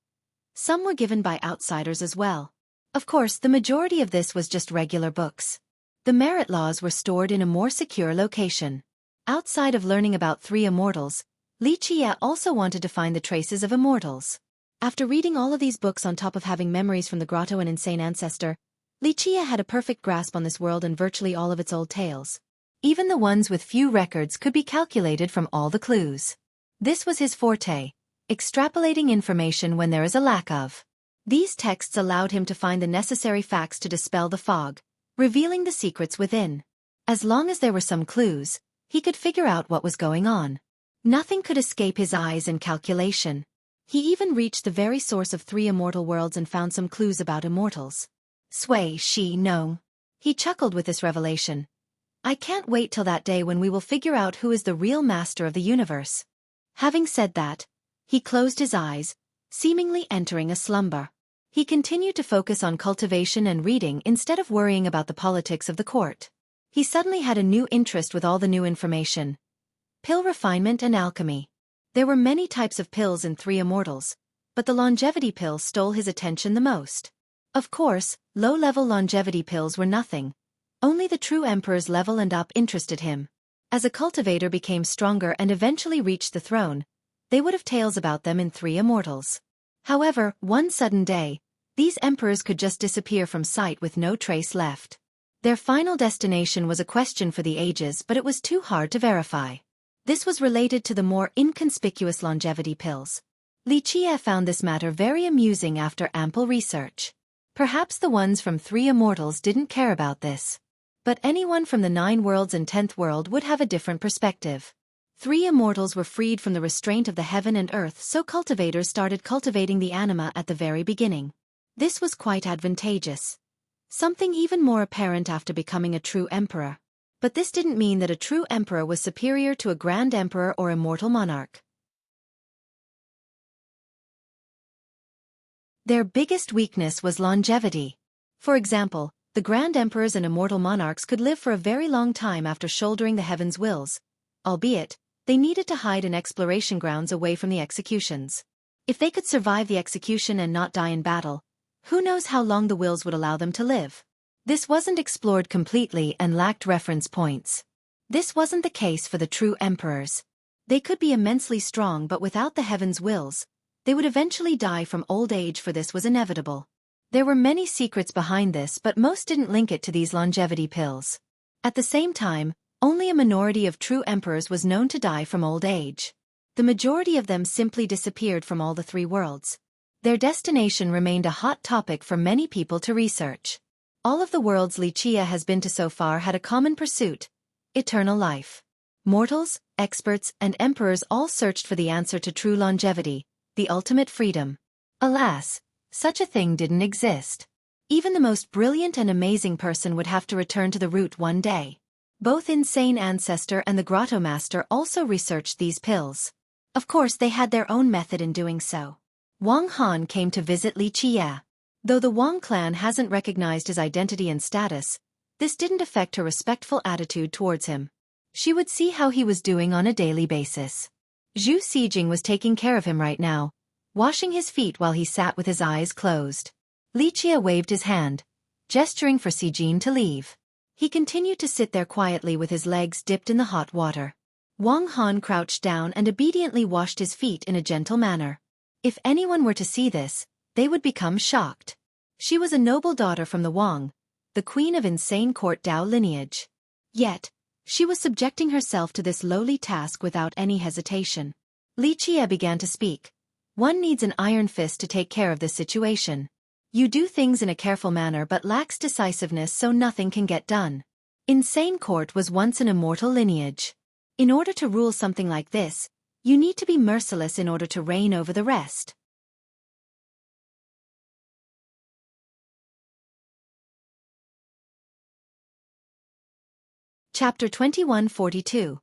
Some were given by outsiders as well. Of course, the majority of this was just regular books. The merit laws were stored in a more secure location. Outside of learning about 3 immortals, Xueqi also wanted to find the traces of immortals. After reading all of these books on top of having memories from the grotto and insane ancestor, Xueqi had a perfect grasp on this world and virtually all of its old tales. Even the ones with few records could be calculated from all the clues. This was his forte, extrapolating information when there is a lack of. These texts allowed him to find the necessary facts to dispel the fog, revealing the secrets within. As long as there were some clues, he could figure out what was going on. Nothing could escape his eyes and calculation. He even reached the very source of 3 immortal worlds and found some clues about immortals. Xueqi no. He chuckled with this revelation. I can't wait till that day when we will figure out who is the real master of the universe. Having said that, he closed his eyes, seemingly entering a slumber. He continued to focus on cultivation and reading instead of worrying about the politics of the court. He suddenly had a new interest with all the new information. Pill refinement and alchemy. There were many types of pills in 3 immortals, but the longevity pill stole his attention the most. Of course, low-level longevity pills were nothing. Only the true emperor's level and up interested him. As a cultivator became stronger and eventually reached the throne, they would have tales about them in 3 immortals. However, one sudden day, these emperors could just disappear from sight with no trace left. Their final destination was a question for the ages, but it was too hard to verify. This was related to the more inconspicuous longevity pills. Xueqi found this matter very amusing after ample research. Perhaps the ones from 3 immortals didn't care about this. But anyone from the 9 worlds and 10th world would have a different perspective. 3 immortals were freed from the restraint of the heaven and earth, so cultivators started cultivating the anima at the very beginning. This was quite advantageous. Something even more apparent after becoming a true emperor. But this didn't mean that a true emperor was superior to a grand emperor or immortal monarch. Their biggest weakness was longevity. For example, the grand emperors and immortal monarchs could live for a very long time after shouldering the heaven's wills, albeit, they needed to hide in exploration grounds away from the executions. If they could survive the execution and not die in battle, who knows how long the wills would allow them to live. This wasn't explored completely and lacked reference points. This wasn't the case for the true emperors. They could be immensely strong, but without the heaven's wills, they would eventually die from old age, for this was inevitable. There were many secrets behind this, but most didn't link it to these longevity pills. At the same time, only a minority of true emperors was known to die from old age. The majority of them simply disappeared from all the 3 worlds. Their destination remained a hot topic for many people to research. All of the worlds Xueqi has been to so far had a common pursuit: eternal life. Mortals, experts, and emperors all searched for the answer to true longevity, the ultimate freedom. Alas, such a thing didn't exist. Even the most brilliant and amazing person would have to return to the root one day. Both Insane Ancestor and the Grotto Master also researched these pills. Of course, they had their own method in doing so. Wang Han came to visit Xueqi. Though the Wang clan hasn't recognized his identity and status, this didn't affect her respectful attitude towards him. She would see how he was doing on a daily basis. Xueqi was taking care of him right now, washing his feet while he sat with his eyes closed. Xueqi waved his hand, gesturing for Xijin to leave. He continued to sit there quietly with his legs dipped in the hot water. Wang Han crouched down and obediently washed his feet in a gentle manner. If anyone were to see this, they would become shocked. She was a noble daughter from the Wang, the queen of insane court Dao lineage. Yet, she was subjecting herself to this lowly task without any hesitation. Li Qie began to speak. One needs an iron fist to take care of this situation. You do things in a careful manner but lacks decisiveness, so nothing can get done. Insane court was once an immortal lineage. In order to rule something like this, you need to be merciless in order to reign over the rest. Chapter 2142.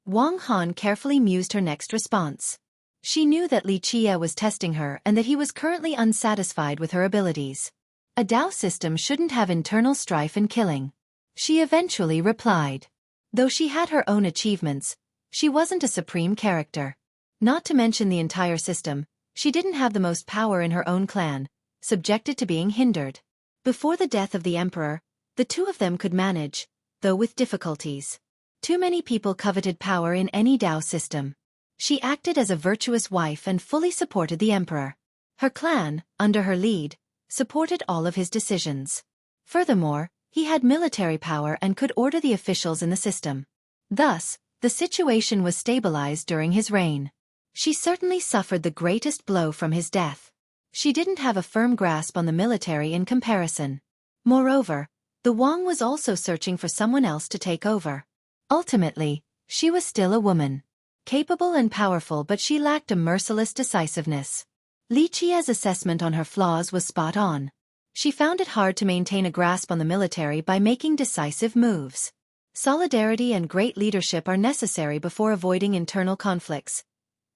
Wang Han carefully mused her next response. She knew that Li Qie was testing her and that he was currently unsatisfied with her abilities. A Dao system shouldn't have internal strife and killing. She eventually replied. Though she had her own achievements, she wasn't a supreme character. Not to mention the entire system, she didn't have the most power in her own clan, subjected to being hindered. Before the death of the emperor, the two of them could manage, though with difficulties. Too many people coveted power in any Dao system. She acted as a virtuous wife and fully supported the emperor. Her clan, under her lead, supported all of his decisions. Furthermore, he had military power and could order the officials in the system. Thus, the situation was stabilized during his reign. She certainly suffered the greatest blow from his death. She didn't have a firm grasp on the military in comparison. Moreover, the Wang was also searching for someone else to take over. Ultimately, she was still a woman. Capable and powerful, but she lacked a merciless decisiveness. Li Qie's assessment on her flaws was spot on. She found it hard to maintain a grasp on the military by making decisive moves. Solidarity and great leadership are necessary before avoiding internal conflicts.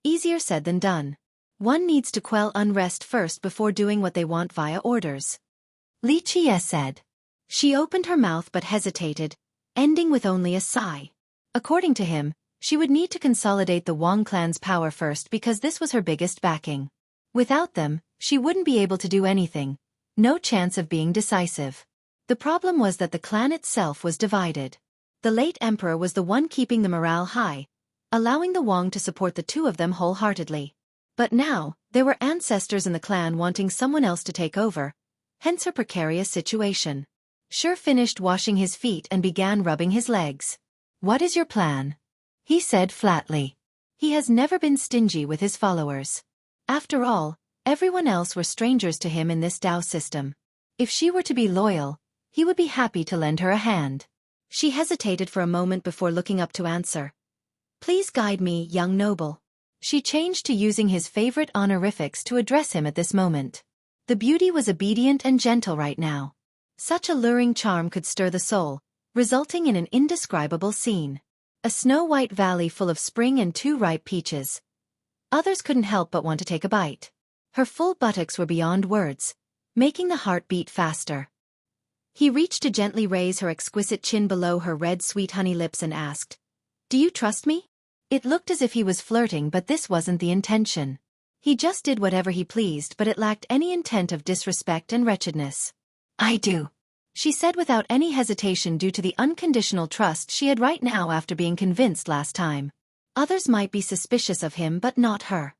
Easier said than done. One needs to quell unrest first before doing what they want via orders. Li Qie said. She opened her mouth but hesitated, ending with only a sigh. According to him, she would need to consolidate the Wang clan's power first because this was her biggest backing. Without them, she wouldn't be able to do anything. No chance of being decisive. The problem was that the clan itself was divided. The late emperor was the one keeping the morale high, allowing the Wang to support the two of them wholeheartedly. But now, there were ancestors in the clan wanting someone else to take over, hence her precarious situation. Sure finished washing his feet and began rubbing his legs. "What is your plan?" he said flatly. He has never been stingy with his followers. After all, everyone else were strangers to him in this Dao system. If she were to be loyal, he would be happy to lend her a hand. She hesitated for a moment before looking up to answer. "Please guide me, young noble." She changed to using his favorite honorifics to address him at this moment. The beauty was obedient and gentle right now. Such alluring charm could stir the soul, resulting in an indescribable scene. A snow-white valley full of spring and 2 ripe peaches. Others couldn't help but want to take a bite. Her full buttocks were beyond words, making the heart beat faster. He reached to gently raise her exquisite chin below her red sweet honey lips and asked, "Do you trust me?" It looked as if he was flirting, but this wasn't the intention. He just did whatever he pleased, but it lacked any intent of disrespect and wretchedness. "I do," she said without any hesitation due to the unconditional trust she had right now after being convinced last time. Others might be suspicious of him but not her.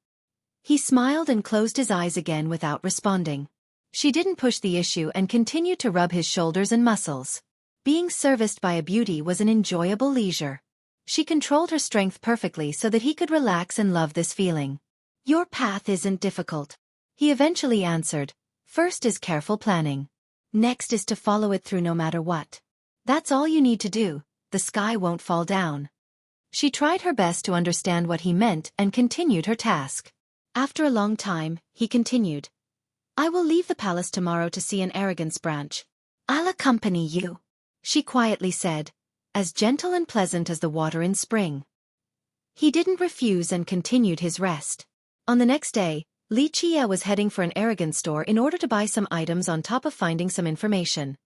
He smiled and closed his eyes again without responding. She didn't push the issue and continued to rub his shoulders and muscles. Being serviced by a beauty was an enjoyable leisure. She controlled her strength perfectly so that he could relax and love this feeling. "Your path isn't difficult," he eventually answered. "First is careful planning. Next is to follow it through no matter what. That's all you need to do, the sky won't fall down." She tried her best to understand what he meant and continued her task. After a long time, he continued. "I will leave the palace tomorrow to see an arrogance branch. I'll accompany you," she quietly said, as gentle and pleasant as the water in spring. He didn't refuse and continued his rest. On the next day, Li Qie was heading for an arrogance store in order to buy some items on top of finding some information.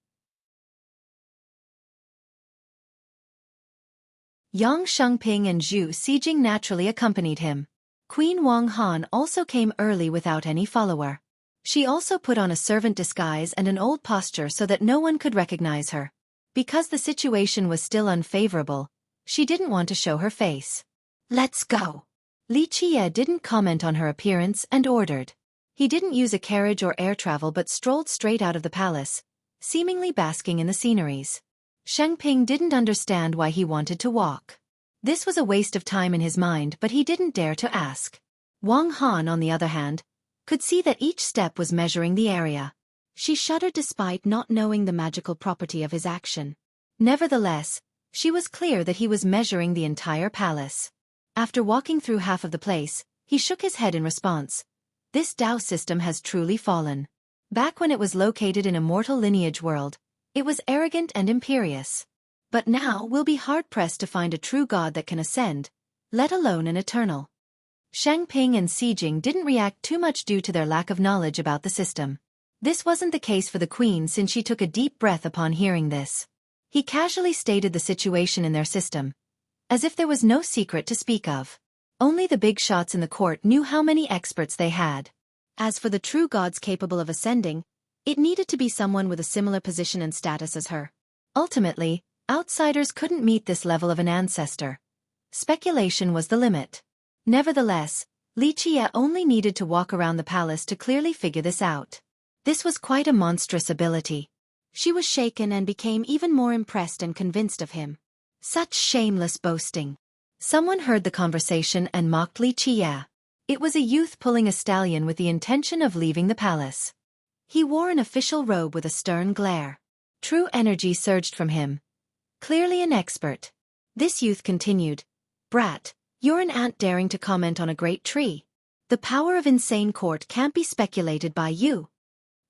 Yang Shengping and Zhu Sijing naturally accompanied him. Queen Wang Han also came early without any follower. She also put on a servant disguise and an old posture so that no one could recognize her. Because the situation was still unfavorable, she didn't want to show her face. "Let's go." Li Qie didn't comment on her appearance and ordered. He didn't use a carriage or air travel but strolled straight out of the palace, seemingly basking in the sceneries. Xueqi didn't understand why he wanted to walk. This was a waste of time in his mind, but he didn't dare to ask. Wang Han, on the other hand, could see that each step was measuring the area. She shuddered despite not knowing the magical property of his action. Nevertheless, she was clear that he was measuring the entire palace. After walking through half of the place, he shook his head in response. This Tao system has truly fallen. Back when it was located in a mortal lineage world, it was arrogant and imperious. But now we'll be hard-pressed to find a true god that can ascend, let alone an eternal. Xueqi and Xijing didn't react too much due to their lack of knowledge about the system. This wasn't the case for the queen since she took a deep breath upon hearing this. He casually stated the situation in their system, as if there was no secret to speak of. Only the big shots in the court knew how many experts they had. As for the true gods capable of ascending, it needed to be someone with a similar position and status as her. Ultimately, outsiders couldn't meet this level of an ancestor. Speculation was the limit. Nevertheless, Xueqi only needed to walk around the palace to clearly figure this out. This was quite a monstrous ability. She was shaken and became even more impressed and convinced of him. Such shameless boasting. Someone heard the conversation and mocked Xueqi. It was a youth pulling a stallion with the intention of leaving the palace. He wore an official robe with a stern glare. True energy surged from him. Clearly an expert. This youth continued, "Brat, you're an ant daring to comment on a great tree. The power of insane court can't be speculated by you."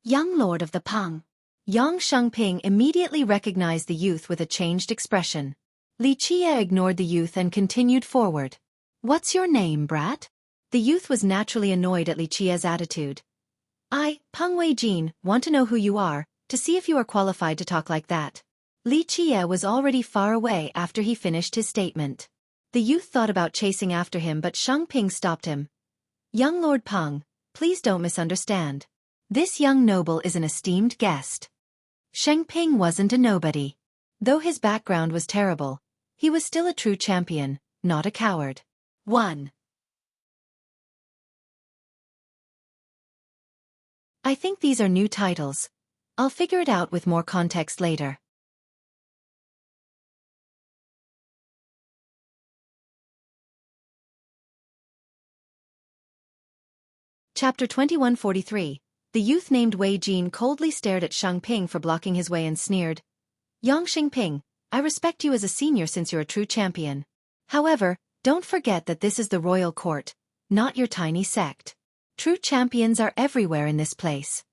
Young lord of the Pang. Yang Xueqi immediately recognized the youth with a changed expression. Xueqi ignored the youth and continued forward. "What's your name, brat?" The youth was naturally annoyed at Xueqi's attitude. "I, Peng Weijin, want to know who you are, to see if you are qualified to talk like that." Xueqi was already far away after he finished his statement. The youth thought about chasing after him, but Xueqi stopped him. "Young Lord Peng, please don't misunderstand. This young noble is an esteemed guest." Xueqi wasn't a nobody. Though his background was terrible, he was still a true champion, not a coward. 1. I think these are new titles. I'll figure it out with more context later. Chapter 2143. The youth named Wei Jin coldly stared at Xueqi for blocking his way and sneered. "Yang Xueqi, I respect you as a senior since you're a true champion. However, don't forget that this is the royal court, not your tiny sect. True champions are everywhere in this place."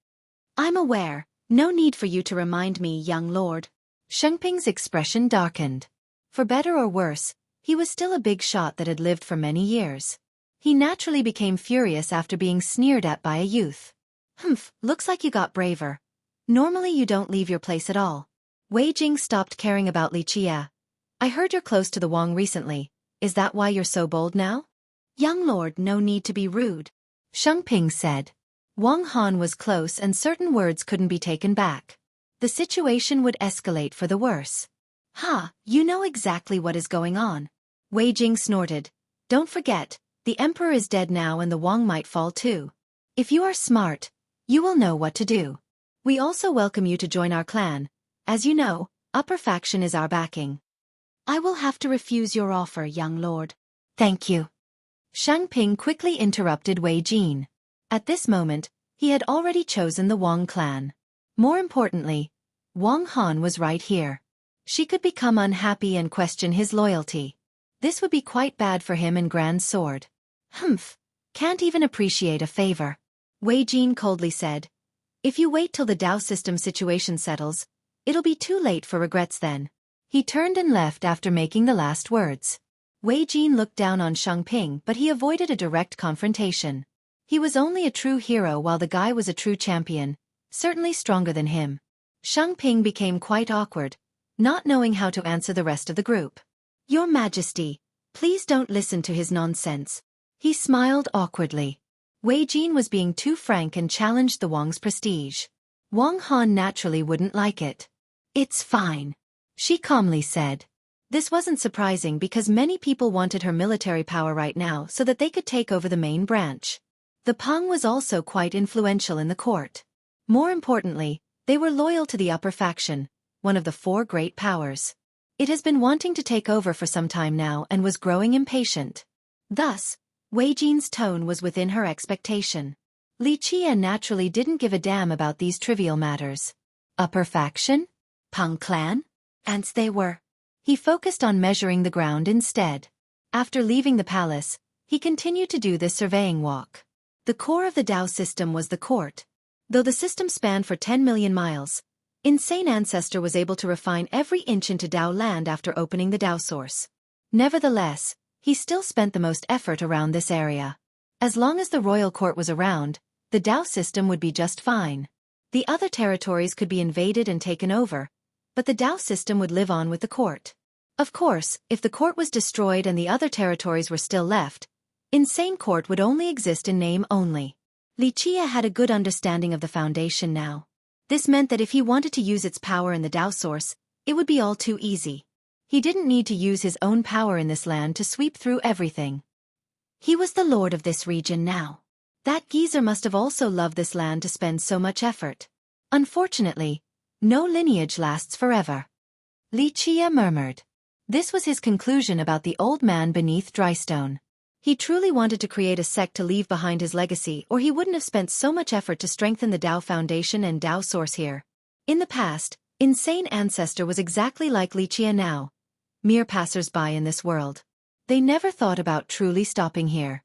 "I'm aware, no need for you to remind me, young lord." Xueqi's expression darkened. For better or worse, he was still a big shot that had lived for many years. He naturally became furious after being sneered at by a youth. "Humph, looks like you got braver. Normally you don't leave your place at all." Wei Jing stopped caring about Xueqi. "I heard you're close to the Wang recently. Is that why you're so bold now?" "Young lord, no need to be rude," Xueqi said. Wang Han was close and certain words couldn't be taken back. The situation would escalate for the worse. "Ha, you know exactly what is going on." Wei Jing snorted. "Don't forget, the emperor is dead now and the Wang might fall too. If you are smart, you will know what to do. We also welcome you to join our clan. As you know, upper faction is our backing." "I will have to refuse your offer, young lord." "Thank you." Xueqi quickly interrupted Wei Jin. At this moment, he had already chosen the Wang clan. More importantly, Wang Han was right here. She could become unhappy and question his loyalty. This would be quite bad for him and Grand Sword. "Humph, can't even appreciate a favor," Wei Jin coldly said. "If you wait till the Tao system situation settles, it'll be too late for regrets then." He turned and left after making the last words. Wei Jin looked down on Xueqi, but he avoided a direct confrontation. He was only a true hero while the guy was a true champion, certainly stronger than him. Xueqi became quite awkward, not knowing how to answer the rest of the group. "Your Majesty, please don't listen to his nonsense." He smiled awkwardly. Wei Jin was being too frank and challenged the Wang's prestige. Wang Han naturally wouldn't like it. "It's fine," she calmly said. This wasn't surprising because many people wanted her military power right now so that they could take over the main branch. The Pang was also quite influential in the court. More importantly, They were loyal to the upper faction, one of the four great powers. It has been wanting to take over for some time now and was growing impatient. Thus, Wei Jin's tone was within her expectation. Li Qie naturally didn't give a damn about these trivial matters. Upper faction? Peng clan? Ants they were. He focused on measuring the ground instead. After leaving the palace, he continued to do this surveying walk. The core of the Dao system was the court. Though the system spanned for 10 million miles, Insane Ancestor was able to refine every inch into Dao land after opening the Dao source. Nevertheless, he still spent the most effort around this area. As long as the royal court was around, the Dao system would be just fine. The other territories could be invaded and taken over, but the Dao system would live on with the court. Of course, if the court was destroyed and the other territories were still left, Insane Court would only exist in name only. Li Qie had a good understanding of the foundation now. This meant that if he wanted to use its power in the Dao source, it would be all too easy. He didn't need to use his own power in this land to sweep through everything. He was the lord of this region now. That geezer must have also loved this land to spend so much effort. Unfortunately, no lineage lasts forever. Li Qie murmured. This was his conclusion about the old man beneath Drystone. He truly wanted to create a sect to leave behind his legacy, or he wouldn't have spent so much effort to strengthen the Dao Foundation and Dao Source here. In the past, Insane Ancestor was exactly like Li Qie now. Mere passers-by in this world. They never thought about truly stopping here.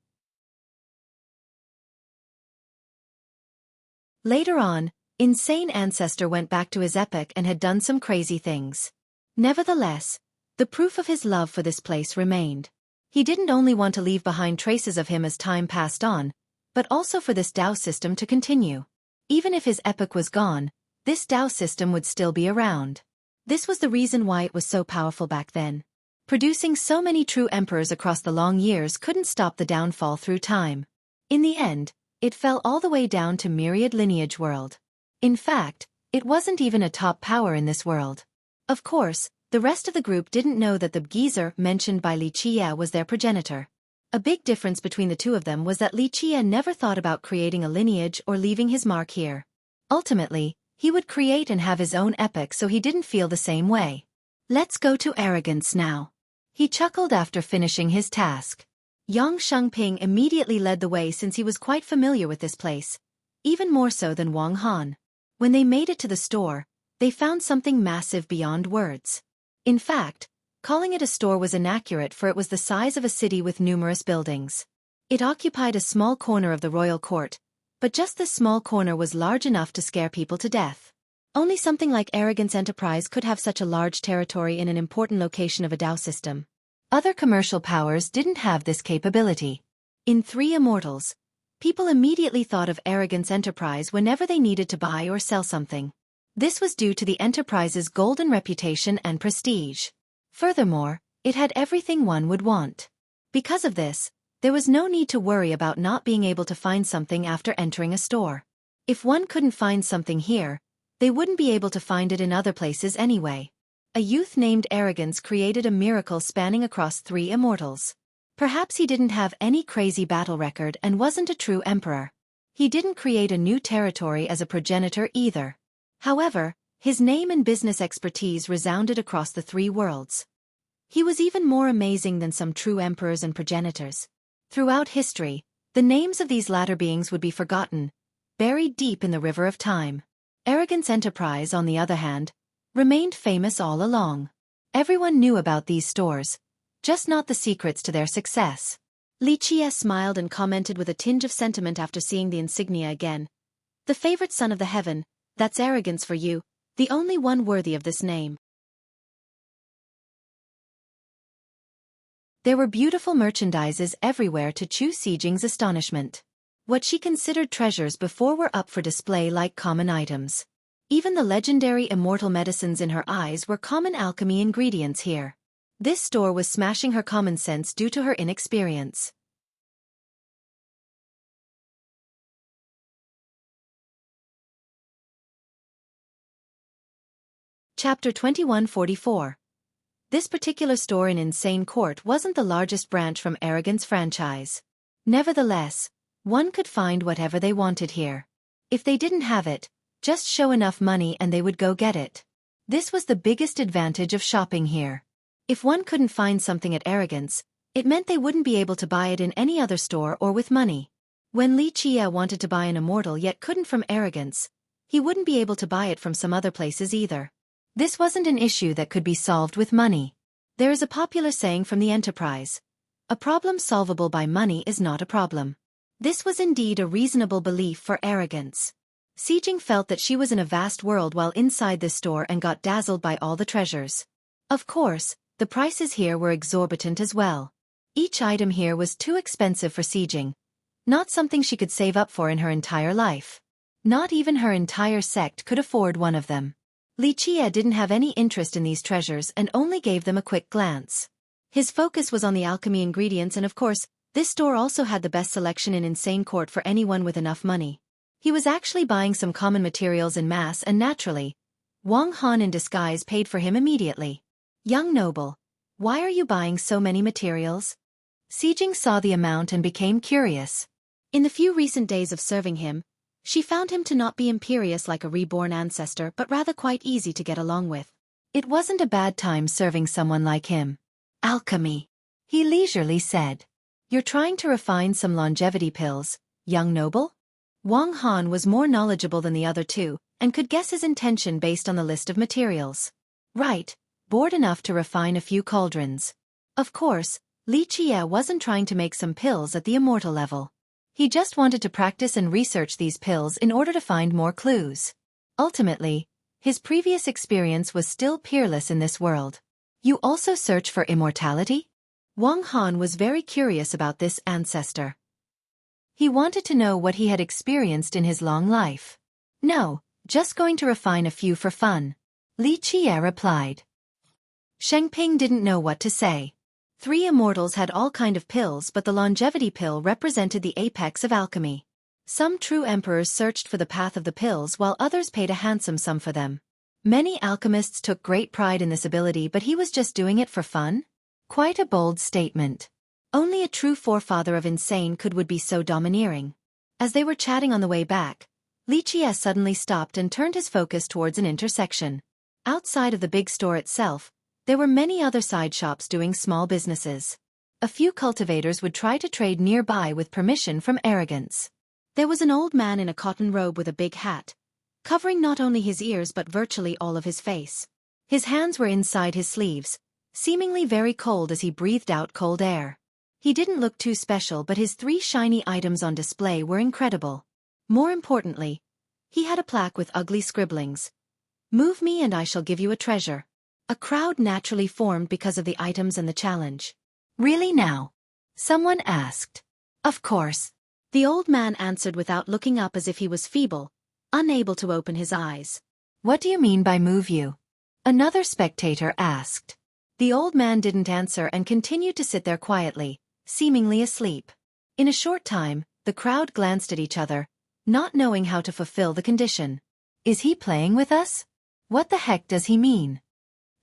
Later on, Insane Ancestor went back to his epoch and had done some crazy things. Nevertheless, the proof of his love for this place remained. He didn't only want to leave behind traces of him as time passed on, but also for this Dao system to continue. Even if his epoch was gone, this Dao system would still be around. This was the reason why it was so powerful back then. Producing so many true emperors across the long years couldn't stop the downfall through time. In the end, it fell all the way down to myriad lineage world. In fact, it wasn't even a top power in this world. Of course, the rest of the group didn't know that the geezer mentioned by Li Qie was their progenitor. A big difference between the two of them was that Li Qie never thought about creating a lineage or leaving his mark here. Ultimately, he would create and have his own epoch, so he didn't feel the same way. Let's go to arrogance now. He chuckled after finishing his task. Yang Shengping immediately led the way since he was quite familiar with this place, even more so than Wang Han. When they made it to the store, they found something massive beyond words. In fact, calling it a store was inaccurate, for it was the size of a city with numerous buildings. It occupied a small corner of the royal court, but just this small corner was large enough to scare people to death. Only something like Arrogance Enterprise could have such a large territory in an important location of a Dao system. Other commercial powers didn't have this capability. In Three Immortals, people immediately thought of Arrogance Enterprise whenever they needed to buy or sell something. This was due to the enterprise's golden reputation and prestige. Furthermore, it had everything one would want. Because of this, there was no need to worry about not being able to find something after entering a store. If one couldn't find something here, they wouldn't be able to find it in other places anyway. A youth named Arrogance created a miracle spanning across Three Immortals. Perhaps he didn't have any crazy battle record and wasn't a true emperor. He didn't create a new territory as a progenitor either. However, his name and business expertise resounded across the three worlds. He was even more amazing than some true emperors and progenitors. Throughout history, the names of these latter beings would be forgotten, buried deep in the river of time. Arrogance Enterprise, on the other hand, remained famous all along. Everyone knew about these stores, just not the secrets to their success. Li Qie smiled and commented with a tinge of sentiment after seeing the insignia again. The favorite son of the heaven, that's arrogance for you, the only one worthy of this name. There were beautiful merchandises everywhere to Chu Sijing's astonishment. What she considered treasures before were up for display like common items. Even the legendary immortal medicines in her eyes were common alchemy ingredients here. This store was smashing her common sense due to her inexperience. Chapter 2144. This particular store in Insane Court wasn't the largest branch from Arrogance franchise. Nevertheless, one could find whatever they wanted here. If they didn't have it, Just show enough money and they would go get it. This was the biggest advantage of shopping here. If one couldn't find something at Arrogance, it meant they wouldn't be able to buy it in any other store or with money. When Li Qie wanted to buy an immortal yet couldn't from Arrogance, he wouldn't be able to buy it from some other places either. This wasn't an issue that could be solved with money. There is a popular saying from the Enterprise: a problem solvable by money is not a problem. This was indeed a reasonable belief for Arrogance. Xueqi felt that she was in a vast world while inside this store and got dazzled by all the treasures. Of course, the prices here were exorbitant as well. Each item here was too expensive for Xueqi. Not something she could save up for in her entire life. Not even her entire sect could afford one of them. Li Qie didn't have any interest in these treasures and only gave them a quick glance. His focus was on the alchemy ingredients, and of course, this store also had the best selection in Insane Court for anyone with enough money. He was actually buying some common materials in mass, and naturally, Wang Han in disguise paid for him immediately. Young noble, why are you buying so many materials? Xueqi saw the amount and became curious. In the few recent days of serving him, she found him to not be imperious like a reborn ancestor but rather quite easy to get along with. It wasn't a bad time serving someone like him. Alchemy, he leisurely said. You're trying to refine some longevity pills, young noble? Wang Han was more knowledgeable than the other two, and could guess his intention based on the list of materials. Right, bored enough to refine a few cauldrons. Of course, Li Qie wasn't trying to make some pills at the immortal level. He just wanted to practice and research these pills in order to find more clues. Ultimately, his previous experience was still peerless in this world. You also search for immortality? Wang Han was very curious about this ancestor. He wanted to know what he had experienced in his long life. No, just going to refine a few for fun. Li Qie replied. Shengping didn't know what to say. 3 immortals had all kind of pills, but the longevity pill represented the apex of alchemy. Some true emperors searched for the path of the pills while others paid a handsome sum for them. Many alchemists took great pride in this ability, but he was just doing it for fun? Quite a bold statement. Only a true forefather of Insane would be so domineering. As they were chatting on the way back, Li Qie suddenly stopped and turned his focus towards an intersection. Outside of the big store itself, there were many other side shops doing small businesses. A few cultivators would try to trade nearby with permission from Arrogance. There was an old man in a cotton robe with a big hat, covering not only his ears but virtually all of his face. His hands were inside his sleeves, seemingly very cold as he breathed out cold air. He didn't look too special, but his 3 shiny items on display were incredible. More importantly, he had a plaque with ugly scribblings. Move me and I shall give you a treasure. A crowd naturally formed because of the items and the challenge. Really now? Someone asked. Of course. The old man answered without looking up, as if he was feeble, unable to open his eyes. What do you mean by move you? Another spectator asked. The old man didn't answer and continued to sit there quietly, seemingly asleep. In a short time, the crowd glanced at each other, not knowing how to fulfill the condition. Is he playing with us? What the heck does he mean?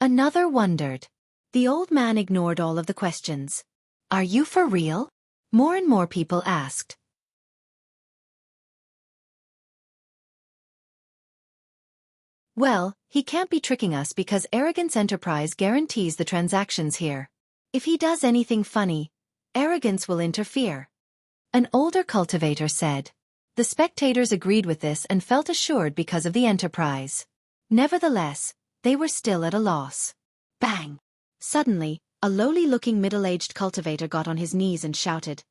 Another wondered. The old man ignored all of the questions. Are you for real? More and more people asked. Well, he can't be tricking us because Arrogance Enterprise guarantees the transactions here. If he does anything funny, Arrogance will interfere. An older cultivator said. The spectators agreed with this and felt assured because of the Enterprise. Nevertheless, they were still at a loss. Bang! Suddenly, a lowly-looking middle-aged cultivator got on his knees and shouted,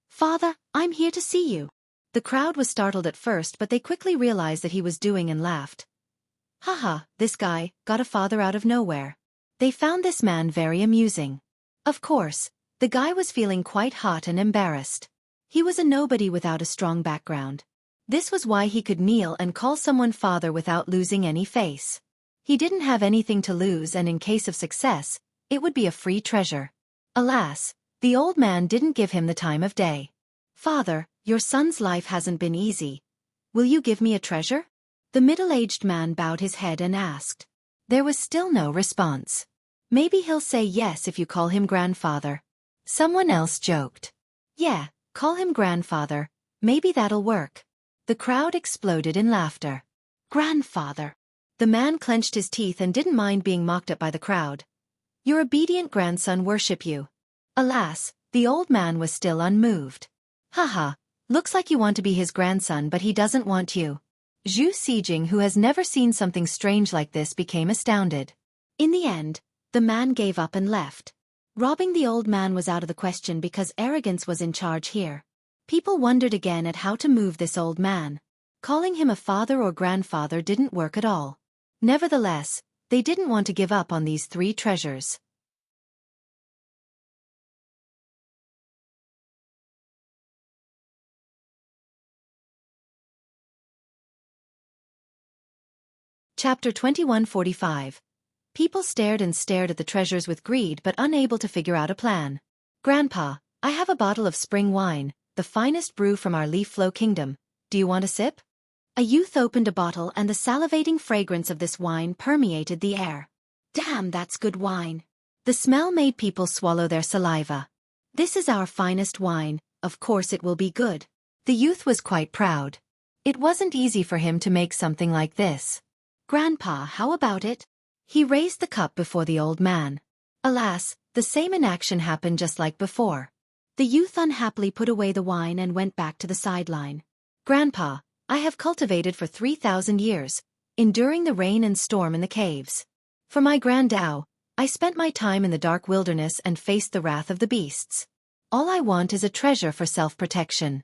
Father, I'm here to see you. The crowd was startled at first, but they quickly realized that he was doing and laughed. Haha, this guy got a father out of nowhere. They found this man very amusing. Of course, the guy was feeling quite hot and embarrassed. He was a nobody without a strong background. This was why he could kneel and call someone father without losing any face. He didn't have anything to lose, and in case of success, it would be a free treasure. Alas, the old man didn't give him the time of day. Father, your son's life hasn't been easy. Will you give me a treasure? The middle-aged man bowed his head and asked. There was still no response. Maybe he'll say yes if you call him grandfather. Someone else joked. Yeah, call him grandfather, maybe that'll work. The crowd exploded in laughter. Grandfather. The man clenched his teeth and didn't mind being mocked at by the crowd. Your obedient grandson worship you. Alas, the old man was still unmoved. Haha, looks like you want to be his grandson but he doesn't want you. Xueqi, who has never seen something strange like this, became astounded. In the end, the man gave up and left. Robbing the old man was out of the question because arrogance was in charge here. People wondered again at how to move this old man. Calling him a father or grandfather didn't work at all. Nevertheless, they didn't want to give up on these 3 treasures. Chapter 2145. People stared and stared at the treasures with greed but unable to figure out a plan. Grandpa, I have a bottle of spring wine, the finest brew from our leaf flow kingdom. Do you want a sip? A youth opened a bottle and the salivating fragrance of this wine permeated the air. Damn, that's good wine. The smell made people swallow their saliva. This is our finest wine, of course it will be good. The youth was quite proud. It wasn't easy for him to make something like this. Grandpa, how about it? He raised the cup before the old man. Alas, the same inaction happened just like before. The youth unhappily put away the wine and went back to the sideline. Grandpa, I have cultivated for 3,000 years, enduring the rain and storm in the caves. For my granddad, I spent my time in the dark wilderness and faced the wrath of the beasts. All I want is a treasure for self-protection.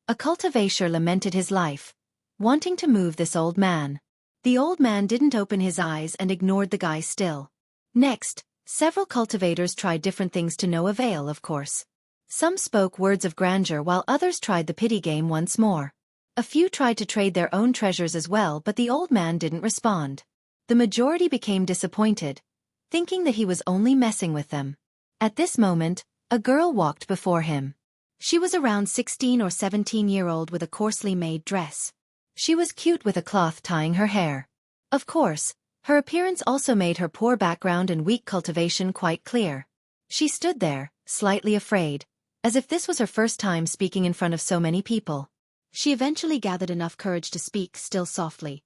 A cultivator lamented his life, wanting to move this old man. The old man didn't open his eyes and ignored the guy still. Next, several cultivators tried different things to no avail, of course. Some spoke words of grandeur while others tried the pity game once more. A few tried to trade their own treasures as well, but the old man didn't respond. The majority became disappointed, thinking that he was only messing with them. At this moment, a girl walked before him. She was around 16 or 17-year-old with a coarsely made dress. She was cute with a cloth tying her hair. Of course, her appearance also made her poor background and weak cultivation quite clear. She stood there, slightly afraid, as if this was her first time speaking in front of so many people. She eventually gathered enough courage to speak, still softly.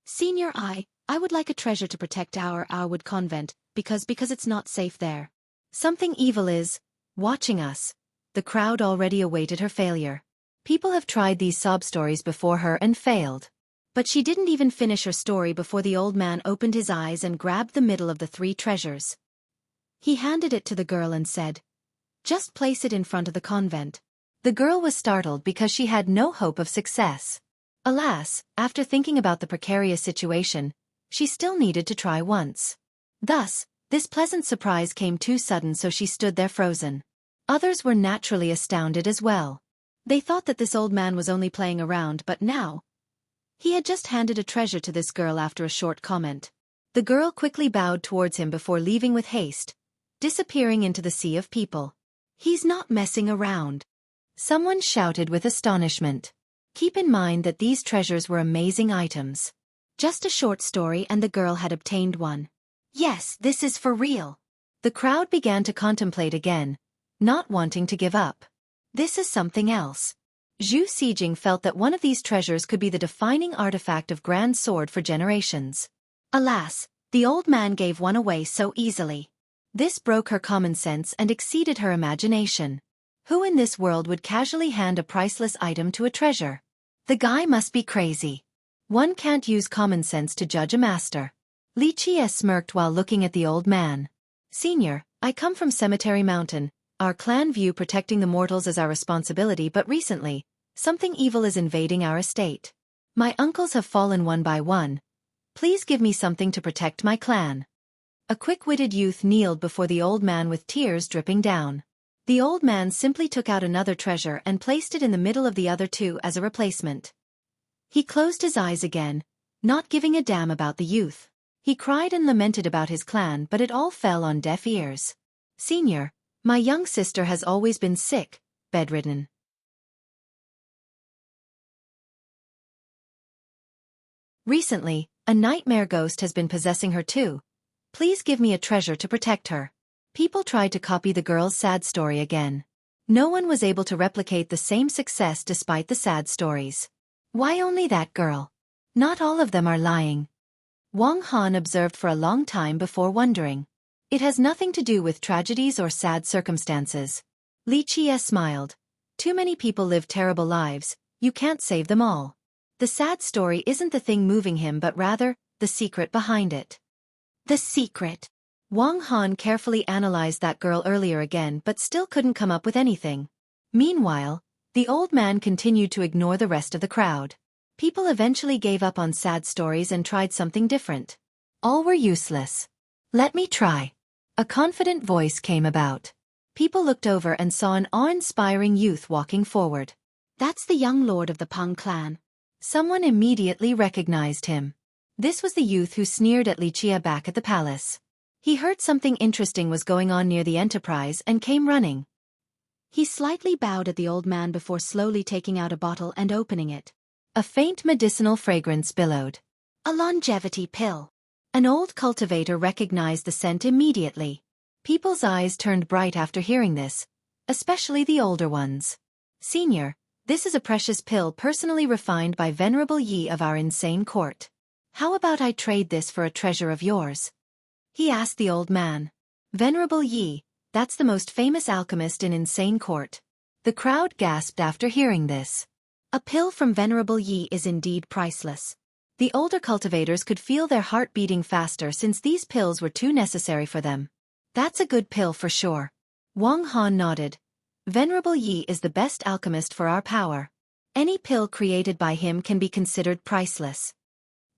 Senior, I would like a treasure to protect our Wood convent, because it's not safe there. Something evil is watching us. The crowd already awaited her failure. People have tried these sob stories before her and failed. But she didn't even finish her story before the old man opened his eyes and grabbed the middle of the 3 treasures. He handed it to the girl and said, "Just place it in front of the convent." The girl was startled because she had no hope of success. Alas, after thinking about the precarious situation, she still needed to try once. Thus, this pleasant surprise came too sudden, so she stood there frozen. Others were naturally astounded as well. They thought that this old man was only playing around, but now, he had just handed a treasure to this girl after a short comment. The girl quickly bowed towards him before leaving with haste, disappearing into the sea of people. He's not messing around. Someone shouted with astonishment. Keep in mind that these treasures were amazing items. Just a short story and the girl had obtained one. Yes, this is for real. The crowd began to contemplate again, not wanting to give up. This is something else. Xueqi felt that one of these treasures could be the defining artifact of Grand Sword for generations. Alas, the old man gave one away so easily. This broke her common sense and exceeded her imagination. Who in this world would casually hand a priceless item to a treasure? The guy must be crazy. One can't use common sense to judge a master. Xueqi smirked while looking at the old man. Senior, I come from Cemetery Mountain. Our clan view protecting the mortals as our responsibility, but recently, something evil is invading our estate. My uncles have fallen one by one. Please give me something to protect my clan. A quick-witted youth kneeled before the old man with tears dripping down. The old man simply took out another treasure and placed it in the middle of the other 2 as a replacement. He closed his eyes again, not giving a damn about the youth. He cried and lamented about his clan, but it all fell on deaf ears. Senior, my young sister has always been sick, bedridden. Recently, a nightmare ghost has been possessing her too. Please give me a treasure to protect her. People tried to copy the girl's sad story again. No one was able to replicate the same success despite the sad stories. Why only that girl? Not all of them are lying. Wang Han observed for a long time before wondering. It has nothing to do with tragedies or sad circumstances. Li Qie smiled. Too many people live terrible lives, you can't save them all. The sad story isn't the thing moving him but rather, the secret behind it. The secret. Wang Han carefully analyzed that girl earlier again but still couldn't come up with anything. Meanwhile, the old man continued to ignore the rest of the crowd. People eventually gave up on sad stories and tried something different. All were useless. Let me try. A confident voice came about. People looked over and saw an awe-inspiring youth walking forward. That's the young lord of the Peng clan. Someone immediately recognized him. This was the youth who sneered at Li Qie back at the palace. He heard something interesting was going on near the Enterprise and came running. He slightly bowed at the old man before slowly taking out a bottle and opening it. A faint medicinal fragrance billowed. A longevity pill. An old cultivator recognized the scent immediately. People's eyes turned bright after hearing this, especially the older ones. Senior, this is a precious pill personally refined by Venerable Yi of our insane court. How about I trade this for a treasure of yours? He asked the old man. Venerable Yi, that's the most famous alchemist in insane court. The crowd gasped after hearing this. A pill from Venerable Yi is indeed priceless. The older cultivators could feel their heart beating faster since these pills were too necessary for them. That's a good pill for sure. Wang Han nodded. Venerable Yi is the best alchemist for our power. Any pill created by him can be considered priceless.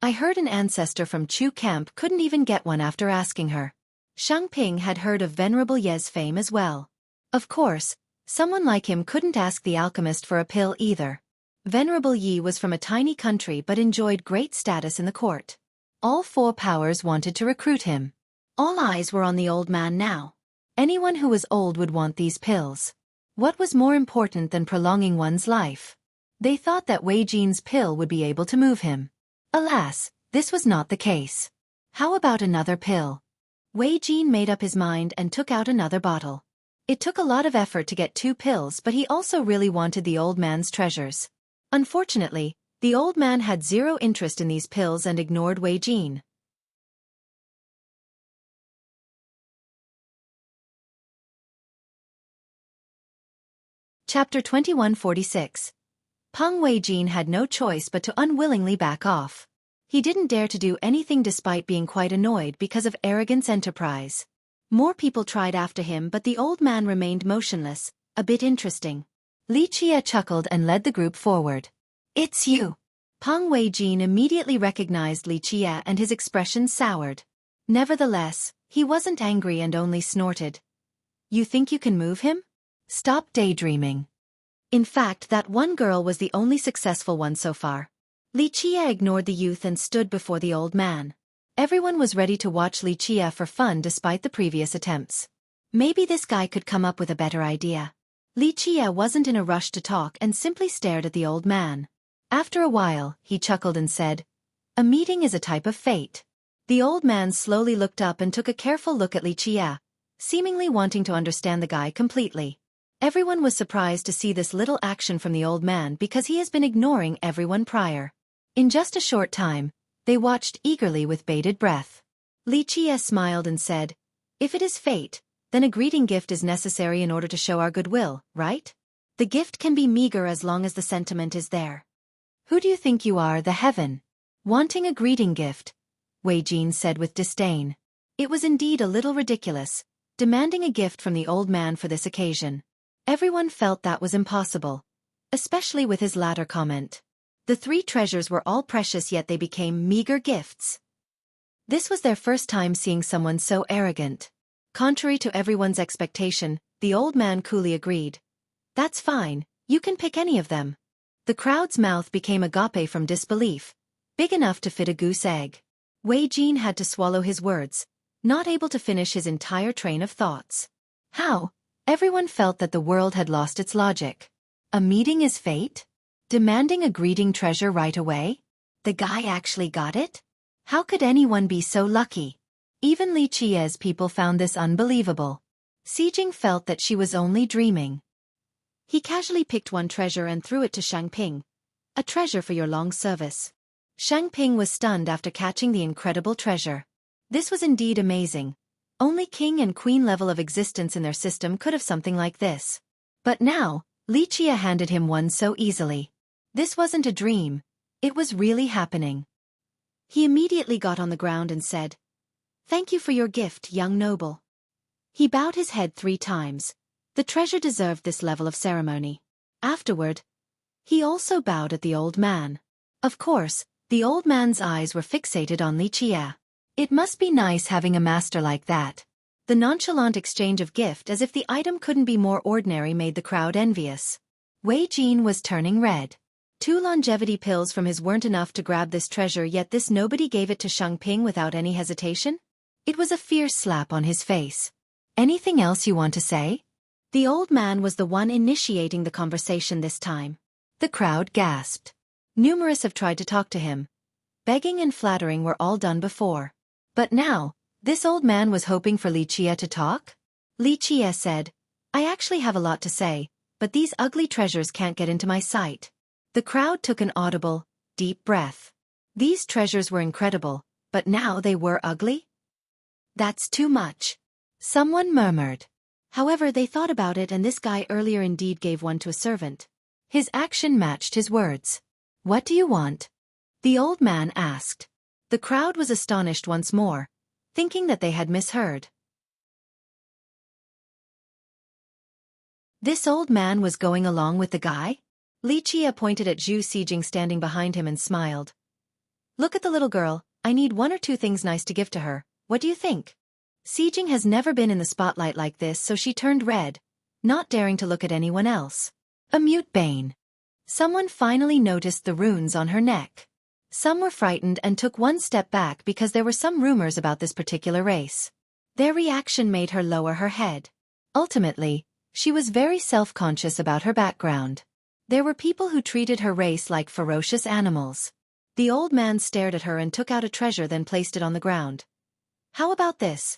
I heard an ancestor from Chu camp couldn't even get one after asking her. Shang Ping had heard of Venerable Ye's fame as well. Of course, someone like him couldn't ask the alchemist for a pill either. Venerable Yi was from a tiny country but enjoyed great status in the court. All four powers wanted to recruit him. All eyes were on the old man now. Anyone who was old would want these pills. What was more important than prolonging one's life? They thought that Wei Jin's pill would be able to move him. Alas, this was not the case. How about another pill? Wei Jin made up his mind and took out another bottle. It took a lot of effort to get 2 pills but he also really wanted the old man's treasures. Unfortunately, the old man had zero interest in these pills and ignored Wei Jin. Chapter 2146. Peng Wei Jin had no choice but to unwillingly back off. He didn't dare to do anything despite being quite annoyed because of arrogance enterprise. More people tried after him but the old man remained motionless, a bit interesting. Li Qie chuckled and led the group forward. It's you. Peng Wei Jin immediately recognized Li Qie and his expression soured. Nevertheless, he wasn't angry and only snorted. You think you can move him? Stop daydreaming. In fact, that one girl was the only successful one so far. Li Qie ignored the youth and stood before the old man. Everyone was ready to watch Li Qie for fun despite the previous attempts. Maybe this guy could come up with a better idea. Li Qie wasn't in a rush to talk and simply stared at the old man. After a while, he chuckled and said, "A meeting is a type of fate." The old man slowly looked up and took a careful look at Li Qie, seemingly wanting to understand the guy completely. Everyone was surprised to see this little action from the old man because he has been ignoring everyone prior. In just a short time, they watched eagerly with bated breath. Li Qie smiled and said, "If it is fate, then a greeting gift is necessary in order to show our goodwill, right? The gift can be meager as long as the sentiment is there." "Who do you think you are, the heaven? Wanting a greeting gift?" Wei Jin said with disdain. It was indeed a little ridiculous, demanding a gift from the old man for this occasion. Everyone felt that was impossible, especially with his latter comment. The 3 treasures were all precious yet they became meager gifts. This was their first time seeing someone so arrogant. Contrary to everyone's expectation, the old man coolly agreed. "That's fine, you can pick any of them." The crowd's mouth became agape from disbelief, big enough to fit a goose egg. Wei Jin had to swallow his words, not able to finish his entire train of thoughts. How? Everyone felt that the world had lost its logic. A meeting is fate? Demanding a greeting treasure right away? The guy actually got it? How could anyone be so lucky? Even Li Qie's people found this unbelievable. Xijing felt that she was only dreaming. He casually picked one treasure and threw it to Shang Ping. "A treasure for your long service." Shang Ping was stunned after catching the incredible treasure. This was indeed amazing. Only king and queen level of existence in their system could have something like this. But now, Li Chia handed him one so easily. This wasn't a dream. It was really happening. He immediately got on the ground and said, "Thank you for your gift, young noble." He bowed his head 3 times. The treasure deserved this level of ceremony. Afterward, he also bowed at the old man. Of course, the old man's eyes were fixated on Li Chia. It must be nice having a master like that. The nonchalant exchange of gift as if the item couldn't be more ordinary made the crowd envious. Wei Jin was turning red. 2 longevity pills from his weren't enough to grab this treasure, yet this nobody gave it to Shang Ping without any hesitation? It was a fierce slap on his face. "Anything else you want to say?" The old man was the one initiating the conversation this time. The crowd gasped. Numerous have tried to talk to him. Begging and flattering were all done before. But now, this old man was hoping for Li Chia to talk? Li Chia said, "I actually have a lot to say, but these ugly treasures can't get into my sight." The crowd took an audible, deep breath. These treasures were incredible, but now they were ugly? "That's too much," someone murmured. However, they thought about it, and this guy earlier indeed gave one to a servant. His action matched his words. "What do you want?" the old man asked. The crowd was astonished once more, thinking that they had misheard. This old man was going along with the guy? Li Chia pointed at Zhu Sijing standing behind him and smiled. "Look at the little girl, I need 1 or 2 things nice to give to her, what do you think?" Sijing has never been in the spotlight like this, so she turned red, not daring to look at anyone else. A mute bane. Someone finally noticed the runes on her neck. Some were frightened and took 1 step back because there were some rumors about this particular race. Their reaction made her lower her head. Ultimately, she was very self-conscious about her background. There were people who treated her race like ferocious animals. The old man stared at her and took out a treasure, then placed it on the ground. "How about this?"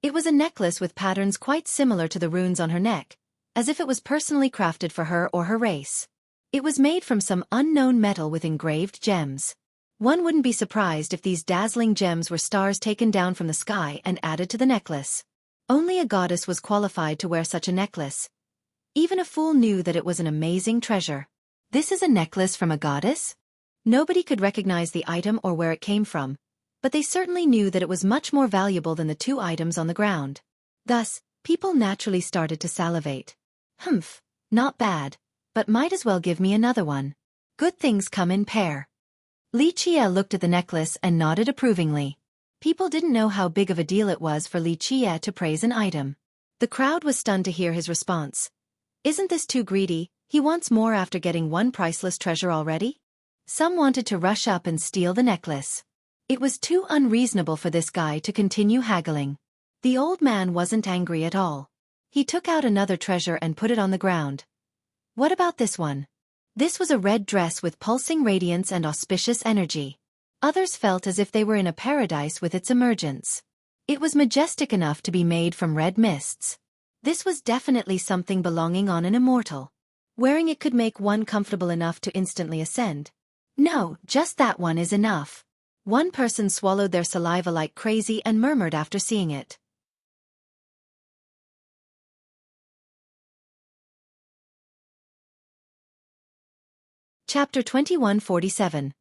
It was a necklace with patterns quite similar to the runes on her neck, as if it was personally crafted for her or her race. It was made from some unknown metal with engraved gems. One wouldn't be surprised if these dazzling gems were stars taken down from the sky and added to the necklace. Only a goddess was qualified to wear such a necklace. Even a fool knew that it was an amazing treasure. This is a necklace from a goddess? Nobody could recognize the item or where it came from, but they certainly knew that it was much more valuable than the 2 items on the ground. Thus, people naturally started to salivate. "Humph, not bad, but might as well give me another one. Good things come in pair." Li Chia looked at the necklace and nodded approvingly. People didn't know how big of a deal it was for Li Chia to praise an item. The crowd was stunned to hear his response. "Isn't this too greedy? He wants more after getting 1 priceless treasure already?" Some wanted to rush up and steal the necklace. It was too unreasonable for this guy to continue haggling. The old man wasn't angry at all. He took out another treasure and put it on the ground. "What about this one?" This was a red dress with pulsing radiance and auspicious energy. Others felt as if they were in a paradise with its emergence. It was majestic enough to be made from red mists. This was definitely something belonging on an immortal. Wearing it could make one comfortable enough to instantly ascend. "No, just that one is enough." One person swallowed their saliva like crazy and murmured after seeing it. Chapter 2147.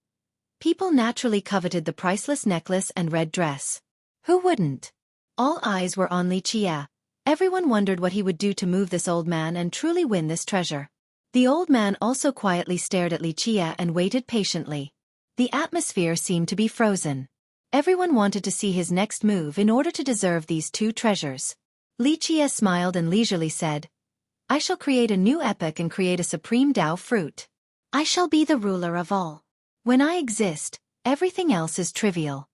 People naturally coveted the priceless necklace and red dress. Who wouldn't? All eyes were on Li Chia. Everyone wondered what he would do to move this old man and truly win this treasure. The old man also quietly stared at Li Chia and waited patiently. The atmosphere seemed to be frozen. Everyone wanted to see his next move in order to deserve these 2 treasures. Li Chia smiled and leisurely said, "I shall create a new epic and create a supreme Tao fruit. I shall be the ruler of all. When I exist, everything else is trivial."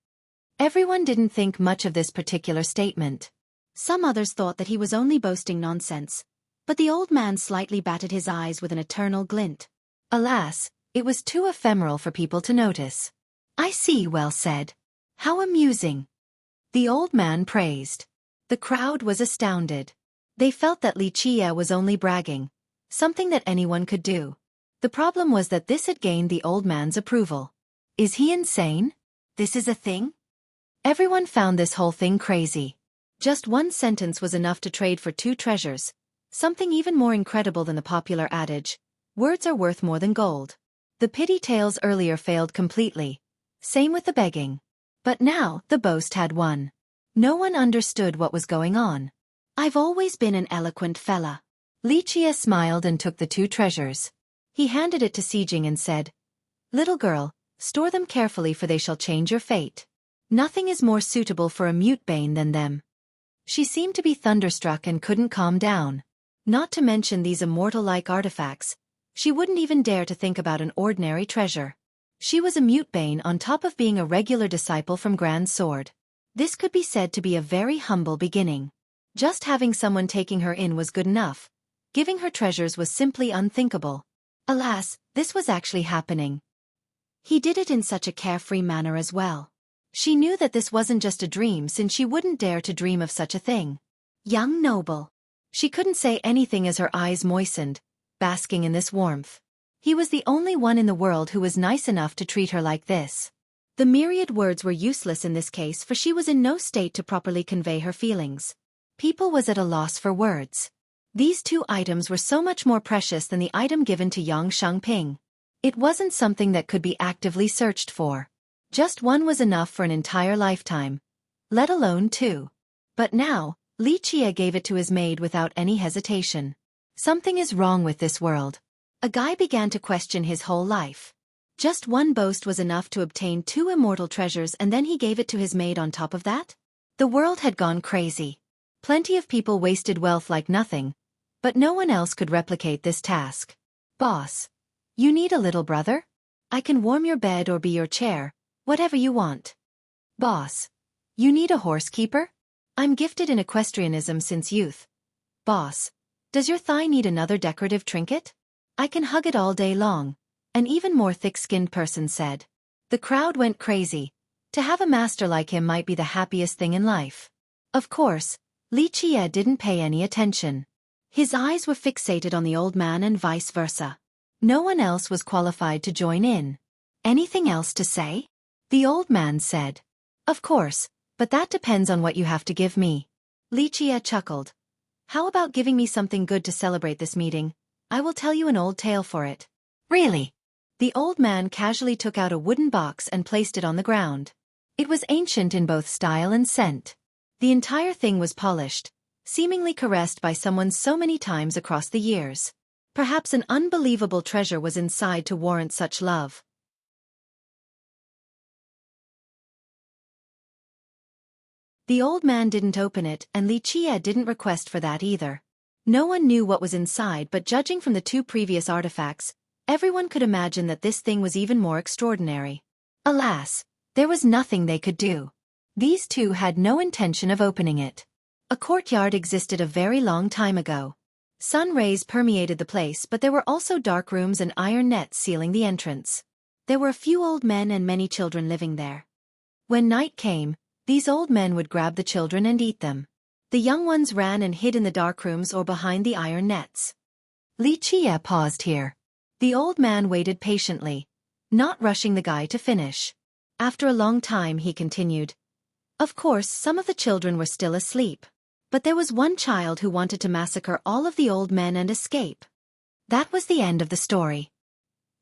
Everyone didn't think much of this particular statement. Some others thought that he was only boasting nonsense, but the old man slightly batted his eyes with an eternal glint. Alas, it was too ephemeral for people to notice. "I see, well said. How amusing." The old man praised. The crowd was astounded. They felt that Li Chia was only bragging, something that anyone could do. The problem was that this had gained the old man's approval. Is he insane? This is a thing? Everyone found this whole thing crazy. Just one sentence was enough to trade for 2 treasures, something even more incredible than the popular adage, words are worth more than gold. The pity tales earlier failed completely. Same with the begging. But now, the boast had won. No one understood what was going on. I've always been an eloquent fella. Lichia smiled and took the 2 treasures. He handed it to Xijing and said, Little girl, store them carefully for they shall change your fate. Nothing is more suitable for a mute bane than them. She seemed to be thunderstruck and couldn't calm down. Not to mention these immortal-like artifacts, she wouldn't even dare to think about an ordinary treasure. She was a mute bane on top of being a regular disciple from Grand Sword. This could be said to be a very humble beginning. Just having someone taking her in was good enough. Giving her treasures was simply unthinkable. Alas, this was actually happening. He did it in such a carefree manner as well. She knew that this wasn't just a dream since she wouldn't dare to dream of such a thing. Young noble. She couldn't say anything as her eyes moistened, basking in this warmth. He was the only one in the world who was nice enough to treat her like this. The myriad words were useless in this case for she was in no state to properly convey her feelings. People was at a loss for words. These 2 items were so much more precious than the item given to Yang Shangping. It wasn't something that could be actively searched for. Just one was enough for an entire lifetime, let alone 2. But now, Li Chia gave it to his maid without any hesitation. Something is wrong with this world. A guy began to question his whole life. Just one boast was enough to obtain 2 immortal treasures and then he gave it to his maid on top of that? The world had gone crazy. Plenty of people wasted wealth like nothing, but no one else could replicate this task. Boss. You need a little brother? I can warm your bed or be your chair, whatever you want. Boss. You need a horsekeeper? I'm gifted in equestrianism since youth. Boss. Does your thigh need another decorative trinket? I can hug it all day long, an even more thick-skinned person said. The crowd went crazy. To have a master like him might be the happiest thing in life. Of course, Li Chia didn't pay any attention. His eyes were fixated on the old man and vice versa. No one else was qualified to join in. Anything else to say? The old man said. Of course, but that depends on what you have to give me. Li Chia chuckled. How about giving me something good to celebrate this meeting? I will tell you an old tale for it. Really? The old man casually took out a wooden box and placed it on the ground. It was ancient in both style and scent. The entire thing was polished, seemingly caressed by someone so many times across the years. Perhaps an unbelievable treasure was inside to warrant such love. The old man didn't open it and Li Chia didn't request for that either. No one knew what was inside but judging from the 2 previous artifacts, everyone could imagine that this thing was even more extraordinary. Alas, there was nothing they could do. These 2 had no intention of opening it. A courtyard existed a very long time ago. Sun rays permeated the place but there were also dark rooms and iron nets sealing the entrance. There were a few old men and many children living there. When night came, these old men would grab the children and eat them. The young ones ran and hid in the dark rooms or behind the iron nets. Li Chia paused here. The old man waited patiently, not rushing the guy to finish. After a long time he continued. Of course, some of the children were still asleep. But there was one child who wanted to massacre all of the old men and escape. That was the end of the story.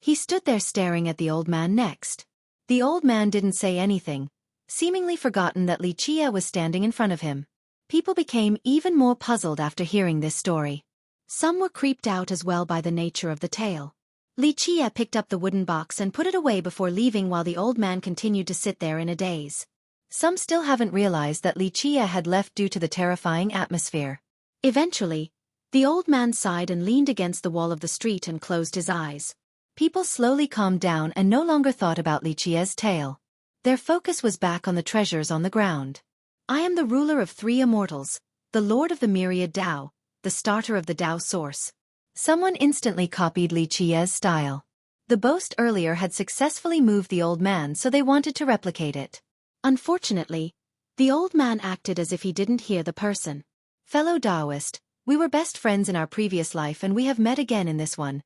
He stood there staring at the old man next. The old man didn't say anything, seemingly forgotten that Li Chia was standing in front of him. People became even more puzzled after hearing this story. Some were creeped out as well by the nature of the tale. Li Chia picked up the wooden box and put it away before leaving while the old man continued to sit there in a daze. Some still haven't realized that Li Chia had left due to the terrifying atmosphere. Eventually, the old man sighed and leaned against the wall of the street and closed his eyes. People slowly calmed down and no longer thought about Li Chia's tale. Their focus was back on the treasures on the ground. I am the ruler of 3 immortals, the lord of the myriad Tao, the starter of the Tao source. Someone instantly copied Li Chia's style. The boast earlier had successfully moved the old man so they wanted to replicate it. Unfortunately, the old man acted as if he didn't hear the person. Fellow Taoist, we were best friends in our previous life and we have met again in this one.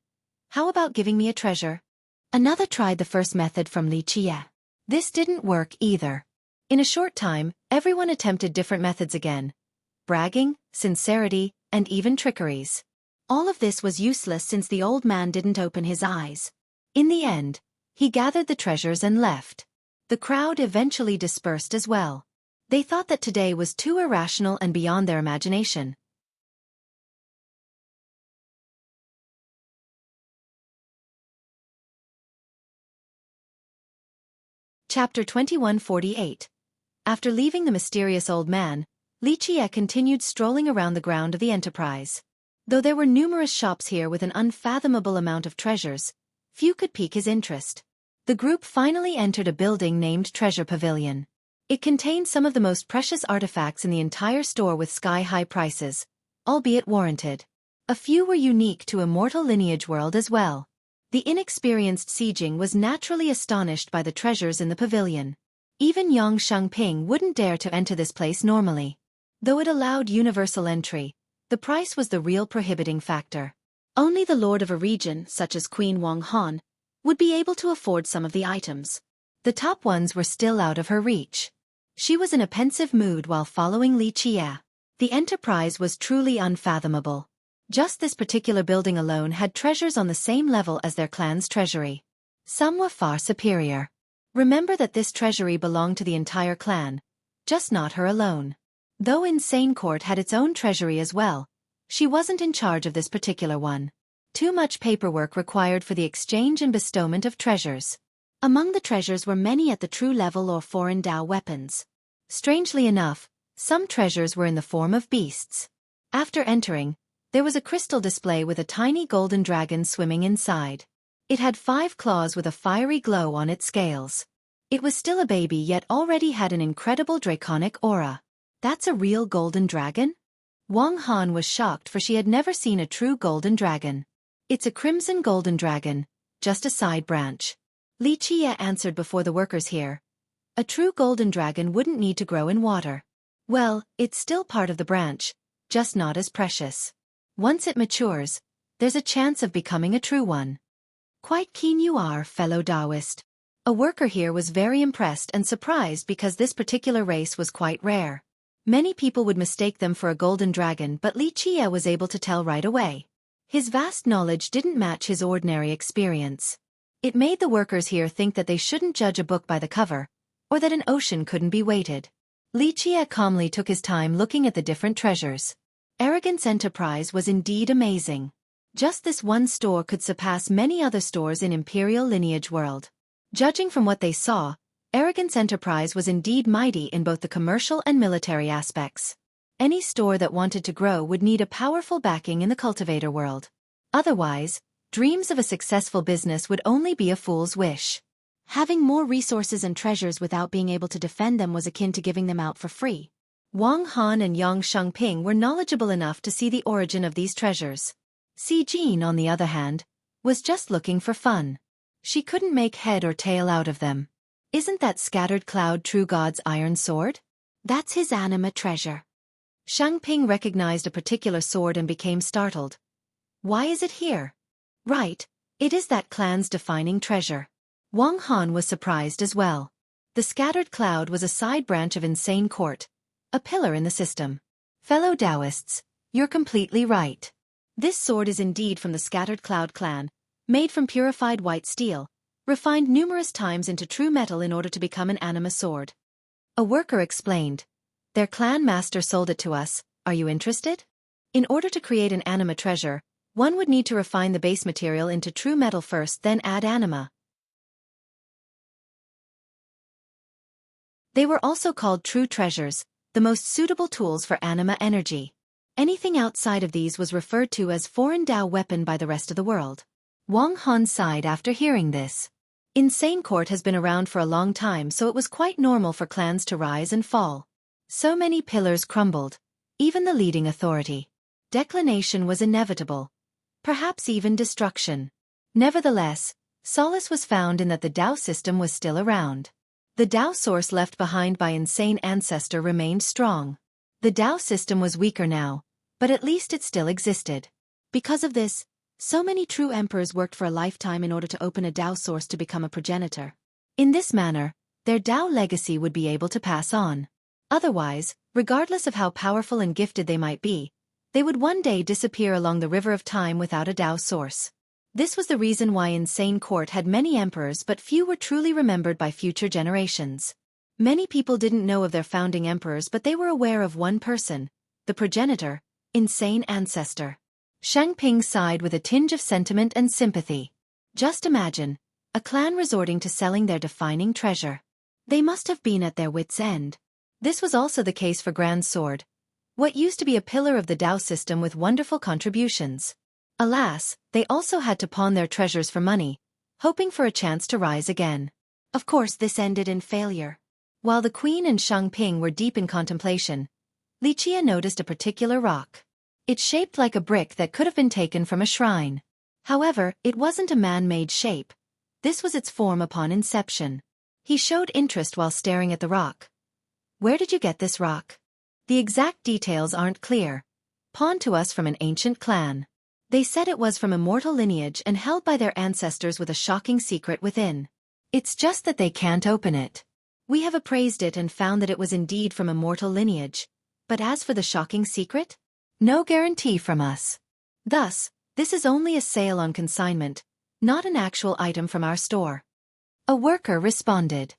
How about giving me a treasure? Another tried the first method from Xueqi. This didn't work either. In a short time, everyone attempted different methods again. Bragging, sincerity, and even trickeries. All of this was useless since the old man didn't open his eyes. In the end, he gathered the treasures and left. The crowd eventually dispersed as well. They thought that today was too irrational and beyond their imagination. Chapter 2148. After leaving the mysterious old man, Xueqi continued strolling around the ground of the Enterprise. Though there were numerous shops here with an unfathomable amount of treasures, few could pique his interest. The group finally entered a building named Treasure Pavilion. It contained some of the most precious artifacts in the entire store with sky-high prices, albeit warranted. A few were unique to Immortal Lineage World as well. The inexperienced Sijing was naturally astonished by the treasures in the pavilion. Even young Xueqi wouldn't dare to enter this place normally. Though it allowed universal entry, the price was the real prohibiting factor. Only the lord of a region, such as Queen Wang Han, would be able to afford some of the items. The top ones were still out of her reach. She was in a pensive mood while following Xueqi. The Enterprise was truly unfathomable. Just this particular building alone had treasures on the same level as their clan's treasury. Some were far superior. Remember that this treasury belonged to the entire clan, just not her alone. Though Insane Court had its own treasury as well, she wasn't in charge of this particular one. Too much paperwork required for the exchange and bestowment of treasures. Among the treasures were many at the true level or foreign Dao weapons. Strangely enough, some treasures were in the form of beasts. After entering, there was a crystal display with a tiny golden dragon swimming inside. It had 5 claws with a fiery glow on its scales. It was still a baby yet already had an incredible draconic aura. That's a real golden dragon? Wang Han was shocked for she had never seen a true golden dragon. It's a crimson golden dragon, just a side branch. Xueqi answered before the workers here. A true golden dragon wouldn't need to grow in water. Well, it's still part of the branch, just not as precious. Once it matures, there's a chance of becoming a true one. Quite keen you are, fellow Taoist. A worker here was very impressed and surprised because this particular race was quite rare. Many people would mistake them for a golden dragon, but Xueqi was able to tell right away. His vast knowledge didn't match his ordinary experience. It made the workers here think that they shouldn't judge a book by the cover, or that an ocean couldn't be weighted. Xueqi calmly took his time looking at the different treasures. Arrogance Enterprise was indeed amazing. Just this one store could surpass many other stores in Imperial Lineage World. Judging from what they saw, Arrogance Enterprise was indeed mighty in both the commercial and military aspects. Any store that wanted to grow would need a powerful backing in the cultivator world. Otherwise, dreams of a successful business would only be a fool's wish. Having more resources and treasures without being able to defend them was akin to giving them out for free. Wang Han and Yang Xueqi were knowledgeable enough to see the origin of these treasures. Sijing, on the other hand, was just looking for fun. She couldn't make head or tail out of them. Isn't that scattered cloud True God's iron sword? That's his anima treasure. Xueqi recognized a particular sword and became startled. Why is it here? Right, it is that clan's defining treasure. Wang Han was surprised as well. The scattered cloud was a side branch of Insane Court, a pillar in the system. Fellow Taoists, you're completely right. This sword is indeed from the Scattered Cloud clan, made from purified white steel, refined numerous times into true metal in order to become an anima sword. A worker explained. Their clan master sold it to us, are you interested? In order to create an anima treasure, one would need to refine the base material into true metal first, then add anima. They were also called true treasures, the most suitable tools for anima energy. Anything outside of these was referred to as foreign Dao weapon by the rest of the world. Wang Han sighed after hearing this. Insane Court has been around for a long time, so it was quite normal for clans to rise and fall. So many pillars crumbled, even the leading authority. Declination was inevitable. Perhaps even destruction. Nevertheless, solace was found in that the Dao system was still around. The Dao source left behind by Insane Ancestor remained strong. The Dao system was weaker now, but at least it still existed. Because of this, So many true emperors worked for a lifetime in order to open a Dao source to become a progenitor. In this manner, their Dao legacy would be able to pass on. Otherwise, regardless of how powerful and gifted they might be, they would one day disappear along the river of time without a Dao source. This was the reason why Insane Court had many emperors but few were truly remembered by future generations. Many people didn't know of their founding emperors but they were aware of one person, the progenitor, Insane Ancestor. Xueqi sighed with a tinge of sentiment and sympathy. Just imagine, a clan resorting to selling their defining treasure. They must have been at their wits' end. This was also the case for Grand Sword, what used to be a pillar of the Dao system with wonderful contributions. Alas, they also had to pawn their treasures for money, hoping for a chance to rise again. Of course this ended in failure. While the queen and Xueqi were deep in contemplation, Liqia noticed a particular rock. It's shaped like a brick that could have been taken from a shrine. However, it wasn't a man-made shape. This was its form upon inception. He showed interest while staring at the rock. Where did you get this rock? The exact details aren't clear. Pawned to us from an ancient clan. They said it was from immortal lineage and held by their ancestors with a shocking secret within. It's just that they can't open it. We have appraised it and found that it was indeed from immortal lineage. But as for the shocking secret? No guarantee from us. Thus, this is only a sale on consignment, not an actual item from our store. A worker responded.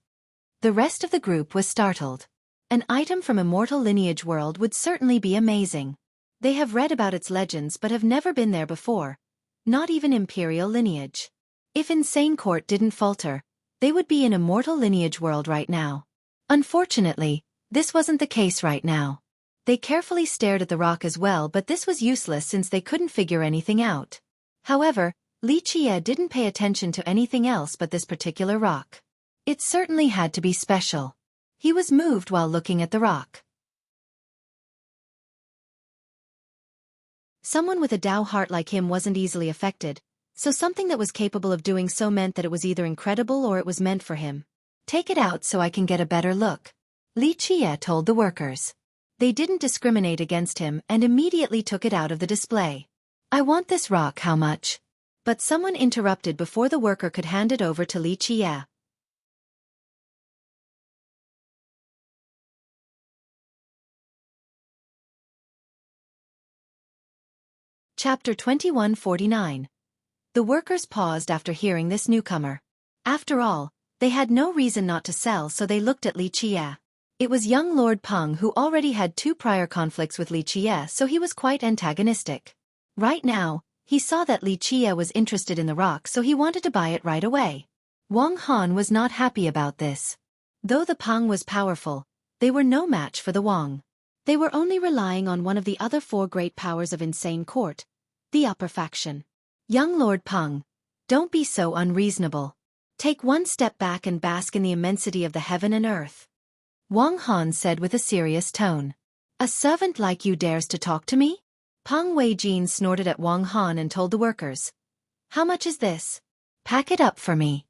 The rest of the group was startled. An item from immortal lineage world would certainly be amazing. They have read about its legends but have never been there before, not even imperial lineage. If Insane Court didn't falter, they would be in immortal lineage world right now. Unfortunately, this wasn't the case right now. They carefully stared at the rock as well but this was useless since they couldn't figure anything out. However, Liqia didn't pay attention to anything else but this particular rock. It certainly had to be special. He was moved while looking at the rock. Someone with a Dao heart like him wasn't easily affected, so something that was capable of doing so meant that it was either incredible or it was meant for him. Take it out so I can get a better look, Liqia told the workers. They didn't discriminate against him and immediately took it out of the display. I want this rock, how much? But someone interrupted before the worker could hand it over to Liqia. Chapter 2149. The workers paused after hearing this newcomer. After all, they had no reason not to sell so they looked at Liqia. It was young Lord Peng who already had 2 prior conflicts with Liqia so he was quite antagonistic. Right now, he saw that Liqia was interested in the rock so he wanted to buy it right away. Wang Han was not happy about this. Though the Peng was powerful, they were no match for the Wang. They were only relying on one of the other 4 great powers of Insane Court, the upper faction. Young Lord Peng, don't be so unreasonable. Take one step back and bask in the immensity of the heaven and earth. Wang Han said with a serious tone. A servant like you dares to talk to me? Peng Weijin snorted at Wang Han and told the workers. How much is this? Pack it up for me.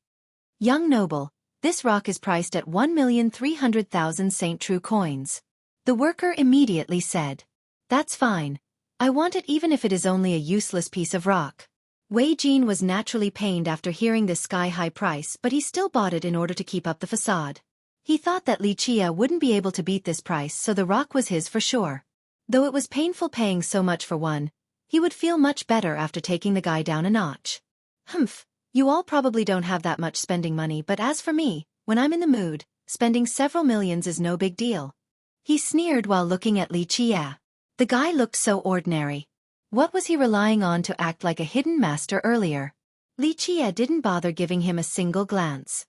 Young noble, this rock is priced at 1,300,000 Saint True coins. The worker immediately said. That's fine. I want it even if it is only a useless piece of rock. Wei Jin was naturally pained after hearing this sky-high price but he still bought it in order to keep up the facade. He thought that Liqia wouldn't be able to beat this price so the rock was his for sure. Though it was painful paying so much for one, he would feel much better after taking the guy down a notch. Humph, you all probably don't have that much spending money but as for me, when I'm in the mood, spending several millions is no big deal. He sneered while looking at Liqia. The guy looked so ordinary. What was he relying on to act like a hidden master earlier? Liqia didn't bother giving him a single glance.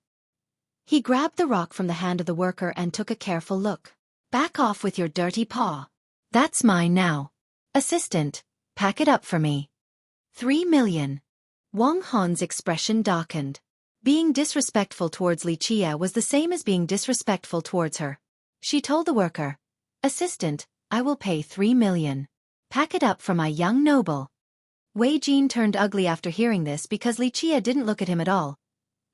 He grabbed the rock from the hand of the worker and took a careful look. Back off with your dirty paw. That's mine now. Assistant, pack it up for me. 3 million. Wang Han's expression darkened. Being disrespectful towards Liqia was the same as being disrespectful towards her. She told the worker, Assistant, I will pay 3 million. Pack it up for my young noble. Wei Jin turned ugly after hearing this because Liqia didn't look at him at all.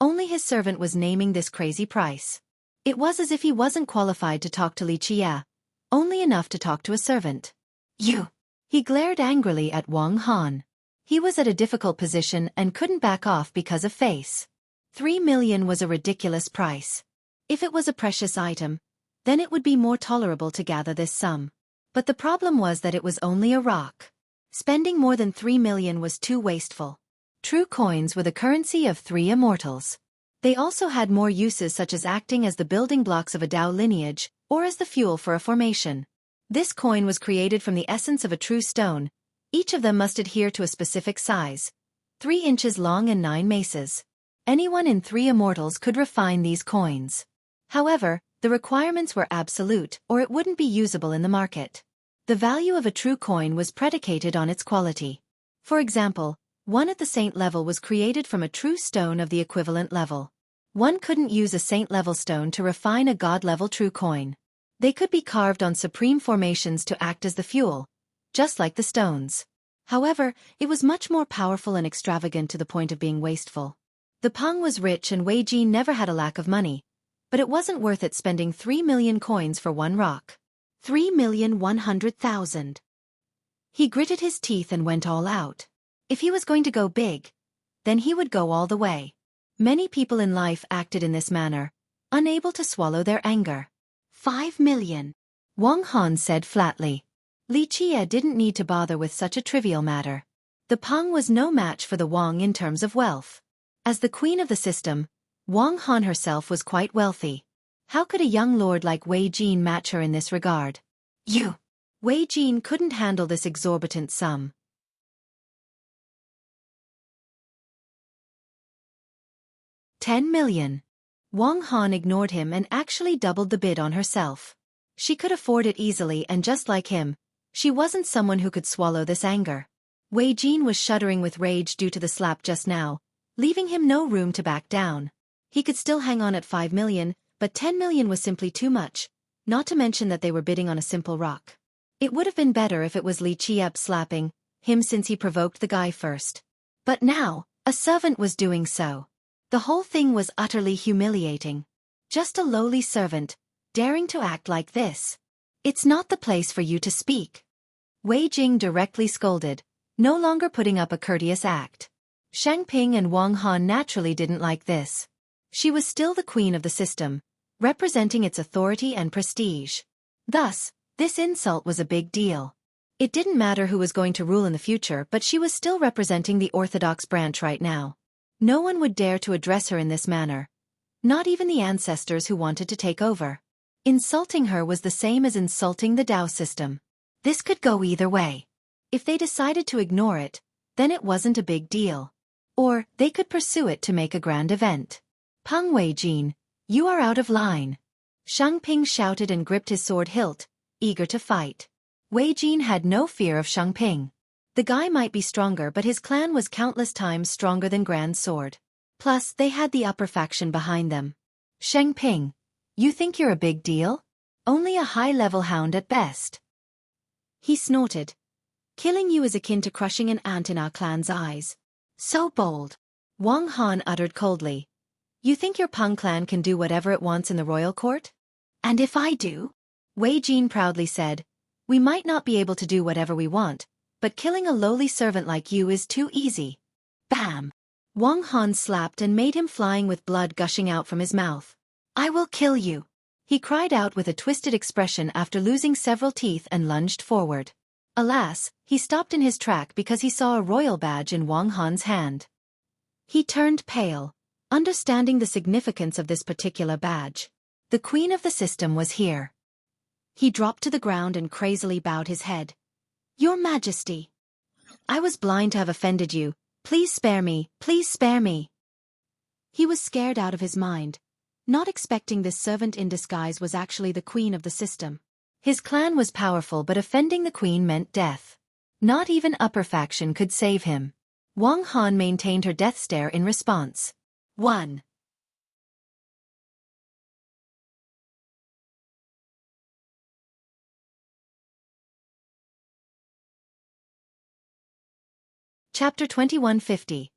Only his servant was naming this crazy price. It was as if he wasn't qualified to talk to Liqia, only enough to talk to a servant. You! He glared angrily at Wang Han. He was at a difficult position and couldn't back off because of face. 3 million was a ridiculous price. If it was a precious item, then it would be more tolerable to gather this sum. But the problem was that it was only a rock. Spending more than 3 million was too wasteful. True coins were the currency of 3 immortals. They also had more uses, such as acting as the building blocks of a Dao lineage, or as the fuel for a formation. This coin was created from the essence of a true stone. Each of them must adhere to a specific size, 3 inches long and 9 maces. Anyone in 3 immortals could refine these coins. However, the requirements were absolute, or it wouldn't be usable in the market. The value of a true coin was predicated on its quality. For example, one at the saint level was created from a true stone of the equivalent level. One couldn't use a saint-level stone to refine a god-level true coin. They could be carved on supreme formations to act as the fuel, just like the stones. However, it was much more powerful and extravagant to the point of being wasteful. The Peng was rich and Wei Jin never had a lack of money, but it wasn't worth it spending 3 million coins for one rock. 3,100,000. He gritted his teeth and went all out. If he was going to go big, then he would go all the way. Many people in life acted in this manner, unable to swallow their anger. 5 million. Wang Han said flatly. Li Qie didn't need to bother with such a trivial matter. The Peng was no match for the Wang in terms of wealth. As the queen of the system, Wang Han herself was quite wealthy. How could a young lord like Wei Jin match her in this regard? Wei Jin couldn't handle this exorbitant sum. 10 million. Wang Han ignored him and actually doubled the bid on herself. She could afford it easily, and just like him, she wasn't someone who could swallow this anger. Wei Jin was shuddering with rage due to the slap just now, leaving him no room to back down. He could still hang on at 5 million, but 10 million was simply too much, not to mention that they were bidding on a simple rock. It would have been better if it was Li Qie slapping him, since he provoked the guy first. But now, a servant was doing so. The whole thing was utterly humiliating. Just a lowly servant, daring to act like this. It's not the place for you to speak. Wei Jing directly scolded, no longer putting up a courteous act. Shang Ping and Wang Han naturally didn't like this. She was still the queen of the system, representing its authority and prestige. Thus, this insult was a big deal. It didn't matter who was going to rule in the future, but she was still representing the orthodox branch right now. No one would dare to address her in this manner. Not even the ancestors who wanted to take over. Insulting her was the same as insulting the Dao system. This could go either way. If they decided to ignore it, then it wasn't a big deal. Or, they could pursue it to make a grand event. Peng Wei Jin, you are out of line. Shang Ping shouted and gripped his sword hilt, eager to fight. Wei Jin had no fear of Shang Ping. The guy might be stronger, but his clan was countless times stronger than Grand Sword. Plus, they had the upper faction behind them. Shang Ping, you think you're a big deal? Only a high-level hound at best. He snorted. Killing you is akin to crushing an ant in our clan's eyes. So bold. Wang Han uttered coldly. You think your Peng clan can do whatever it wants in the royal court? And if I do? Wei Jin proudly said. We might not be able to do whatever we want, but killing a lowly servant like you is too easy. Bam! Wang Han slapped and made him flying with blood gushing out from his mouth. I will kill you! He cried out with a twisted expression after losing several teeth and lunged forward. Alas, he stopped in his track because he saw a royal badge in Wang Han's hand. He turned pale, understanding the significance of this particular badge. The queen of the system was here. He dropped to the ground and crazily bowed his head. Your Majesty. I was blind to have offended you. Please spare me, please spare me. He was scared out of his mind, not expecting this servant in disguise was actually the queen of the system. His clan was powerful, but offending the queen meant death. Not even upper faction could save him. Wang Han maintained her death stare in response. 1. Chapter 2150.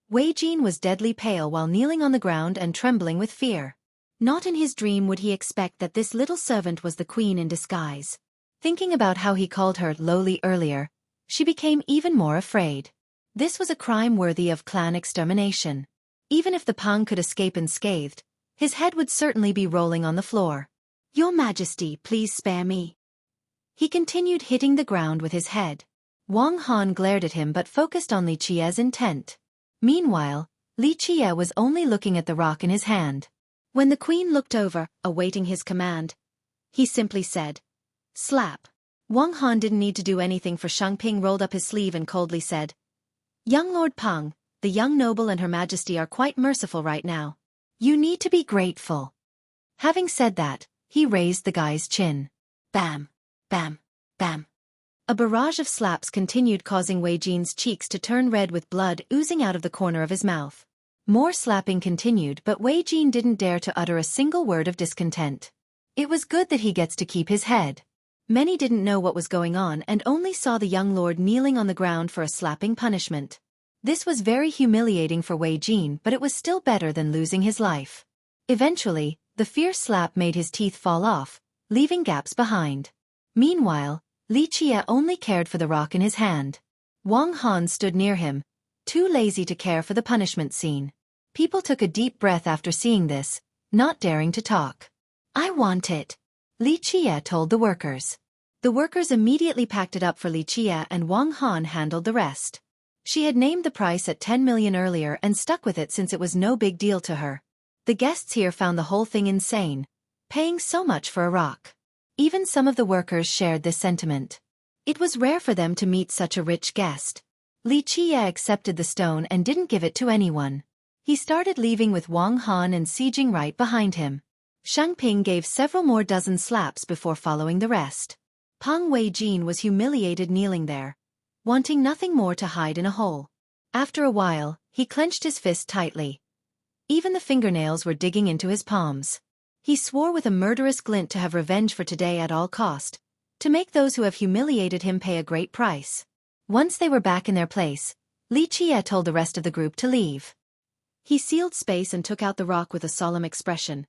Wei Jin was deadly pale while kneeling on the ground and trembling with fear. Not in his dream would he expect that this little servant was the queen in disguise. Thinking about how he called her lowly earlier, she became even more afraid. This was a crime worthy of clan extermination. Even if the Pang could escape unscathed, his head would certainly be rolling on the floor. Your Majesty, please spare me. He continued hitting the ground with his head. Wang Han glared at him but focused on Li Qia's intent. Meanwhile, Li Qia was only looking at the rock in his hand. When the queen looked over, awaiting his command, he simply said, "Slap." Wang Han didn't need to do anything, for Xueqi rolled up his sleeve and coldly said, "Young Lord Pang, the young noble and Her Majesty are quite merciful right now. You need to be grateful." Having said that, he raised the guy's chin. Bam, bam, bam. A barrage of slaps continued, causing Wei Jin's cheeks to turn red with blood oozing out of the corner of his mouth. More slapping continued, but Wei Jin didn't dare to utter a single word of discontent. It was good that he gets to keep his head. Many didn't know what was going on and only saw the young lord kneeling on the ground for a slapping punishment. This was very humiliating for Wei Jin, but it was still better than losing his life. Eventually, the fierce slap made his teeth fall off, leaving gaps behind. Meanwhile, Li Qia only cared for the rock in his hand. Wang Han stood near him, too lazy to care for the punishment scene. People took a deep breath after seeing this, not daring to talk. "I want it," Li Qia told the workers. The workers immediately packed it up for Li Qia, and Wang Han handled the rest. She had named the price at 10 million earlier and stuck with it since it was no big deal to her. The guests here found the whole thing insane, paying so much for a rock. Even some of the workers shared this sentiment. It was rare for them to meet such a rich guest. Li Qia accepted the stone and didn't give it to anyone. He started leaving with Wang Han and Xijing right behind him. Xueqi gave several more dozen slaps before following the rest. Pang Wei Jin was humiliated kneeling there, wanting nothing more to hide in a hole. After a while, he clenched his fist tightly. Even the fingernails were digging into his palms. He swore with a murderous glint to have revenge for today at all cost, to make those who have humiliated him pay a great price. Once they were back in their place, Li Qia told the rest of the group to leave. He sealed space and took out the rock with a solemn expression.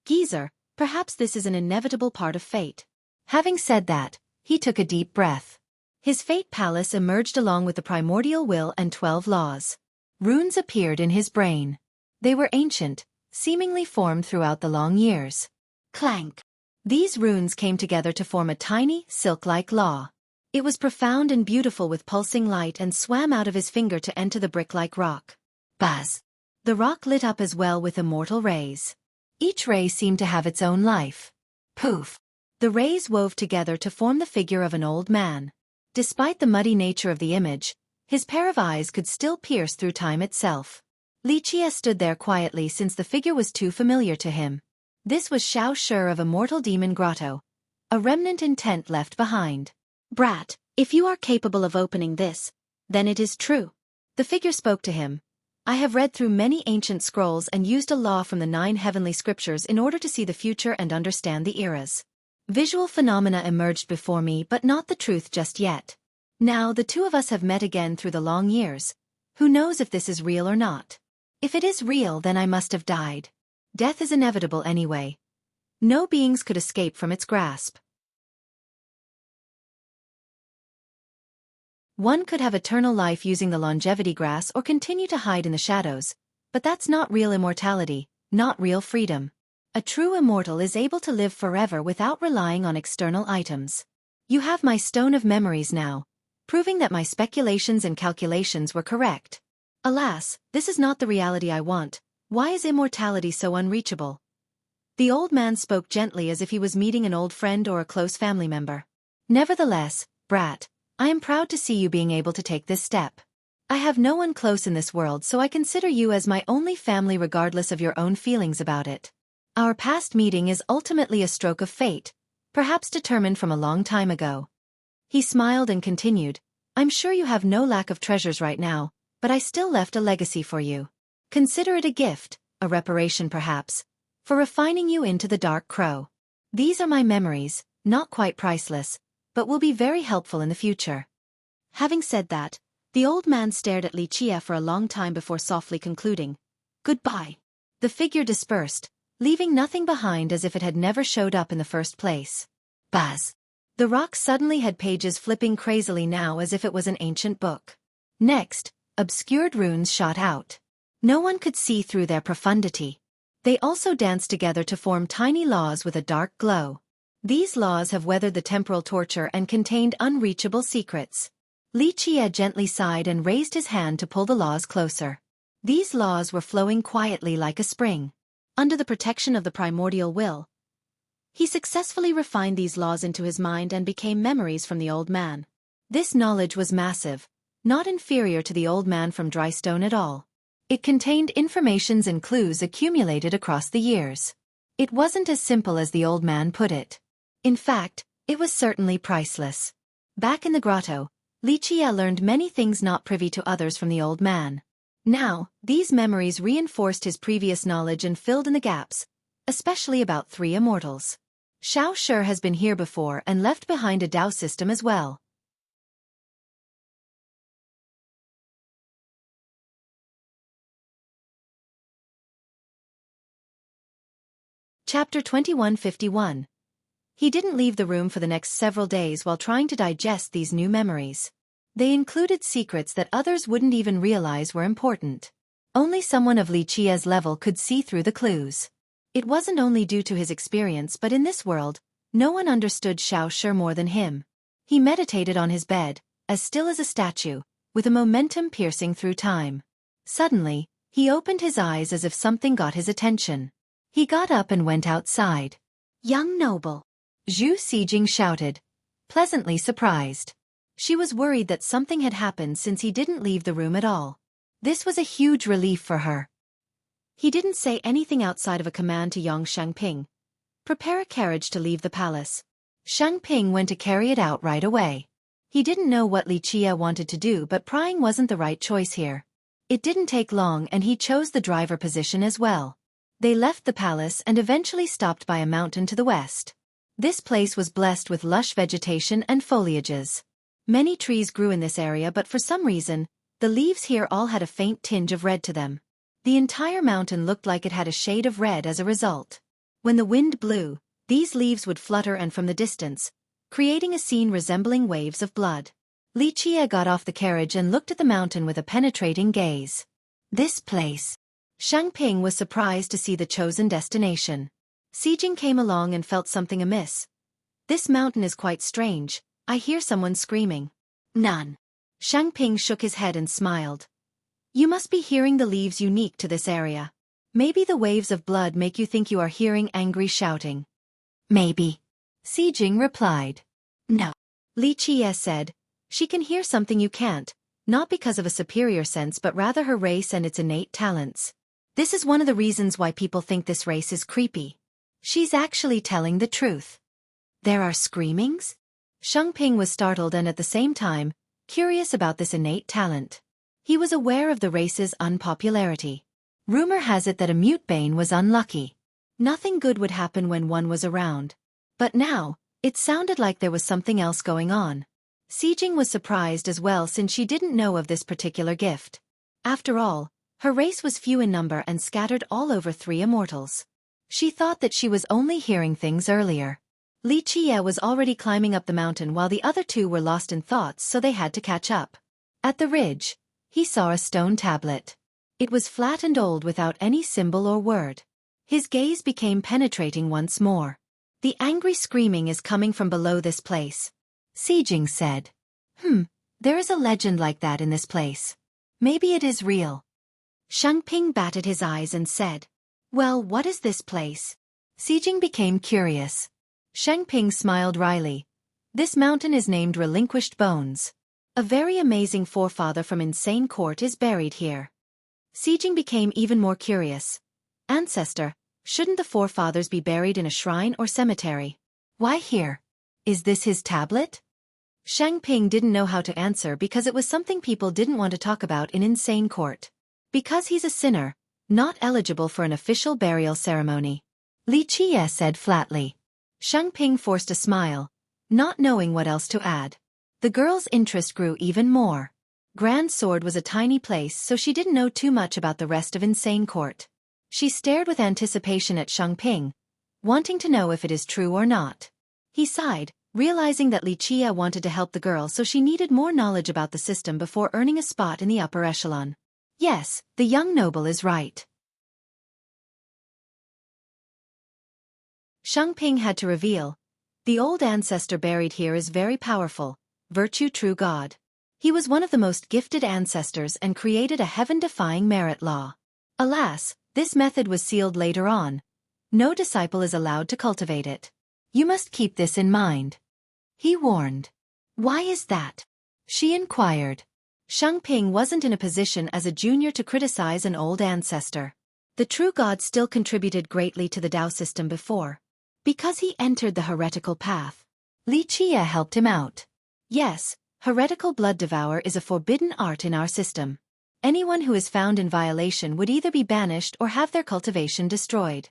"Geezer, perhaps this is an inevitable part of fate." Having said that, he took a deep breath. His fate palace emerged along with the primordial will and 12 laws. Runes appeared in his brain. They were ancient, seemingly formed throughout the long years. Clank! These runes came together to form a tiny, silk-like law. It was profound and beautiful with pulsing light and swam out of his finger to enter the brick-like rock. Buzz! The rock lit up as well with immortal rays. Each ray seemed to have its own life. Poof! The rays wove together to form the figure of an old man. Despite the muddy nature of the image, his pair of eyes could still pierce through time itself. Li Qia stood there quietly since the figure was too familiar to him. This was Xiao Shi of Immortal Demon Grotto, a remnant intent left behind. "Brat, if you are capable of opening this, then it is true." The figure spoke to him. "I have read through many ancient scrolls and used a law from the 9 heavenly scriptures in order to see the future and understand the eras. Visual phenomena emerged before me, but not the truth just yet. Now the two of us have met again through the long years. Who knows if this is real or not? If it is real, then I must have died. Death is inevitable anyway. No beings could escape from its grasp. One could have eternal life using the longevity grass or continue to hide in the shadows, but that's not real immortality, not real freedom. A true immortal is able to live forever without relying on external items. You have my stone of memories now, proving that my speculations and calculations were correct. Alas, this is not the reality I want. Why is immortality so unreachable?" The old man spoke gently as if he was meeting an old friend or a close family member. "Nevertheless, brat, I am proud to see you being able to take this step. I have no one close in this world, so I consider you as my only family regardless of your own feelings about it. Our past meeting is ultimately a stroke of fate, perhaps determined from a long time ago." He smiled and continued, "I'm sure you have no lack of treasures right now, but I still left a legacy for you. Consider it a gift, a reparation perhaps, for refining you into the Dark Crow. These are my memories, not quite priceless, but will be very helpful in the future." Having said that, the old man stared at Li Qia for a long time before softly concluding, "Goodbye." The figure dispersed, leaving nothing behind as if it had never showed up in the first place. Buzz! The rock suddenly had pages flipping crazily now as if it was an ancient book. Next, Obscured runes shot out. No one could see through their profundity. They also danced together to form tiny laws with a dark glow. These laws have weathered the temporal torture and contained unreachable secrets. Li Qie gently sighed and raised his hand to pull the laws closer. These laws were flowing quietly like a spring. Under the protection of the primordial will, he successfully refined these laws into his mind and became memories from the old man. This knowledge was massive, not inferior to the old man from dry stone at all. It contained informations and clues accumulated across the years. It wasn't as simple as the old man put it. In fact, it was certainly priceless. Back in the grotto, Li Qie learned many things not privy to others from the old man. Now, these memories reinforced his previous knowledge and filled in the gaps, especially about 3 immortals. Xiao Shi has been here before and left behind a Dao system as well. Chapter 2151. He didn't leave the room for the next several days while trying to digest these new memories. They included secrets that others wouldn't even realize were important. Only someone of Li Qie's level could see through the clues. It wasn't only due to his experience, but in this world, no one understood Xiao Shi more than him. He meditated on his bed, as still as a statue, with a momentum piercing through time. Suddenly, he opened his eyes as if something got his attention. He got up and went outside. "Young noble," Zhu Sijing shouted, pleasantly surprised. She was worried that something had happened since he didn't leave the room at all. This was a huge relief for her. He didn't say anything outside of a command to young Shangping. "Prepare a carriage to leave the palace." Shangping went to carry it out right away. He didn't know what Li Qie wanted to do, but prying wasn't the right choice here. It didn't take long and he chose the driver position as well. They left the palace and eventually stopped by a mountain to the west. This place was blessed with lush vegetation and foliages. Many trees grew in this area, but for some reason, the leaves here all had a faint tinge of red to them. The entire mountain looked like it had a shade of red as a result. When the wind blew, these leaves would flutter and from the distance, creating a scene resembling waves of blood. Li Qie got off the carriage and looked at the mountain with a penetrating gaze. This place. Shangping was surprised to see the chosen destination. Sijing came along and felt something amiss. "This mountain is quite strange. I hear someone screaming." "None." Shangping shook his head and smiled. "You must be hearing the leaves unique to this area. Maybe the waves of blood make you think you are hearing angry shouting." "Maybe," Sijing replied. "No," Li Qie said. "She can hear something you can't, not because of a superior sense but rather her race and its innate talents. This is one of the reasons why people think this race is creepy. She's actually telling the truth." "There are screamings?" Shangping was startled and at the same time, curious about this innate talent. He was aware of the race's unpopularity. Rumor has it that a mute bane was unlucky. Nothing good would happen when one was around. But now, it sounded like there was something else going on. Sijing was surprised as well since she didn't know of this particular gift. After all, her race was few in number and scattered all over 3 immortals. She thought that she was only hearing things earlier. Li Qie was already climbing up the mountain while the other 2 were lost in thoughts, so they had to catch up. At the ridge, he saw a stone tablet. It was flat and old without any symbol or word. His gaze became penetrating once more. "The angry screaming is coming from below this place," Sijing said. There is a legend like that in this place. Maybe it is real." Shangping batted his eyes and said, "Well, what is this place?" Sijing became curious. Shangping smiled wryly. "This mountain is named Relinquished Bones. A very amazing forefather from Insane Court is buried here." Sijing became even more curious. "Ancestor, shouldn't the forefathers be buried in a shrine or cemetery? Why here? Is this his tablet?" Shangping didn't know how to answer because it was something people didn't want to talk about in Insane Court. Because he's a sinner, not eligible for an official burial ceremony. Li Qie said flatly. Shangping forced a smile, not knowing what else to add. The girl's interest grew even more. Grand Sword was a tiny place, so she didn't know too much about the rest of Insane Court. She stared with anticipation at Shangping, wanting to know if it is true or not. He sighed, realizing that Li Chia wanted to help the girl, so she needed more knowledge about the system before earning a spot in the upper echelon. Yes, the young noble is right. Xueqi had to reveal. The old ancestor buried here is very powerful, virtue true God. He was one of the most gifted ancestors and created a heaven-defying merit law. Alas, this method was sealed later on. No disciple is allowed to cultivate it. You must keep this in mind. He warned. Why is that? She inquired. Xueqi wasn't in a position as a junior to criticize an old ancestor. The true God still contributed greatly to the Tao system before. Because he entered the heretical path. Li Chia helped him out. Yes, heretical blood devour is a forbidden art in our system. Anyone who is found in violation would either be banished or have their cultivation destroyed.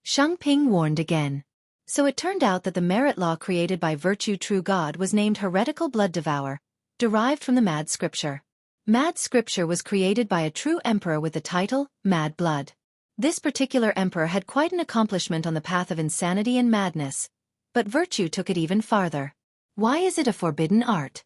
Xueqi warned again. So it turned out that the merit law created by virtue true God was named heretical blood devour, derived from the Mad Scripture. Mad Scripture was created by a true emperor with the title, Mad Blood. This particular emperor had quite an accomplishment on the path of insanity and madness, but virtue took it even farther. Why is it a forbidden art?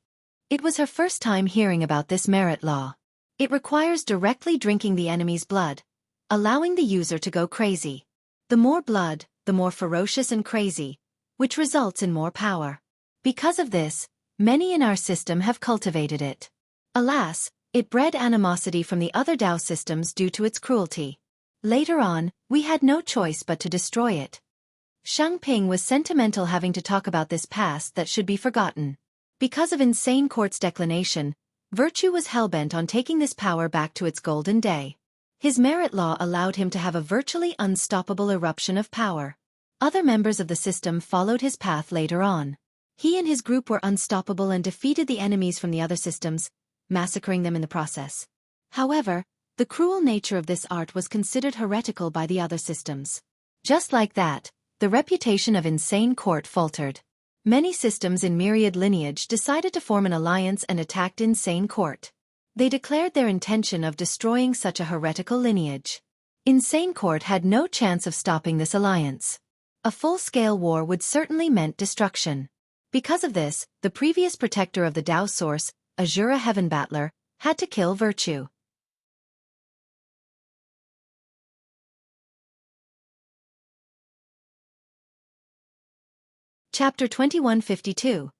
It was her first time hearing about this merit law. It requires directly drinking the enemy's blood, allowing the user to go crazy. The more blood, the more ferocious and crazy, which results in more power. Because of this, many in our system have cultivated it. Alas, it bred animosity from the other Tao systems due to its cruelty. Later on, we had no choice but to destroy it. Xueqi was sentimental, having to talk about this past that should be forgotten. Because of insane court's declination, virtue was hellbent on taking this power back to its golden day. His merit law allowed him to have a virtually unstoppable eruption of power. Other members of the system followed his path later on. He and his group were unstoppable and defeated the enemies from the other systems, massacring them in the process. However, the cruel nature of this art was considered heretical by the other systems. Just like that, the reputation of Insane Court faltered. Many systems in Myriad lineage decided to form an alliance and attacked Insane Court. They declared their intention of destroying such a heretical lineage. Insane Court had no chance of stopping this alliance. A full-scale war would certainly meant destruction. Because of this, the previous protector of the Tao source, Azura Heaven Battler, had to kill virtue. Chapter 2152.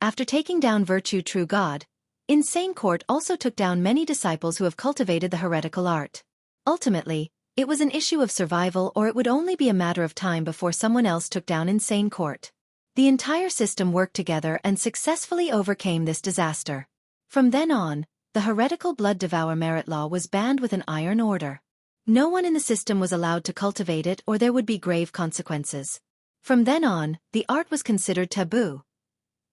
After taking down virtue true God, Insane Court also took down many disciples who have cultivated the heretical art. Ultimately, it was an issue of survival, or it would only be a matter of time before someone else took down Insane Court. The entire system worked together and successfully overcame this disaster. From then on, the heretical blood devour merit law was banned with an iron order. No one in the system was allowed to cultivate it, or there would be grave consequences. From then on, the art was considered taboo.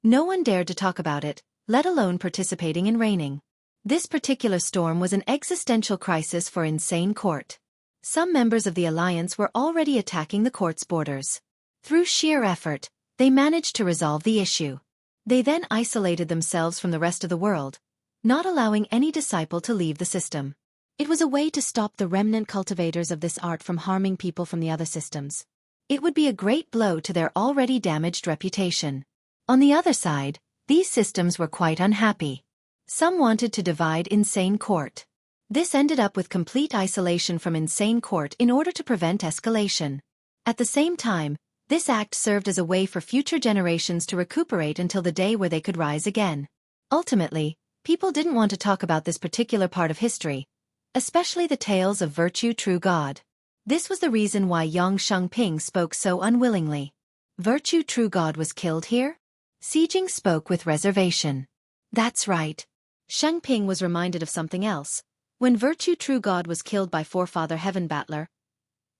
No one dared to talk about it, let alone participating in reigning. This particular storm was an existential crisis for Insane Court. Some members of the alliance were already attacking the court's borders. Through sheer effort, they managed to resolve the issue. They then isolated themselves from the rest of the world, not allowing any disciple to leave the system. It was a way to stop the remnant cultivators of this art from harming people from the other systems. It would be a great blow to their already damaged reputation. On the other side, these systems were quite unhappy. Some wanted to divide Insane Court. This ended up with complete isolation from Insane Court in order to prevent escalation. At the same time, this act served as a way for future generations to recuperate until the day where they could rise again. Ultimately, people didn't want to talk about this particular part of history, especially the tales of virtue true God. This was the reason why young Xueqi spoke so unwillingly. Virtue true God was killed here? Xijing spoke with reservation. That's right. Xueqi was reminded of something else. When virtue true God was killed by Forefather Heaven Battler,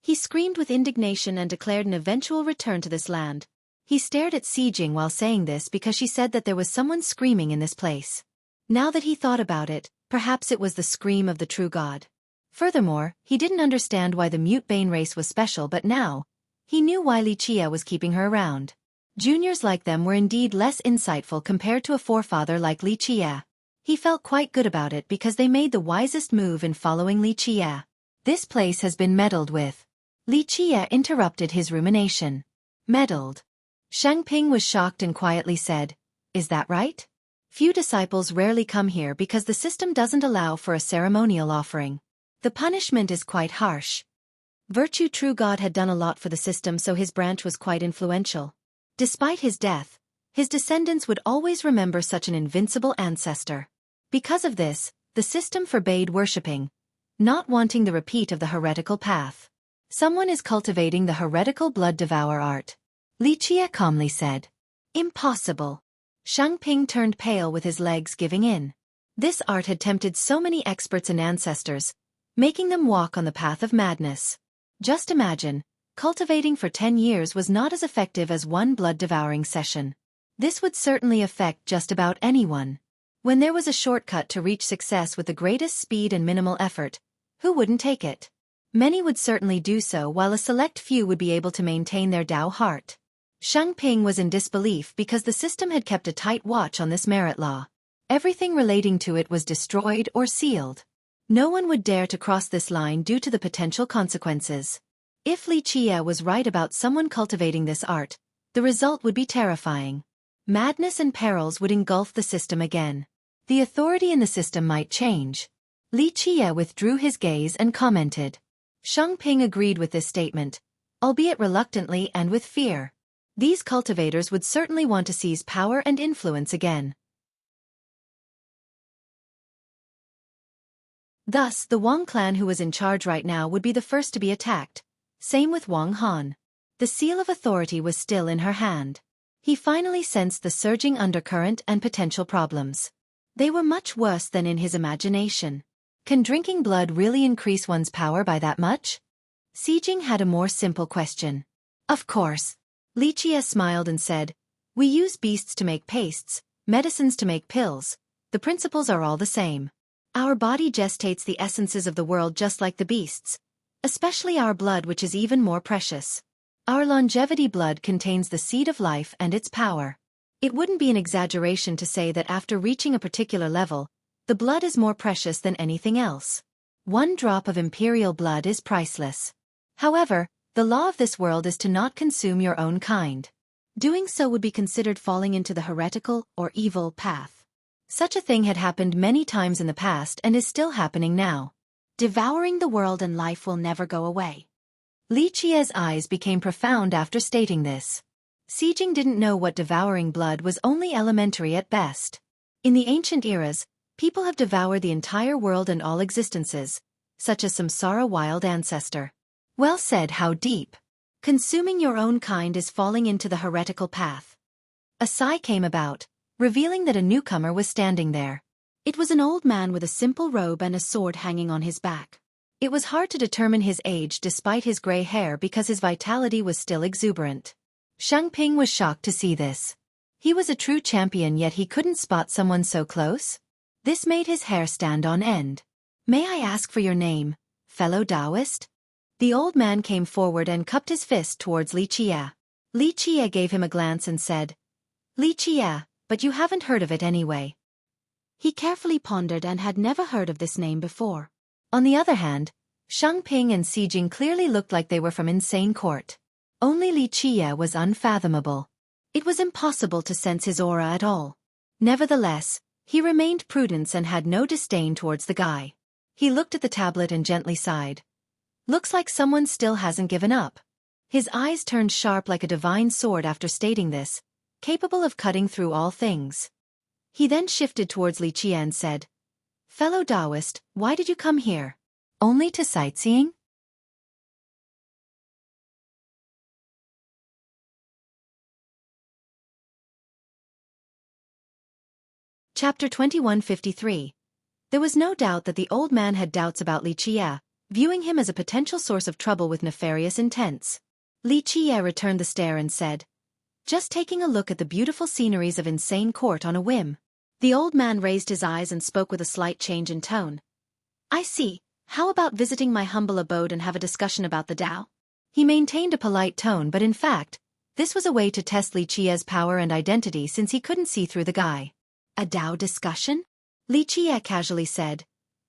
he screamed with indignation and declared an eventual return to this land. He stared at Xijing while saying this because she said that there was someone screaming in this place. Now that he thought about it, perhaps it was the scream of the true God. Furthermore, he didn't understand why the mute Bane race was special, but now, he knew why Li Chia was keeping her around. Juniors like them were indeed less insightful compared to a forefather like Li Chia. He felt quite good about it because they made the wisest move in following Li Chia. This place has been meddled with. Li Chia interrupted his rumination. Meddled. Ping was shocked and quietly said, "Is that right? Few disciples rarely come here because the system doesn't allow for a ceremonial offering. The punishment is quite harsh." Virtue True God had done a lot for the system, so his branch was quite influential. Despite his death, his descendants would always remember such an invincible ancestor. Because of this, the system forbade worshipping, not wanting the repeat of the heretical path. "Someone is cultivating the heretical blood devour art," Liqie calmly said. "Impossible." Ping turned pale with his legs giving in. This art had tempted so many experts and ancestors, making them walk on the path of madness. Just imagine, cultivating for 10 years was not as effective as one blood-devouring session. This would certainly affect just about anyone. When there was a shortcut to reach success with the greatest speed and minimal effort, who wouldn't take it? Many would certainly do so, while a select few would be able to maintain their Tao heart. Ping was in disbelief because the system had kept a tight watch on this merit law. Everything relating to it was destroyed or sealed. No one would dare to cross this line due to the potential consequences. If Liqie was right about someone cultivating this art, the result would be terrifying. Madness and perils would engulf the system again. The authority in the system might change. Liqie withdrew his gaze and commented. Ping agreed with this statement, albeit reluctantly and with fear. These cultivators would certainly want to seize power and influence again. Thus, the Wang clan who was in charge right now would be the first to be attacked. Same with Wang Han. The seal of authority was still in her hand. He finally sensed the surging undercurrent and potential problems. They were much worse than in his imagination. Can drinking blood really increase one's power by that much? Xijing had a more simple question. Of course. Liqie smiled and said, "We use beasts to make pastes, medicines to make pills. The principles are all the same. Our body gestates the essences of the world just like the beasts, especially our blood, which is even more precious. Our longevity blood contains the seed of life and its power. It wouldn't be an exaggeration to say that after reaching a particular level, the blood is more precious than anything else. One drop of imperial blood is priceless. However, the law of this world is to not consume your own kind. Doing so would be considered falling into the heretical or evil path. Such a thing had happened many times in the past and is still happening now. Devouring the world and life will never go away." Liqie's eyes became profound after stating this. Xijing didn't know what devouring blood was, only elementary at best. In the ancient eras, people have devoured the entire world and all existences, such as Samsara wild ancestor. Well said. How deep. Consuming your own kind is falling into the heretical path. A sigh came about, revealing that a newcomer was standing there. It was an old man with a simple robe and a sword hanging on his back. It was hard to determine his age despite his gray hair because his vitality was still exuberant. Ping was shocked to see this. He was a true champion, yet he couldn't spot someone so close. This made his hair stand on end. "May I ask for your name, fellow Taoist?" The old man came forward and cupped his fist towards Liqie. Liqie gave him a glance and said, "Liqie, but you haven't heard of it anyway." He carefully pondered and had never heard of this name before. On the other hand, Ping and Xijing clearly looked like they were from insane court. Only Liqie was unfathomable. It was impossible to sense his aura at all. Nevertheless, he remained prudent and had no disdain towards the guy. He looked at the tablet and gently sighed. Looks like someone still hasn't given up. His eyes turned sharp like a divine sword after stating this, capable of cutting through all things. He then shifted towards Liqie and said, "Fellow Taoist, why did you come here? Only to sightseeing?" Chapter 2153. There was no doubt that the old man had doubts about Liqie, viewing him as a potential source of trouble with nefarious intents. Liqie returned the stare and said, "Just taking a look at the beautiful sceneries of Insane Court on a whim." The old man raised his eyes and spoke with a slight change in tone. "I see. How about visiting my humble abode and have a discussion about the Tao?" He maintained a polite tone, but in fact, this was a way to test Liqie's power and identity since he couldn't see through the guy. "A Tao discussion?" Liqie casually said.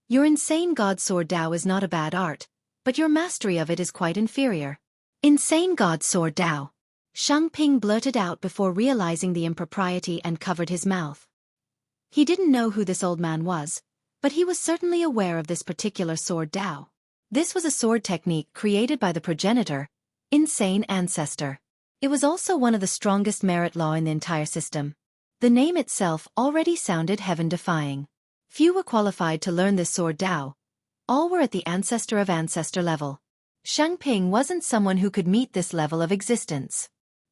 "Your insane god sword Tao is not a bad art, but your mastery of it is quite inferior." "Insane god sword Tao?" Ping blurted out before realizing the impropriety and covered his mouth. He didn't know who this old man was, but he was certainly aware of this particular sword Dao. This was a sword technique created by the progenitor, insane ancestor. It was also one of the strongest merit law in the entire system. The name itself already sounded heaven-defying. Few were qualified to learn this sword Dao. All were at the ancestor of ancestor level. Ping wasn't someone who could meet this level of existence.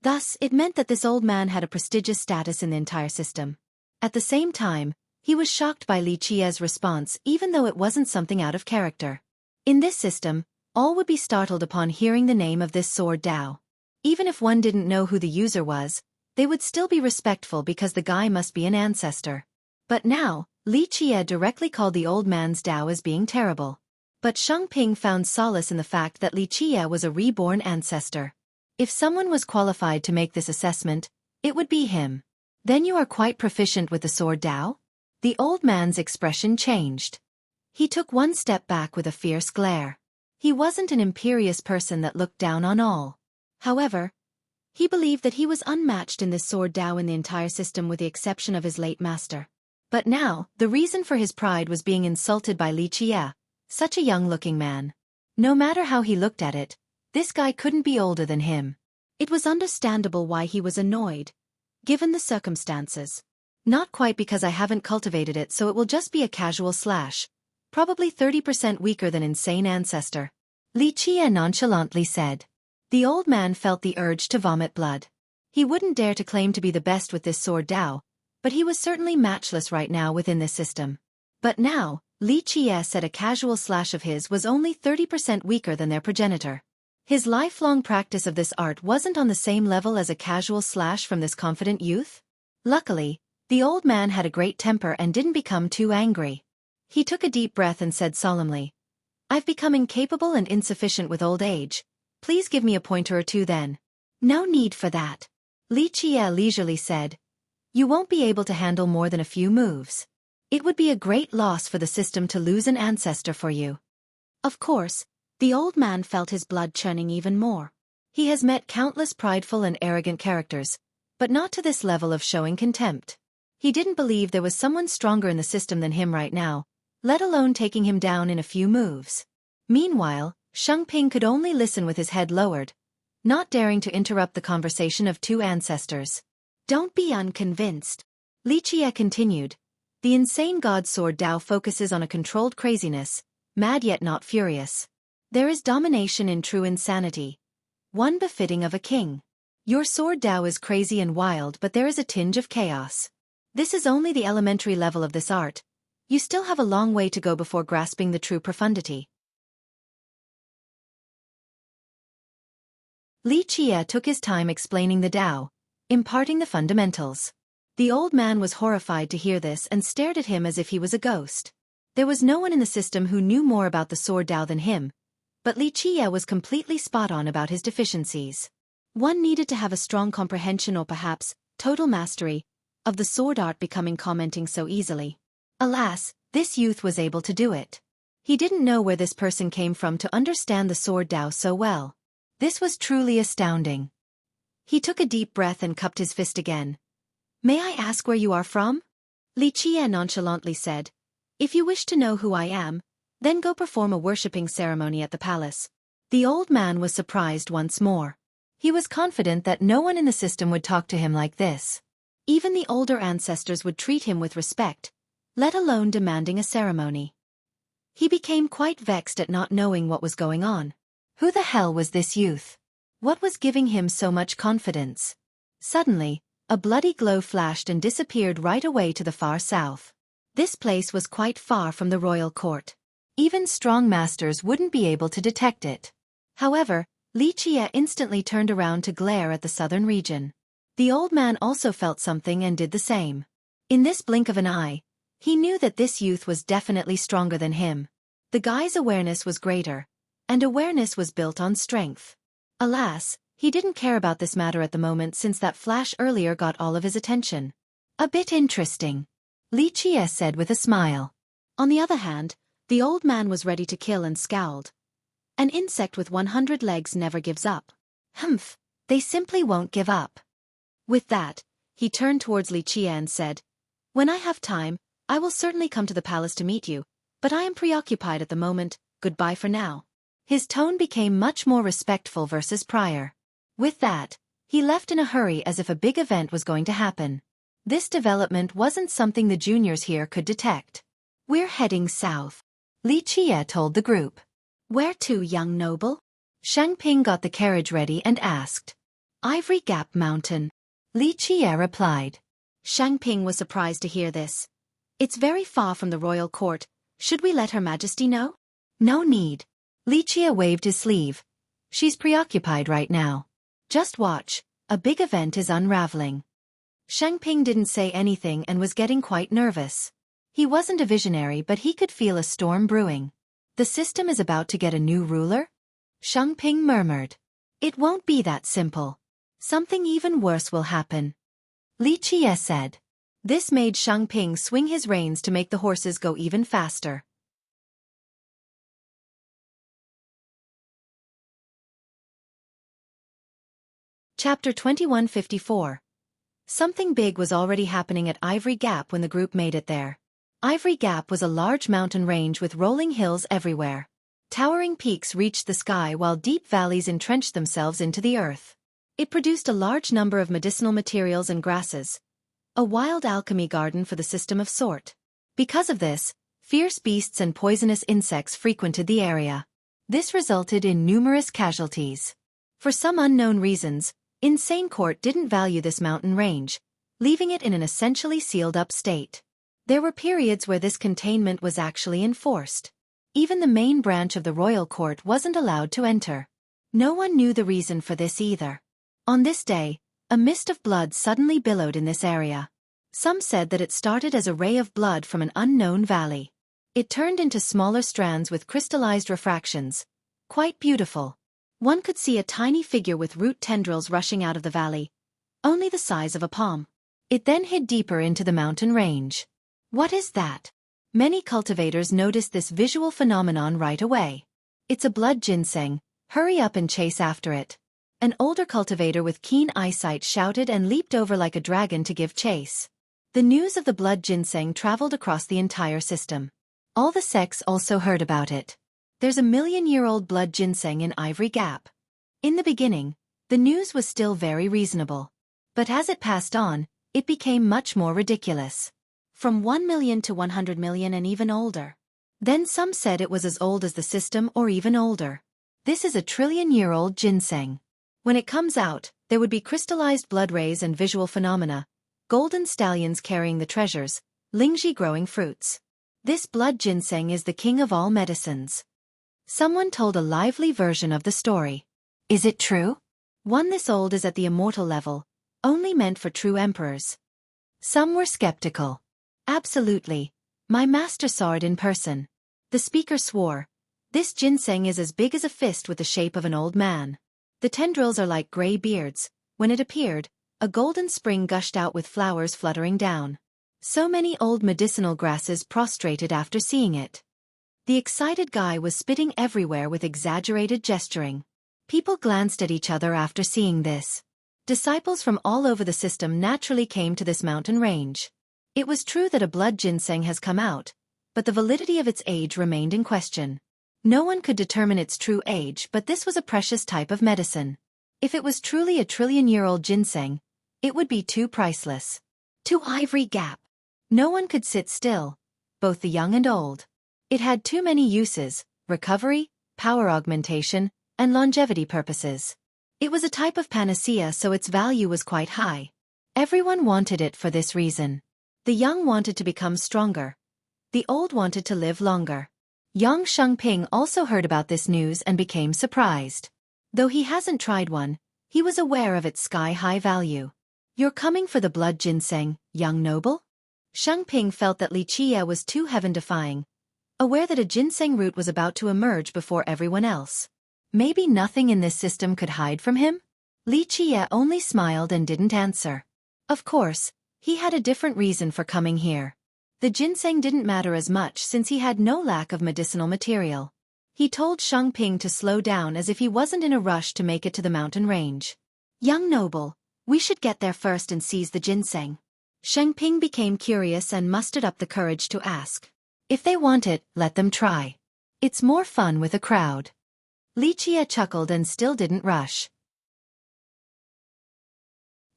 Thus, it meant that this old man had a prestigious status in the entire system. At the same time, he was shocked by Li Qia's response even though it wasn't something out of character. In this system, all would be startled upon hearing the name of this sword Dao. Even if one didn't know who the user was, they would still be respectful because the guy must be an ancestor. But now, Li Qia directly called the old man's Dao as being terrible. But Ping found solace in the fact that Li Qia was a reborn ancestor. If someone was qualified to make this assessment, it would be him. Then you are quite proficient with the sword Dao? The old man's expression changed. He took one step back with a fierce glare. He wasn't an imperious person that looked down on all. However, he believed that he was unmatched in this sword Dao in the entire system with the exception of his late master. But now, the reason for his pride was being insulted by Li Qia, such a young-looking man. No matter how he looked at it, this guy couldn't be older than him. It was understandable why he was annoyed, given the circumstances. Not quite because I haven't cultivated it so it will just be a casual slash. Probably 30% weaker than insane ancestor. Li Qia nonchalantly said. The old man felt the urge to vomit blood. He wouldn't dare to claim to be the best with this sword Dao, but he was certainly matchless right now within this system. But now, Li Qia said a casual slash of his was only 30% weaker than their progenitor. His lifelong practice of this art wasn't on the same level as a casual slash from this confident youth. Luckily, the old man had a great temper and didn't become too angry. He took a deep breath and said solemnly, I've become incapable and insufficient with old age. Please give me a pointer or two then. No need for that. Li Qia leisurely said. You won't be able to handle more than a few moves. It would be a great loss for the system to lose an ancestor for you. Of course, the old man felt his blood churning even more. He has met countless prideful and arrogant characters, but not to this level of showing contempt. He didn't believe there was someone stronger in the system than him right now, let alone taking him down in a few moves. Meanwhile, Ping could only listen with his head lowered, not daring to interrupt the conversation of two ancestors. Don't be unconvinced. Li Qia continued. The insane god sword Dao focuses on a controlled craziness, mad yet not furious. There is domination in true insanity, one befitting of a king. Your sword Dao is crazy and wild but there is a tinge of chaos. This is only the elementary level of this art. You still have a long way to go before grasping the true profundity. Li Qia took his time explaining the Dao, imparting the fundamentals. The old man was horrified to hear this and stared at him as if he was a ghost. There was no one in the system who knew more about the sword Dao than him, but Li Qia was completely spot on about his deficiencies. One needed to have a strong comprehension or perhaps total mastery of the sword art becoming commenting so easily. Alas, this youth was able to do it. He didn't know where this person came from to understand the sword Dao so well. This was truly astounding. He took a deep breath and cupped his fist again. May I ask where you are from? Li Qia nonchalantly said. If you wish to know who I am, then go perform a worshipping ceremony at the palace. The old man was surprised once more. He was confident that no one in the system would talk to him like this. Even the older ancestors would treat him with respect, let alone demanding a ceremony. He became quite vexed at not knowing what was going on. Who the hell was this youth? What was giving him so much confidence? Suddenly, a bloody glow flashed and disappeared right away to the far south. This place was quite far from the royal court. Even strong masters wouldn't be able to detect it. However, Li Qia instantly turned around to glare at the southern region. The old man also felt something and did the same. In this blink of an eye, he knew that this youth was definitely stronger than him. The guy's awareness was greater, and awareness was built on strength. Alas, he didn't care about this matter at the moment since that flash earlier got all of his attention. A bit interesting, Li Qia said with a smile. On the other hand, the old man was ready to kill and scowled. An insect with 100 legs never gives up. Humph, They simply won't give up. With that, he turned towards Li Qie and said, "When I have time, I will certainly come to the palace to meet you, but I am preoccupied at the moment, goodbye for now." His tone became much more respectful versus prior. With that, he left in a hurry as if a big event was going to happen. This development wasn't something the juniors here could detect. "We're heading south," Li Qie told the group. "Where to, young noble?" Shangping got the carriage ready and asked. "Ivory Gap Mountain," Li Qie replied. Shangping was surprised to hear this. "It's very far from the royal court. Should we let Her Majesty know?" "No need." Li Qie waved his sleeve. "She's preoccupied right now. Just watch, a big event is unraveling." Shangping didn't say anything and was getting quite nervous. He wasn't a visionary, but he could feel a storm brewing. "The system is about to get a new ruler?" Shangping murmured. "It won't be that simple. Something even worse will happen," Li Qie said. This made Shangping swing his reins to make the horses go even faster. Chapter 2154. Something big was already happening at Ivory Gap when the group made it there. Ivory Gap was a large mountain range with rolling hills everywhere. Towering peaks reached the sky while deep valleys entrenched themselves into the earth. It produced a large number of medicinal materials and grasses, a wild alchemy garden for the system of sort. Because of this, fierce beasts and poisonous insects frequented the area. This resulted in numerous casualties. For some unknown reasons, Insane Court didn't value this mountain range, leaving it in an essentially sealed-up state. There were periods where this containment was actually enforced. Even the main branch of the royal court wasn't allowed to enter. No one knew the reason for this either. On this day, a mist of blood suddenly billowed in this area. Some said that it started as a ray of blood from an unknown valley. It turned into smaller strands with crystallized refractions. Quite beautiful. One could see a tiny figure with root tendrils rushing out of the valley, only the size of a palm. It then hid deeper into the mountain range. "What is that?" Many cultivators noticed this visual phenomenon right away. "It's a blood ginseng, hurry up and chase after it." An older cultivator with keen eyesight shouted and leaped over like a dragon to give chase. The news of the blood ginseng traveled across the entire system. All the sects also heard about it. There's a million-year-old blood ginseng in Ivory Gap. In the beginning, the news was still very reasonable. But as it passed on, it became much more ridiculous. From 1 million to 100 million and even older. Then some said it was as old as the system or even older. This is a trillion-year-old ginseng. When it comes out, there would be crystallized blood rays and visual phenomena, golden stallions carrying the treasures, lingji growing fruits. This blood ginseng is the king of all medicines. Someone told a lively version of the story. Is it true? One this old is at the immortal level, only meant for true emperors. Some were skeptical. Absolutely. My master saw it in person. The speaker swore. This ginseng is as big as a fist with the shape of an old man. The tendrils are like gray beards. When it appeared, a golden spring gushed out with flowers fluttering down. So many old medicinal grasses prostrated after seeing it. The excited guy was spitting everywhere with exaggerated gesturing. People glanced at each other after seeing this. Disciples from all over the system naturally came to this mountain range. It was true that a blood ginseng has come out, but the validity of its age remained in question. No one could determine its true age, but this was a precious type of medicine. If it was truly a trillion-year-old ginseng, it would be too priceless. To Ivory Gap. No one could sit still, both the young and old. It had too many uses: recovery, power augmentation, and longevity purposes. It was a type of panacea, so its value was quite high. Everyone wanted it for this reason. The young wanted to become stronger. The old wanted to live longer. Young Shangping also heard about this news and became surprised. Though he hasn't tried one, he was aware of its sky-high value. You're coming for the blood ginseng, young noble? Shangping felt that Li Qie was too heaven-defying, aware that a ginseng root was about to emerge before everyone else. Maybe nothing in this system could hide from him? Li Qie only smiled and didn't answer. Of course, he had a different reason for coming here. The ginseng didn't matter as much since he had no lack of medicinal material. He told Shangping to slow down as if he wasn't in a rush to make it to the mountain range. Young noble, we should get there first and seize the ginseng. Xueqi became curious and mustered up the courage to ask. If they want it, let them try. It's more fun with a crowd. Liqie chuckled and still didn't rush.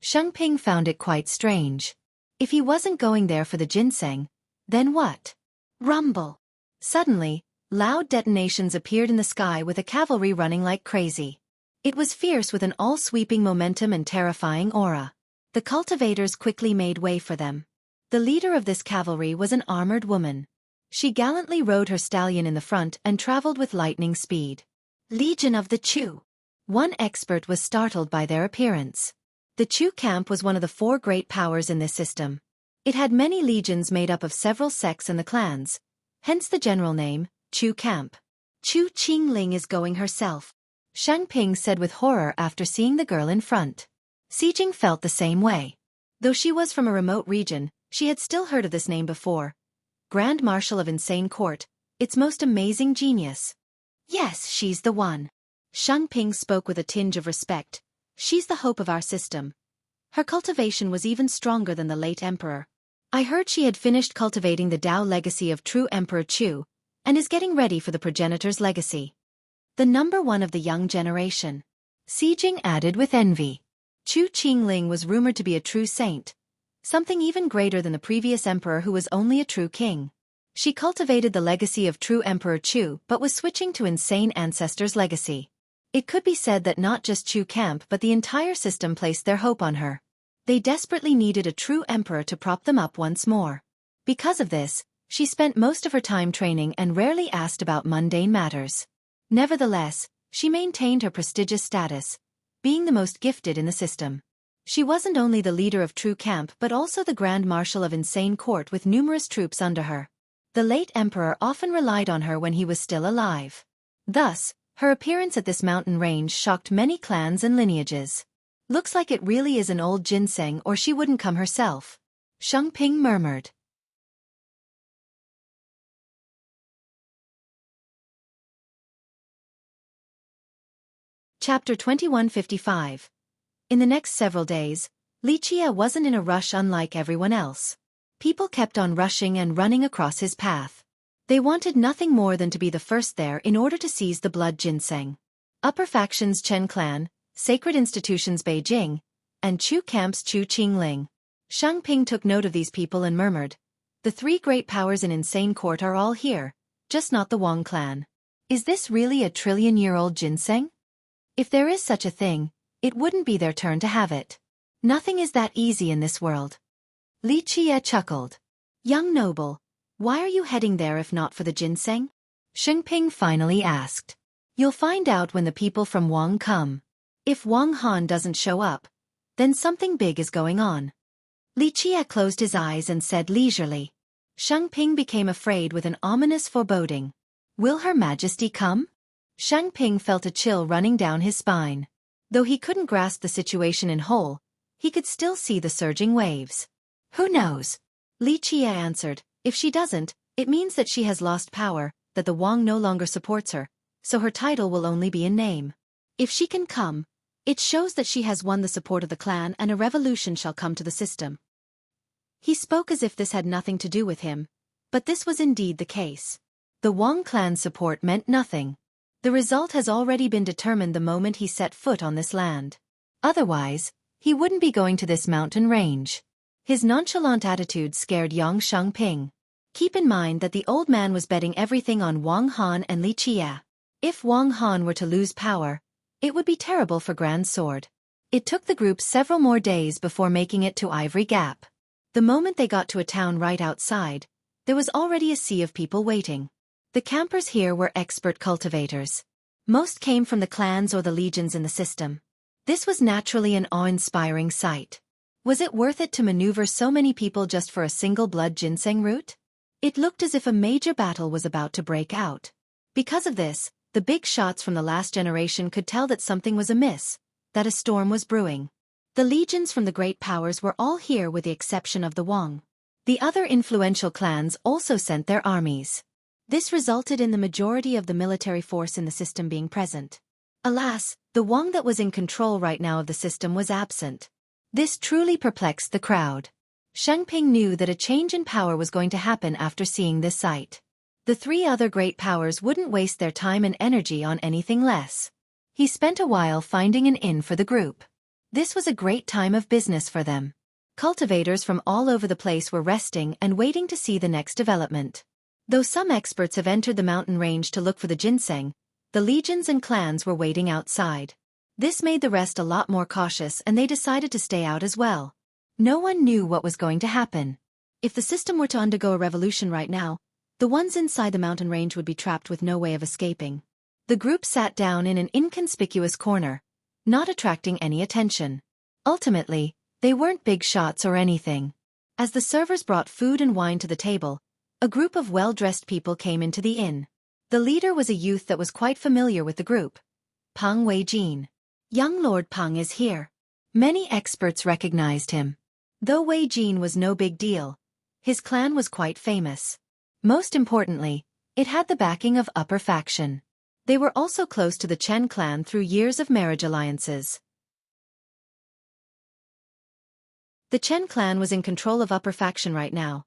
Xueqi found it quite strange. If he wasn't going there for the ginseng, then what? Rumble. Suddenly, loud detonations appeared in the sky with a cavalry running like crazy. It was fierce with an all-sweeping momentum and terrifying aura. The cultivators quickly made way for them. The leader of this cavalry was an armored woman. She gallantly rode her stallion in the front and traveled with lightning speed. Legion of the Chu. One expert was startled by their appearance. The Chu camp was one of the 4 great powers in this system. It had many legions made up of several sects and the clans, hence the general name, Chu camp. Chu Qingling is going herself, Xueqi said with horror after seeing the girl in front. Sijing felt the same way. Though she was from a remote region, she had still heard of this name before. Grand Marshal of Insane Court, its most amazing genius. Yes, she's the one. Xueqi spoke with a tinge of respect. She's the hope of our system. Her cultivation was even stronger than the late emperor. I heard she had finished cultivating the Tao legacy of true Emperor Chu, and is getting ready for the progenitor's legacy. The number 1 of the young generation. Sijing added with envy. Chu Qingling was rumored to be a true saint, something even greater than the previous emperor who was only a true king. She cultivated the legacy of true Emperor Chu but was switching to insane ancestors' legacy. It could be said that not just Chu camp but the entire system placed their hope on her. They desperately needed a true emperor to prop them up once more. Because of this, she spent most of her time training and rarely asked about mundane matters. Nevertheless, she maintained her prestigious status, being the most gifted in the system. She wasn't only the leader of true camp but also the Grand Marshal of Insane Court with numerous troops under her. The late emperor often relied on her when he was still alive. Thus, her appearance at this mountain range shocked many clans and lineages. Looks like it really is an old ginseng or she wouldn't come herself, Xueqi murmured. Chapter 2155. In the next several days, Liqie wasn't in a rush unlike everyone else. People kept on rushing and running across his path. They wanted nothing more than to be the first there in order to seize the blood ginseng. Upper factions Chen Clan, Sacred Institutions Beijing, and Chu Camp's Chu Qingling. Xueqi took note of these people and murmured, "The 3 great powers in Insane Court are all here, just not the Wang clan. Is this really a trillion-year-old ginseng? If there is such a thing, it wouldn't be their turn to have it. Nothing is that easy in this world." Liqie chuckled. "Young noble, why are you heading there if not for the ginseng?" Xueqi finally asked. "You'll find out when the people from Wang come. If Wang Han doesn't show up, then something big is going on." Liqie closed his eyes and said leisurely. Xueqi became afraid with an ominous foreboding. "Will Her Majesty come?" Xueqi felt a chill running down his spine. Though he couldn't grasp the situation in whole, he could still see the surging waves. "Who knows?" Liqie answered. "If she doesn't, it means that she has lost power, that the Wang no longer supports her, so her title will only be in name. If she can come, it shows that she has won the support of the clan and a revolution shall come to the system." He spoke as if this had nothing to do with him, but this was indeed the case. The Wang clan's support meant nothing. The result has already been determined the moment he set foot on this land. Otherwise, he wouldn't be going to this mountain range. His nonchalant attitude scared young Xueqi. Keep in mind that the old man was betting everything on Wang Han and Liqie. If Wang Han were to lose power, it would be terrible for Grand Sword. It took the group several more days before making it to Ivory Gap. The moment they got to a town right outside, there was already a sea of people waiting. The campers here were expert cultivators. Most came from the clans or the legions in the system. This was naturally an awe-inspiring sight. Was it worth it to maneuver so many people just for a single blood ginseng root? It looked as if a major battle was about to break out. Because of this, the big shots from the last generation could tell that something was amiss, that a storm was brewing. The legions from the great powers were all here with the exception of the Wang. The other influential clans also sent their armies. This resulted in the majority of the military force in the system being present. Alas, the The Wang that was in control right now of the system was absent. This truly perplexed the crowd. Xueqi knew that a change in power was going to happen after seeing this sight. The three other great powers wouldn't waste their time and energy on anything less. He spent a while finding an inn for the group. This was a great time of business for them. Cultivators from all over the place were resting and waiting to see the next development. Though some experts have entered the mountain range to look for the ginseng, the legions and clans were waiting outside. This made the rest a lot more cautious and they decided to stay out as well. No one knew what was going to happen. If the system were to undergo a revolution right now, the ones inside the mountain range would be trapped with no way of escaping. The group sat down in an inconspicuous corner, not attracting any attention. Ultimately, they weren't big shots or anything. As the servers brought food and wine to the table, a group of well-dressed people came into the inn. The leader was a youth that was quite familiar with the group. Peng Weijin. Young Lord Peng is here. Many experts recognized him. Though Weijin was no big deal, his clan was quite famous. Most importantly, it had the backing of upper faction. They were also close to the Chen clan through years of marriage alliances. The Chen clan was in control of upper faction right now.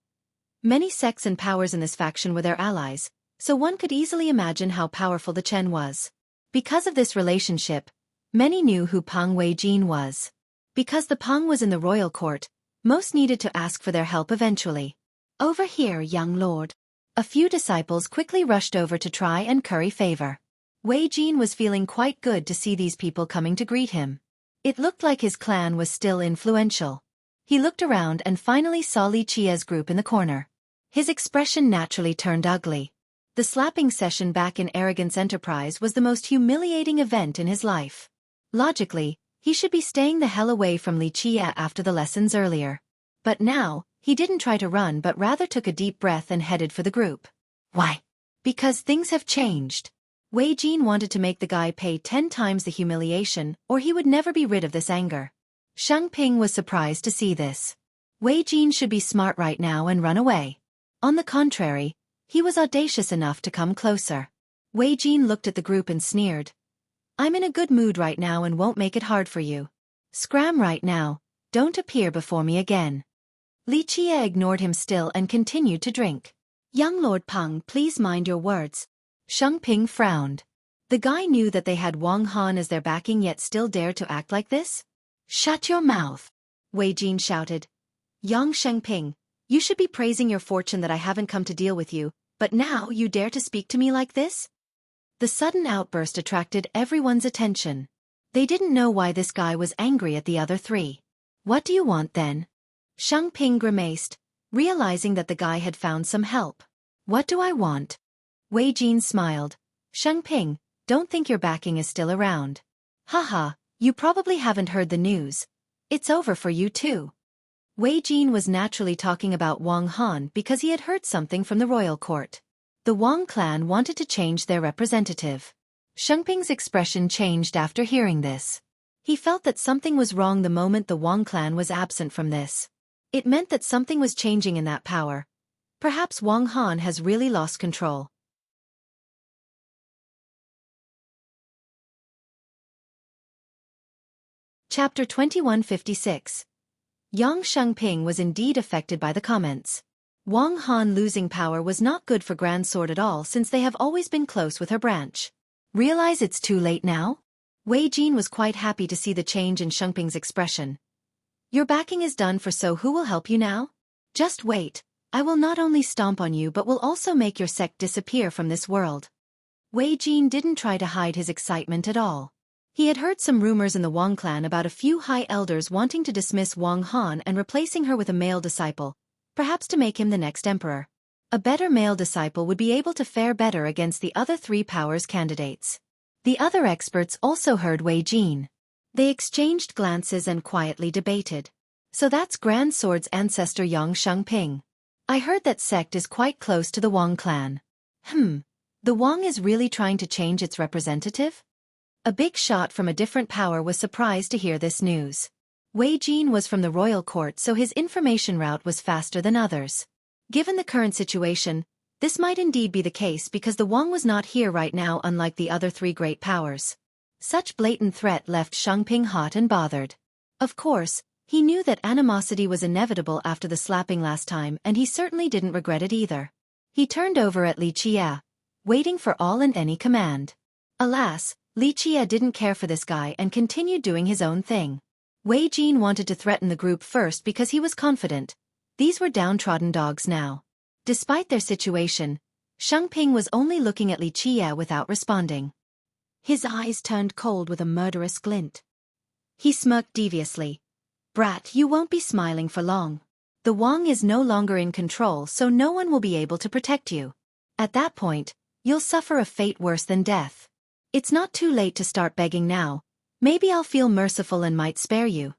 Many sects and powers in this faction were their allies, so one could easily imagine how powerful the Chen was. Because of this relationship, many knew who Peng Weijin was. Because the Peng was in the royal court, most needed to ask for their help eventually. Over here, young lord. A few disciples quickly rushed over to try and curry favor. Weijin was feeling quite good to see these people coming to greet him. It looked like his clan was still influential. He looked around and finally saw Li Qia's group in the corner. His expression naturally turned ugly. The slapping session back in Arrogance Enterprise was the most humiliating event in his life. Logically, he should be staying the hell away from Li Qia after the lessons earlier. But now, he didn't try to run but rather took a deep breath and headed for the group. Why? Because things have changed. Weijin wanted to make the guy pay 10 times the humiliation or he would never be rid of this anger. Xueqi was surprised to see this. Weijin should be smart right now and run away. On the contrary, he was audacious enough to come closer. Weijin looked at the group and sneered. I'm in a good mood right now and won't make it hard for you. Scram right now, don't appear before me again. Li Qia ignored him still and continued to drink. Young Lord Peng, please mind your words. Xueqi frowned. The guy knew that they had Wang Han as their backing yet still dared to act like this? Shut your mouth, Weijin shouted. Young Xueqi, you should be praising your fortune that I haven't come to deal with you, but now you dare to speak to me like this? The sudden outburst attracted everyone's attention. They didn't know why this guy was angry at the other three. What do you want then? Xueqi grimaced, realizing that the guy had found some help. What do I want? Weijin smiled. Xueqi, don't think your backing is still around. Haha, you probably haven't heard the news. It's over for you too. Weijin was naturally talking about Wang Han because he had heard something from the royal court. The Wang clan wanted to change their representative. Xueqi's expression changed after hearing this. He felt that something was wrong the moment the Wang clan was absent from this. It meant that something was changing in that power. Perhaps Wang Han has really lost control. Chapter 2156. Yang Xueqi was indeed affected by the comments. Wang Han losing power was not good for Grand Sword at all since they have always been close with her branch. Realize it's too late now? Weijin was quite happy to see the change in Xueqi's expression. Your backing is done, for so who will help you now? Just wait, I will not only stomp on you but will also make your sect disappear from this world. Weijin didn't try to hide his excitement at all. He had heard some rumors in the Wang clan about a few high elders wanting to dismiss Wang Han and replacing her with a male disciple, perhaps to make him the next emperor. A better male disciple would be able to fare better against the other three powers candidates. The other experts also heard Weijin. They exchanged glances and quietly debated. So that's Grand Sword's ancestor Yang Xueqi. I heard that sect is quite close to the Wang clan. The Wang is really trying to change its representative? A big shot from a different power was surprised to hear this news. Weijin was from the royal court, so his information route was faster than others. Given the current situation, this might indeed be the case because the Wang was not here right now, unlike the other three great powers. Such blatant threat left Xueqi hot and bothered. Of course, he knew that animosity was inevitable after the slapping last time, and he certainly didn't regret it either. He turned over at Li Qie, waiting for all and any command. Alas, Li Qie didn't care for this guy and continued doing his own thing. Wei Jin wanted to threaten the group first because he was confident. These were downtrodden dogs now. Despite their situation, Xueqi was only looking at Li Qie without responding. His eyes turned cold with a murderous glint. He smirked deviously. "Brat, you won't be smiling for long. The Wang is no longer in control, so no one will be able to protect you. At that point, you'll suffer a fate worse than death. It's not too late to start begging now. Maybe I'll feel merciful and might spare you."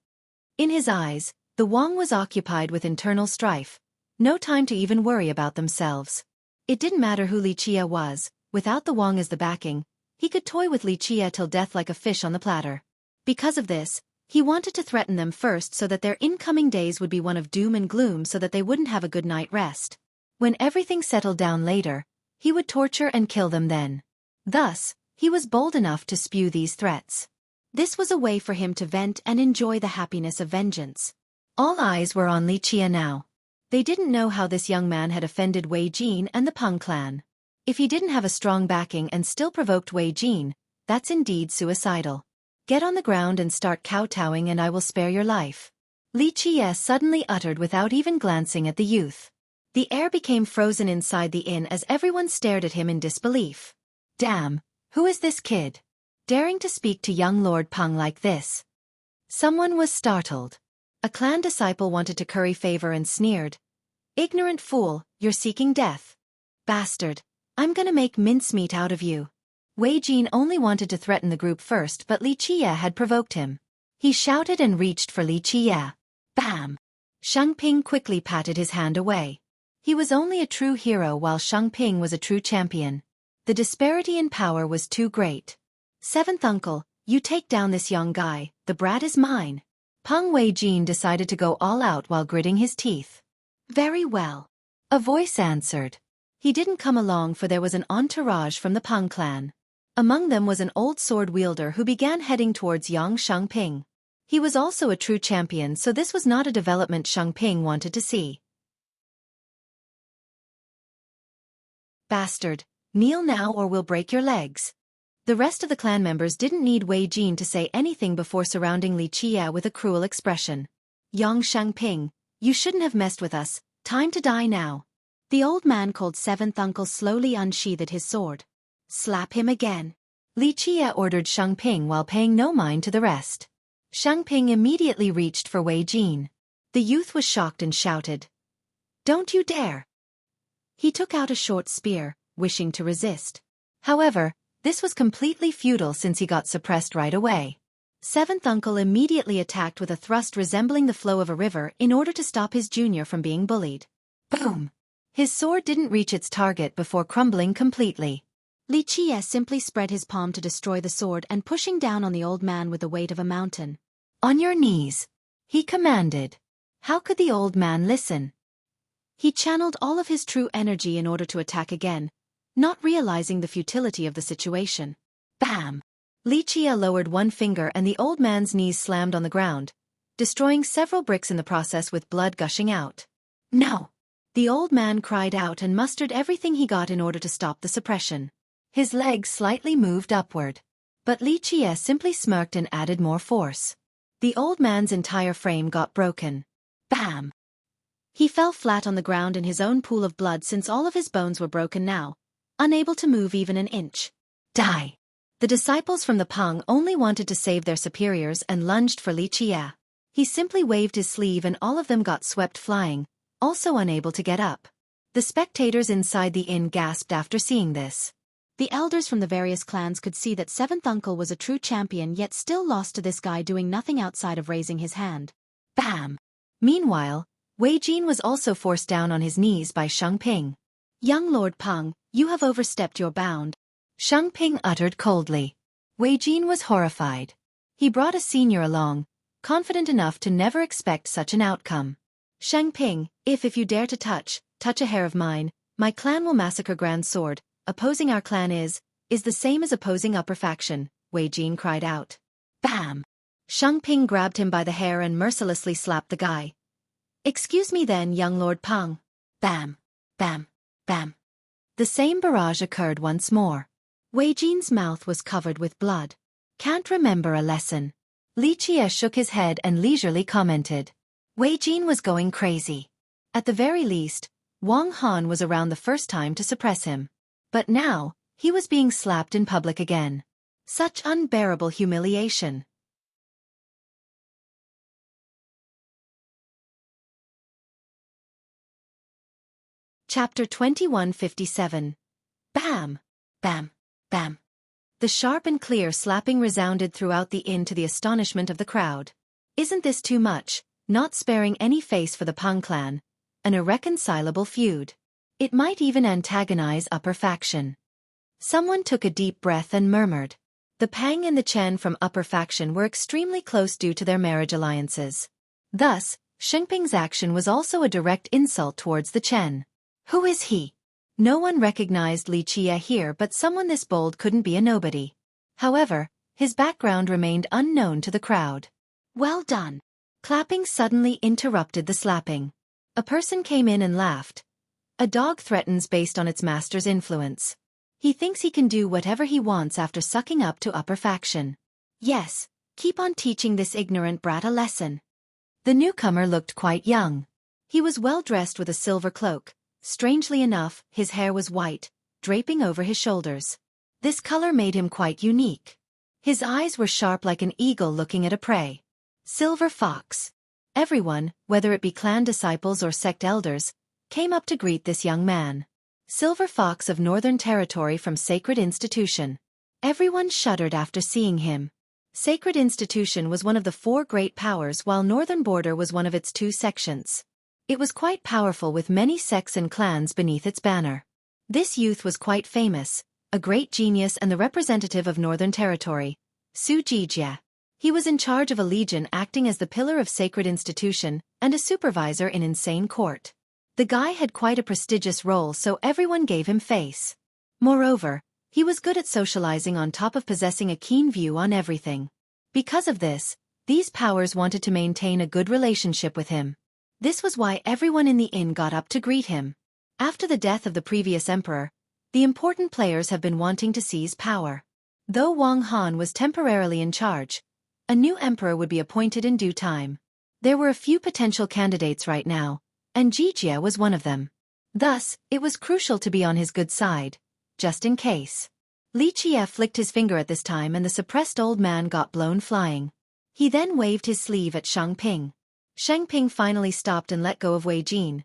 In his eyes, the Wang was occupied with internal strife. No time to even worry about themselves. It didn't matter who Li Qie was, without the Wang as the backing, he could toy with Li Qie till death like a fish on the platter. Because of this, he wanted to threaten them first so that their incoming days would be one of doom and gloom so that they wouldn't have a good night rest. When everything settled down later, he would torture and kill them then. Thus, he was bold enough to spew these threats. This was a way for him to vent and enjoy the happiness of vengeance. All eyes were on Li Qie now. They didn't know how this young man had offended Wei Jin and the Peng clan. If he didn't have a strong backing and still provoked Wei Jin, that's indeed suicidal. "Get on the ground and start kowtowing and I will spare your life," Li Qie suddenly uttered without even glancing at the youth. The air became frozen inside the inn as everyone stared at him in disbelief. Damn, who is this kid? Daring to speak to young Lord Peng like this? Someone was startled. A clan disciple wanted to curry favor and sneered. "Ignorant fool, you're seeking death. Bastard, I'm gonna make mincemeat out of you." Wei Jin only wanted to threaten the group first, but Li Qie had provoked him. He shouted and reached for Li Qie. Bam! Xueqi quickly patted his hand away. He was only a true hero while Xueqi was a true champion. The disparity in power was too great. "Seventh uncle, you take down this young guy, the brat is mine." Peng Wei Jin decided to go all out while gritting his teeth. "Very well," a voice answered. He didn't come along for there was an entourage from the Peng clan. Among them was an old sword wielder who began heading towards young Xueqi. He was also a true champion, so this was not a development Xueqi wanted to see. "Bastard, kneel now or we'll break your legs." The rest of the clan members didn't need Wei Jin to say anything before surrounding Li Qie with a cruel expression. "Young Xueqi, you shouldn't have messed with us, time to die now." The old man called seventh uncle slowly unsheathed his sword. "Slap him again," Li Qie ordered Xueqi while paying no mind to the rest. Xueqi immediately reached for Wei Jin. The youth was shocked and shouted, "Don't you dare!" He took out a short spear, wishing to resist. However, this was completely futile since he got suppressed right away. Seventh uncle immediately attacked with a thrust resembling the flow of a river in order to stop his junior from being bullied. Boom! His sword didn't reach its target before crumbling completely. Li Qie simply spread his palm to destroy the sword and pushing down on the old man with the weight of a mountain. "On your knees," he commanded. How could the old man listen? He channeled all of his true energy in order to attack again, not realizing the futility of the situation. Bam! Li Qie lowered one finger and the old man's knees slammed on the ground, destroying several bricks in the process with blood gushing out. "No!" The old man cried out and mustered everything he got in order to stop the suppression. His legs slightly moved upward. But Li Qie simply smirked and added more force. The old man's entire frame got broken. Bam! He fell flat on the ground in his own pool of blood since all of his bones were broken now, unable to move even an inch. Die! The disciples from the Peng only wanted to save their superiors and lunged for Li Qie. He simply waved his sleeve and all of them got swept flying, also unable to get up. The spectators inside the inn gasped after seeing this. The elders from the various clans could see that seventh uncle was a true champion yet still lost to this guy doing nothing outside of raising his hand. Bam! Meanwhile, Wei Jin was also forced down on his knees by Xueqi. "Young Lord Peng, you have overstepped your bound," Xueqi uttered coldly. Wei Jin was horrified. He brought a senior along, confident enough to never expect such an outcome. "Xueqi, if you dare to touch a hair of mine, my clan will massacre Grand Sword. Opposing our clan is the same as opposing upper faction. Wei Jin cried out. Bam! Xueqi grabbed him by the hair and mercilessly slapped the guy. Excuse me then, young Lord Peng. Bam! Bam! Bam! The same barrage occurred once more. Wei Jin's mouth was covered with blood. Can't remember a lesson. Li Qie shook his head and leisurely commented. Wei Jin was going crazy. At the very least, Wang Han was around the first time to suppress him. But now, he was being slapped in public again. Such unbearable humiliation. Chapter 2157. Bam! Bam! Bam! The sharp and clear slapping resounded throughout the inn to the astonishment of the crowd. Isn't this too much, not sparing any face for the Peng clan? An irreconcilable feud. It might even antagonize upper faction. Someone took a deep breath and murmured. The Peng and the Chen from upper faction were extremely close due to their marriage alliances. Thus, Xueqi's action was also a direct insult towards the Chen. Who is he? No one recognized Li Qie here, but someone this bold couldn't be a nobody. However, his background remained unknown to the crowd. Well done. Clapping suddenly interrupted the slapping. A person came in and laughed. A dog threatens based on its master's influence. He thinks he can do whatever he wants after sucking up to upper faction. Yes, keep on teaching this ignorant brat a lesson. The newcomer looked quite young. He was well dressed with a silver cloak. Strangely enough, his hair was white, draping over his shoulders. This color made him quite unique. His eyes were sharp like an eagle looking at a prey. Silver Fox. Everyone, whether it be clan disciples or sect elders, came up to greet this young man. Silver Fox of Northern Territory from Sacred Institution. Everyone shuddered after seeing him. Sacred Institution was one of the 4 great powers, while Northern Border was one of its 2 sections. It was quite powerful with many sects and clans beneath its banner. This youth was quite famous, a great genius and the representative of Northern Territory, Xueqi. He was in charge of a legion acting as the pillar of Sacred Institution and a supervisor in Insane Court. The guy had quite a prestigious role, so everyone gave him face. Moreover, he was good at socializing on top of possessing a keen view on everything. Because of this, these powers wanted to maintain a good relationship with him. This was why everyone in the inn got up to greet him. After the death of the previous emperor, the important players have been wanting to seize power. Though Wang Han was temporarily in charge, a new emperor would be appointed in due time. There were a few potential candidates right now, and Jijia was one of them. Thus, it was crucial to be on his good side, just in case. Li Qie flicked his finger at this time and the suppressed old man got blown flying. He then waved his sleeve at Xueqi. Xueqi finally stopped and let go of Wei Jin.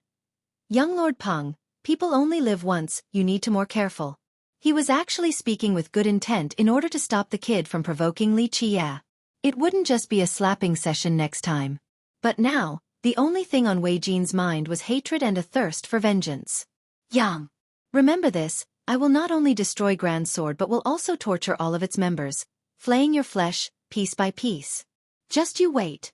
Young Lord Peng, people only live once, you need to more careful. He was actually speaking with good intent in order to stop the kid from provoking Li Qie. It wouldn't just be a slapping session next time. But now, the only thing on Wei Jin's mind was hatred and a thirst for vengeance. Yang. Remember this, I will not only destroy Grand Sword but will also torture all of its members, flaying your flesh, piece by piece. Just you wait.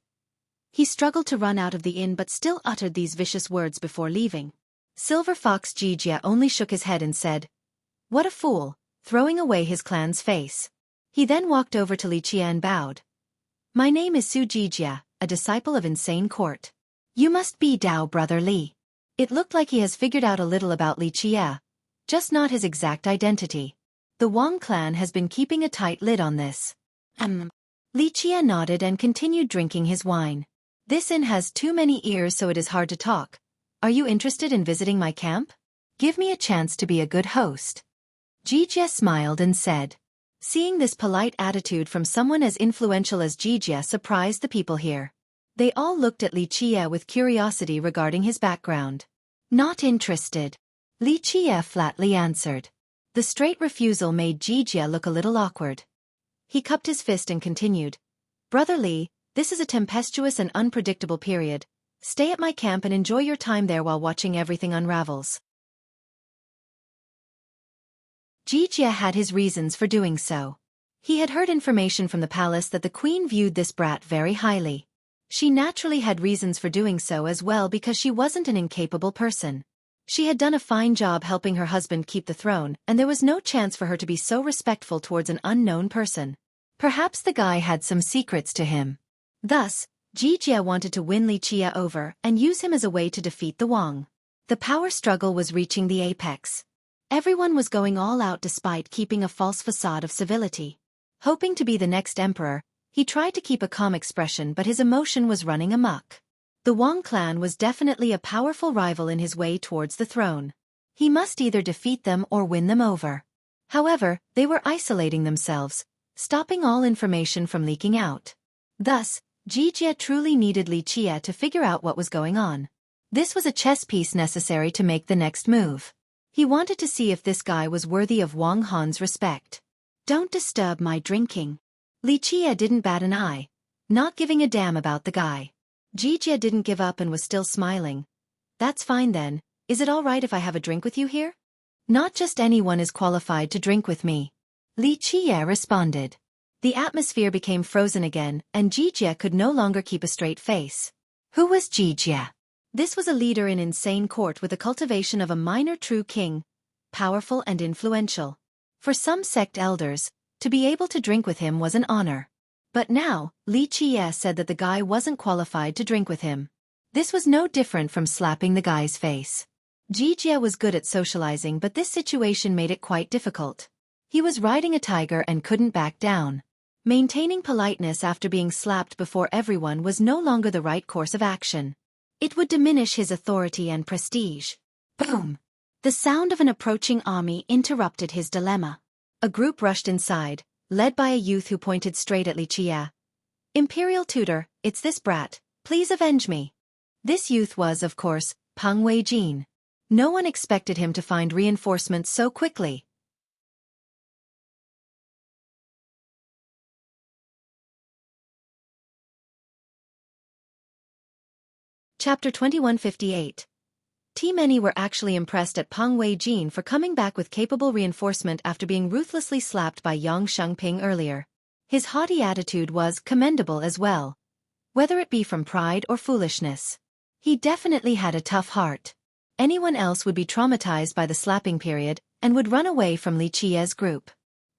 He struggled to run out of the inn but still uttered these vicious words before leaving. Silver Fox Jijia only shook his head and said, "What a fool," throwing away his clan's face. He then walked over to Li Qie and bowed. "My name is Su Jijia, a disciple of Insane Court. You must be Dao Brother Li." It looked like he has figured out a little about Li Qie, just not his exact identity. The Wang clan has been keeping a tight lid on this. Li Qie nodded and continued drinking his wine. This inn has too many ears so it is hard to talk. Are you interested in visiting my camp? Give me a chance to be a good host. Jijia smiled and said. Seeing this polite attitude from someone as influential as Jijia surprised the people here. They all looked at Li Qie with curiosity regarding his background. Not interested. Li Qie flatly answered. The straight refusal made Jijia look a little awkward. He cupped his fist and continued. Brother Li, this is a tempestuous and unpredictable period. Stay at my camp and enjoy your time there while watching everything unravels. Jijia had his reasons for doing so. He had heard information from the palace that the queen viewed this brat very highly. She naturally had reasons for doing so as well because she wasn't an incapable person. She had done a fine job helping her husband keep the throne, and there was no chance for her to be so respectful towards an unknown person. Perhaps the guy had some secrets to him. Thus, Jijia wanted to win Li Qie over and use him as a way to defeat the Wang. The power struggle was reaching the apex. Everyone was going all out despite keeping a false facade of civility. Hoping to be the next emperor, he tried to keep a calm expression, but his emotion was running amok. The Wang clan was definitely a powerful rival in his way towards the throne. He must either defeat them or win them over. However, they were isolating themselves, stopping all information from leaking out. Thus, Jijia truly needed Li Qie to figure out what was going on. This was a chess piece necessary to make the next move. He wanted to see if this guy was worthy of Wang Han's respect. Don't disturb my drinking. Li Qie didn't bat an eye, not giving a damn about the guy. Jijia didn't give up and was still smiling. That's fine then, is it all right if I have a drink with you here? Not just anyone is qualified to drink with me. Li Qie responded. The atmosphere became frozen again, and Jijia could no longer keep a straight face. Who was Jijia? This was a leader in insane court with the cultivation of a minor true king, powerful and influential. For some sect elders, to be able to drink with him was an honor. But now, Li Qie said that the guy wasn't qualified to drink with him. This was no different from slapping the guy's face. Jijia was good at socializing, but this situation made it quite difficult. He was riding a tiger and couldn't back down. Maintaining politeness after being slapped before everyone was no longer the right course of action. It would diminish his authority and prestige. Boom! The sound of an approaching army interrupted his dilemma. A group rushed inside, led by a youth who pointed straight at Li Qie. Imperial tutor, it's this brat, please avenge me. This youth was, of course, Peng Weijin. No one expected him to find reinforcements so quickly. Chapter 2158. Many were actually impressed at Peng Weijin for coming back with capable reinforcement after being ruthlessly slapped by Yang Shengping earlier. His haughty attitude was commendable as well, whether it be from pride or foolishness. He definitely had a tough heart. Anyone else would be traumatized by the slapping period and would run away from Li Qie's group.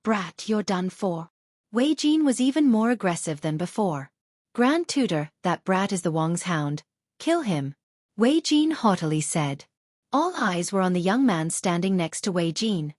Brat, you're done for. Weijin was even more aggressive than before. Grand Tutor, that brat is the Wang's hound. Kill him. Weijin haughtily said. All eyes were on the young man standing next to Weijin.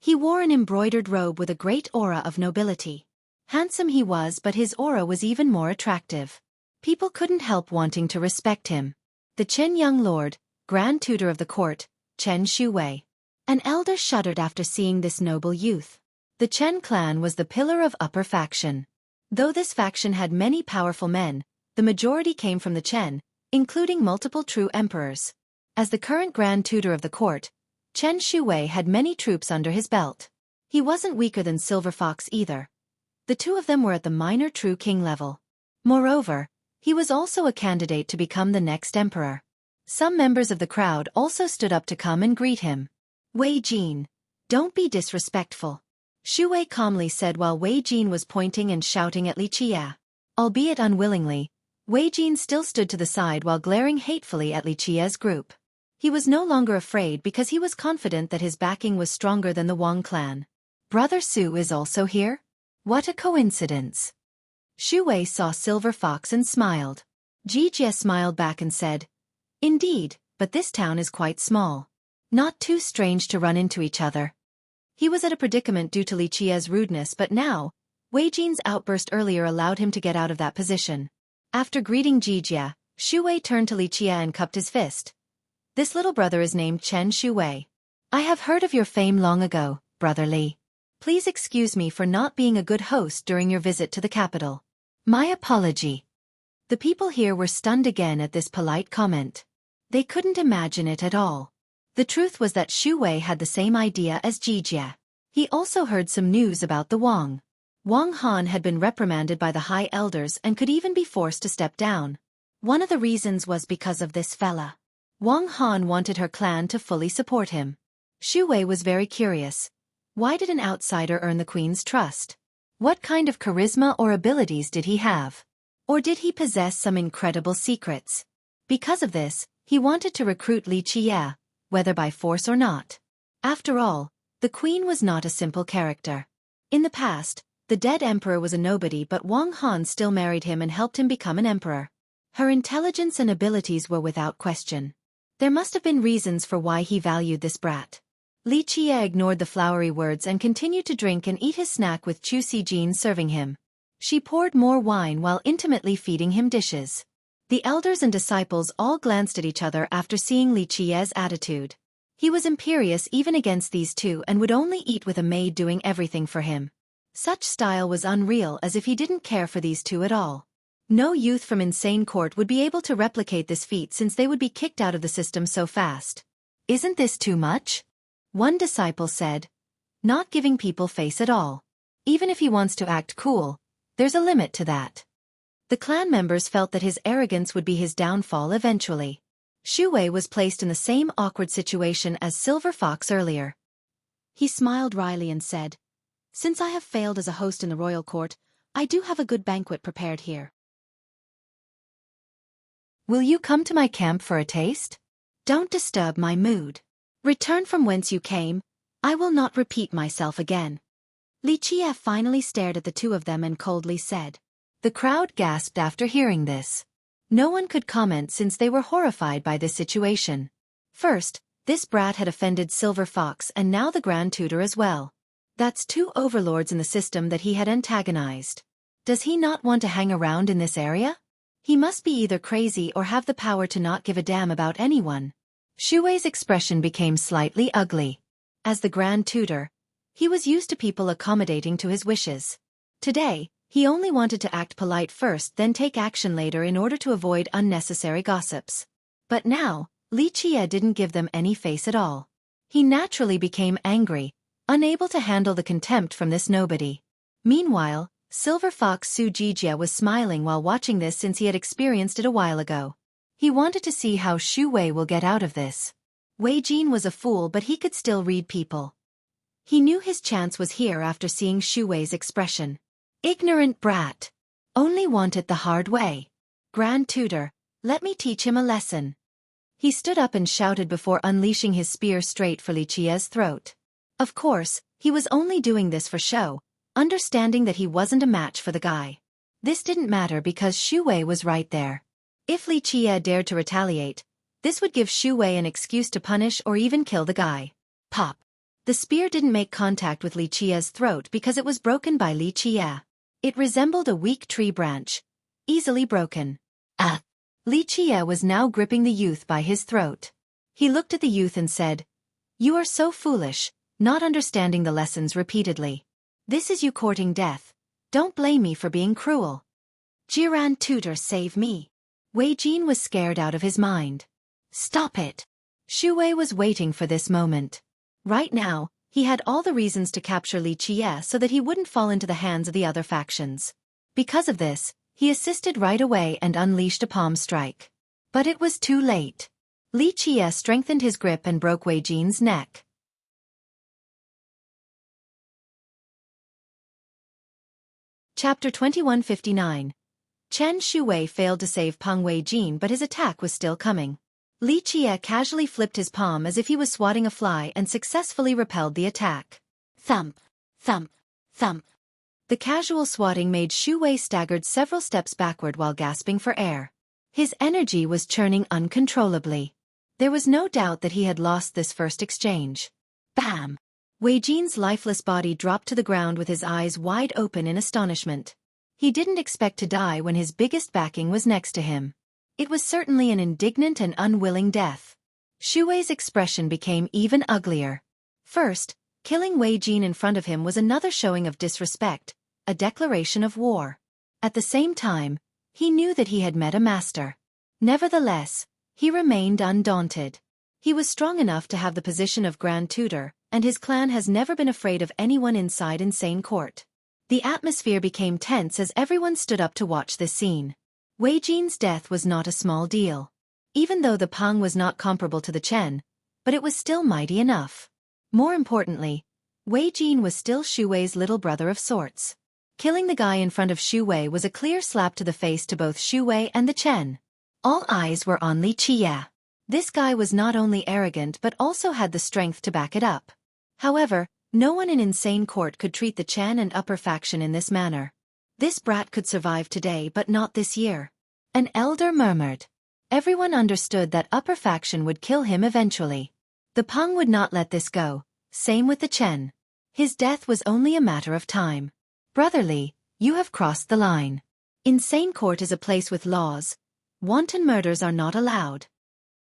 He wore an embroidered robe with a great aura of nobility. Handsome he was, but his aura was even more attractive. People couldn't help wanting to respect him. The Chen young lord, Grand Tutor of the court, Chen Xueqi. An elder shuddered after seeing this noble youth. The Chen clan was the pillar of upper faction. Though this faction had many powerful men, the majority came from the Chen, including multiple true emperors. As the current Grand Tutor of the court, Chen Xueqi had many troops under his belt. He wasn't weaker than Silver Fox either. The two of them were at the minor true king level. Moreover, he was also a candidate to become the next emperor. Some members of the crowd also stood up to come and greet him. Weijin, don't be disrespectful. Xueqi calmly said while Weijin was pointing and shouting at Li Qie. Albeit unwillingly, Weijin still stood to the side while glaring hatefully at Li Qie's group. He was no longer afraid because he was confident that his backing was stronger than the Wang clan. Brother Su is also here? What a coincidence. Xueqi saw Silver Fox and smiled. Jijia smiled back and said, Indeed, but this town is quite small. Not too strange to run into each other. He was at a predicament due to Li Qie's rudeness, but now, Weijin's outburst earlier allowed him to get out of that position. After greeting Jijia, Xueqi turned to Li Qie and cupped his fist. This little brother is named Chen Xueqi. I have heard of your fame long ago, Brother Li. Please excuse me for not being a good host during your visit to the capital. My apology. The people here were stunned again at this polite comment. They couldn't imagine it at all. The truth was that Xueqi had the same idea as Jijia. He also heard some news about the Wang. Wang Han had been reprimanded by the high elders and could even be forced to step down. One of the reasons was because of this fella. Wang Han wanted her clan to fully support him. Xueqi was very curious. Why did an outsider earn the queen's trust? What kind of charisma or abilities did he have? Or did he possess some incredible secrets? Because of this, he wanted to recruit Li Qie, whether by force or not. After all, the queen was not a simple character. In the past, The dead emperor was a nobody, but Wang Han still married him and helped him become an emperor. Her intelligence and abilities were without question. There must have been reasons for why he valued this brat. Li Qie ignored the flowery words and continued to drink and eat his snack with Xueqi serving him. She poured more wine while intimately feeding him dishes. The elders and disciples all glanced at each other after seeing Li Qie's attitude. He was imperious even against these two and would only eat with a maid doing everything for him. Such style was unreal, as if he didn't care for these two at all. No youth from Insane Court would be able to replicate this feat, since they would be kicked out of the system so fast. Isn't this too much? One disciple said. Not giving people face at all. Even if he wants to act cool, there's a limit to that. The clan members felt that his arrogance would be his downfall eventually. Xueqi was placed in the same awkward situation as Silver Fox earlier. He smiled wryly and said, "Since I have failed as a host in the royal court, I do have a good banquet prepared here. Will you come to my camp for a taste? Don't disturb my mood. Return from whence you came. I will not repeat myself again." Li Qie finally stared at the two of them and coldly said. The crowd gasped after hearing this. No one could comment since they were horrified by this situation. First, this brat had offended Silver Fox and now the Grand Tutor as well. That's two overlords in the system that he had antagonized. Does he not want to hang around in this area? He must be either crazy or have the power to not give a damn about anyone. Xueqi's expression became slightly ugly. As the Grand Tutor, he was used to people accommodating to his wishes. Today, he only wanted to act polite first, then take action later in order to avoid unnecessary gossips. But now, Li Qie didn't give them any face at all. He naturally became angry, unable to handle the contempt from this nobody. Meanwhile, Silver Fox Su Jijia was smiling while watching this, since he had experienced it a while ago. He wanted to see how Xueqi will get out of this. Wei Jin was a fool, but he could still read people. He knew his chance was here after seeing Xueqi's expression. Ignorant brat. Only want it the hard way. Grand Tutor, let me teach him a lesson. He stood up and shouted before unleashing his spear straight for Li Qie's throat. Of course, he was only doing this for show, understanding that he wasn't a match for the guy. This didn't matter because Xueqi was right there. If Li Qie dared to retaliate, this would give Xueqi an excuse to punish or even kill the guy. Pop. The spear didn't make contact with Li Qie's throat because it was broken by Li Qie. It resembled a weak tree branch, easily broken. Li Qie was now gripping the youth by his throat. He looked at the youth and said, "You are so foolish, not understanding the lessons repeatedly. This is you courting death. Don't blame me for being cruel. Grand Tutor, save me." Wei Jin was scared out of his mind. Stop it. Xueqi was waiting for this moment. Right now, he had all the reasons to capture Li Qie so that he wouldn't fall into the hands of the other factions. Because of this, he assisted right away and unleashed a palm strike. But it was too late. Li Qie strengthened his grip and broke Wei Jin's neck. Chapter 2159. Chen Xueqi failed to save Peng Wei Jin, but his attack was still coming. Li Qie casually flipped his palm as if he was swatting a fly and successfully repelled the attack. Thump, thump, thump. The casual swatting made Xueqi staggered several steps backward while gasping for air. His energy was churning uncontrollably. There was no doubt that he had lost this first exchange. Bam! Wei Jin's lifeless body dropped to the ground with his eyes wide open in astonishment. He didn't expect to die when his biggest backing was next to him. It was certainly an indignant and unwilling death. Xueqi's expression became even uglier. First, killing Wei Jin in front of him was another showing of disrespect, a declaration of war. At the same time, he knew that he had met a master. Nevertheless, he remained undaunted. He was strong enough to have the position of Grand Tutor, and his clan has never been afraid of anyone inside Insane Court. The atmosphere became tense as everyone stood up to watch this scene. Wei Jin's death was not a small deal. Even though the Peng was not comparable to the Chen, but it was still mighty enough. More importantly, Wei Jin was still Xueqi's little brother of sorts. Killing the guy in front of Xueqi was a clear slap to the face to both Xueqi and the Chen. All eyes were on Li Qie. This guy was not only arrogant but also had the strength to back it up. However, No one in Insane Court could treat the Chen and upper faction in this manner. This brat could survive today but not this year. An elder murmured. Everyone understood that upper faction would kill him eventually. The Peng would not let this go, same with the Chen. His death was only a matter of time. Brotherly, you have crossed the line. Insane Court is a place with laws. Wanton murders are not allowed.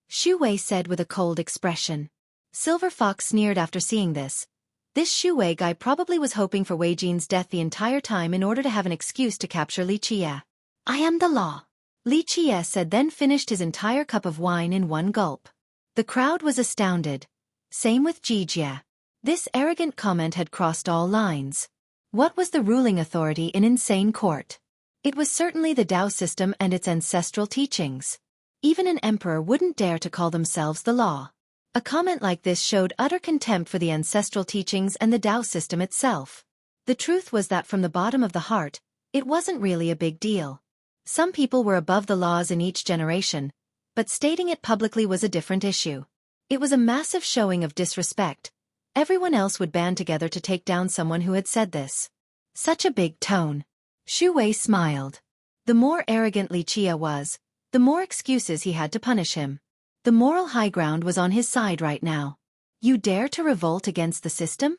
Xueqi said with a cold expression. Silver Fox sneered after seeing this. This Xueqi guy probably was hoping for Wei Jin's death the entire time in order to have an excuse to capture Li Qie. I am the law. Li Qie said, then finished his entire cup of wine in one gulp. The crowd was astounded. Same with Jijie. This arrogant comment had crossed all lines. What was the ruling authority in Insane Court? It was certainly the Tao system and its ancestral teachings. Even an emperor wouldn't dare to call themselves the law. A comment like this showed utter contempt for the ancestral teachings and the Tao system itself. The truth was that from the bottom of the heart, it wasn't really a big deal. Some people were above the laws in each generation, but stating it publicly was a different issue. It was a massive showing of disrespect. Everyone else would band together to take down someone who had said this. Such a big tone. Xueqi smiled. The more arrogant Li Qie was, the more excuses he had to punish him. The moral high ground was on his side right now. You dare to revolt against the system?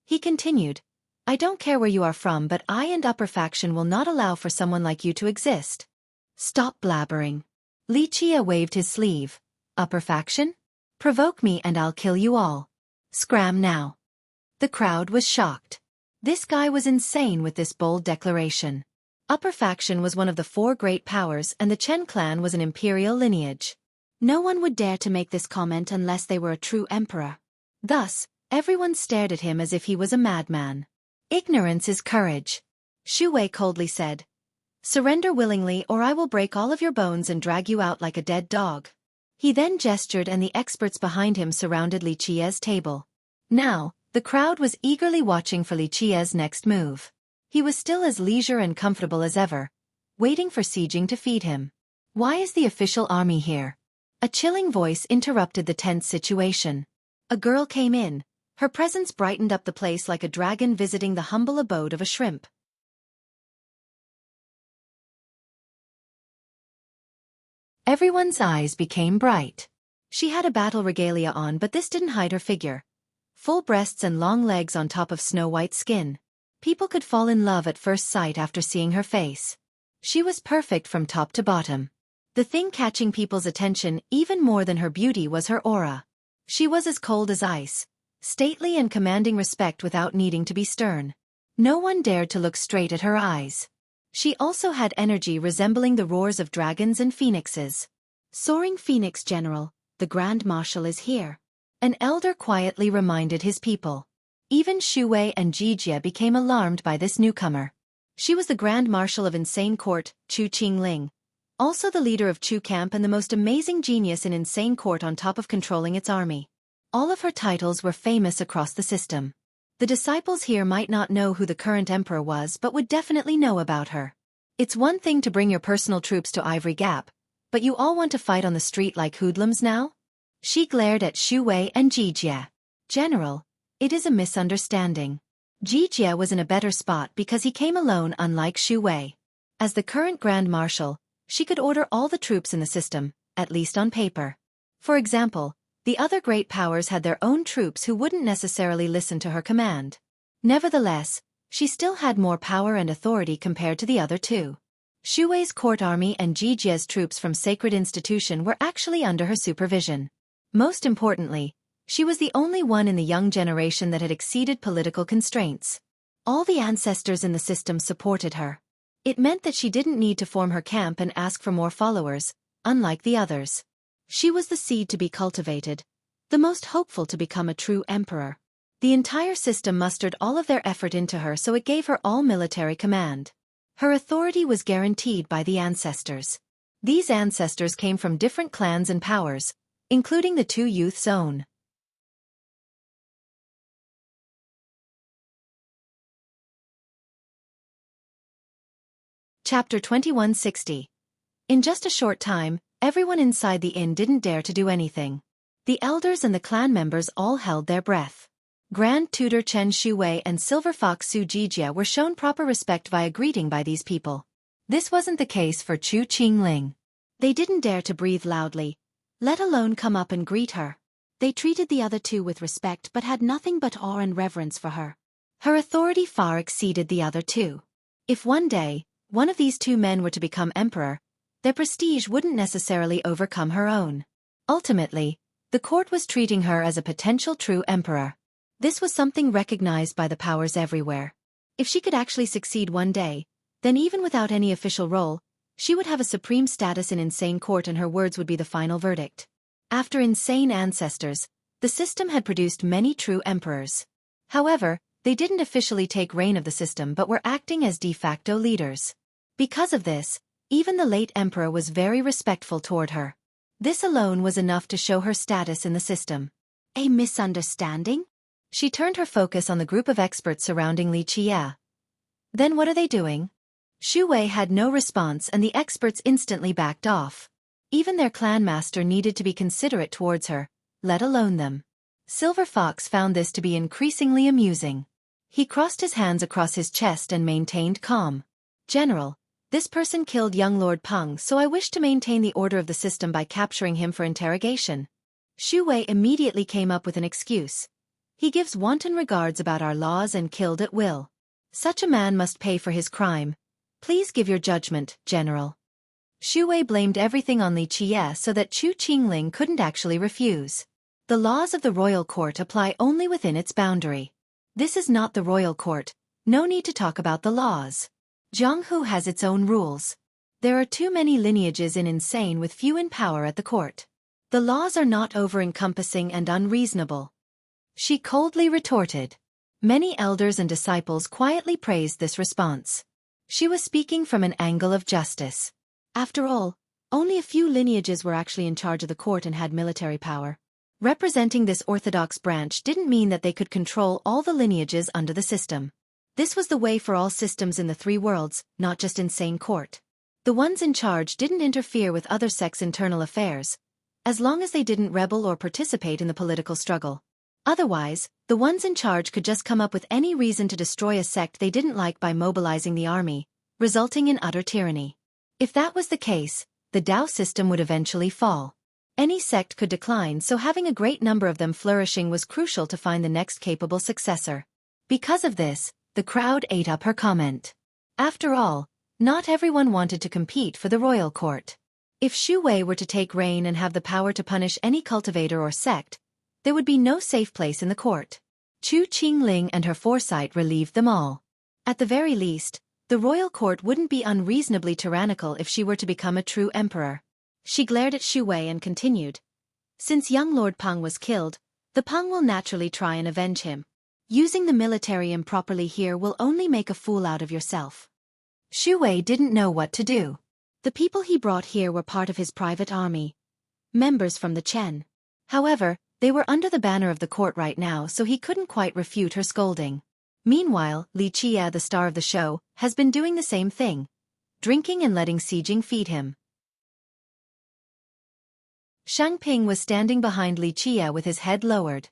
He continued. I don't care where you are from, but I and upper faction will not allow for someone like you to exist. Stop blabbering. Li Qie waved his sleeve. Upper faction? Provoke me and I'll kill you all. Scram now. The crowd was shocked. This guy was insane with this bold declaration. Upper faction was one of the four great powers and the Chen clan was an imperial lineage. No one would dare to make this comment unless they were a true emperor. Thus, everyone stared at him as if he was a madman. Ignorance is courage. Xueqi coldly said. Surrender willingly or I will break all of your bones and drag you out like a dead dog. He then gestured and the experts behind him surrounded Li Qie's table. Now, the crowd was eagerly watching for Li Qie's next move. He was still as leisure and comfortable as ever, waiting for Xijing to feed him. Why is the official army here? A chilling voice interrupted the tense situation. A girl came in. Her presence brightened up the place like a dragon visiting the humble abode of a shrimp. Everyone's eyes became bright. She had a battle regalia on, but this didn't hide her figure. Full breasts and long legs on top of snow-white skin. People could fall in love at first sight after seeing her face. She was perfect from top to bottom. The thing catching people's attention even more than her beauty was her aura. She was as cold as ice, stately and commanding respect without needing to be stern. No one dared to look straight at her eyes. She also had energy resembling the roars of dragons and phoenixes. Soaring Phoenix General, the Grand Marshal is here. An elder quietly reminded his people. Even Xueqi and Jijie became alarmed by this newcomer. She was the Grand Marshal of Insane Court, Chu Qingling. Also the leader of Chu Camp and the most amazing genius in Insane Court on top of controlling its army. All of her titles were famous across the system. The disciples here might not know who the current emperor was but would definitely know about her. It's one thing to bring your personal troops to Ivory Gap, but you all want to fight on the street like hoodlums now? She glared at Xueqi and Jijie. General, it is a misunderstanding. Jijie was in a better spot because he came alone unlike Xueqi. As the current Grand Marshal, she could order all the troops in the system, at least on paper. For example, the other great powers had their own troops who wouldn't necessarily listen to her command. Nevertheless, she still had more power and authority compared to the other two. Xueqi's court army and Jijie's troops from Sacred Institution were actually under her supervision. Most importantly, she was the only one in the young generation that had exceeded political constraints. All the ancestors in the system supported her. It meant that she didn't need to form her camp and ask for more followers, unlike the others. She was the seed to be cultivated, the most hopeful to become a true emperor. The entire system mustered all of their effort into her, so it gave her all military command. Her authority was guaranteed by the ancestors. These ancestors came from different clans and powers, including the two youth's own. Chapter 2160. In just a short time, everyone inside the inn didn't dare to do anything. The elders and the clan members all held their breath. Grand Tutor Chen Xuwei and Silver Fox Su Jijia were shown proper respect via greeting by these people. This wasn't the case for Chu Qingling. They didn't dare to breathe loudly, let alone come up and greet her. They treated the other two with respect but had nothing but awe and reverence for her. Her authority far exceeded the other two. If one day, one of these two men were to become emperor, their prestige wouldn't necessarily overcome her own. Ultimately, the court was treating her as a potential true emperor. This was something recognized by the powers everywhere. If she could actually succeed one day, then even without any official role, she would have a supreme status in Insane Court and her words would be the final verdict. After insane ancestors, the system had produced many true emperors. However, they didn't officially take reign of the system but were acting as de facto leaders. Because of this, even the late emperor was very respectful toward her. This alone was enough to show her status in the system. A misunderstanding? She turned her focus on the group of experts surrounding Li Qie. Then what are they doing? Xu Wei had no response and the experts instantly backed off. Even their clan master needed to be considerate towards her, let alone them. Silver Fox found this to be increasingly amusing. He crossed his hands across his chest and maintained calm. General, this person killed young Lord Peng, so I wish to maintain the order of the system by capturing him for interrogation. Xu Wei immediately came up with an excuse. He gives wanton regards about our laws and killed at will. Such a man must pay for his crime. Please give your judgment, General. Xu Wei blamed everything on Li Qie so that Chu Qingling couldn't actually refuse. The laws of the royal court apply only within its boundary. This is not the royal court, no need to talk about the laws. Jianghu has its own rules. There are too many lineages in Insane with few in power at the court. The laws are not over-encompassing and unreasonable. She coldly retorted. Many elders and disciples quietly praised this response. She was speaking from an angle of justice. After all, only a few lineages were actually in charge of the court and had military power. Representing this orthodox branch didn't mean that they could control all the lineages under the system. This was the way for all systems in the three worlds, not just Insane Court. The ones in charge didn't interfere with other sects' internal affairs, as long as they didn't rebel or participate in the political struggle. Otherwise, the ones in charge could just come up with any reason to destroy a sect they didn't like by mobilizing the army, resulting in utter tyranny. If that was the case, the Tao system would eventually fall. Any sect could decline, so having a great number of them flourishing was crucial to find the next capable successor. Because of this, the crowd ate up her comment. After all, not everyone wanted to compete for the royal court. If Xu Wei were to take reign and have the power to punish any cultivator or sect, there would be no safe place in the court. Chu Qingling and her foresight relieved them all. At the very least, the royal court wouldn't be unreasonably tyrannical if she were to become a true emperor. She glared at Xu Wei and continued. Since young Lord Peng was killed, the Peng will naturally try and avenge him. Using the military improperly here will only make a fool out of yourself. Xu Wei didn't know what to do. The people he brought here were part of his private army, members from the Chen. However, they were under the banner of the court right now, so he couldn't quite refute her scolding. Meanwhile, Li Qie, the star of the show, has been doing the same thing, drinking and letting Sijing feed him. Shang Ping was standing behind Li Qie with his head lowered.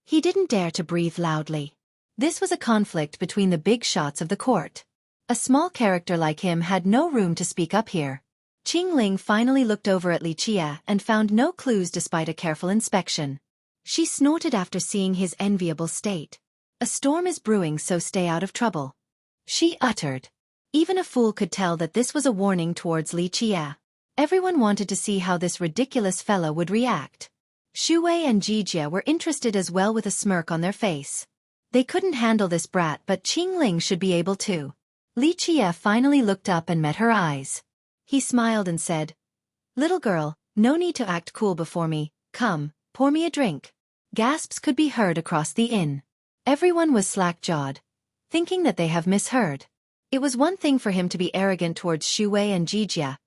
He didn't dare to breathe loudly. This was a conflict between the big shots of the court. A small character like him had no room to speak up here. Qingling finally looked over at Li Qie and found no clues despite a careful inspection. She snorted after seeing his enviable state. A storm is brewing, so stay out of trouble. She uttered. Even a fool could tell that this was a warning towards Li Qie. Everyone wanted to see how this ridiculous fellow would react. Xu Wei and Jijia were interested as well with a smirk on their face. They couldn't handle this brat, but Qingling should be able to. Li Qie finally looked up and met her eyes. He smiled and said, "Little girl, no need to act cool before me, come, pour me a drink." Gasps could be heard across the inn. Everyone was slack-jawed, thinking that they have misheard. It was one thing for him to be arrogant towards Xu Wei and Jijia,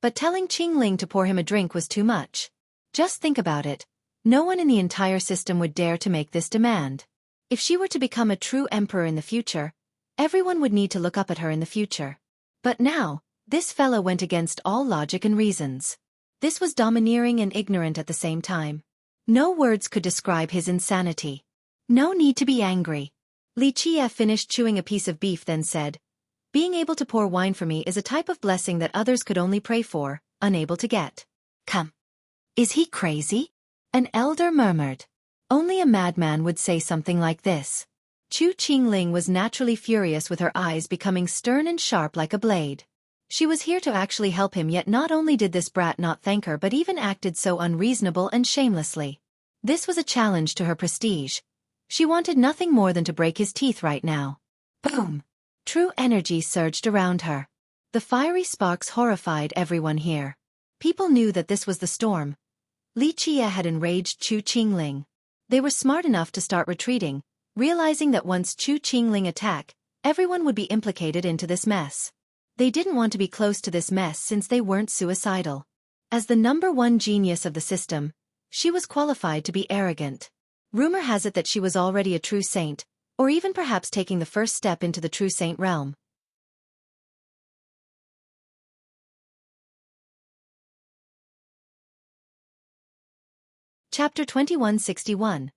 but telling Qingling to pour him a drink was too much. Just think about it. No one in the entire system would dare to make this demand. If she were to become a true emperor in the future, everyone would need to look up at her in the future. But now, this fellow went against all logic and reasons. This was domineering and ignorant at the same time. No words could describe his insanity. No need to be angry. Li Qie finished chewing a piece of beef then said, being able to pour wine for me is a type of blessing that others could only pray for, unable to get. Come. Is he crazy? An elder murmured. Only a madman would say something like this. Chu Qingling was naturally furious with her eyes becoming stern and sharp like a blade. She was here to actually help him, yet not only did this brat not thank her but even acted so unreasonable and shamelessly. This was a challenge to her prestige. She wanted nothing more than to break his teeth right now. Boom! True energy surged around her. The fiery sparks horrified everyone here. People knew that this was the storm. Li Qie had enraged Chu Qingling. They were smart enough to start retreating, realizing that once Chu Qingling attacked, everyone would be implicated into this mess. They didn't want to be close to this mess since they weren't suicidal. As the #1 genius of the system, she was qualified to be arrogant. Rumor has it that she was already a true saint, or even perhaps taking the first step into the true saint realm. Chapter 2161.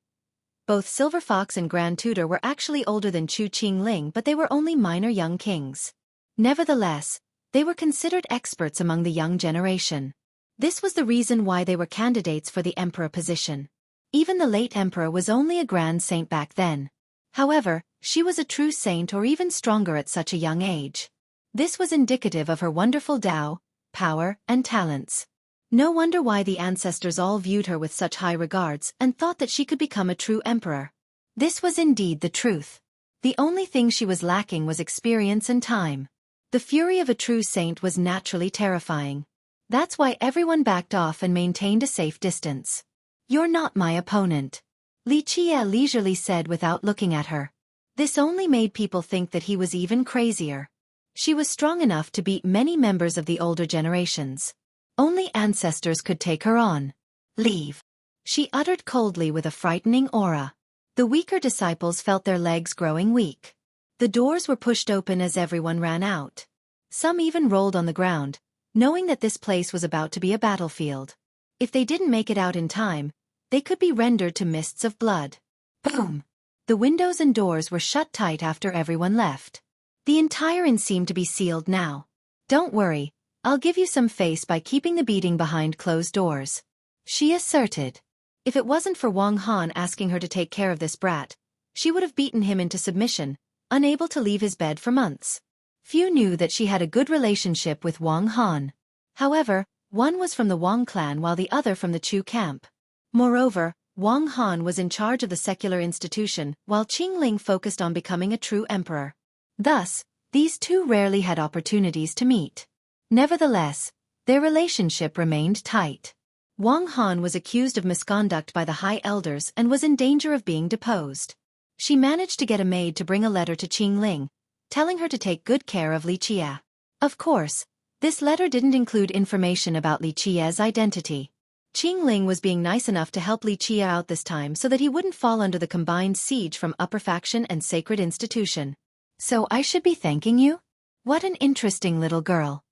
Both Silver Fox and Grand Tutor were actually older than Chu Qingling, but they were only minor young kings. Nevertheless, they were considered experts among the young generation. This was the reason why they were candidates for the emperor position. Even the late emperor was only a grand saint back then. However, she was a true saint or even stronger at such a young age. This was indicative of her wonderful Tao, power, and talents. No wonder why the ancestors all viewed her with such high regards and thought that she could become a true emperor. This was indeed the truth. The only thing she was lacking was experience and time. The fury of a true saint was naturally terrifying. That's why everyone backed off and maintained a safe distance. You're not my opponent, Li Qie leisurely said without looking at her. This only made people think that he was even crazier. She was strong enough to beat many members of the older generations. Only ancestors could take her on. Leave, she uttered coldly with a frightening aura. The weaker disciples felt their legs growing weak. The doors were pushed open as everyone ran out. Some even rolled on the ground, knowing that this place was about to be a battlefield. If they didn't make it out in time, they could be rendered to mists of blood. Boom! The windows and doors were shut tight after everyone left. The entire inn seemed to be sealed now. Don't worry, I'll give you some face by keeping the beating behind closed doors, she asserted. If it wasn't for Wang Han asking her to take care of this brat, she would have beaten him into submission, unable to leave his bed for months. Few knew that she had a good relationship with Wang Han. However, one was from the Wang clan while the other from the Chu camp. Moreover, Wang Han was in charge of the secular institution while Qingling focused on becoming a true emperor. Thus, these two rarely had opportunities to meet. Nevertheless, their relationship remained tight. Wang Han was accused of misconduct by the high elders and was in danger of being deposed. She managed to get a maid to bring a letter to Qingling, telling her to take good care of Li Qie. Of course, this letter didn't include information about Li Qie's identity. Qingling was being nice enough to help Li Qie out this time so that he wouldn't fall under the combined siege from upper faction and sacred institution. So I should be thanking you? What an interesting little girl.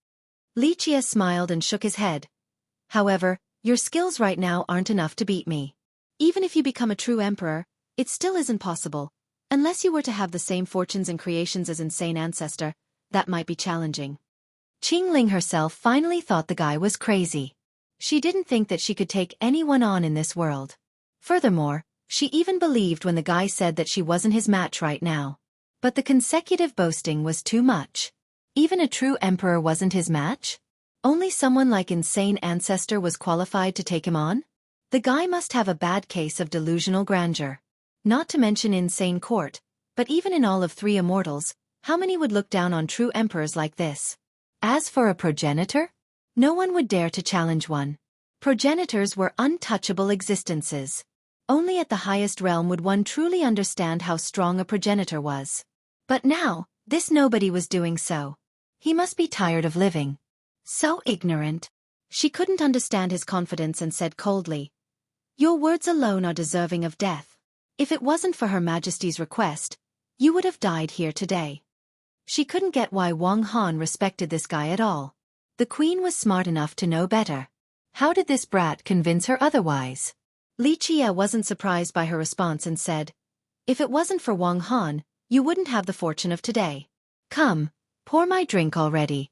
Li Qie smiled and shook his head. However, your skills right now aren't enough to beat me. Even if you become a true emperor, it still isn't possible. Unless you were to have the same fortunes and creations as insane ancestor, that might be challenging. Qingling herself finally thought the guy was crazy. She didn't think that she could take anyone on in this world. Furthermore, she even believed when the guy said that she wasn't his match right now. But the consecutive boasting was too much. Even a true emperor wasn't his match? Only someone like insane ancestor was qualified to take him on? The guy must have a bad case of delusional grandeur. Not to mention insane court, but even in all of three immortals, how many would look down on true emperors like this? As for a progenitor? No one would dare to challenge one. Progenitors were untouchable existences. Only at the highest realm would one truly understand how strong a progenitor was. But now, this nobody was doing so. He must be tired of living. So ignorant. She couldn't understand his confidence and said coldly, "Your words alone are deserving of death. If it wasn't for Her Majesty's request, you would have died here today." She couldn't get why Wang Han respected this guy at all. The queen was smart enough to know better. How did this brat convince her otherwise? Li Qie wasn't surprised by her response and said, If it wasn't for Wang Han, you wouldn't have the fortune of today. Come, pour my drink already.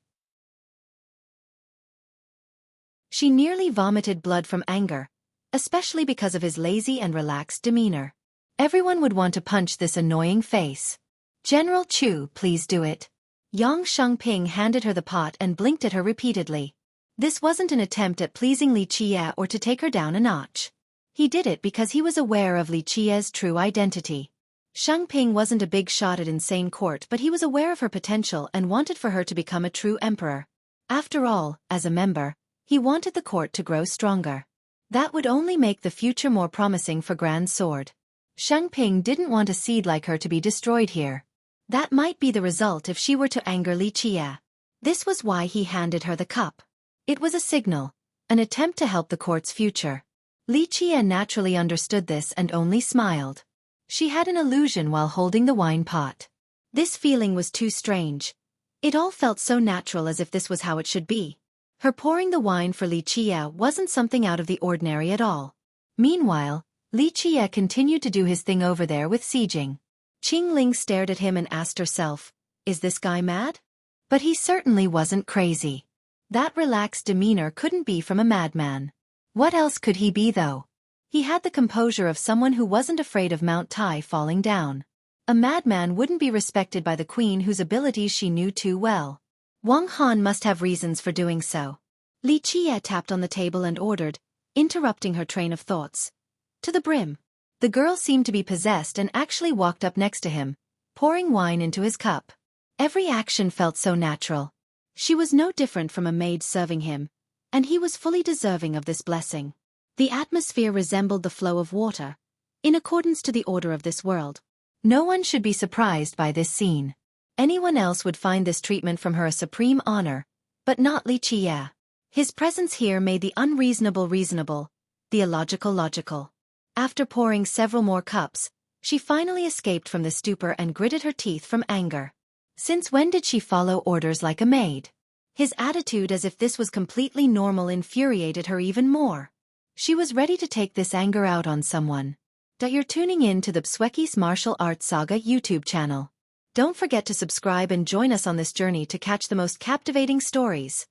She nearly vomited blood from anger, especially because of his lazy and relaxed demeanor. Everyone would want to punch this annoying face. General Chu, please do it. Yang Shengping handed her the pot and blinked at her repeatedly. This wasn't an attempt at pleasing Li Qie or to take her down a notch. He did it because he was aware of Li Qie's true identity. Shengping wasn't a big shot at insane court, but he was aware of her potential and wanted for her to become a true emperor. After all, as a member, he wanted the court to grow stronger. That would only make the future more promising for Grand Sword. Shengping didn't want a seed like her to be destroyed here. That might be the result if she were to anger Li Qie. This was why he handed her the cup. It was a signal, an attempt to help the court's future. Li Qie naturally understood this and only smiled. She had an illusion while holding the wine pot. This feeling was too strange. It all felt so natural, as if this was how it should be. Her pouring the wine for Li Qie wasn't something out of the ordinary at all. Meanwhile, Li Qie continued to do his thing over there with Xijing. Qing Ling stared at him and asked herself, is this guy mad? But he certainly wasn't crazy. That relaxed demeanor couldn't be from a madman. What else could he be though? He had the composure of someone who wasn't afraid of Mount Tai falling down. A madman wouldn't be respected by the queen whose abilities she knew too well. Wang Han must have reasons for doing so. Li Qie tapped on the table and ordered, interrupting her train of thoughts. To the brim. The girl seemed to be possessed and actually walked up next to him, pouring wine into his cup. Every action felt so natural. She was no different from a maid serving him, and he was fully deserving of this blessing. The atmosphere resembled the flow of water, in accordance to the order of this world. No one should be surprised by this scene. Anyone else would find this treatment from her a supreme honor, but not Li Qie. His presence here made the unreasonable reasonable, the illogical logical. After pouring several more cups, she finally escaped from the stupor and gritted her teeth from anger. Since when did she follow orders like a maid? His attitude as if this was completely normal infuriated her even more. She was ready to take this anger out on someone. You're tuning in to the Xueqi's Martial Arts Saga YouTube channel. Don't forget to subscribe and join us on this journey to catch the most captivating stories.